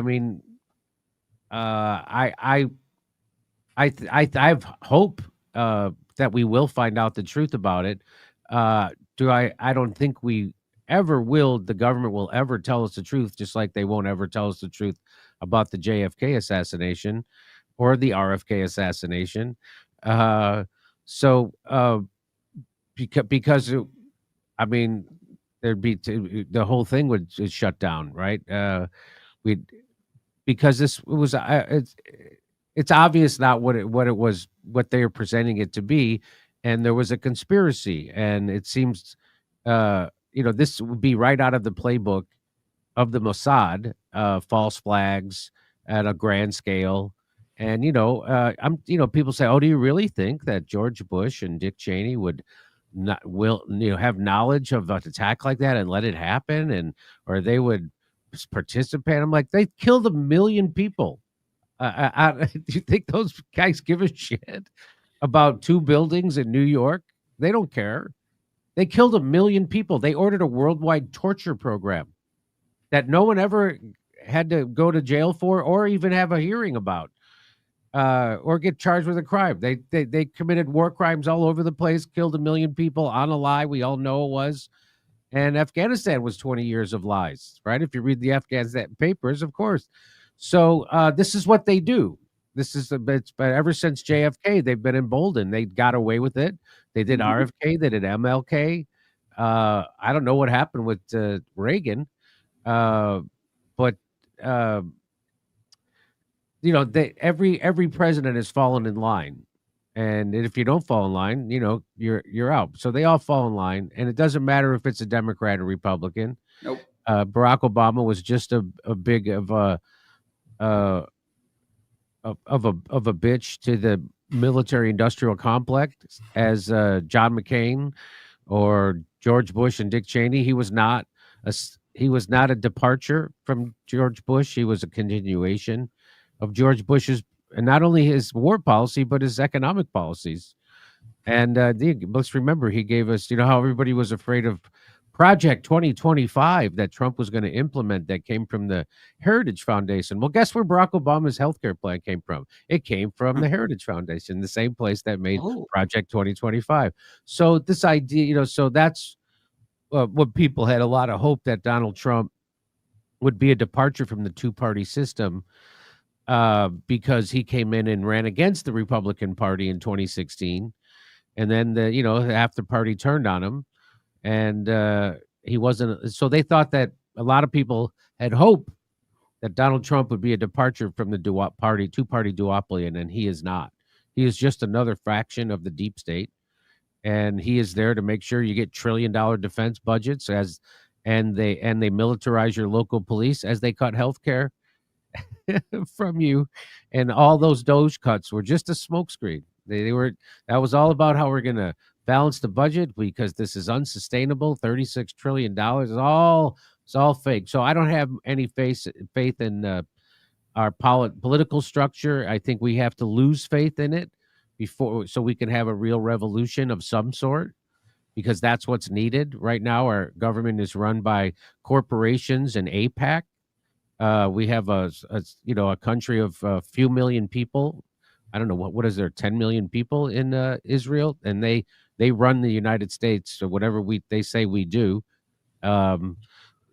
mean, I have hope that we will find out the truth about it. I don't think we ever will. The government will ever tell us the truth, just like they won't ever tell us the truth about the JFK assassination or the RFK assassination. Because I mean, there'd be the whole thing would shut down, right? Because it's obvious not what it was, what they are presenting it to be, and there was a conspiracy, and it seems this would be right out of the playbook of the Mossad, false flags at a grand scale. And people say, oh, do you really think that George Bush and Dick Cheney would have knowledge of an attack like that and let it happen, or they would participate? I'm like, they killed 1 million people. Do you think those guys give a shit about 2 buildings in New York? They don't care. They killed 1 million people. They ordered a worldwide torture program that no one ever had to go to jail for or even have a hearing about or get charged with a crime. They committed war crimes all over the place, killed 1 million people on a lie. We all know it was. And Afghanistan was 20 years of lies, right? If you read the Afghanistan papers, of course. So this is what they do. But ever since JFK, they've been emboldened. They got away with it. They did RFK. They did MLK. I don't know what happened with Reagan, but every president has fallen in line, and if you don't fall in line, you're out. So they all fall in line, and it doesn't matter if it's a Democrat or Republican. Nope. Barack Obama was just a big of a bitch to the military-industrial complex as John McCain or George Bush and Dick Cheney. He was not a departure from George Bush. He was a continuation of George Bush's, and not only his war policy, but his economic policies. And let's remember, he gave us, how everybody was afraid of Project 2025 that Trump was going to implement that came from the Heritage Foundation. Well, guess where Barack Obama's healthcare plan came from? It came from the Heritage Foundation, the same place that made Project 2025. So this idea, so that's what people had a lot of hope that Donald Trump would be a departure from the two-party system because he came in and ran against the Republican Party in 2016. And then half the party turned on him. And he wasn't. So they thought that a lot of people had hope that Donald Trump would be a departure from the two-party duopoly, and he is not. He is just another fraction of the deep state, and he is there to make sure you get trillion-dollar defense budgets and they militarize your local police as they cut health care from you, and all those Doge cuts were just a smokescreen. That was all about how we're going to balance the budget because this is unsustainable. $36 trillion is all fake. So I don't have any faith in our political structure. I think we have to lose faith in it so we can have a real revolution of some sort, because that's what's needed right now. Our government is run by corporations and AIPAC. We have a country of a few million people. I don't know what is there, 10 million people in Israel, and they run the United States, or whatever they say we do.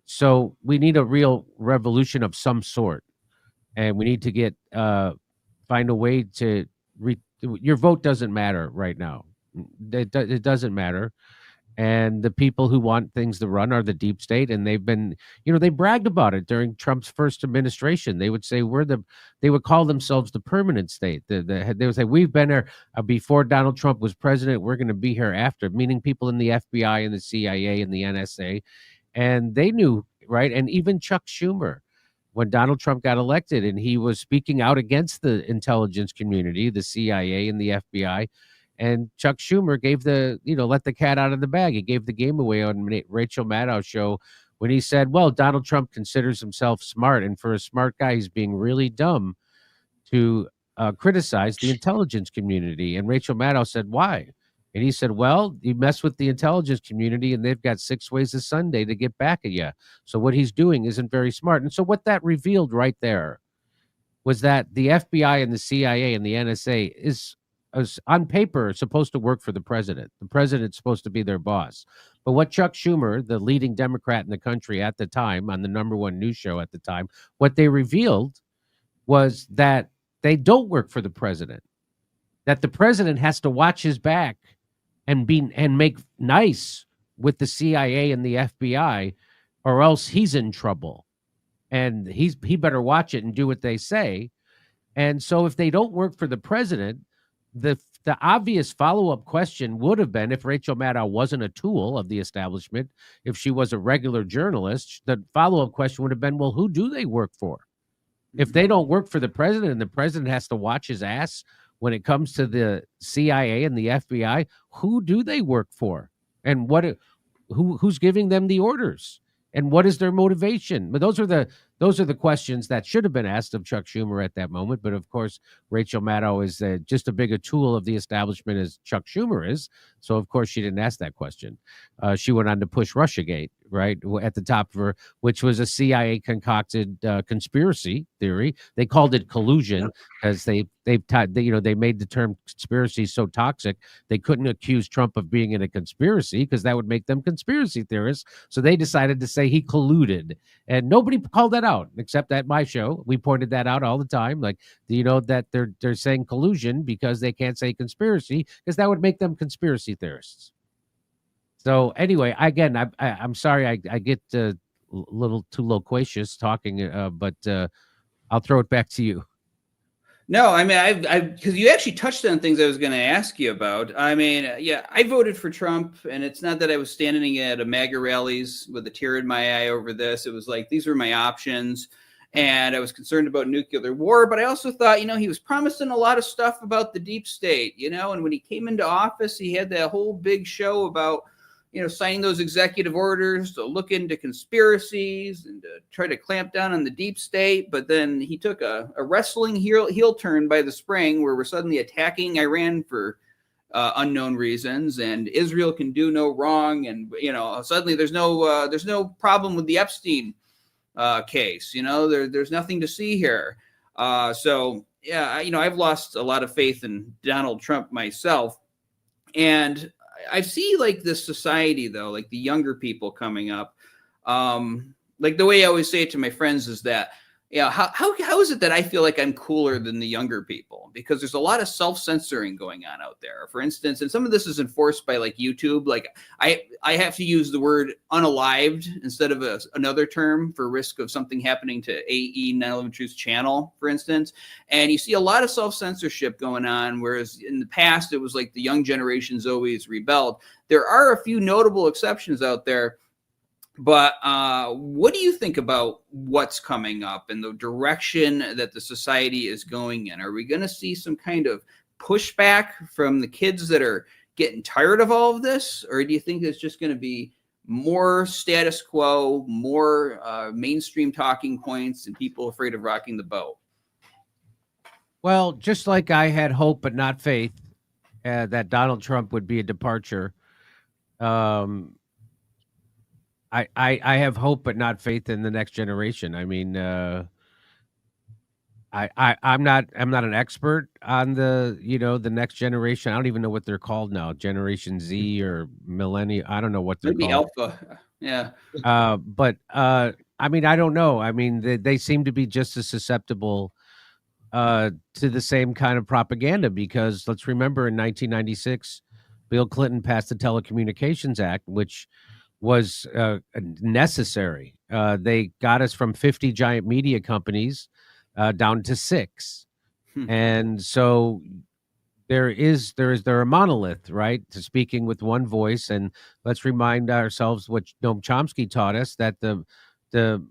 So we need a real revolution of some sort, and we need to find a way to your vote doesn't matter right now. It doesn't matter. And the people who want things to run are the deep state, and they've been, they bragged about it during Trump's first administration. They would say they would call themselves the permanent state. They would say, we've been here before Donald Trump was president. We're going to be here after, meaning people in the FBI and the CIA and the NSA. And they knew, right? And even Chuck Schumer, when Donald Trump got elected and he was speaking out against the intelligence community, the CIA and the FBI, and Chuck Schumer gave let the cat out of the bag. He gave the game away on Rachel Maddow's show when he said, well, Donald Trump considers himself smart, and for a smart guy, he's being really dumb to criticize the intelligence community. And Rachel Maddow said, why? And he said, well, you mess with the intelligence community and they've got 6 ways a Sunday to get back at you. So what he's doing isn't very smart. And so what that revealed right there was that the FBI and the CIA and the NSA is on paper supposed to work for the president. The president's supposed to be their boss. But what Chuck Schumer, the leading Democrat in the country at the time, on the #1 news show at the time, what they revealed was that they don't work for the president, that the president has to watch his back and make nice with the CIA and the FBI, or else he's in trouble. And he better watch it and do what they say. And so if they don't work for the president, the obvious follow-up question would have been, if Rachel Maddow wasn't a tool of the establishment, if she was a regular journalist, the follow-up question would have been, well, who do they work for? If they don't work for the president and the president has to watch his ass when it comes to the CIA and the FBI, who do they work for? And who's giving them the orders? And what is their motivation? But those those are the questions that should have been asked of Chuck Schumer at that moment. But of course, Rachel Maddow is just as big a tool of the establishment as Chuck Schumer is. So of course, she didn't ask that question. She went on to push Russiagate, right, at the top of her, which was a CIA concocted conspiracy theory. They called it collusion because they made the term conspiracy so toxic they couldn't accuse Trump of being in a conspiracy because that would make them conspiracy theorists. So they decided to say he colluded, and nobody called that out except at my show. We pointed that out all the time, like that they're saying collusion because they can't say conspiracy because that would make them conspiracy theorists. So anyway, I'm sorry I get a little too loquacious talking, but I'll throw it back to you. No, I mean, because you actually touched on things I was going to ask you about. I mean, yeah, I voted for Trump, and it's not that I was standing at a MAGA rallies with a tear in my eye over this. It was like, these were my options, and I was concerned about nuclear war, but I also thought, he was promising a lot of stuff about the deep state, and when he came into office, he had that whole big show about, signing those executive orders to look into conspiracies and to try to clamp down on the deep state. But then he took a wrestling heel turn by the spring where we're suddenly attacking Iran for unknown reasons, and Israel can do no wrong. And, suddenly there's no problem with the Epstein case. There's nothing to see here. So, yeah, I've lost a lot of faith in Donald Trump myself. And I see like this society though, like the younger people coming up. Like the way I always say it to my friends is that, how is it that I feel like I'm cooler than the younger people? Because there's a lot of self-censoring going on out there. For instance, and some of this is enforced by like YouTube. Like I have to use the word unalived instead of another term for risk of something happening to AE911Truth's channel, for instance. And you see a lot of self-censorship going on, whereas in the past it was like the young generations always rebelled. There are a few notable exceptions out there. But what do you think about what's coming up and the direction that the society is going in? Are we going to see some kind of pushback from the kids that are getting tired of all of this? Or do you think it's just going to be more status quo, more mainstream talking points, and people afraid of rocking the boat? Well, just like I had hope but not faith that Donald Trump would be a departure, I have hope but not faith in the next generation. I mean, I'm not an expert on the next generation. I don't even know what they're called now, Generation Z or Millennial. I don't know what they're Maybe called. Alpha. Yeah. But I mean, I don't know. I mean, they seem to be just as susceptible to the same kind of propaganda, because let's remember in 1996, Bill Clinton passed the Telecommunications Act, which was necessary. They got us from 50 giant media companies down to 6. And so they're a monolith, right? To speaking with one voice. And let's remind ourselves what Noam Chomsky taught us, that the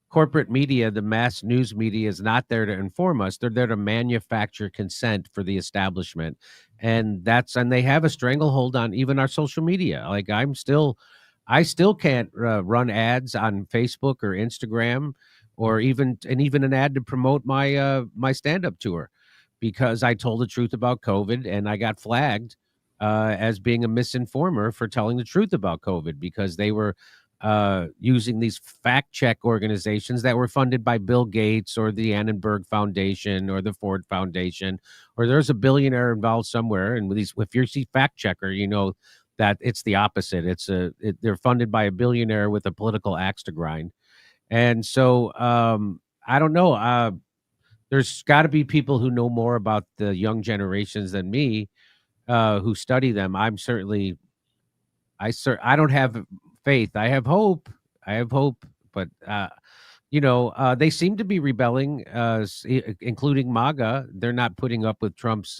corporate media, the mass news media, is not there to inform us. They're there to manufacture consent for the establishment. And they have a stranglehold on even our social media. Like I still can't run ads on Facebook or Instagram, or even an ad to promote my my stand-up tour, because I told the truth about COVID and I got flagged as being a misinformer for telling the truth about COVID, because they were using these fact check organizations that were funded by Bill Gates or the Annenberg Foundation or the Ford Foundation, or there's a billionaire involved somewhere. And with these, if you see fact checker, that it's the opposite. They're funded by a billionaire with a political axe to grind. And so I don't know. There's got to be people who know more about the young generations than me, who study them. I don't have faith. I have hope, but they seem to be rebelling, including MAGA. They're not putting up with Trump's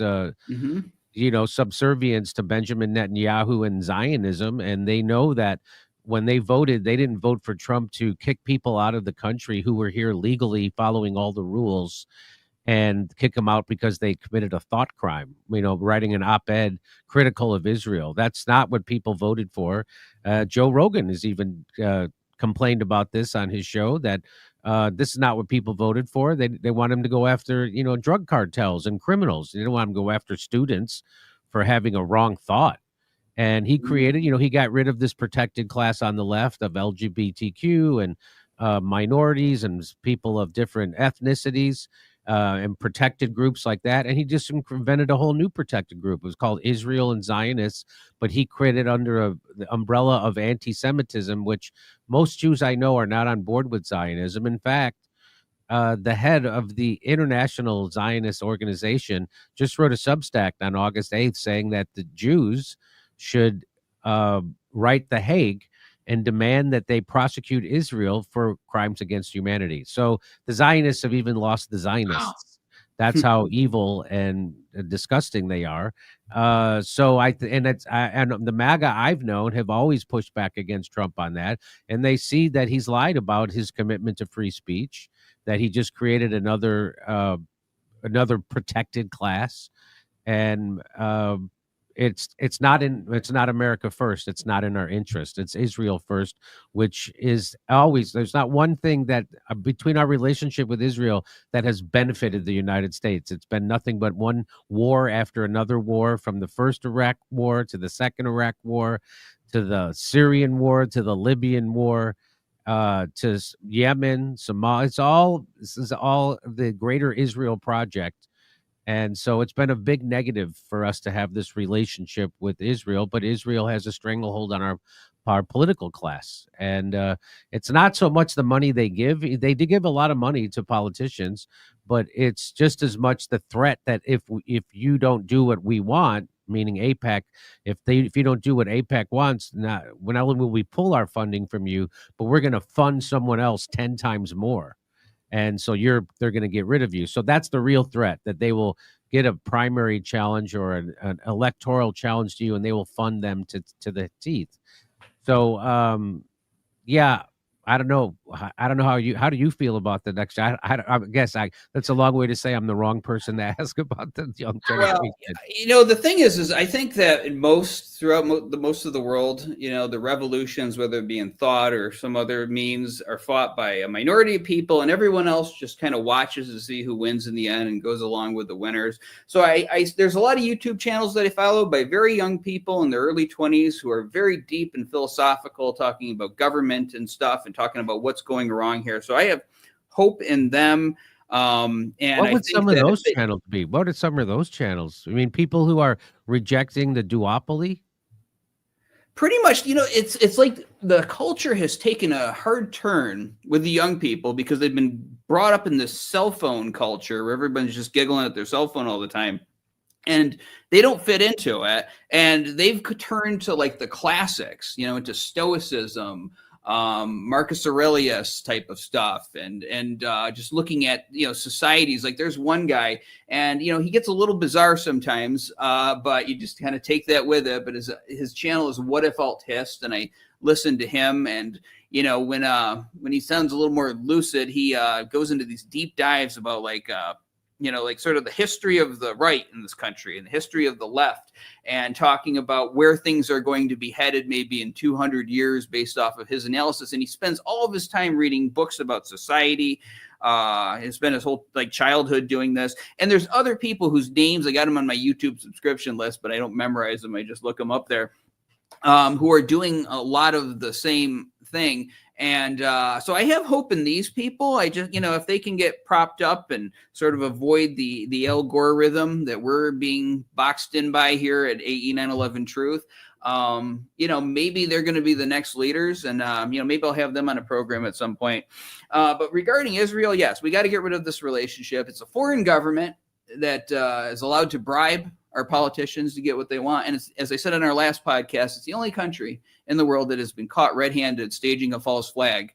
subservience to Benjamin Netanyahu and Zionism. And they know that when they voted, they didn't vote for Trump to kick people out of the country who were here legally following all the rules, and kick them out because they committed a thought crime, writing an op-ed critical of Israel. That's not what people voted for. Joe Rogan has even complained about this on his show, that This is not what people voted for. They want him to go after, drug cartels and criminals. They don't want him to go after students for having a wrong thought. And he created, he got rid of this protected class on the left of LGBTQ and minorities and people of different ethnicities and protected groups like that. And he just invented a whole new protected group. It was called Israel and Zionists, but he created under the umbrella of anti-Semitism, which most Jews I know are not on board with Zionism. In fact, the head of the International Zionist Organization just wrote a Substack on August 8th saying that the Jews should write The Hague and demand that they prosecute Israel for crimes against humanity. So the Zionists have even lost the Zionists. That's how evil and disgusting they are. And the MAGA I've known have always pushed back against Trump on that, and they see that he's lied about his commitment to free speech, that he just created another protected class, and it's not America first. It's not in our interest. It's Israel first, which is always, there's not one thing that between our relationship with Israel that has benefited the United States. It's been nothing but one war after another war, from the first Iraq war to the second Iraq war, to the Syrian war, to the Libyan war, to Yemen, Somalia. This is all the greater Israel project. And so it's been a big negative for us to have this relationship with Israel, but Israel has a stranglehold on our political class. And it's not so much the money they give. They do give a lot of money to politicians, but it's just as much the threat that if you don't do what we want, meaning AIPAC, if you don't do what AIPAC wants, not only will we pull our funding from you, but we're going to fund someone else 10 times more. And so they're going to get rid of you. So that's the real threat, that they will get a primary challenge or an electoral challenge to you, and they will fund them to the teeth. So, I don't know. How do you feel about the next? I guess that's a long way to say I'm the wrong person to ask about the young generation. Well, the thing is I think that throughout most of the world, the revolutions, whether it be in thought or some other means, are fought by a minority of people, and everyone else just kind of watches to see who wins in the end and goes along with the winners. So there's a lot of YouTube channels that I follow by very young people in their early 20s who are very deep and philosophical, talking about government and stuff, and talking about what's going wrong here. So I have hope in them. And what would some of those channels be? What are some of those channels? I mean, people who are rejecting the duopoly? Pretty much, it's like the culture has taken a hard turn with the young people because they've been brought up in this cell phone culture where everybody's just giggling at their cell phone all the time. And they don't fit into it. And they've turned to like the classics, into Stoicism, Marcus Aurelius type of stuff, and just looking at societies. Like there's one guy, and he gets a little bizarre sometimes, but you just kind of take that with it. But his channel is What If Alt Hist, and I listen to him, and when he sounds a little more lucid, he goes into these deep dives about like sort of the history of the right in this country and the history of the left, and talking about where things are going to be headed maybe in 200 years based off of his analysis. And he spends all of his time reading books about society. He spent his whole childhood doing this. And there's other people whose names, I got them on my YouTube subscription list, but I don't memorize them. I just look them up there, who are doing a lot of the same thing. And so I have hope in these people. I just, if they can get propped up and sort of avoid the algorithm that we're being boxed in by here at AE911Truth, maybe they're going to be the next leaders. And, maybe I'll have them on a program at some point. But regarding Israel, yes, we got to get rid of this relationship. It's a foreign government that is allowed to bribe our politicians to get what they want. And as I said on our last podcast, it's the only country in the world that has been caught red-handed staging a false flag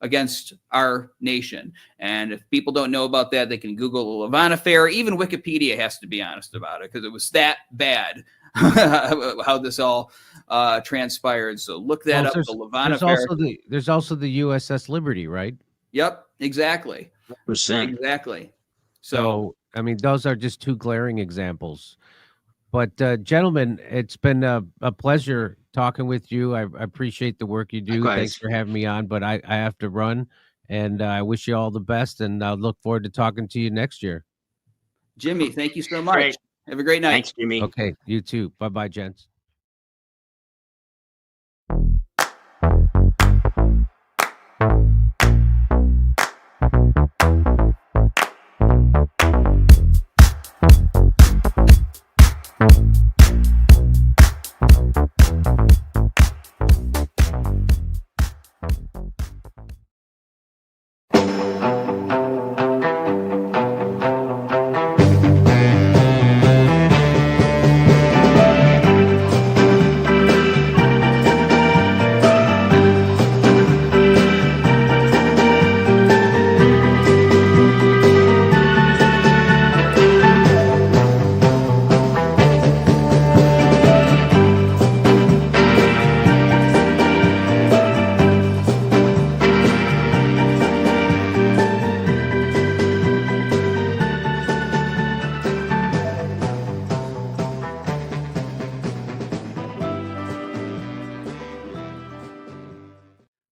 against our nation. And if people don't know about that, they can Google the Levant affair. Even Wikipedia has to be honest about it because it was that bad how this all transpired. So look that up, the Levant affair. There's also the USS Liberty, right? Yep, exactly. 100%. Exactly. So, I mean, those are just two glaring examples. But gentlemen, it's been a pleasure talking with you. I appreciate the work you do. Likewise. Thanks for having me on, but I have to run. And I wish you all the best, and I look forward to talking to you next year. Jimmy, thank you so much. Great. Have a great night. Thanks, Jimmy. Okay, you too. Bye-bye, gents.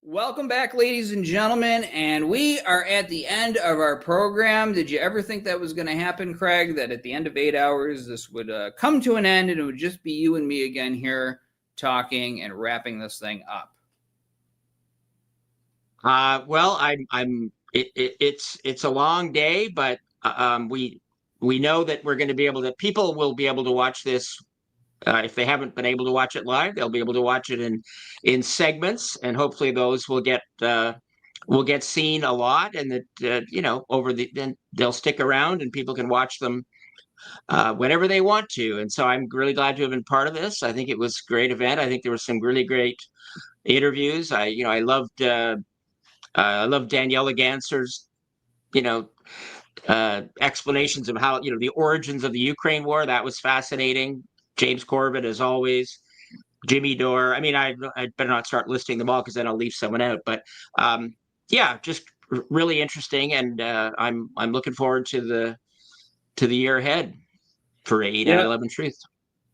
Welcome back, ladies and gentlemen, and we are at the end of our program. Did you ever think that was going to happen, Craig, that at the end of 8 hours this would come to an end and it would just be you and me again here talking and wrapping this thing up? Well, it's a long day, but we know that we're going to be able to, people will be able to watch this. If they haven't been able to watch it live, they'll be able to watch it in segments, and hopefully those will get seen a lot, and that then they'll stick around and people can watch them whenever they want to. And so I'm really glad to have been part of this. I think it was a great event. I think there were some really great interviews. I loved Daniela Ganser's explanations of how the origins of the Ukraine war. That was fascinating. James Corbett, as always, Jimmy Dore. I mean, I better not start listing them all because then I'll leave someone out. But just really interesting, and I'm looking forward to the year ahead for AE911Truth.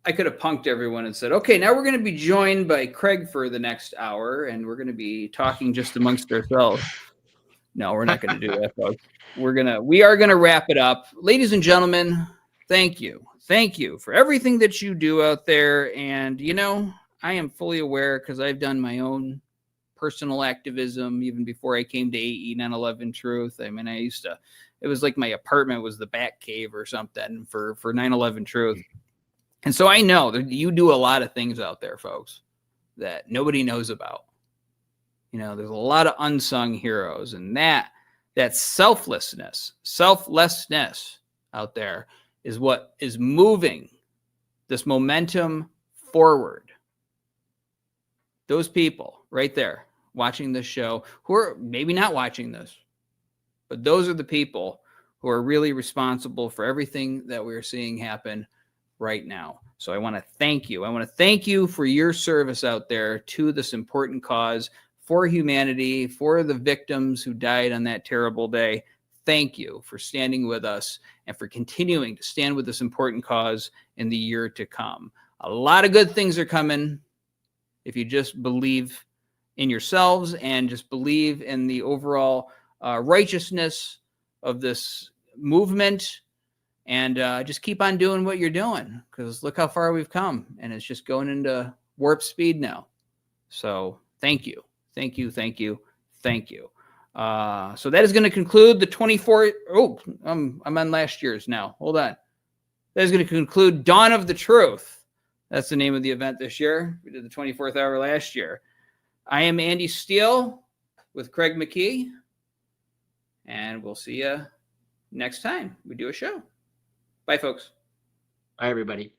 I could have punked everyone and said, okay, now we're going to be joined by Craig for the next hour, and we're going to be talking just amongst ourselves. No, we're not going to do that, folks. We are going to wrap it up. Ladies and gentlemen, thank you. Thank you for everything that you do out there. And, I am fully aware because I've done my own personal activism even before I came to AE911Truth. I mean, it was like my apartment was the bat cave or something for 911Truth. And so I know that you do a lot of things out there, folks, that nobody knows about. There's a lot of unsung heroes, and that selflessness out there is what is moving this momentum forward. Those people right there watching this show, who are maybe not watching this, but those are the people who are really responsible for everything that we're seeing happen right now. So I want to thank you. I want to thank you for your service out there to this important cause for humanity, for the victims who died on that terrible day. Thank you for standing with us and for continuing to stand with this important cause in the year to come. A lot of good things are coming if you just believe in yourselves and just believe in the overall righteousness of this movement, and just keep on doing what you're doing, because look how far we've come, and it's just going into warp speed now. So thank you. Thank you. Thank you. Thank you. So that is going to conclude the 24th. Oh, I'm on last year's now. Hold on. That is going to conclude Dawn of the Truth. That's the name of the event this year. We did the 24th hour last year. I am Andy Steele with Craig McKee, and we'll see you next time we do a show. Bye, folks. Bye, everybody.